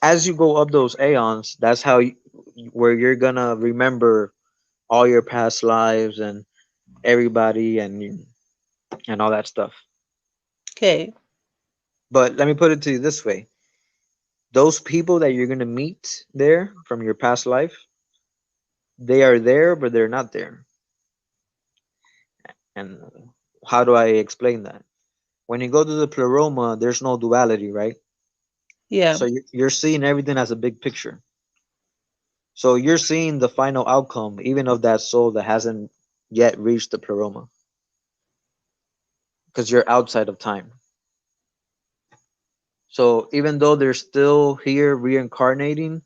[SPEAKER 4] as you go up those aeons, that's where you're gonna remember all your past lives and everybody and all that stuff.
[SPEAKER 3] Okay.
[SPEAKER 4] But let me put it to you this way: those people that you're gonna meet there from your past life, they are there, but they're not there. And how do I explain that? When you go to the pleroma, there's no duality, right?
[SPEAKER 3] Yeah.
[SPEAKER 4] So you're seeing everything as a big picture. So you're seeing the final outcome, even of that soul that hasn't yet reached the pleroma, because you're outside of time. So even though they're still here reincarnating,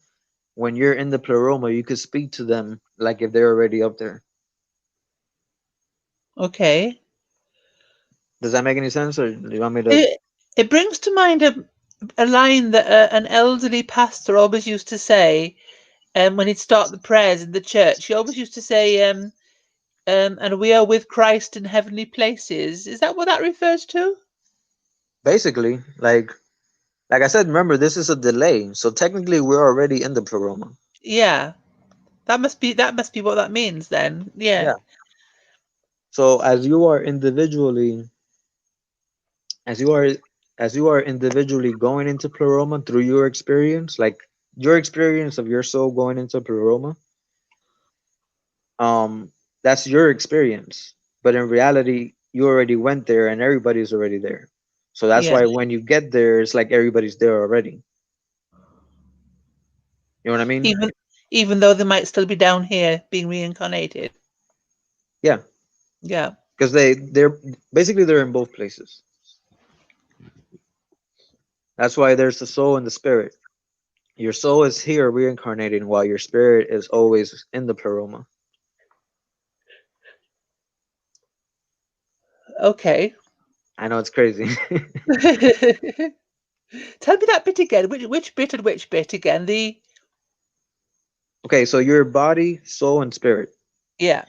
[SPEAKER 4] when you're in the pleroma, you could speak to them like if they're already up there.
[SPEAKER 3] Okay.
[SPEAKER 4] Does that make any sense, or do you want me to?
[SPEAKER 3] It brings to mind a line that an elderly pastor always used to say. when he'd start the prayers in the church, he always used to say, and we are with Christ in heavenly places. Is that what that refers to?
[SPEAKER 4] Basically, like I said, remember this is a delay, so technically we're already in the pleroma.
[SPEAKER 3] Yeah, that must be what that means then. Yeah,
[SPEAKER 4] Yeah. So as you are as you are individually going into pleroma through your experience, like your experience of your soul going into pleroma, that's your experience. But in reality, you already went there and everybody's already there. So that's
[SPEAKER 3] yeah.
[SPEAKER 4] why when you get there, it's like everybody's there already. You know what I mean?
[SPEAKER 3] Even even though they might still be down here being reincarnated.
[SPEAKER 4] Yeah,
[SPEAKER 3] Yeah.
[SPEAKER 4] because they're in both places. That's why there's the soul and the spirit. Your soul is here reincarnating while your spirit is always in the pleroma.
[SPEAKER 3] Okay.
[SPEAKER 4] I know it's crazy.
[SPEAKER 3] Tell me that bit again. Which bit and which bit again? The
[SPEAKER 4] Okay, so your body, soul, and spirit.
[SPEAKER 3] yeah,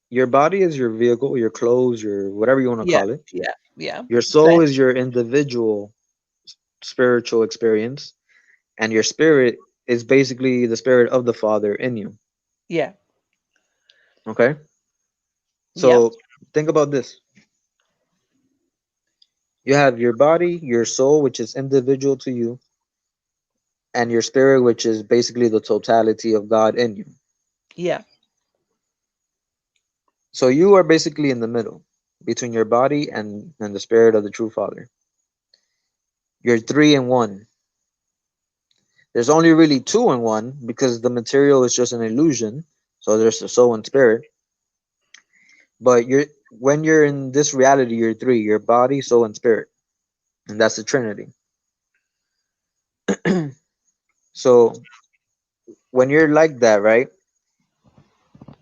[SPEAKER 4] Your body is your vehicle, your clothes, your whatever you want to
[SPEAKER 3] yeah,
[SPEAKER 4] call it.
[SPEAKER 3] yeah, yeah.
[SPEAKER 4] Your soul
[SPEAKER 3] Flesh.
[SPEAKER 4] is your individual spiritual experience, and your spirit is basically the spirit of the Father in you.
[SPEAKER 3] Yeah,
[SPEAKER 4] Okay?
[SPEAKER 3] yeah,
[SPEAKER 4] So think about this. You have your body, your soul, which is individual to you, and your spirit, which is basically the totality of God in you.
[SPEAKER 3] yeah.
[SPEAKER 4] So you are basically in the middle between your body and the spirit of the true Father. You're three in one. There's only really two in one because the material is just an illusion. So there's the soul and spirit. But when you're in this reality, you're three: your body, soul, and spirit, and that's the Trinity. So when you're like that, right,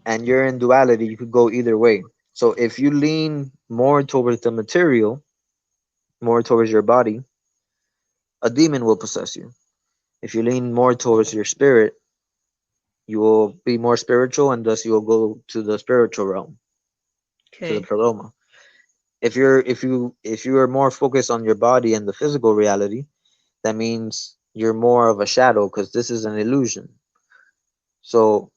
[SPEAKER 4] and you're in duality, you could go either way. So if you lean more towards the material, more towards your body, a demon will possess you. If you lean more towards your spirit, you will be more spiritual, and thus you will go to the spiritual realm, to the
[SPEAKER 3] Okay.
[SPEAKER 4] pleroma. If you are more focused on your body and the physical reality, that means you're more of a shadow because this is an illusion. So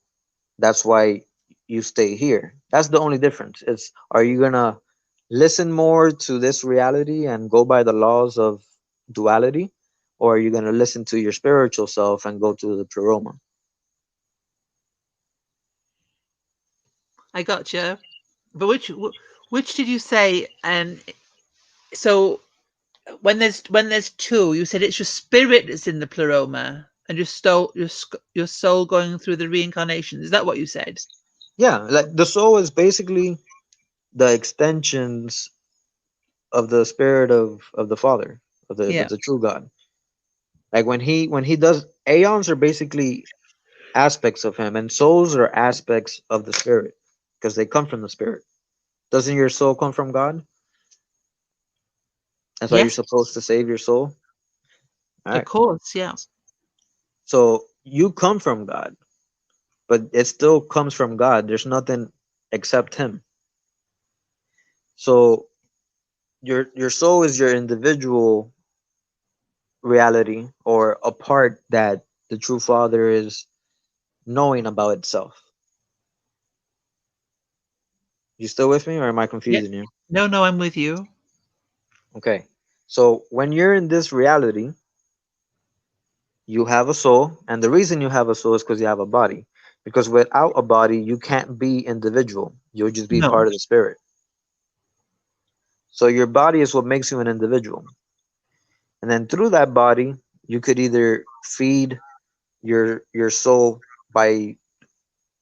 [SPEAKER 4] that's why you stay here. That's the only difference. It's, are you gonna listen more to this reality and go by the laws of duality, or are you gonna listen to your spiritual self and go to the pleroma?
[SPEAKER 3] I got you. But which did you say? And so when there's two, you said it's your spirit that's in the pleroma and your soul going through the reincarnation. Is that what you said?
[SPEAKER 4] Yeah, like the soul is basically the extensions of the spirit of the Father, of
[SPEAKER 3] Yeah.
[SPEAKER 4] the true God. Like when he does, aeons are basically aspects of him, and souls are aspects of the spirit because they come from the spirit. Doesn't your soul come from God? That's why you're
[SPEAKER 3] Yes,
[SPEAKER 4] supposed to save your soul. All
[SPEAKER 3] of
[SPEAKER 4] right.
[SPEAKER 3] course. Yeah.
[SPEAKER 4] So you come from God, but it still comes from God. There's nothing except Him. So your soul is your individual reality, or a part that the true Father is knowing about itself. You still with me, or am I
[SPEAKER 3] Yeah.
[SPEAKER 4] confusing you?
[SPEAKER 3] No, no, I'm with you.
[SPEAKER 4] Okay. So when you're in this reality, you have a soul, and the reason you have a soul is because you have a body. Because without a body, you can't be individual. You'll just be
[SPEAKER 3] No.
[SPEAKER 4] part of the spirit. So your body is what makes you an individual. And then through that body, you could either feed your soul by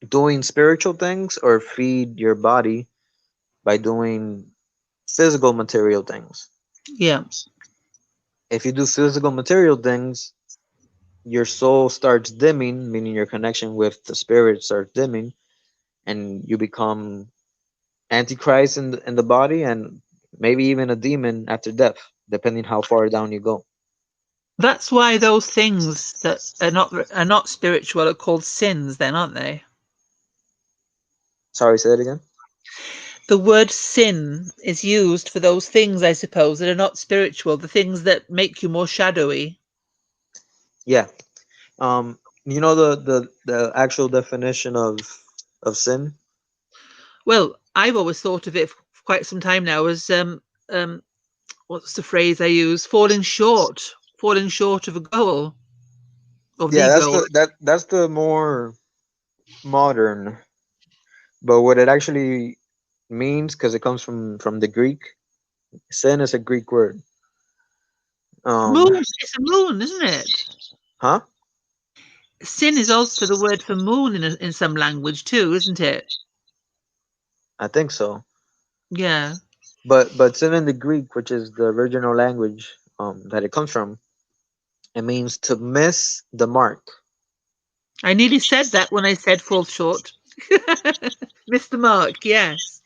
[SPEAKER 4] doing spiritual things, or feed your body by doing physical material things.
[SPEAKER 3] Yeah.
[SPEAKER 4] If you do physical material things, your soul starts dimming, meaning your connection with the spirit starts dimming, and you become antichrist in the body, and maybe even a demon after death, depending how far down you go.
[SPEAKER 3] That's why those things that are not spiritual are called sins, then, aren't they?
[SPEAKER 4] Sorry, say it again.
[SPEAKER 3] The word sin is used for those things, I suppose, that are not spiritual, the things that make you more shadowy.
[SPEAKER 4] Yeah. You know the actual definition of sin?
[SPEAKER 3] Well, I've always thought of it for quite some time now as um, what's the phrase I use? Falling short of a goal, of
[SPEAKER 4] Yeah,
[SPEAKER 3] the goal.
[SPEAKER 4] that's the more modern, but what it actually means, because it comes from the Greek. Sin is a Greek word. Um,
[SPEAKER 3] Moon, it's a moon, isn't it?
[SPEAKER 4] huh?
[SPEAKER 3] Sin is also the word for moon in some language too, isn't it?
[SPEAKER 4] I think so.
[SPEAKER 3] Yeah.
[SPEAKER 4] But sin in the Greek, which is the original language that it comes from, it means to miss the mark.
[SPEAKER 3] I nearly said that when I said fall short. Missed the mark, yes.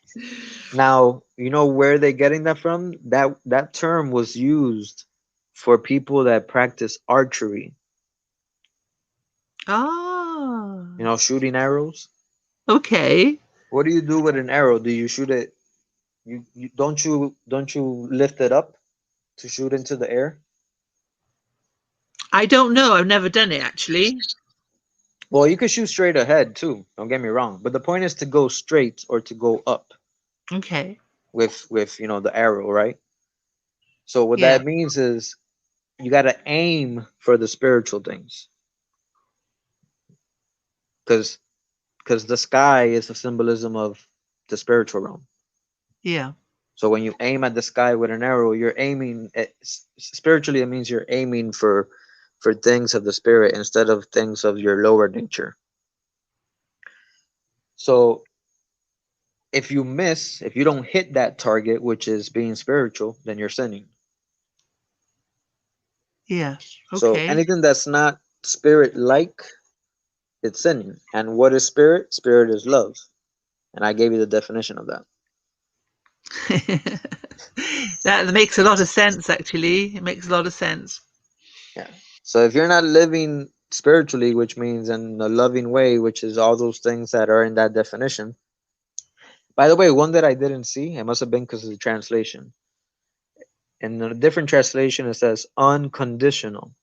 [SPEAKER 4] Now, you know where they're getting that from? That term was used for people that practice archery,
[SPEAKER 3] Ah,
[SPEAKER 4] shooting arrows.
[SPEAKER 3] okay.
[SPEAKER 4] What do you do with an arrow? Do you shoot it? You don't you lift it up to shoot into the air?
[SPEAKER 3] I don't know. I've never done it actually.
[SPEAKER 4] Well, you could shoot straight ahead too. Don't get me wrong, but the point is to go straight or to go up
[SPEAKER 3] Okay.
[SPEAKER 4] with the arrow, right? So what
[SPEAKER 3] Yeah.
[SPEAKER 4] that means is you got to aim for the spiritual things, because the sky is a symbolism of the spiritual realm.
[SPEAKER 3] Yeah.
[SPEAKER 4] So when you aim at the sky with an arrow, you're aiming spiritually. It means you're aiming for things of the spirit instead of things of your lower nature. So if you don't hit that target, which is being spiritual, then you're sinning.
[SPEAKER 3] Yes.
[SPEAKER 4] So
[SPEAKER 3] Okay.
[SPEAKER 4] anything that's not spirit like, it's sinning. And what is spirit? Spirit is love. And I gave you the definition of that.
[SPEAKER 3] That makes a lot of sense actually. It makes a lot of sense.
[SPEAKER 4] Yeah. So if you're not living spiritually, which means in a loving way, which is all those things that are in that definition. By the way, one that I didn't see, it must have been because of the translation. In a different translation, it says unconditional.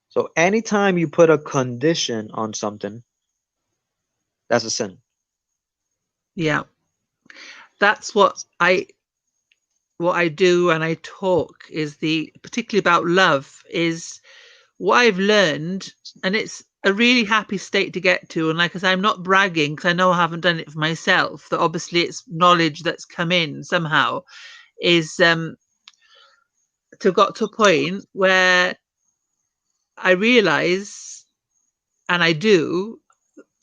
[SPEAKER 4] So anytime you put a condition on something, that's a sin.
[SPEAKER 3] Yeah. That's what I do and I talk is the particularly about love is what I've learned, and it's a really happy state to get to. And like I say, I'm not bragging because I know I haven't done it for myself. That obviously it's knowledge that's come in somehow. Is to got to a point where I realise, and I do,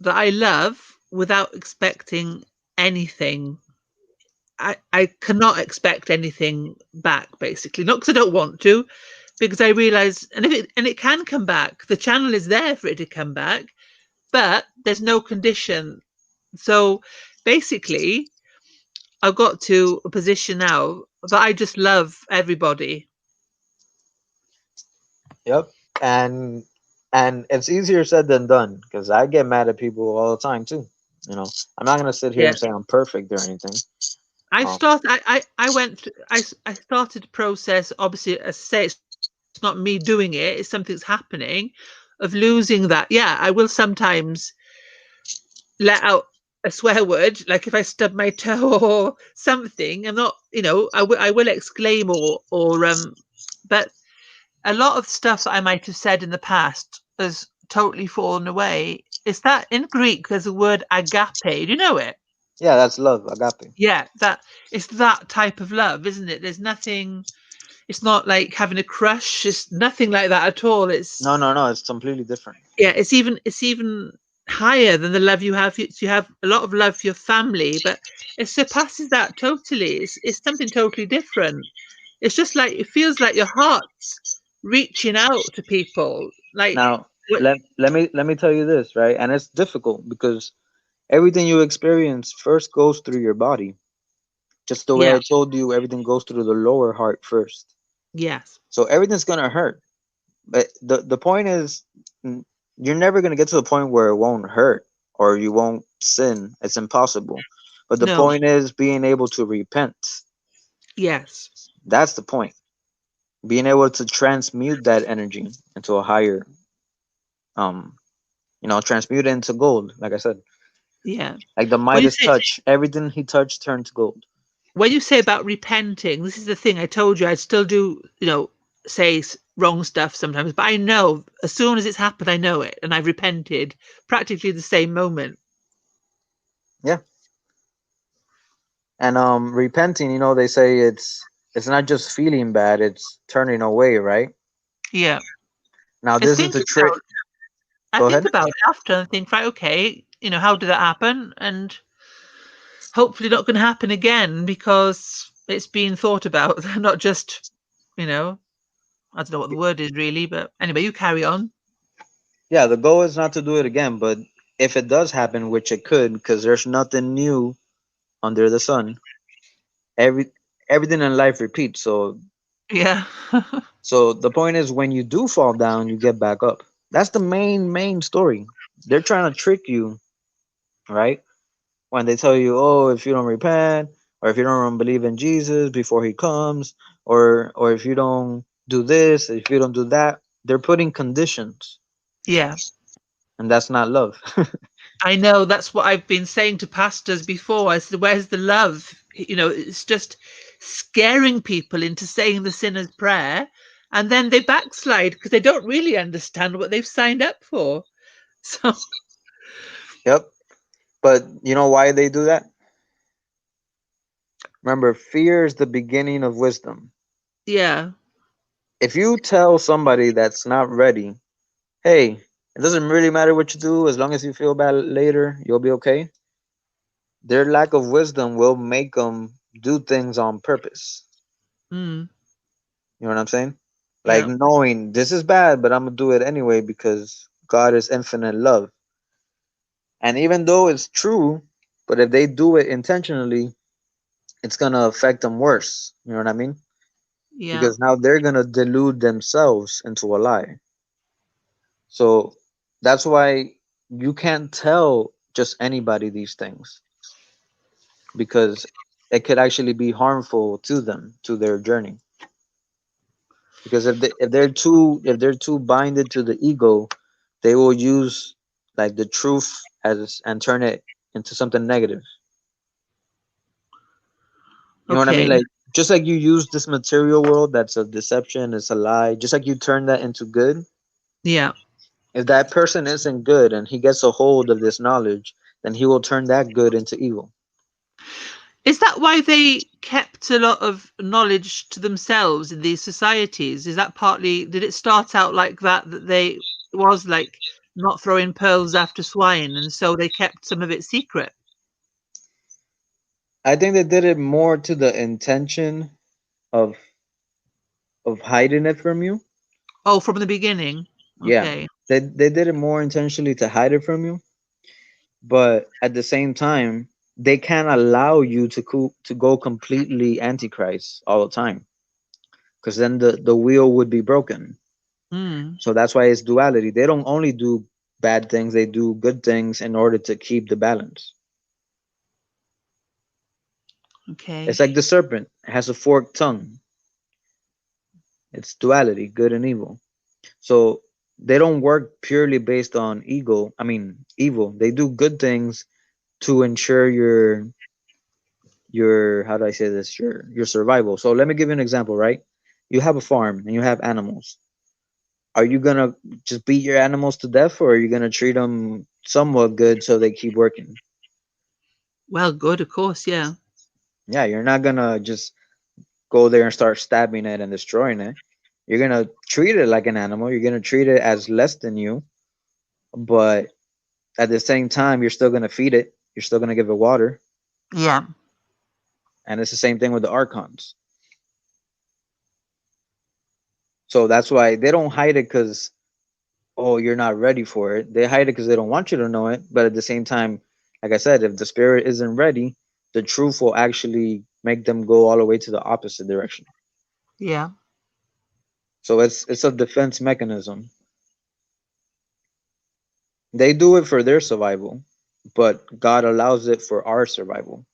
[SPEAKER 3] that I love without expecting anything. I cannot expect anything back, basically. Not because I don't want to, because I realise, and it can come back. The channel is there for it to come back, but there's no condition. So basically, I've got to a position now that I just love everybody.
[SPEAKER 4] Yep. And it's easier said than done, because I get mad at people all the time too. I'm not gonna sit here
[SPEAKER 3] Yeah.
[SPEAKER 4] and say I'm perfect or anything. Um,
[SPEAKER 3] I went, I started a process, obviously, as I say, it's not me doing it, it's something that's happening of losing that. Yeah, I will sometimes let out a swear word, like if I stub my toe or something. I'm not, I will exclaim or but a lot of stuff that I might have said in the past has totally fallen away. Is that in Greek? There's a word agape. Do you know it?
[SPEAKER 4] yeah, that's love, agape.
[SPEAKER 3] Yeah, that it's that type of love, isn't it? There's nothing. It's not like having a crush. It's nothing like that at all. It's
[SPEAKER 4] No, no, no, it's completely different.
[SPEAKER 3] yeah. It's even higher than the love you have. You have a lot of love for your family, but it surpasses that totally. It's something totally different. It's just like it feels like your heart's reaching out to people. Like
[SPEAKER 4] Now,
[SPEAKER 3] what?
[SPEAKER 4] let me tell you this, right? And it's difficult because everything you experience first goes through your body. Just the way
[SPEAKER 3] Yeah.
[SPEAKER 4] I told you, everything goes through the lower heart first.
[SPEAKER 3] Yes.
[SPEAKER 4] So everything's gonna hurt. But the point is, you're never gonna get to the point where it won't hurt or you won't sin. It's impossible. But the
[SPEAKER 3] No.
[SPEAKER 4] point is being able to repent.
[SPEAKER 3] Yes.
[SPEAKER 4] That's the point. Being able to transmute that energy into a higher, um, transmute it into gold. Like I said,
[SPEAKER 3] Yeah.
[SPEAKER 4] like the
[SPEAKER 3] When you
[SPEAKER 4] Midas
[SPEAKER 3] say
[SPEAKER 4] touch, everything he touched turned to gold.
[SPEAKER 3] when you say about repenting, this is the thing. I told you I'd still do, say wrong stuff sometimes, but I know as soon as it's happened, I know it, and I've repented practically the same moment.
[SPEAKER 4] Yeah, and repenting, they say it's not just feeling bad; it's turning away, right?
[SPEAKER 3] Yeah.
[SPEAKER 4] Now,
[SPEAKER 3] I
[SPEAKER 4] this is
[SPEAKER 3] think
[SPEAKER 4] the trick.
[SPEAKER 3] about I
[SPEAKER 4] Go
[SPEAKER 3] think
[SPEAKER 4] ahead.
[SPEAKER 3] about it after and think, right, okay, how did that happen? And hopefully not going to happen again because it's been thought about, not just, I don't know what the word is really, but anyway, you carry on.
[SPEAKER 4] Yeah, the goal is not to do it again, but if it does happen, which it could, because there's nothing new under the sun. Every Everything in life repeats.
[SPEAKER 3] Yeah.
[SPEAKER 4] So the point is, when you do fall down, you get back up. That's the main story. They're trying to trick you, right? When they tell you, oh, if you don't repent, or if you don't believe in Jesus before he comes, or if you don't do this, if you don't do that, they're putting conditions,
[SPEAKER 3] Yeah.
[SPEAKER 4] and that's not love.
[SPEAKER 3] I know that's what I've been saying to pastors before. I said, where's the love? It's just scaring people into saying the sinner's prayer, and then they backslide because they don't really understand what they've signed up for. So,
[SPEAKER 4] Yep. But you know why they do that? Remember, fear is the beginning of wisdom.
[SPEAKER 3] yeah,
[SPEAKER 4] If you tell somebody that's not ready, hey, it doesn't really matter what you do as long as you feel bad later, you'll be okay. Their lack of wisdom will make them do things on purpose.
[SPEAKER 3] mm,
[SPEAKER 4] You know what I'm saying? Like
[SPEAKER 3] yeah,
[SPEAKER 4] knowing this is bad, but I'm gonna do it anyway because God is infinite love. And even though it's true, but if they do it intentionally, it's gonna affect them worse. You know what I mean?
[SPEAKER 3] yeah.
[SPEAKER 4] Because now they're gonna delude themselves into a lie. So that's why you can't tell just anybody these things because it could actually be harmful to them, to their journey. Because if they're too binded to the ego, they will use like the truth as and turn it into something negative. You know what I mean?
[SPEAKER 3] Okay,
[SPEAKER 4] Like just like you use this material world that's a deception, it's a lie, just like you turn that into good.
[SPEAKER 3] yeah.
[SPEAKER 4] If that person isn't good and he gets a hold of this knowledge, then he will turn that good into evil.
[SPEAKER 3] Is that why they kept a lot of knowledge to themselves in these societies? Is that partly, did it start out like that, that they it was like not throwing pearls after swine, and so they kept some of it secret?
[SPEAKER 4] I think they did it more to the intention of hiding it from you.
[SPEAKER 3] Oh, from the beginning.
[SPEAKER 4] Yeah.
[SPEAKER 3] Okay.
[SPEAKER 4] They did it more intentionally to hide it from you, but at the same time, they can't allow you to go completely antichrist all the time because then the wheel would be broken.
[SPEAKER 3] Mm,
[SPEAKER 4] So that's why it's duality. They don't only do bad things, they do good things in order to keep the balance. It's
[SPEAKER 3] okay.
[SPEAKER 4] like the serpent, it has a forked tongue. It's duality, good and evil. So they don't work purely based on evil. They do good things to ensure your how do I say this? Your survival. So let me give you an example, right? You have a farm and you have animals. Are you gonna just beat your animals to death, or are you gonna treat them somewhat good so they keep working?
[SPEAKER 3] Well, good, of course, yeah.
[SPEAKER 4] Yeah, you're not gonna just go there and start stabbing it and destroying it. You're gonna treat it like an animal. You're gonna treat it as less than you, but at the same time, you're still gonna feed it. You're still gonna give it water,
[SPEAKER 3] Yeah.
[SPEAKER 4] and it's the same thing with the archons. So that's why they don't hide it because oh you're not ready for it. They hide it because they don't want you to know it. But at the same time, like I said, if the spirit isn't ready, the truth will actually make them go all the way to the opposite direction.
[SPEAKER 3] Yeah.
[SPEAKER 2] So it's a defense mechanism. They do it for their survival, but God allows it for our survival.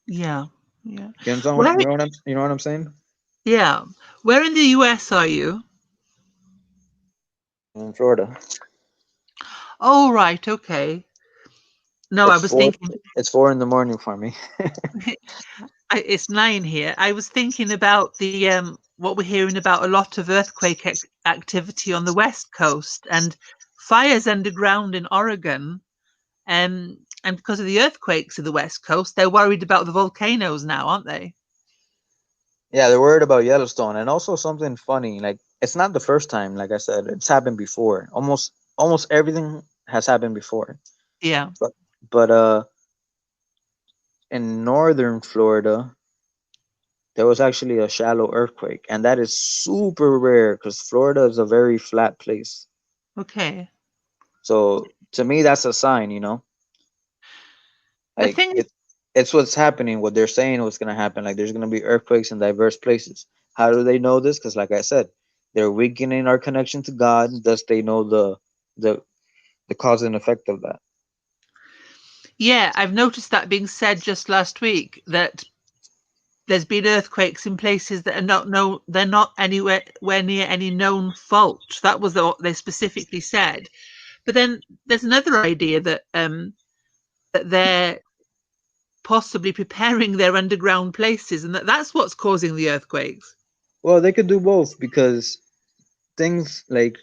[SPEAKER 3] Yeah. Yeah.
[SPEAKER 2] You understand
[SPEAKER 3] Where?
[SPEAKER 2] you know what I'm saying?
[SPEAKER 3] Yeah. Where in the US are you?
[SPEAKER 2] In Florida.
[SPEAKER 3] Oh, right. Okay. No, I
[SPEAKER 2] It's
[SPEAKER 3] was
[SPEAKER 2] four
[SPEAKER 3] thinking.
[SPEAKER 2] it's 4 in the morning for me.
[SPEAKER 3] It's 9 here. I was thinking about the what we're hearing about a lot of earthquake activity on the west coast and fires underground in Oregon. And because of the earthquakes of the west coast, they're worried about the volcanoes now, aren't they?
[SPEAKER 2] Yeah, they're worried about Yellowstone, and also something funny. Like it's not the first time. Like I said, it's happened before. Almost everything has happened before.
[SPEAKER 3] Yeah.
[SPEAKER 2] But in northern Florida, there was actually a shallow earthquake, and that is super rare because Florida is a very flat place.
[SPEAKER 3] Okay.
[SPEAKER 2] So to me, that's a sign. You know,
[SPEAKER 3] The
[SPEAKER 2] like
[SPEAKER 3] thing is,
[SPEAKER 2] it's what's happening. What they're saying what's gonna happen. Like there's gonna be earthquakes in diverse places. How do they know this? Because like I said, they're weakening our connection to God. Thus, they know the the cause and effect of that.
[SPEAKER 3] yeah, I've noticed that being said just last week that there's been earthquakes in places that are not no, they're not anywhere where near any known fault. That was what they specifically said. But then there's another idea that they're possibly preparing their underground places, and that's what's causing the earthquakes.
[SPEAKER 2] Well, they could do both because things like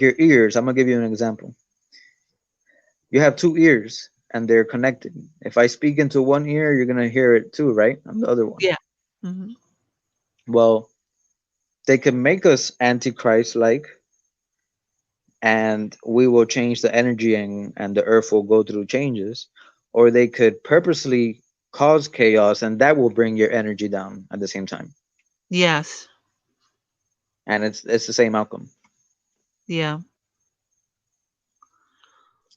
[SPEAKER 2] your ears. I'm gonna give you an example. You have two ears and they're connected. If I speak into one ear, you're gonna hear it too, right? On the other one.
[SPEAKER 3] Yeah. Hmm.
[SPEAKER 2] Well, they can make us antichrist like, and we will change the energy and the earth will go through changes, or they could purposely cause chaos and that will bring your energy down at the same time.
[SPEAKER 3] Yes.
[SPEAKER 2] And it's the same outcome.
[SPEAKER 3] Yeah.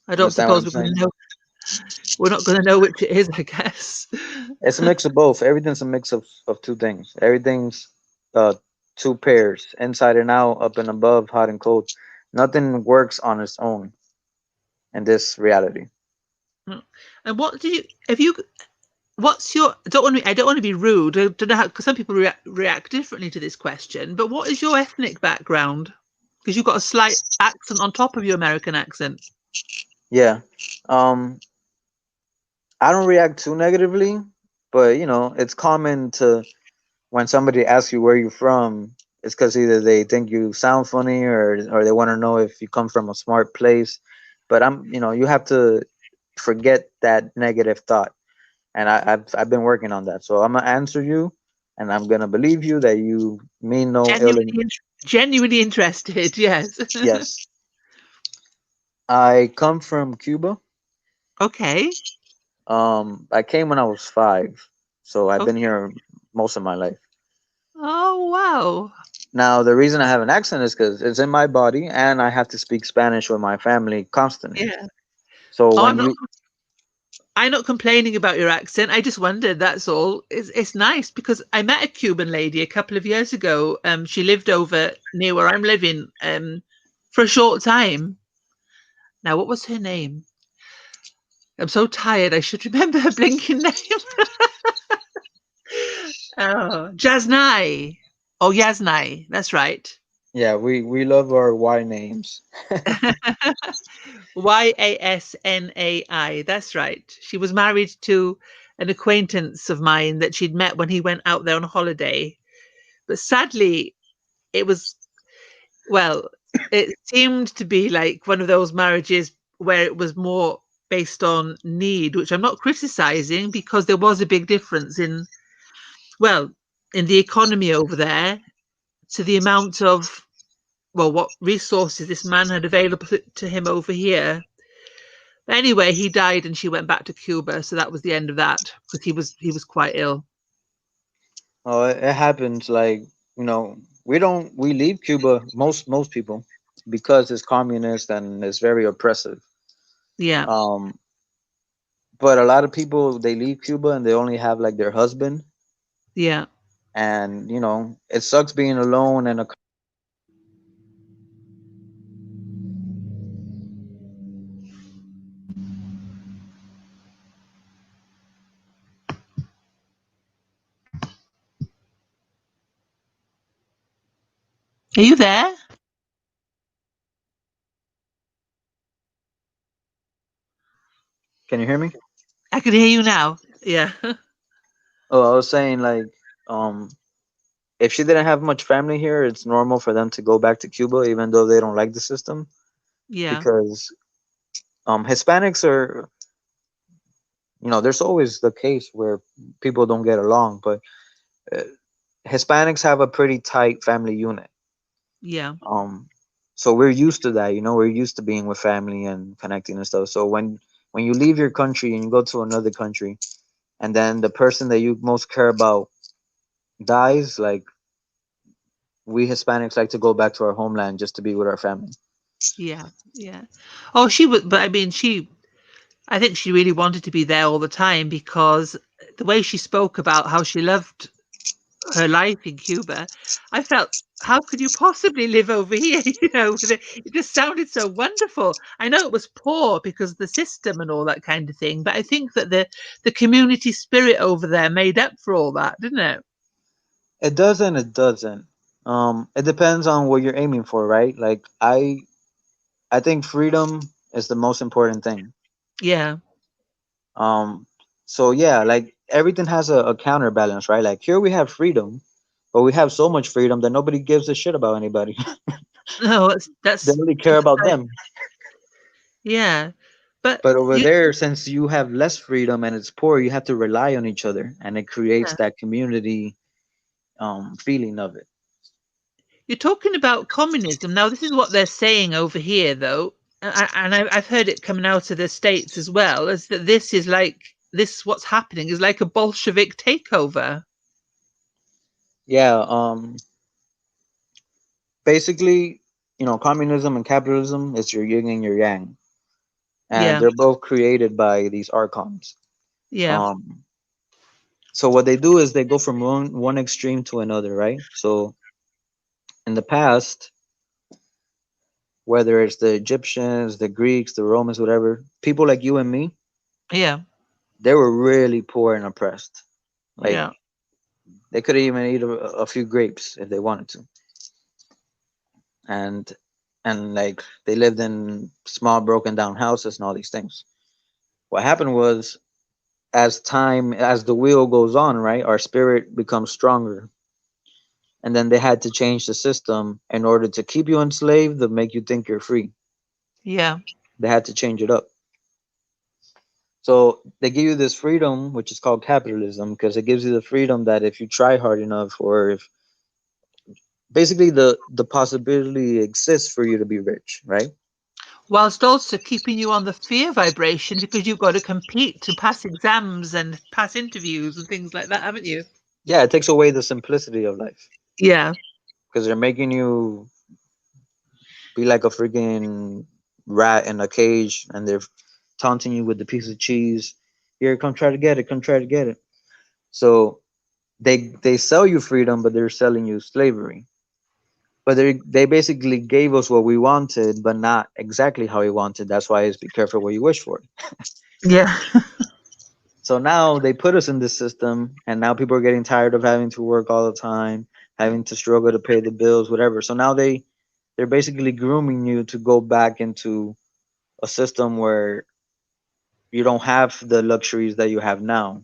[SPEAKER 3] I don't
[SPEAKER 2] Understand what
[SPEAKER 3] suppose
[SPEAKER 2] I'm
[SPEAKER 3] we're going
[SPEAKER 2] saying?
[SPEAKER 3] to know. We're not going to know which it is, I guess.
[SPEAKER 2] It's a mix of both. Everything's a mix of two things. Everything's uh two pairs, inside and out, up and above, hot and cold. Nothing works on its own in this reality.
[SPEAKER 3] Mm. And what do you? If you what's your I don't want to be rude. I don't know how, because some people react differently to this question, but what is your ethnic background? Because you've got a slight accent on top of your American accent.
[SPEAKER 2] Yeah. Um I don't react too negatively, but you know, it's common to when somebody asks you where you're from, it's because either they think you sound funny or they want to know if you come from a smart place. But you have to forget that negative thought, and I've been working on that. So I'm gonna answer you, and I'm gonna believe you that you mean no ill.
[SPEAKER 3] Genuinely, genuinely interested. Yes.
[SPEAKER 2] Yes, I come from Cuba.
[SPEAKER 3] Okay.
[SPEAKER 2] I came when I was 5, so I've been
[SPEAKER 3] Okay.
[SPEAKER 2] here most of my life.
[SPEAKER 3] Oh wow.
[SPEAKER 2] Now, the reason I have an accent is because it's in my body, and I have to speak Spanish with my family constantly.
[SPEAKER 3] Yeah.
[SPEAKER 2] So
[SPEAKER 3] Oh,
[SPEAKER 2] when you,
[SPEAKER 3] I'm not complaining about your accent. I just wondered, that's all. It's nice because I met a Cuban lady a couple of years ago. She lived over near where I'm living for a short time. Now, what was her name? I'm so tired. I should remember her blinking name. Oh, Jasnai. Oh, Yasnai. That's right.
[SPEAKER 2] yeah, we love our Y names.
[SPEAKER 3] Yasnai. That's right. She was married to an acquaintance of mine that she'd met when he went out there on holiday. But sadly, it was, well, it seemed to be like one of those marriages where it was more based on need, which I'm not criticizing because there was a big difference in, well, in the economy over there to the amount of, well, what resources this man had available to him over here. But anyway, he died and she went back to Cuba, so that was the end of that because he was quite ill.
[SPEAKER 2] Oh, it happens. Like we leave Cuba, most people, because it's communist and it's very oppressive.
[SPEAKER 3] Yeah,
[SPEAKER 2] Um, but a lot of people they leave Cuba and they only have like their husband,
[SPEAKER 3] yeah,
[SPEAKER 1] And it sucks being alone and a
[SPEAKER 3] Are you there?
[SPEAKER 1] Can you hear me?
[SPEAKER 3] I can hear you now. Yeah.
[SPEAKER 1] Oh, I was saying, like, um if she didn't have much family here, it's normal for them to go back to Cuba even though they don't like the system,
[SPEAKER 3] Yeah.
[SPEAKER 1] because Hispanics are, there's always the case where people don't get along, but uh, Hispanics have a pretty tight family unit.
[SPEAKER 3] Yeah.
[SPEAKER 1] Um, so we're used to that, we're used to being with family and connecting and stuff. So when you leave your country and you go to another country, and then the person that you most care about dies, like, we Hispanics like to go back to our homeland just to be with our family.
[SPEAKER 3] Yeah. Yeah. Oh, she would, but I mean, I think she really wanted to be there all the time because the way she spoke about how she loved her life in Cuba, I felt, how could you possibly live over here? It just sounded so wonderful. I know it was poor because of the system and all that kind of thing, but I think that the community spirit over there made up for all that, didn't it?
[SPEAKER 1] It doesn't. It doesn't. It depends on what you're aiming for, right? Like, I think freedom is the most important thing.
[SPEAKER 3] Yeah.
[SPEAKER 1] Um, so yeah, like, everything has a counterbalance, right? Like, here we have freedom, but we have so much freedom that nobody gives a shit about anybody.
[SPEAKER 3] No,
[SPEAKER 1] They
[SPEAKER 3] that's
[SPEAKER 1] only care
[SPEAKER 3] just
[SPEAKER 1] about
[SPEAKER 3] like,
[SPEAKER 1] them.
[SPEAKER 3] yeah. But
[SPEAKER 1] But over
[SPEAKER 3] you,
[SPEAKER 1] there, since you have less freedom and it's poor, you have to rely on each other, and it creates
[SPEAKER 3] yeah.
[SPEAKER 1] that community feeling of it.
[SPEAKER 3] You're talking about communism. Now, this is what they're saying over here, though, and I've heard it coming out of the States as well, is that this is like, this, what's happening is like a Bolshevik takeover.
[SPEAKER 1] Yeah. Basically, communism and capitalism is your yin and your yang, and
[SPEAKER 3] Yeah,
[SPEAKER 1] they're both created by these archons.
[SPEAKER 3] yeah,
[SPEAKER 1] Um, so what they do is they go from one extreme to another, right? So in the past, whether it's the Egyptians, the Greeks, the Romans, whatever, people like you and me,
[SPEAKER 3] yeah,
[SPEAKER 1] they were really poor and oppressed. Like,
[SPEAKER 3] yeah,
[SPEAKER 1] they could even eat a few grapes if they wanted to, and like, they lived in small, broken down houses and all these things. What happened was, as the wheel goes on, right, our spirit becomes stronger, and then they had to change the system in order to keep you enslaved, to make you think you're free.
[SPEAKER 3] yeah.
[SPEAKER 1] They had to change it up. So they give you this freedom, which is called capitalism, because it gives you the freedom that if you try hard enough, or if basically the possibility exists for you to be rich, right?
[SPEAKER 3] Whilst also keeping you on the fear vibration because you've got to compete to pass exams and pass interviews and things like that, haven't you?
[SPEAKER 1] Yeah, it takes away the simplicity of life,
[SPEAKER 3] Yeah,
[SPEAKER 1] because they're making you be like a freaking rat in a cage, and they're taunting you with the piece of cheese. Here, come try to get it. Come try to get it. So they sell you freedom, but they're selling you slavery. But they basically gave us what we wanted, but not exactly how we wanted. That's why it's be careful what you wish for.
[SPEAKER 3] yeah,
[SPEAKER 1] So now they put us in this system, and now people are getting tired of having to work all the time, having to struggle to pay the bills, whatever. So now they're basically grooming you to go back into a system where you don't have the luxuries that you have now.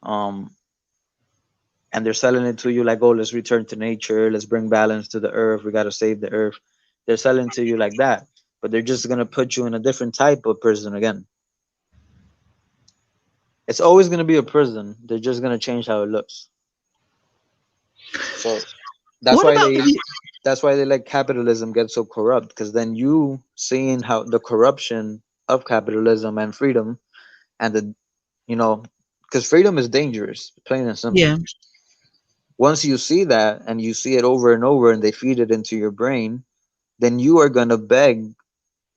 [SPEAKER 1] Um, and they're selling it to you like, oh, let's return to nature, let's bring balance to the earth, we got to save the earth. They're selling to you like that, but they're just going to put you in a different type of prison again. It's always going to be a prison, they're just going to change how it looks. So that's
[SPEAKER 3] what
[SPEAKER 1] why
[SPEAKER 3] about
[SPEAKER 1] they
[SPEAKER 3] the,
[SPEAKER 1] that's why they let capitalism get so corrupt, because then you seeing how the corruption of capitalism and freedom, and the you know because freedom is dangerous, plain and simple.
[SPEAKER 3] yeah,
[SPEAKER 1] Once you see that, and you see it over and over, and they feed it into your brain, then you are going to beg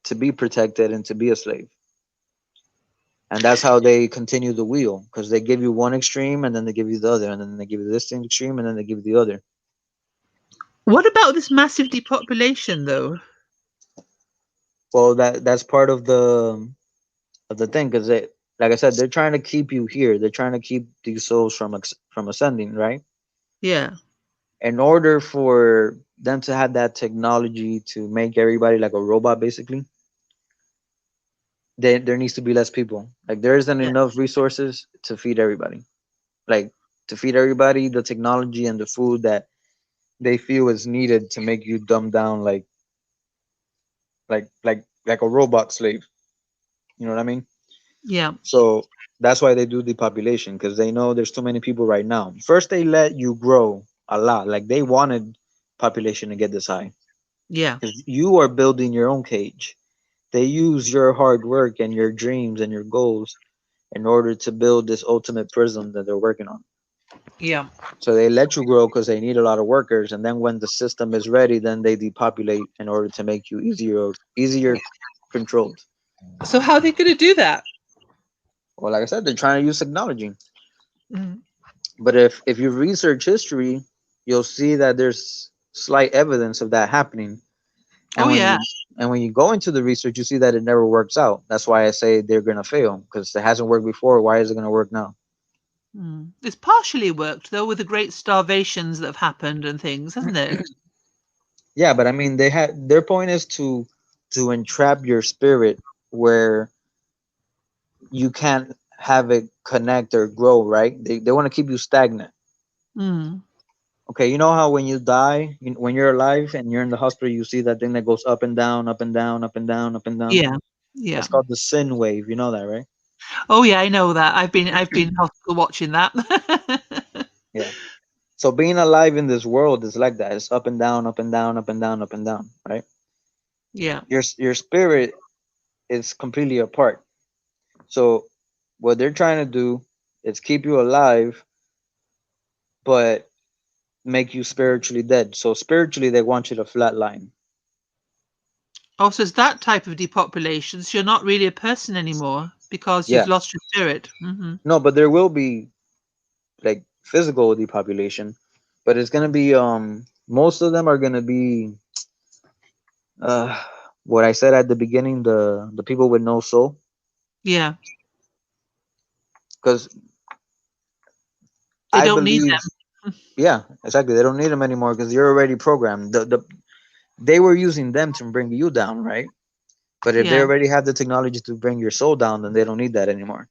[SPEAKER 1] to be protected and to be a slave.
[SPEAKER 4] and that's how they continue the wheel, because they give you one extreme and then they give you the other, and then they give you this thing extreme and then they give you the other.
[SPEAKER 3] What about this massive depopulation, though?
[SPEAKER 4] Well, that's part of the thing, because they, like I said, they're trying to keep you here. They're trying to keep these souls from from ascending, right?
[SPEAKER 3] Yeah.
[SPEAKER 4] In order for them to have that technology to make everybody like a robot, basically, there needs to be less people. Like there isn't
[SPEAKER 3] Yeah.
[SPEAKER 4] enough resources to feed everybody. Like to feed everybody the technology and the food that they feel is needed to make you dumb down like a robot slave. You know what I mean?
[SPEAKER 3] Yeah.
[SPEAKER 4] So that's why they do depopulation, because they know there's too many people right now. First, they let you grow a lot. Like they wanted population to get this high
[SPEAKER 3] Yeah.
[SPEAKER 4] because you are building your own cage. They use your hard work and your dreams and your goals in order to build this ultimate prison that they're working on.
[SPEAKER 3] Yeah.
[SPEAKER 4] So they let you grow because they need a lot of workers, and then when the system is ready, then they depopulate in order to make you easier controlled.
[SPEAKER 3] So how are they going to do that?
[SPEAKER 4] Well, like I said, they're trying to use technology.
[SPEAKER 3] Mm.
[SPEAKER 4] But if you research history, you'll see that there's slight evidence of that happening.
[SPEAKER 3] Oh
[SPEAKER 4] And when
[SPEAKER 3] yeah.
[SPEAKER 4] you go into the research, you see that it never works out. That's why I say they're gonna fail, because it hasn't worked before. Why is it gonna work now?
[SPEAKER 3] Mm. It's partially worked though with the great starvations that have happened and things, hasn't it?
[SPEAKER 4] Yeah, but I mean, they had their point is to entrap your spirit where you can't have it connect or grow. Right? They want to keep you stagnant.
[SPEAKER 3] Mm.
[SPEAKER 4] Okay, you know how when you die, when you're alive and you're in the hospital, you see that thing that goes up and down, up and down, up and down, up and down.
[SPEAKER 3] Yeah. Yeah.
[SPEAKER 4] That's called the sin wave. You know that, right?
[SPEAKER 3] Oh yeah, I know that. I've been in hospital watching that.
[SPEAKER 4] Yeah. So being alive in this world is like that. It's up and down, up and down, up and down, up and down, right?
[SPEAKER 3] Yeah.
[SPEAKER 4] Your spirit is completely apart. So what they're trying to do is keep you alive, but make you spiritually dead. So spiritually, they want you to flatline.
[SPEAKER 3] Oh, so it's that type of depopulation. So you're not really a person anymore because you've
[SPEAKER 4] Yeah.
[SPEAKER 3] lost your spirit. Hmm.
[SPEAKER 4] No, but there will be like physical depopulation, but it's gonna be most of them are gonna be uh what I said at the beginning, the people with no soul,
[SPEAKER 3] Yeah.
[SPEAKER 4] because
[SPEAKER 3] They
[SPEAKER 4] I
[SPEAKER 3] don't need
[SPEAKER 4] believe,
[SPEAKER 3] them.
[SPEAKER 4] yeah, exactly, they don't need them anymore because you're already programmed. They were using them to bring you down, right? But if they
[SPEAKER 3] Yeah.
[SPEAKER 4] already have the technology to bring your soul down, then they don't need that anymore.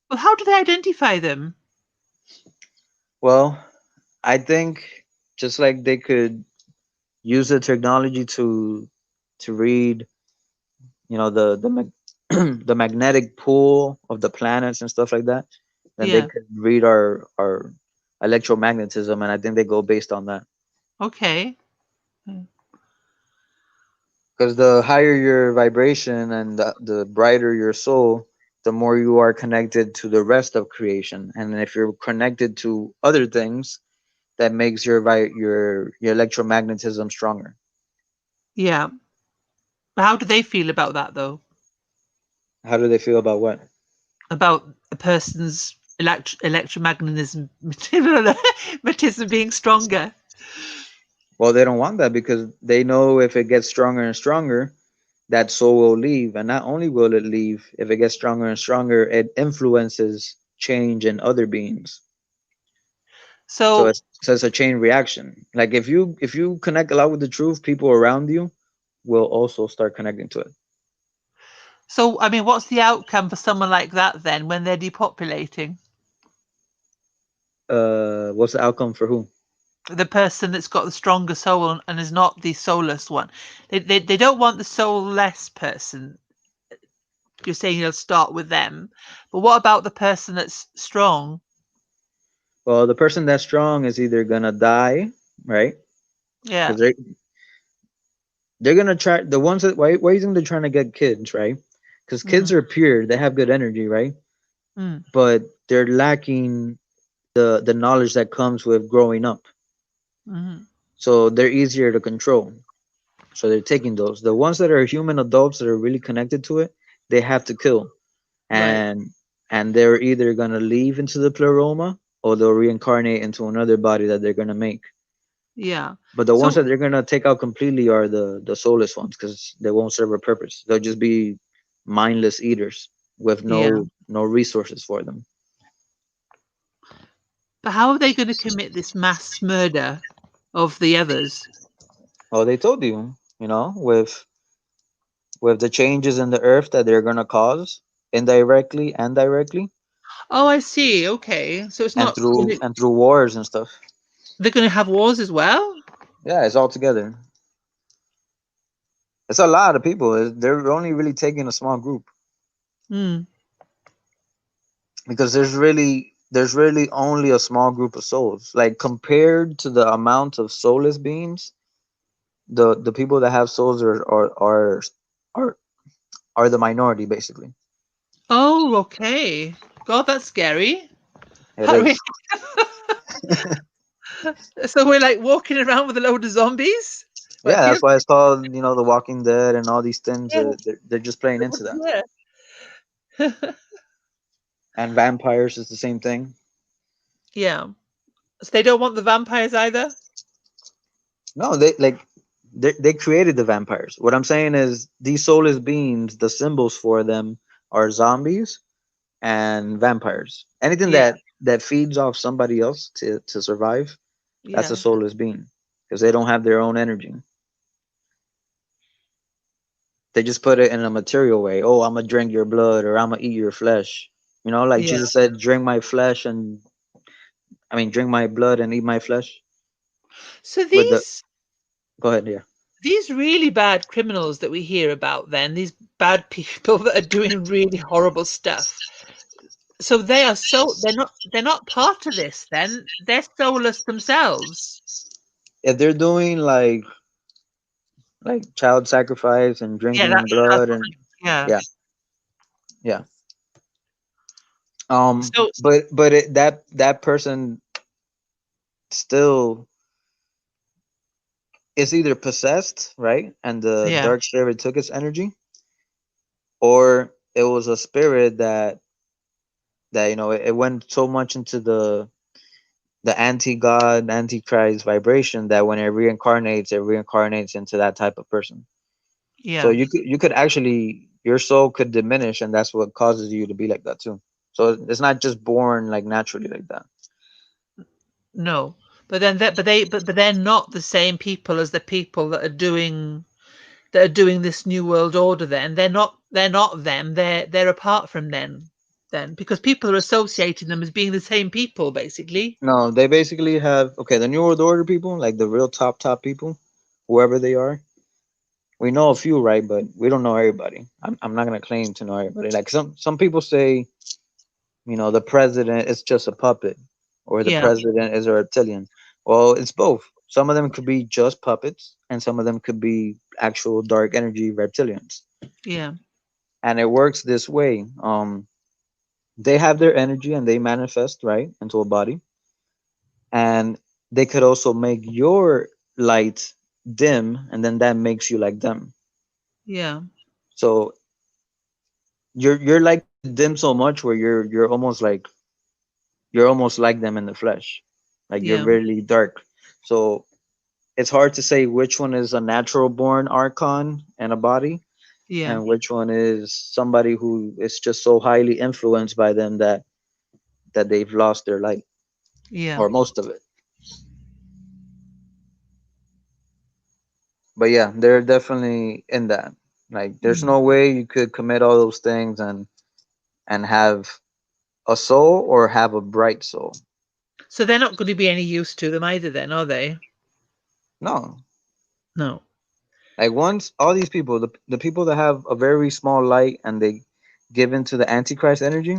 [SPEAKER 3] Well, how do they identify them?
[SPEAKER 4] Well, I think just like they could use the technology to read, the magnetic pull of the planets and stuff like that, then they
[SPEAKER 3] Yeah.
[SPEAKER 4] could read our electromagnetism, and I think they go based on that.
[SPEAKER 3] Okay.
[SPEAKER 4] Because the higher your vibration and the brighter your soul, the more you are connected to the rest of creation. And if you're connected to other things, that makes your electromagnetism stronger.
[SPEAKER 3] Yeah. How do they feel about that though?
[SPEAKER 4] How do they feel about what?
[SPEAKER 3] About a person's electromagnetism magnetism being stronger?
[SPEAKER 4] Well, they don't want that because they know if it gets stronger and stronger, that soul will leave. And not only will it leave, if it gets stronger and stronger, it influences change in other beings. So
[SPEAKER 3] So
[SPEAKER 4] it's a chain reaction. Like if you connect a lot with the truth, people around you will also start connecting to it.
[SPEAKER 3] so I mean, what's the outcome for someone like that then when they're depopulating?
[SPEAKER 4] What's the outcome for who?
[SPEAKER 3] The person that's got the stronger soul and is not the soulless one. They don't want the soulless person. You're saying you'll start with them, but what about the person that's strong?
[SPEAKER 4] Well, the person that's strong is either gonna die, right?
[SPEAKER 3] Yeah.
[SPEAKER 4] Because they're gonna try the ones that why you think they're trying to get kids, right? Because kids
[SPEAKER 3] Mm,
[SPEAKER 4] are pure, they have good energy, right?
[SPEAKER 3] mm,
[SPEAKER 4] But they're lacking the knowledge that comes with growing up.
[SPEAKER 3] mm.
[SPEAKER 4] So they're easier to control. So they're taking those. The ones that are human adults that are really connected to it, they have to kill.
[SPEAKER 3] Right.
[SPEAKER 4] And
[SPEAKER 1] and they're either gonna leave into the pleroma or they'll reincarnate into another body that they're gonna make.
[SPEAKER 3] Yeah.
[SPEAKER 1] But the ones
[SPEAKER 3] So
[SPEAKER 1] that they're gonna take out completely are the soulless ones because they won't serve a purpose. They'll just be mindless eaters with
[SPEAKER 3] yeah.
[SPEAKER 1] no resources for them.
[SPEAKER 3] But how are they going to commit this mass murder of the others?
[SPEAKER 1] Well, they told you, with the changes in the earth that they're gonna cause indirectly and directly,
[SPEAKER 3] Oh, I see. Okay. So it's not
[SPEAKER 1] and through wars and stuff.
[SPEAKER 3] they're going to have wars as well?
[SPEAKER 1] Yeah, it's all together. It's a lot of people. They're only really taking a small group
[SPEAKER 3] Hmm.
[SPEAKER 1] because there's really only a small group of souls. Like compared to the amount of soulless beings, the people that have souls are are the minority basically.
[SPEAKER 3] Oh, okay. God, that's scary.
[SPEAKER 1] It
[SPEAKER 3] That really-
[SPEAKER 1] is.
[SPEAKER 3] so we're like walking around with a load of zombies?
[SPEAKER 1] Yeah,
[SPEAKER 3] Like,
[SPEAKER 1] that's why it's called, The Walking Dead and all these things.
[SPEAKER 3] yeah,
[SPEAKER 1] They're just playing into that.
[SPEAKER 3] yeah.
[SPEAKER 1] And vampires is the same thing.
[SPEAKER 3] Yeah. So they don't want the vampires either?
[SPEAKER 1] No, they created the vampires. What I'm saying is these soulless beings, the symbols for them are zombies and vampires. Anything
[SPEAKER 3] Yeah.
[SPEAKER 1] that feeds off somebody else to survive, that's a
[SPEAKER 3] Yeah.
[SPEAKER 1] soulless being because they don't have their own energy. They just put it in a material way. Oh, I'm gonna drink your blood or I'm gonna eat your flesh. Like
[SPEAKER 3] Yeah.
[SPEAKER 1] Jesus said, drink my flesh and I mean drink my blood and eat my flesh.
[SPEAKER 3] So
[SPEAKER 1] With the Go ahead, yeah.
[SPEAKER 3] these really bad criminals that we hear about then, these bad people that are doing really horrible stuff. So they're not part of this then. They're soulless themselves.
[SPEAKER 1] If they're doing like child sacrifice and
[SPEAKER 3] Yeah,
[SPEAKER 1] drinking
[SPEAKER 3] that's
[SPEAKER 1] blood
[SPEAKER 3] what
[SPEAKER 1] and
[SPEAKER 3] yeah.
[SPEAKER 1] yeah, yeah.
[SPEAKER 3] So
[SPEAKER 1] That person still is either possessed, right? And the
[SPEAKER 3] yeah.
[SPEAKER 1] dark spirit took its energy, or it was a spirit that it went so much into the anti-god, antichrist vibration that when it reincarnates into that type of person. So
[SPEAKER 3] Yeah.
[SPEAKER 1] you could actually, your soul could diminish, and that's what causes you to be like that too. So it's not just born like naturally like that.
[SPEAKER 3] No. But they're not the same people as the people that are doing this new world order then. They're not them. They're apart from them then because people are associating them as being the same people basically.
[SPEAKER 1] No, they basically have, okay, the New World Order people, like the real top people, whoever they are. We know a few, right? But we don't know everybody. I'm not gonna claim to know everybody. Like some people say, the president is just a puppet, or the
[SPEAKER 3] Yeah.
[SPEAKER 1] president is a reptilian. Well, it's both. Some of them could be just puppets, and some of them could be actual dark energy reptilians.
[SPEAKER 3] Yeah.
[SPEAKER 1] And it works this way. They have their energy and they manifest right into a body, and they could also make your light dim, and then that makes you like them.
[SPEAKER 3] Yeah.
[SPEAKER 1] So your light could dim so much where you're almost like them in the flesh, like you're
[SPEAKER 3] Yeah.
[SPEAKER 1] really dark. So it's hard to say which one is a natural born archon and a body,
[SPEAKER 3] Yeah.
[SPEAKER 1] and which one is somebody who is just so highly influenced by them that they've lost their light
[SPEAKER 3] Yeah.
[SPEAKER 1] or most of it. But yeah, they're definitely in that. Like, there's
[SPEAKER 3] Mhm.
[SPEAKER 1] no way you could commit all those things and have a soul or have a bright soul.
[SPEAKER 3] So they're not going to be any use to them either then, are they?
[SPEAKER 1] No.
[SPEAKER 3] No.
[SPEAKER 1] Like, once all these people, the people that have a very small light and they give into the antichrist energy,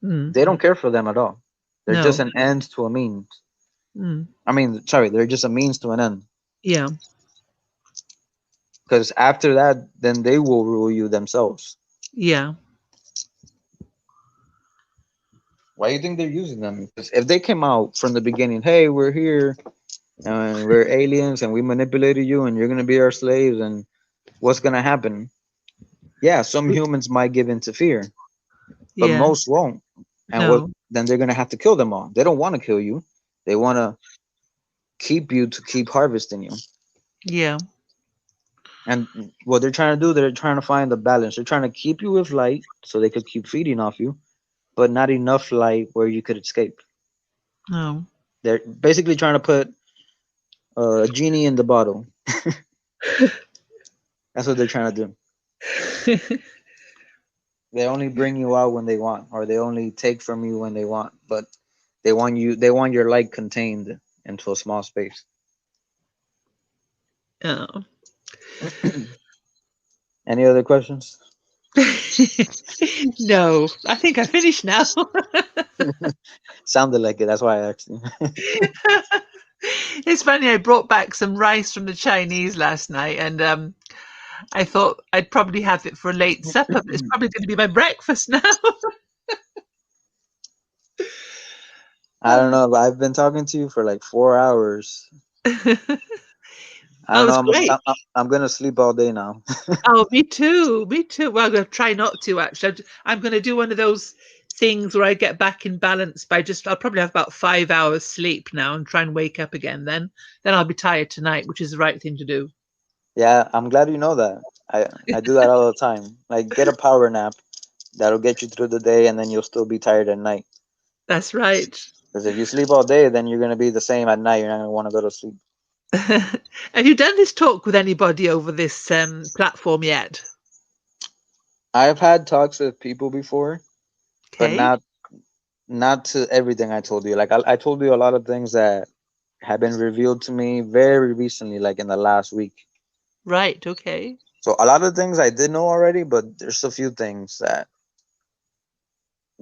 [SPEAKER 3] Mm.
[SPEAKER 1] they don't care for them at all. They're just
[SPEAKER 3] No.
[SPEAKER 1] an end to a means.
[SPEAKER 3] Mm.
[SPEAKER 1] I mean, sorry, they're just a means to an end.
[SPEAKER 3] Yeah.
[SPEAKER 1] Because after that, then they will rule you themselves.
[SPEAKER 3] Yeah.
[SPEAKER 1] Why do you think they're using them? Because if they came out from the beginning, hey, we're here and we're aliens and we manipulated you and you're gonna be our slaves, and what's gonna happen? Yeah, some humans might give into fear,
[SPEAKER 2] but
[SPEAKER 3] Yeah.
[SPEAKER 2] most won't. And what
[SPEAKER 3] No.
[SPEAKER 2] then they're gonna have to kill them all. They don't want to kill you. They want to keep you to keep harvesting you.
[SPEAKER 3] Yeah.
[SPEAKER 2] And what they're trying to do, they're trying to find the balance. They're trying to keep you with light so they could keep feeding off you, but not enough light where you could escape.
[SPEAKER 3] No.
[SPEAKER 2] They're basically trying to put a genie in the bottle. That's what they're trying to do. They only bring you out when they want, or they only take from you when they want. But they want you. They want your light contained into a small space.
[SPEAKER 3] Oh.
[SPEAKER 2] Any other questions?
[SPEAKER 3] No, I think I finished now.
[SPEAKER 2] Sounded like it. That's why I asked you.
[SPEAKER 3] It's funny, I brought back some rice from the Chinese last night, and I thought I'd probably have it for a late supper, but it's probably going to be my breakfast now.
[SPEAKER 2] I don't know. But I've been talking to you for like 4 hours. I
[SPEAKER 3] Oh,
[SPEAKER 2] don't know.
[SPEAKER 3] it's great.
[SPEAKER 2] I'm gonna sleep all day now.
[SPEAKER 3] Oh, me too. Me too. Well, I'm going to try not to actually. I'm going to do one of those things where I get back in balance by I'll probably have about 5 hours sleep now and try and wake up again. Then I'll be tired tonight, which is the right thing to do.
[SPEAKER 2] Yeah, I'm glad you know that. I do that all the time. Like get a power nap. That'll get you through the day, and then you'll still be tired at night.
[SPEAKER 3] That's right.
[SPEAKER 2] Because if you sleep all day, then you're gonna be the same at night. You're not gonna want to go to sleep.
[SPEAKER 3] Have you done this talk with anybody over this platform yet?
[SPEAKER 2] I've had talks with people before, but
[SPEAKER 3] Okay.
[SPEAKER 2] not to everything I told you. Like I told you a lot of things that have been revealed to me very recently, like in the last week.
[SPEAKER 3] Right. Okay.
[SPEAKER 2] So a lot of things I did know already, but there's a few things that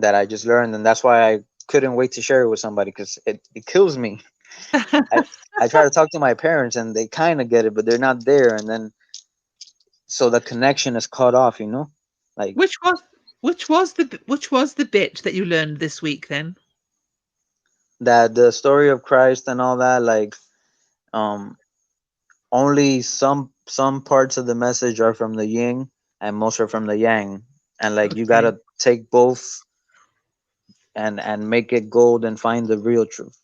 [SPEAKER 2] I just learned, and that's why I couldn't wait to share it with somebody because it kills me. I try to talk to my parents and they kind of get it, but they're not there, and then so the connection is cut off. Like
[SPEAKER 3] which was the bit that you learned this week then?
[SPEAKER 2] that the story of Christ and all that. Like um, only some parts of the message are from the yin, and most are from the yang, and like you
[SPEAKER 3] Okay.
[SPEAKER 2] gotta take both and make it gold and find the real truth.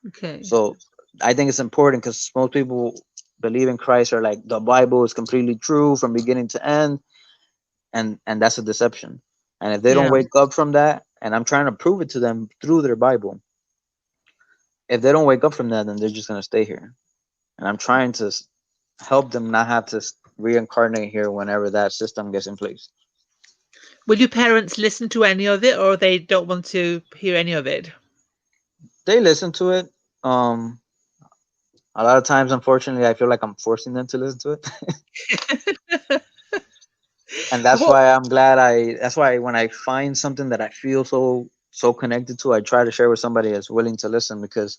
[SPEAKER 3] Okay.
[SPEAKER 2] So I think it's important because most people believe in Christ are like the Bible is completely true from beginning to end, and that's a deception. And if they don't
[SPEAKER 3] Yeah.
[SPEAKER 2] wake up from that, and I'm trying to prove it to them through their Bible, if they don't wake up from that, then they're just gonna stay here. And I'm trying to help them not have to reincarnate here whenever that system gets in place.
[SPEAKER 3] Will your parents listen to any of it, or they don't want to hear any of it?
[SPEAKER 2] They listen to it. A lot of times, unfortunately, I feel like I'm forcing them to listen to it. And that's
[SPEAKER 3] What?
[SPEAKER 2] why I'm glad that's why when I find something that I feel so connected to, I try to share with somebody that's willing to listen, because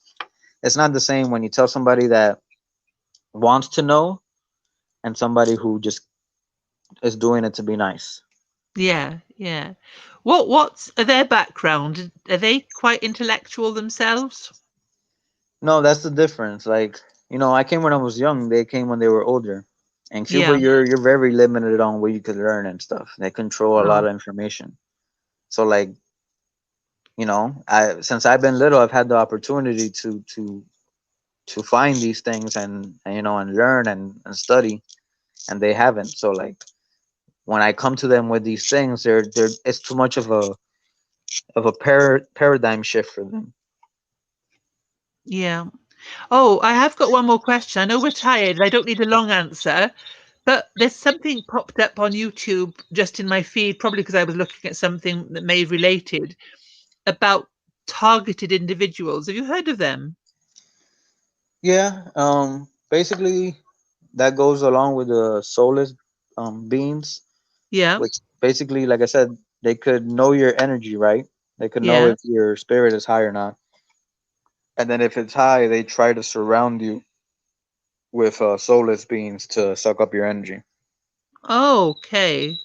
[SPEAKER 2] it's not the same when you tell somebody that wants to know and somebody who just is doing it to be nice.
[SPEAKER 3] Yeah. Yeah. What's their background? Are they quite intellectual themselves?
[SPEAKER 2] No, that's the difference. Like, I came when I was young, they came when they were older. In Cuba,
[SPEAKER 3] Yeah.
[SPEAKER 2] you're very limited on what you could learn and stuff. They control a lot
[SPEAKER 3] Oh,
[SPEAKER 2] of information. So like, I since I've been little, I've had the opportunity to find these things and learn and study, and they haven't. So like when I come to them with these things, they're it's too much of a paradigm shift for them.
[SPEAKER 3] yeah. Oh, I have got one more question. I know we're tired. I don't need a long answer, but there's something popped up on YouTube just in my feed, probably because I was looking at something that may have related about targeted individuals. Have you heard of them?
[SPEAKER 2] Yeah. Basically, that goes along with the soulless beings,
[SPEAKER 3] Yeah.
[SPEAKER 2] which basically, like I said, they could know your energy, right? They could know
[SPEAKER 3] Yeah.
[SPEAKER 2] if your spirit is high or not. And then if it's high, they try to surround you with soulless beings to suck up your energy.
[SPEAKER 3] Okay.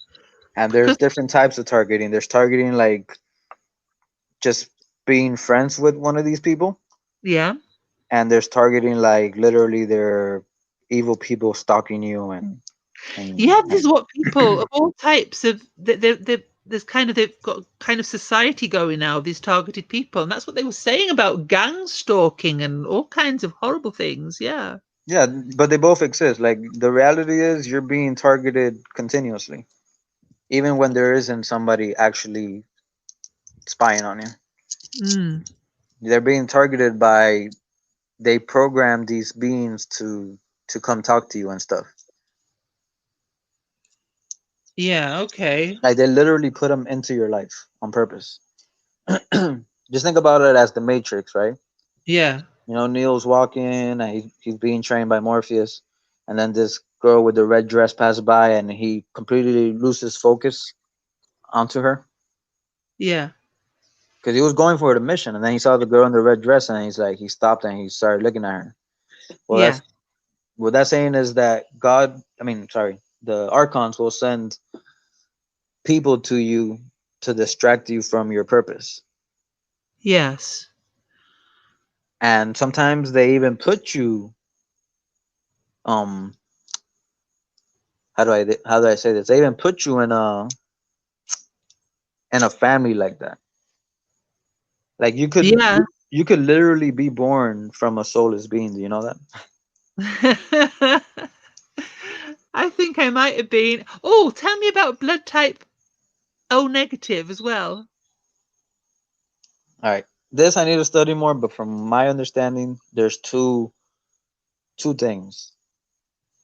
[SPEAKER 2] And there's
[SPEAKER 3] Because
[SPEAKER 2] different types of targeting. There's targeting like just being friends with one of these people,
[SPEAKER 3] yeah.
[SPEAKER 2] and there's targeting like literally they're evil people stalking you and
[SPEAKER 3] Yeah, this is
[SPEAKER 2] and
[SPEAKER 3] what people of all types of the there's kind of they've got kind of society going now, these targeted people, and that's what they were saying about gang stalking and all kinds of horrible things. Yeah.
[SPEAKER 2] Yeah, but they both exist. Like the reality is you're being targeted continuously, even when there isn't somebody actually spying on you.
[SPEAKER 3] Mm.
[SPEAKER 2] They're being targeted by they program these beings to come talk to you and stuff.
[SPEAKER 3] Yeah. Okay.
[SPEAKER 2] Like they literally put them into your life on purpose. Just think about it as the Matrix, right?
[SPEAKER 3] Yeah.
[SPEAKER 2] You know, Neil's walking and he's being trained by Morpheus, and then this girl with the red dress passes by and he completely loses focus onto her
[SPEAKER 3] Yeah.
[SPEAKER 2] because he was going for the mission, and then he saw the girl in the red dress and he's like he stopped and he started looking at her. Well,
[SPEAKER 3] Yeah.
[SPEAKER 2] that's what that's saying is that God, I mean, sorry, the archons will send people to you to distract you from your purpose.
[SPEAKER 3] Yes.
[SPEAKER 2] And sometimes they even put you um how do I say this? They even put you in a family like that. Like
[SPEAKER 3] Yeah.
[SPEAKER 2] you could literally be born from a soulless being. Do you know that?
[SPEAKER 3] I think I might have been. Oh, tell me about blood type O negative as well.
[SPEAKER 2] All right. This I need to study more, but from my understanding, there's two things.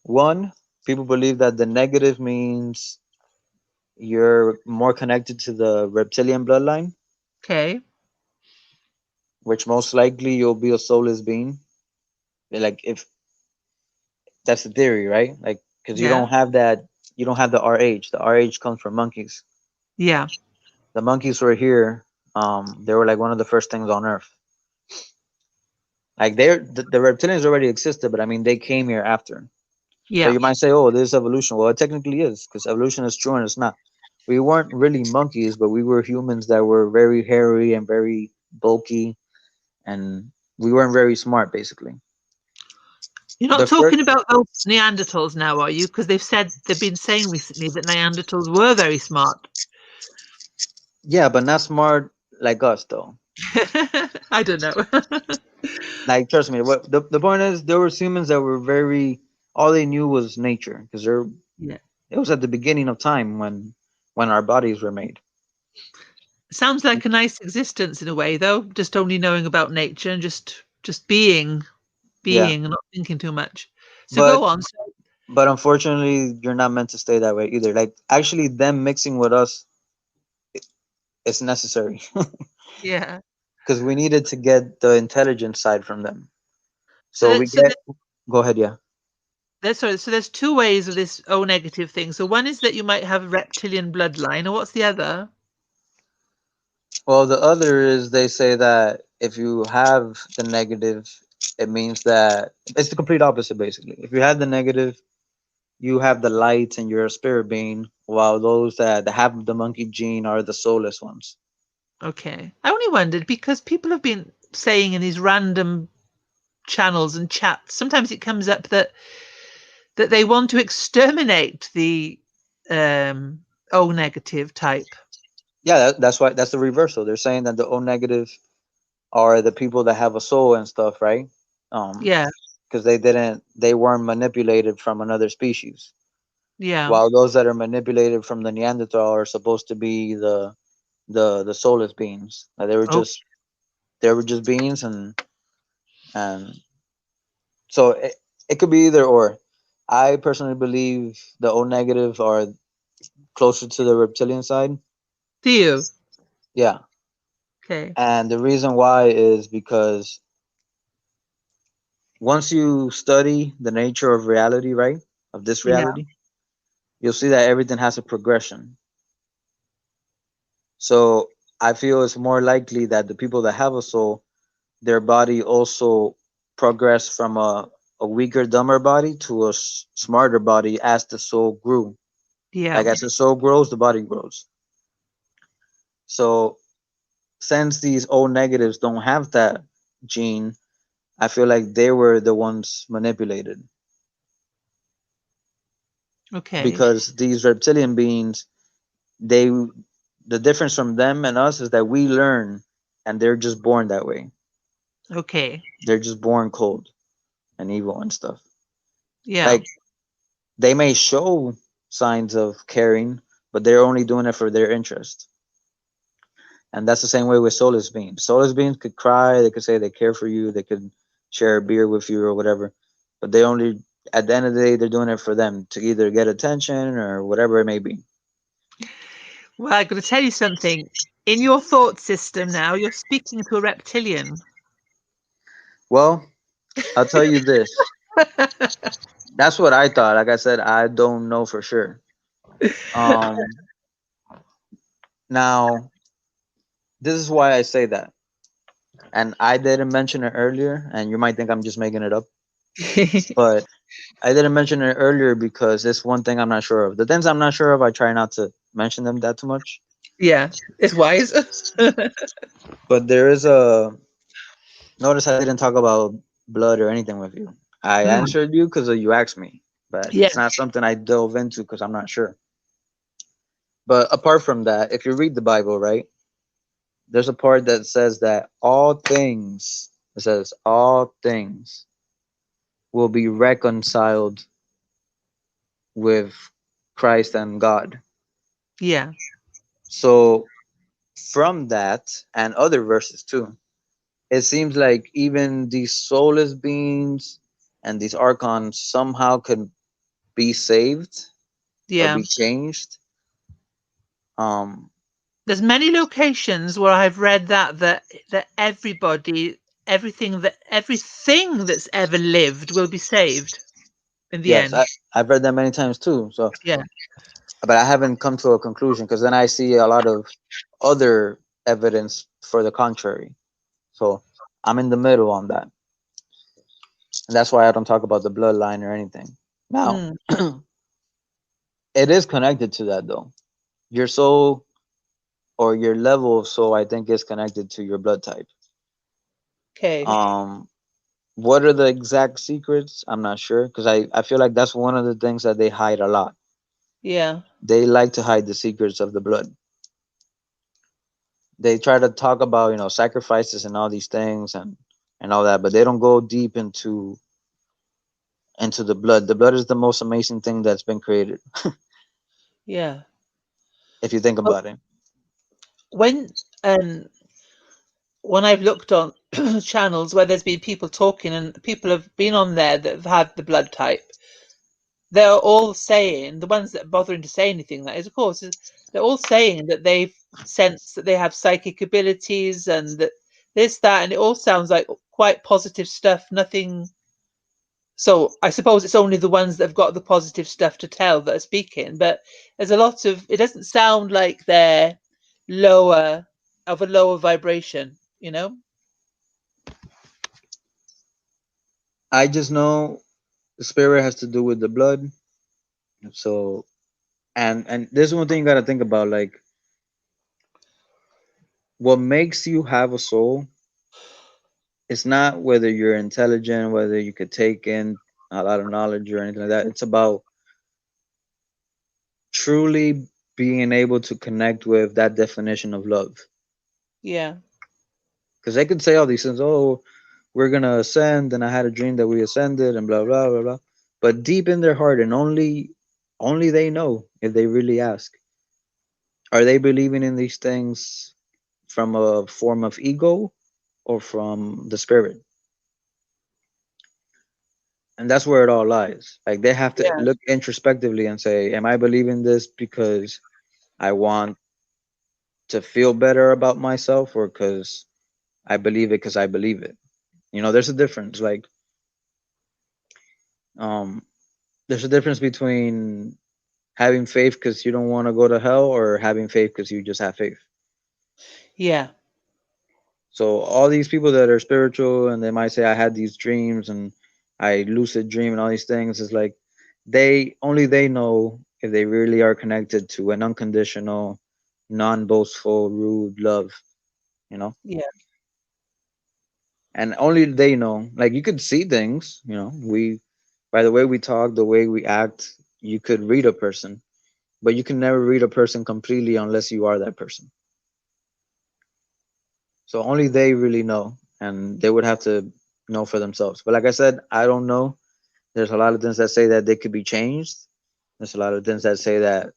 [SPEAKER 2] One, people believe that the negative means you're more connected to the reptilian bloodline,
[SPEAKER 3] Okay.
[SPEAKER 2] which most likely you'll be a soulless being. Like if that's the theory, right? Like because
[SPEAKER 3] Yeah.
[SPEAKER 2] you don't have the RH. The RH comes from monkeys.
[SPEAKER 3] Yeah.
[SPEAKER 2] The monkeys were here. They were like one of the first things on Earth. Like the reptilians already existed, but I mean they came here after. So
[SPEAKER 3] Yeah.
[SPEAKER 2] you might say, "Oh, this is evolution." Well, it technically is because evolution is true and it's not. We weren't really monkeys, but we were humans that were very hairy and very bulky, and we weren't very smart, basically.
[SPEAKER 3] You're
[SPEAKER 2] The
[SPEAKER 3] not
[SPEAKER 2] first,
[SPEAKER 3] talking about those Neanderthals now, are you? Because they've been saying recently that Neanderthals were very smart.
[SPEAKER 2] yeah, but not smart like us though.
[SPEAKER 3] I don't know.
[SPEAKER 2] Like, trust me. What the point is, there were humans that were very. All they knew was nature, because they're.
[SPEAKER 3] Yeah.
[SPEAKER 2] It was at the beginning of time when our bodies were made.
[SPEAKER 3] Sounds like a nice existence in a way, though. Just only knowing about nature and just
[SPEAKER 2] Yeah,
[SPEAKER 3] being and not thinking too much. So
[SPEAKER 2] but
[SPEAKER 3] go on. So,
[SPEAKER 2] unfortunately, you're not meant to stay that way either. Like, actually, them mixing with us is necessary
[SPEAKER 3] yeah.
[SPEAKER 2] because we needed to get the intelligence side from them.
[SPEAKER 3] So
[SPEAKER 2] So we
[SPEAKER 3] that so
[SPEAKER 2] get. Go ahead, yeah.
[SPEAKER 3] there's two ways of this O negative thing. So one is that you might have a reptilian bloodline, and what's the other?
[SPEAKER 2] Well, the other is they say that if you have the negative, it means that it's the complete opposite, basically. If you have the negative, you have the light and you're a spirit being, while those that have the monkey gene are the soulless ones.
[SPEAKER 3] Okay. I only wondered because people have been saying in these random channels and chats, sometimes it comes up that they want to exterminate the O negative type.
[SPEAKER 2] Yeah, that's why that's the reversal. They're saying that the O negative are the people that have a soul and stuff, right?
[SPEAKER 3] Yeah.
[SPEAKER 2] Because they weren't manipulated from another species,
[SPEAKER 3] Yeah.
[SPEAKER 2] while those that are manipulated from the Neanderthal are supposed to be the soulless beings. Like
[SPEAKER 3] Oh,
[SPEAKER 2] they were just beings, and so it could be either or. I personally believe the O negative are closer to the reptilian side.
[SPEAKER 3] do you?
[SPEAKER 2] Yeah,
[SPEAKER 3] Okay.
[SPEAKER 2] and the reason why is because once you study the nature of reality, right, of this
[SPEAKER 3] Yeah.
[SPEAKER 2] reality, you'll see that everything has a progression. So I feel it's more likely that the people that have a soul, their body also progressed from a weaker, dumber body to a smarter body as the soul grew.
[SPEAKER 3] Yeah.
[SPEAKER 2] Like as the soul grows, the body grows. So since these O negatives don't have that gene, I feel like they were the ones manipulated
[SPEAKER 3] Okay.
[SPEAKER 2] because these reptilian beings, they
[SPEAKER 4] the difference from them and us is that we learn, and they're just born that way.
[SPEAKER 3] Okay.
[SPEAKER 4] They're just born cold and evil and stuff.
[SPEAKER 3] Yeah.
[SPEAKER 4] Like they may show signs of caring, but they're only doing it for their interest. And that's the same way with soulless beings. Soulless beings could cry, they could say they care for you, they could share a beer with you or whatever, but they only, at the end of the day, they're doing it for them to either get attention or whatever it may be.
[SPEAKER 3] Well, I'm going to tell you something. In your thought system now, you're speaking to a reptilian.
[SPEAKER 4] Well, I'll tell you this. That's what I thought. Like I said, I don't know for sure. Um, Now, this is why I say that. And I didn't mention it earlier, and you might think I'm just making it up, but I didn't mention it earlier because it's one thing I'm not sure of. The things I'm not sure of, I try not to mention them that too much.
[SPEAKER 3] Yeah, it's wise.
[SPEAKER 4] But there is a notice I didn't talk about blood or anything with you. I
[SPEAKER 3] Mm,
[SPEAKER 4] answered you because you asked me, but
[SPEAKER 3] yeah,
[SPEAKER 4] it's not something I delve into because I'm not sure. But apart from that, if you read the Bible, right, there's a part that says that all things, it says all things will be reconciled with Christ and God.
[SPEAKER 3] yeah,
[SPEAKER 4] So from that and other verses too, it seems like even these soulless beings and these archons somehow could be saved or
[SPEAKER 3] yeah.
[SPEAKER 4] be changed. Um,
[SPEAKER 3] There's many locations where I've read that everything that's ever lived will be saved in the
[SPEAKER 4] yes,
[SPEAKER 3] end.
[SPEAKER 4] I've read that many times too. So,
[SPEAKER 3] Yeah,
[SPEAKER 4] but I haven't come to a conclusion because then I see a lot of other evidence for the contrary. So I'm in the middle on that. And that's why I don't talk about the bloodline or anything. Now,
[SPEAKER 3] mm,
[SPEAKER 4] it is connected to that though. Your soul or your level of soul, I think, is connected to your blood type.
[SPEAKER 3] okay,
[SPEAKER 4] Um, what are the exact secrets? I'm not sure because I feel like that's one of the things that they hide a lot.
[SPEAKER 3] yeah,
[SPEAKER 4] They like to hide the secrets of the blood. They try to talk about, sacrifices and all these things and all that, but they don't go deep into the blood. The blood is the most amazing thing that's been created,
[SPEAKER 3] yeah.
[SPEAKER 4] if you think
[SPEAKER 3] Well,
[SPEAKER 4] about it.
[SPEAKER 3] when um when I've looked on channels where there's been people talking and people have been on there that have had the blood type, they're all saying, the ones that are bothering to say anything, that is, of course, they're all saying that they've sensed that they have psychic abilities and that this, that, and it all sounds like quite positive stuff. Nothing. So I suppose it's only the ones that have got the positive stuff to tell that are speaking, but there's a lot of, it doesn't sound like they're lower, of a lower vibration, you know?
[SPEAKER 4] I just know the spirit has to do with the blood. So, and there's one thing you got to think about, like what makes you have a soul. It's not whether you're intelligent, whether you could take in a lot of knowledge or anything like that. It's about truly being able to connect with that definition of love.
[SPEAKER 3] Yeah,
[SPEAKER 4] Because they could say all these things, oh, we're gonna ascend, and I had a dream that we ascended, and blah blah blah blah. But deep in their heart, and only they know if they really ask, are they believing in these things from a form of ego or from the spirit? And that's where it all lies. Like they have to
[SPEAKER 3] yeah,
[SPEAKER 4] look introspectively and say, am I believing this because I want to feel better about myself, or because I believe it because I believe it? There's a difference. Like, um, there's a difference between having faith because you don't want to go to hell, or having faith because you just have faith.
[SPEAKER 3] yeah,
[SPEAKER 4] So all these people that are spiritual and they might say I had these dreams and I lucid dream and all these things, is like they know if they really are connected to an unconditional, non-boastful, rude love, you know?
[SPEAKER 3] yeah,
[SPEAKER 4] And only they know. Like you could see things, we by the way we talk, the way we act, you could read a person. but you can never read a person completely unless you are that person. So only they really know, and they would have to know for themselves. But like I said, I don't know. There's a lot of things that say that they could be changed. There's a lot of things that say that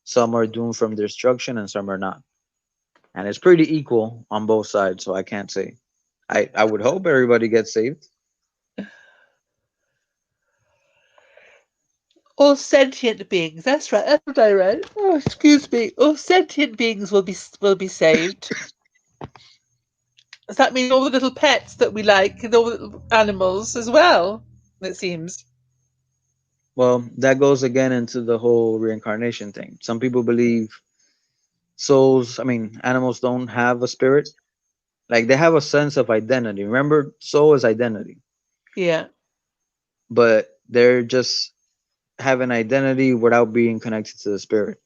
[SPEAKER 4] some are doomed from destruction and some are not. And it's pretty equal on both sides, so I can't say. I would hope everybody gets saved.
[SPEAKER 3] All sentient beings. That's right. That's what I read. Oh, excuse me. All sentient beings will be saved. Does that mean all the little pets that we like, and all the little animals as well? It seems.
[SPEAKER 4] Well, that goes again into the whole reincarnation thing. Some people believe souls, I mean, animals don't have a spirit. Like they have a sense of identity. Remember, soul is identity,
[SPEAKER 3] Yeah.
[SPEAKER 4] but they're just have an identity without being connected to the spirit.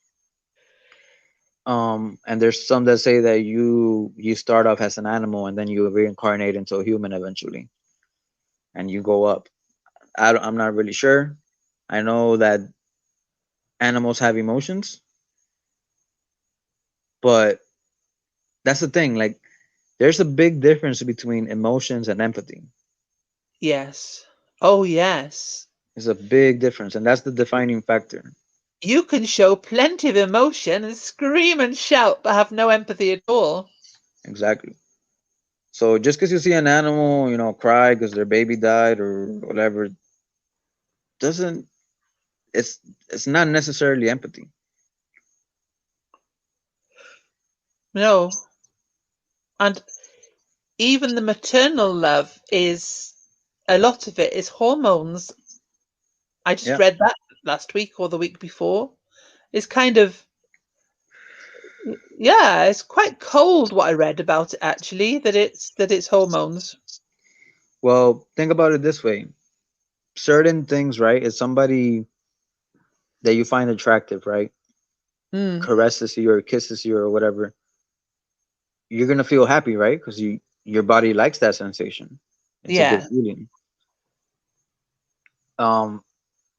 [SPEAKER 4] And there's some that say that you start off as an animal and then you reincarnate into a human eventually, and you go up. I'm not really sure. I know that animals have emotions, but that's the thing. Like, there's a big difference between emotions and empathy.
[SPEAKER 3] Yes. Oh, yes.
[SPEAKER 4] There's a big difference, and that's the defining factor.
[SPEAKER 3] You can show plenty of emotion and scream and shout, but have no empathy at all.
[SPEAKER 4] Exactly. So just because you see an animal, cry because their baby died or whatever, doesn't it's it's not necessarily empathy.
[SPEAKER 3] No. And even the maternal love is a lot of it is hormones. I just
[SPEAKER 4] Yeah.
[SPEAKER 3] read that last week or the week before. It's kind of, yeah, it's quite cold what I read about it actually, that it's hormones.
[SPEAKER 4] Well, think about it this way. Certain things, right? Is somebody that you find attractive, right?
[SPEAKER 3] Mm,
[SPEAKER 4] Caresses you or kisses you or whatever, you're gonna feel happy, right? Because your body likes that sensation. It's a good
[SPEAKER 3] yeah.
[SPEAKER 4] feeling. Um,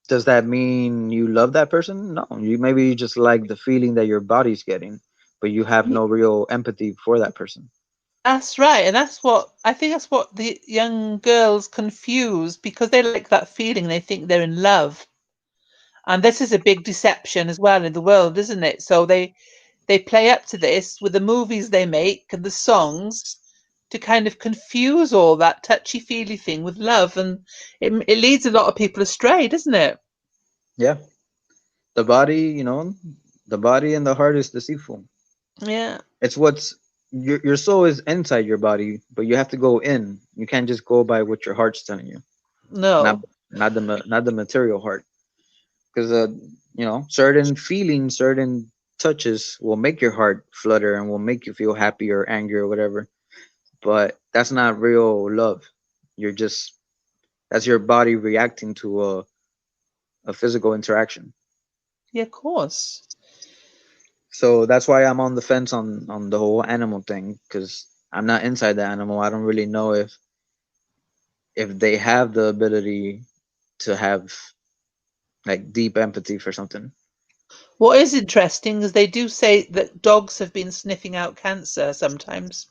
[SPEAKER 4] does that mean you love that person? No, you maybe just like the feeling that your body's getting, but you have no real empathy for that person.
[SPEAKER 3] That's right, and that's what I think that's what the young girls confuse because they like that feeling, they think they're in love. And this is a big deception as well in the world, isn't it? So they play up to this with the movies they make and the songs to kind of confuse all that touchy-feely thing with love, and it leads a lot of people astray, doesn't it?
[SPEAKER 4] Yeah, the body, the body and the heart is deceitful.
[SPEAKER 3] Yeah.
[SPEAKER 4] It's what's your soul is inside your body, but you have to go in. You can't just go by what your heart's telling you. Not
[SPEAKER 3] No.
[SPEAKER 4] not the material heart, because certain feelings, certain touches will make your heart flutter and will make you feel happy or angry or whatever. But that's not real love. You're just that's your body reacting to a physical interaction.
[SPEAKER 3] Yeah, of course.
[SPEAKER 4] So that's why I'm on the fence on the whole animal thing, because I'm not inside the animal. I don't really know if they have the ability to have like deep empathy for something.
[SPEAKER 3] What is interesting is they do say that dogs have been sniffing out cancer sometimes.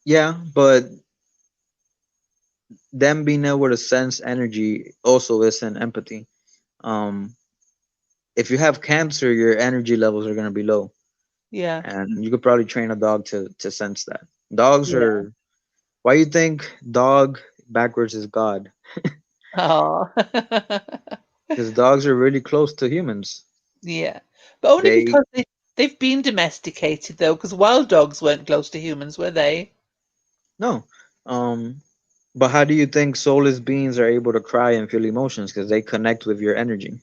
[SPEAKER 4] Yeah, but them being able to sense energy also isn't empathy. Um, if you have cancer, your energy levels are going to be low,
[SPEAKER 3] Yeah.
[SPEAKER 4] and you could probably train a dog to sense that. Dogs
[SPEAKER 3] Yeah.
[SPEAKER 4] are why you think dog backwards is God?
[SPEAKER 3] Oh.
[SPEAKER 4] Because dogs are really close to humans.
[SPEAKER 3] Yeah. But only
[SPEAKER 4] They
[SPEAKER 3] because they've been domesticated though, because wild dogs weren't close to humans, were they?
[SPEAKER 4] no, um, but how do you think soulless beings are able to cry and feel emotions? Because they connect with your energy.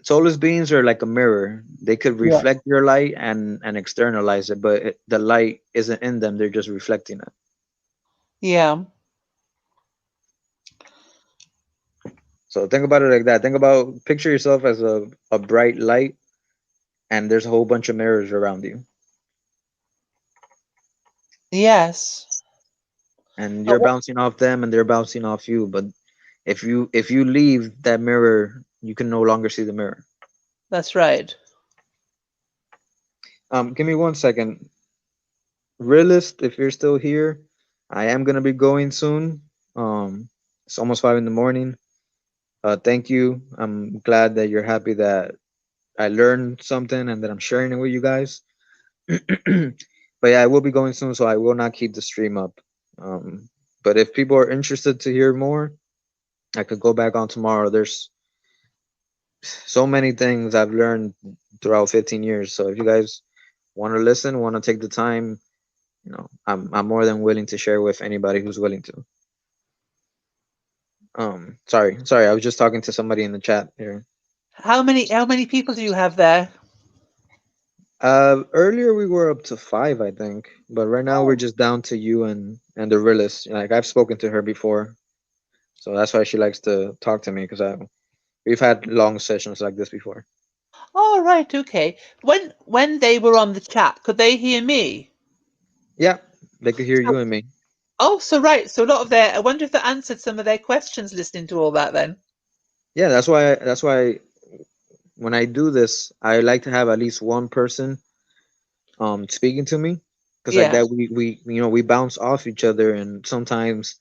[SPEAKER 4] Soulless beings are like a mirror. They could
[SPEAKER 3] Yeah.
[SPEAKER 4] reflect your light and externalize it, but the light isn't in them. They're just reflecting it.
[SPEAKER 3] Yeah.
[SPEAKER 4] So think about it like that. Think about picture yourself as a bright light, and there's a whole bunch of mirrors around you,
[SPEAKER 3] Yes.
[SPEAKER 4] and
[SPEAKER 3] But
[SPEAKER 4] you're
[SPEAKER 3] what,
[SPEAKER 4] bouncing off them, and they're bouncing off you. But if you leave that mirror you can no longer see the mirror.
[SPEAKER 3] That's right.
[SPEAKER 4] Give me 1 second. Realist, if you're still here, I am gonna be going soon. It's almost 5 in the morning. Thank you. I'm glad that you're happy that I learned something and that I'm sharing it with you guys. But yeah, I will be going soon, so I will not keep the stream up. But if people are interested to hear more, I could go back on tomorrow. There's so many things I've learned throughout 15 years. So if you guys want to listen, want to take the time, I'm more than willing to share with anybody who's willing to. Sorry, I was just talking to somebody in the chat here.
[SPEAKER 3] How many people do you have there?
[SPEAKER 4] Earlier we were up to 5, I think, but right now we're
[SPEAKER 3] Oh.
[SPEAKER 4] just down to you and the realist. Like I've spoken to her before, so that's why she likes to talk to me because we've had long sessions like this before.
[SPEAKER 3] Oh, right, okay. When they were on the chat, could they hear me?
[SPEAKER 4] Yeah, they could hear you
[SPEAKER 3] So,
[SPEAKER 4] and me.
[SPEAKER 3] oh, so right. So a lot of I wonder if that answered some of their questions listening to all that then.
[SPEAKER 4] Yeah, that's why when I do this, I like to have at least one person speaking to me because like
[SPEAKER 3] Yeah.
[SPEAKER 4] that we bounce off each other and sometimes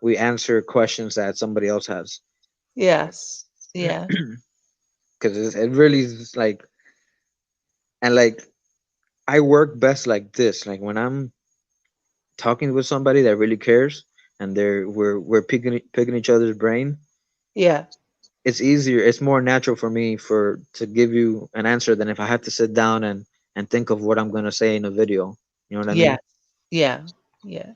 [SPEAKER 4] we answer questions that somebody else has
[SPEAKER 3] Yes. Yeah.
[SPEAKER 4] because it really is like and like I work best like this, like when I'm talking with somebody that really cares and we're picking each other's brain.
[SPEAKER 3] Yeah.
[SPEAKER 4] It's easier, it's more natural for me for to give you an answer than if I have to sit down and think of what I'm going to say in a video. You know what I
[SPEAKER 3] Yeah.
[SPEAKER 4] mean?
[SPEAKER 3] Yeah. Yeah.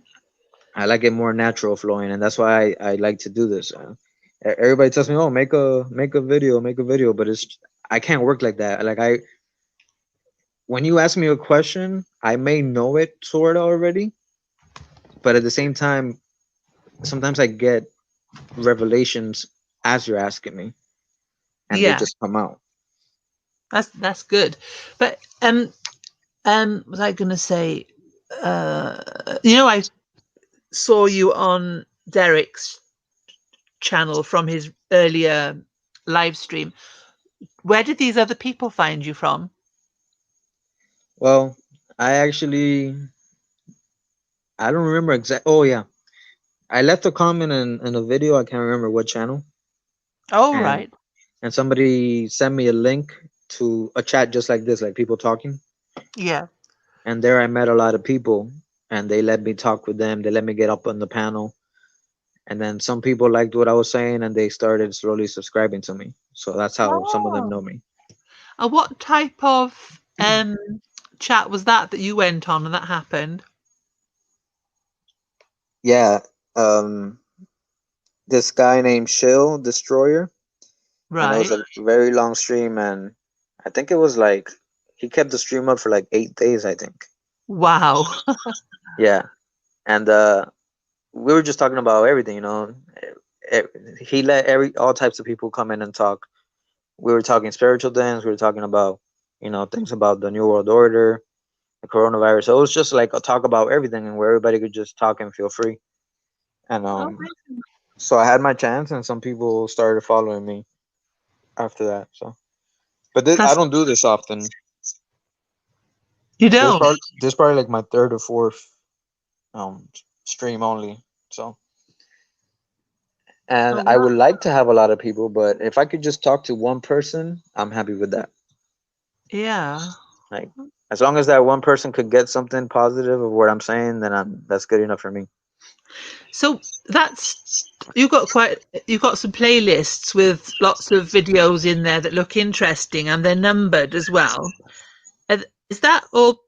[SPEAKER 4] I like it more natural flowing, and that's why I like to do this. Everybody tells me, "Oh, make a video," but it's I can't work like that. Like when you ask me a question, I may know it sort of already, but at the same time, sometimes I get revelations as you're asking me, and they
[SPEAKER 3] Yeah.
[SPEAKER 4] just come out.
[SPEAKER 3] That's good. But was I going to say I saw you on Derek's channel from his earlier live stream. Where did these other people find you from?
[SPEAKER 4] Well, I don't remember exact. Oh yeah, I left a comment in a video. I can't remember what channel,
[SPEAKER 3] Oh,
[SPEAKER 4] and
[SPEAKER 3] right.
[SPEAKER 4] and somebody sent me a link to a chat just like this, like people talking.
[SPEAKER 3] Yeah.
[SPEAKER 4] And there I met a lot of people, and they let me talk with them. They let me get up on the panel, and then some people liked what I was saying, and they started slowly subscribing to me. So that's how some of them
[SPEAKER 3] Oh.
[SPEAKER 4] know me.
[SPEAKER 3] And what type of chat was that you went on and that happened?
[SPEAKER 4] Yeah, this guy named Shill Destroyer, and it was
[SPEAKER 3] Right.
[SPEAKER 4] a very long stream, and I think it was like he kept the stream up for like 8 days, I think.
[SPEAKER 3] Wow.
[SPEAKER 4] Yeah, and we were just talking about everything, you know. Eh, He let all types of people come in and talk. We were talking spiritual things. We were talking about, things about the new world order, the coronavirus. So it was just like a talk about everything, and where everybody could just talk and feel free. And
[SPEAKER 3] Oh,
[SPEAKER 4] so I had my chance, and some people started following me after that. So, but I
[SPEAKER 3] that's
[SPEAKER 4] don't do this often.
[SPEAKER 3] you don't.
[SPEAKER 4] This probably like my third or fourth um stream only. So, and
[SPEAKER 3] Oh,
[SPEAKER 4] I
[SPEAKER 3] wow.
[SPEAKER 4] would like to have a lot of people, but if I could just talk to one person, I'm happy with that.
[SPEAKER 3] Yeah.
[SPEAKER 4] Like as long as that one person could get something positive of what I'm saying, then that's good enough for me.
[SPEAKER 3] So you've got some playlists with lots of videos in there that look interesting and they're numbered as well. Is that all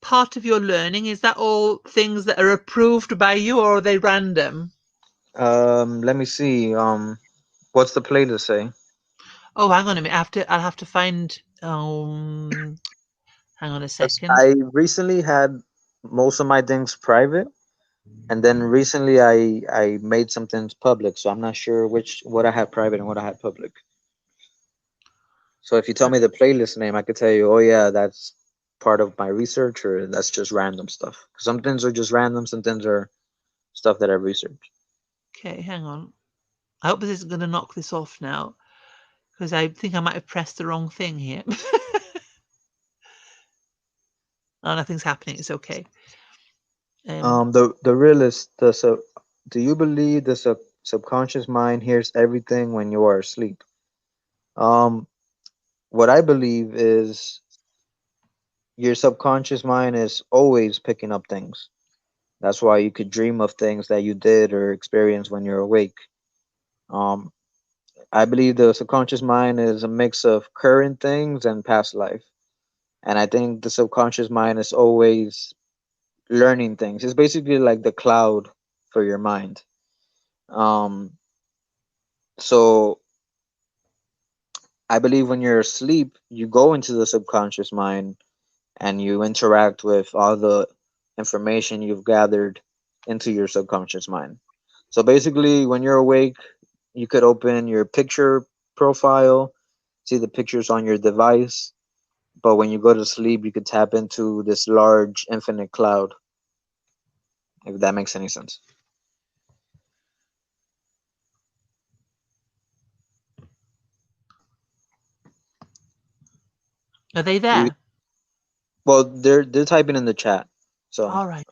[SPEAKER 3] part of your learning? Is that all things that are approved by you or are they random?
[SPEAKER 4] Let me see. What's the playlist say?
[SPEAKER 3] Oh, hang on a minute. I'll have to find hang on a
[SPEAKER 4] 'Cause
[SPEAKER 3] second.
[SPEAKER 4] I recently had most of my things private, and then recently I made some things public, so I'm not sure what I had private and what I had public. So if you tell me the playlist name, I could tell you, oh yeah, that's part of my research, or that's just random stuff. Some things are just random, some things are stuff that I researched.
[SPEAKER 3] Okay, hang on. I hope this isn't going to knock this off now. because I think I might have pressed the wrong thing here. Oh, nothing's happening. It's okay.
[SPEAKER 4] The realist, do you believe the subconscious mind hears everything when you are asleep? Um, what I believe is your subconscious mind is always picking up things. That's why you could dream of things that you did or experienced when you're awake. Um, I believe the subconscious mind is a mix of current things and past life. And I think the subconscious mind is always learning things. It's basically like the cloud for your mind. Um, so I believe when you're asleep, you go into the subconscious mind and you interact with all the information you've gathered into your subconscious mind. So basically, when you're awake, you could open your picture profile, see the pictures on your device. But when you go to sleep, you could tap into this large infinite cloud, if that makes any sense.
[SPEAKER 3] Are they
[SPEAKER 4] Do you,
[SPEAKER 3] there?
[SPEAKER 4] well, they're typing in the chat, so
[SPEAKER 3] All right.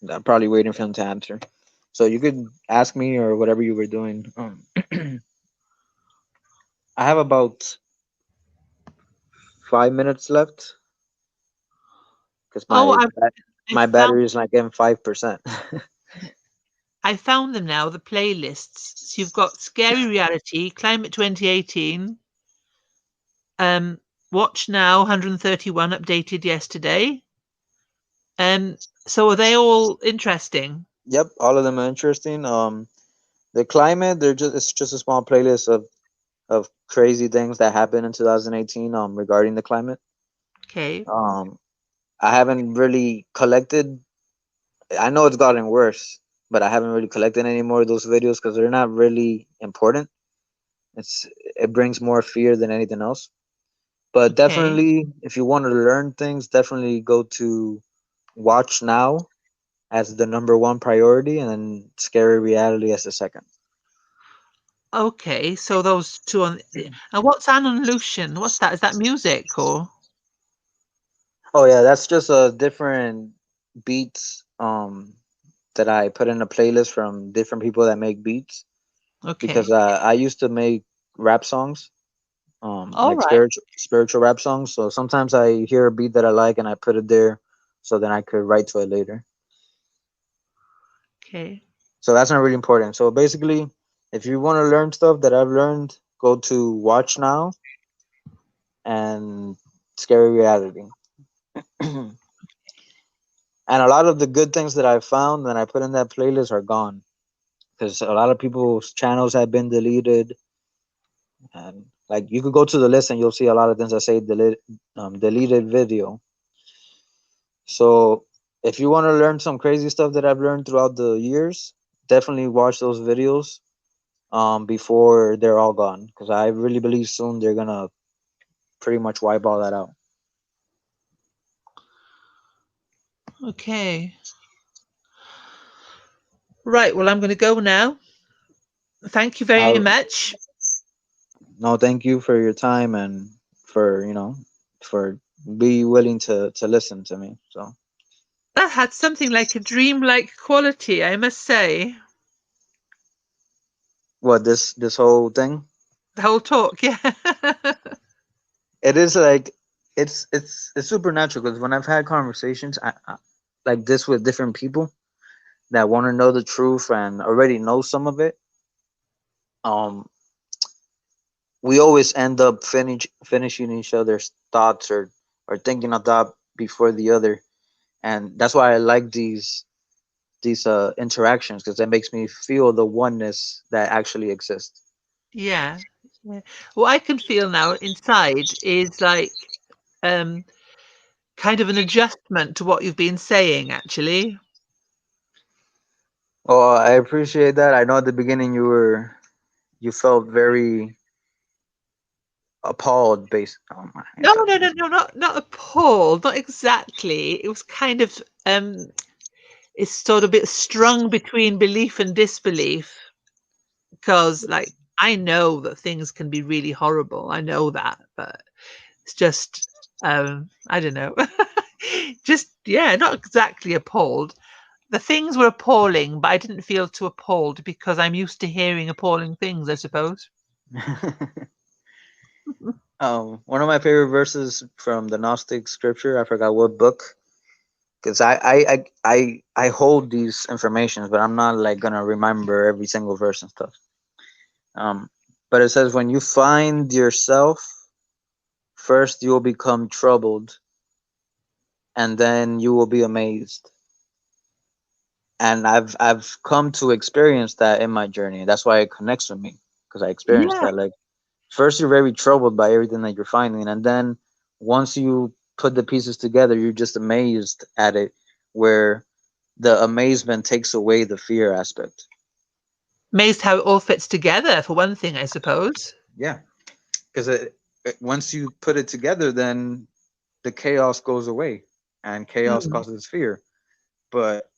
[SPEAKER 4] I'm probably waiting for them to answer. So you could ask me or whatever you were doing. I have about 5 minutes left because
[SPEAKER 3] Oh, I
[SPEAKER 4] my
[SPEAKER 3] found
[SPEAKER 4] battery is like getting 5%.
[SPEAKER 3] I found them now. The playlists. So you've got Scary Reality, Climate 2018, um, Watch Now 131 updated yesterday. So are they all interesting?
[SPEAKER 4] Yep, all of them are interesting. The climate, it's just a small playlist of crazy things that happened in 2018 regarding the climate.
[SPEAKER 3] Okay.
[SPEAKER 4] Um, I haven't really collected. I know it's gotten worse, but I haven't really collected any more of those videos because they're not really important. It brings more fear than anything else. But
[SPEAKER 3] Okay.
[SPEAKER 4] definitely, if you want to learn things, definitely go to Watch Now as the number one priority, and then Scary Reality as the second.
[SPEAKER 3] Okay. So those two on. And what's Anon Lucian? What's that? Is that music or?
[SPEAKER 4] Oh yeah, that's just a different beats that I put in a playlist from different people that make beats because
[SPEAKER 3] Okay.
[SPEAKER 4] I used to make rap songs,
[SPEAKER 3] All
[SPEAKER 4] like
[SPEAKER 3] right.
[SPEAKER 4] spiritual rap songs. So sometimes I hear a beat that I like and I put it there, so then I could write to it later.
[SPEAKER 3] Okay.
[SPEAKER 4] So that's not really important. So basically, if you want to learn stuff that I've learned, go to Watch Now and Scary Reality. And a lot of the good things that I found that I put in that playlist are gone because a lot of people's channels have been deleted. And like you could go to the list and you'll see a lot of things that say deleted video. So if you want to learn some crazy stuff that I've learned throughout the years, definitely watch those videos before they're all gone because I really believe soon they're gonna pretty much wipe all that out.
[SPEAKER 3] Okay. Right. Well, I'm going to go now. Thank you very
[SPEAKER 4] I'll,
[SPEAKER 3] much.
[SPEAKER 4] no, thank you for your time and for for be willing to listen to me. So
[SPEAKER 3] That had something like a dreamlike quality, I must say.
[SPEAKER 4] what this whole thing,
[SPEAKER 3] The whole talk, yeah.
[SPEAKER 4] it is like it's supernatural because when I've had conversations like this with different people that want to know the truth and already know some of it, um we always end up finishing each other's thoughts or thinking a thought before the other, and that's why I like these interactions because it makes me feel the oneness that actually exists.
[SPEAKER 3] Yeah. Yeah. What I can feel now inside is like um kind of an adjustment to what you've been saying, actually.
[SPEAKER 4] Oh, I appreciate that. I know at the beginning you felt very appalled based. Oh my
[SPEAKER 3] No,
[SPEAKER 4] God.
[SPEAKER 3] no, no, no, not appalled, not exactly. It was kind of it's sort of a bit strung between belief and disbelief because like I know that things can be really horrible. I know that, but it's just I don't know. Just yeah, not exactly appalled. The things were appalling, but I didn't feel too appalled because I'm used to hearing appalling things, I suppose.
[SPEAKER 4] One of my favorite verses from the Gnostic scripture, I forgot what book, because I hold these informations, but I'm not like gonna remember every single verse and stuff. Um, but it says, when you find yourself, first you will become troubled, and then you will be amazed. And I've come to experience that in my journey. That's why it connects with me, because I experienced
[SPEAKER 3] Yeah.
[SPEAKER 4] that. Like, first you're very troubled by everything that you're finding, and then once you put the pieces together, you're just amazed at it, where the amazement takes away the fear aspect.
[SPEAKER 3] Amazed how it all fits together, for one thing, I suppose.
[SPEAKER 2] Yeah, because once you put it together, then the chaos goes away, and chaos
[SPEAKER 3] Mm,
[SPEAKER 2] causes fear. But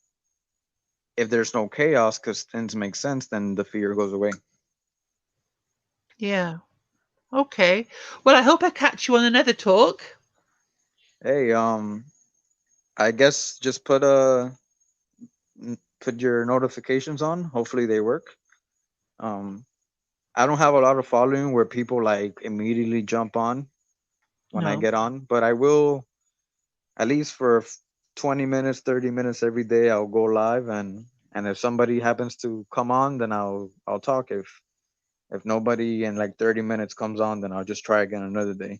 [SPEAKER 2] if there's no chaos, because things make sense, then the fear goes away.
[SPEAKER 3] yeah. Okay. Well, I hope I catch you on another talk.
[SPEAKER 2] Hey, I guess just put your notifications on. Hopefully they work. Um, I don't have a lot of following where people like immediately jump on when I
[SPEAKER 3] No.
[SPEAKER 2] get on, but I will at least for 20 minutes, 30 minutes every day. I'll go live, and if somebody happens to come on, then I'll talk. If nobody in like 30 minutes comes on, then I'll just try again another day.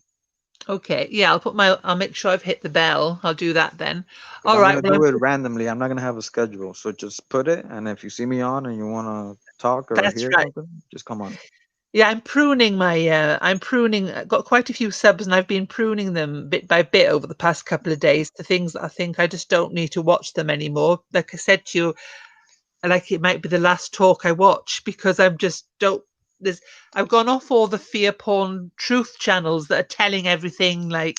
[SPEAKER 3] Okay. Yeah, I'll make sure I've hit the bell. I'll do that then.
[SPEAKER 2] Because
[SPEAKER 3] All
[SPEAKER 2] I'm
[SPEAKER 3] right.
[SPEAKER 2] gonna
[SPEAKER 3] Well,
[SPEAKER 2] do it randomly. I'm not gonna have a schedule. So just put it, and if you see me on and you wanna talk or
[SPEAKER 3] that's
[SPEAKER 2] hear
[SPEAKER 3] right.
[SPEAKER 2] something, just come on.
[SPEAKER 3] Yeah, I'm pruning, got quite a few subs and I've been pruning them bit by bit over the past couple of days to things that I think I just don't need to watch them anymore. Like I said to you, like it might be the last talk I watch because I'm just don't there's I've gone off all the fear porn truth channels that are telling everything like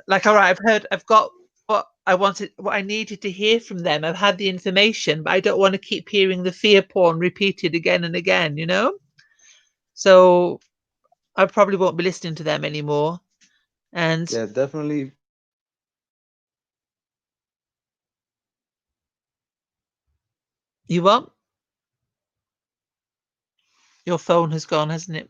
[SPEAKER 3] all right, I've got what I needed to hear from them. I've had the information, but I don't want to keep hearing the fear porn repeated again and again, you know? So I probably won't be listening to them anymore. And
[SPEAKER 2] Yeah, definitely.
[SPEAKER 3] you won't? Your phone has gone, hasn't it?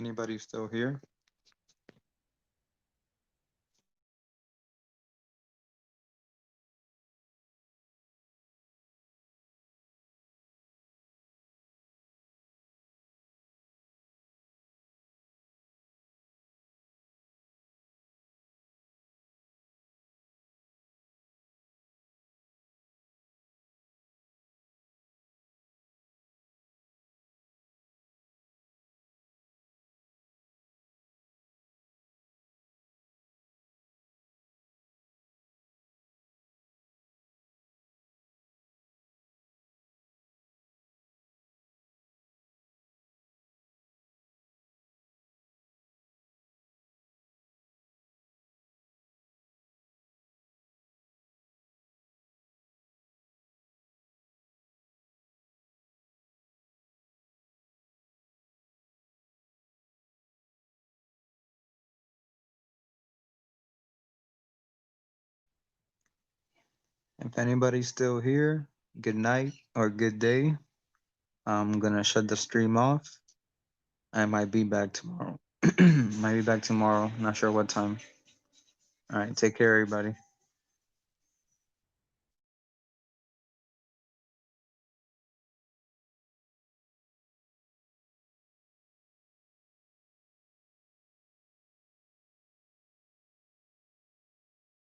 [SPEAKER 2] Anybody still here? If anybody's still here, good night or good day. I'm gonna shut the stream off. I might be back tomorrow. Might be back tomorrow. Not sure what time. All right, take care, everybody.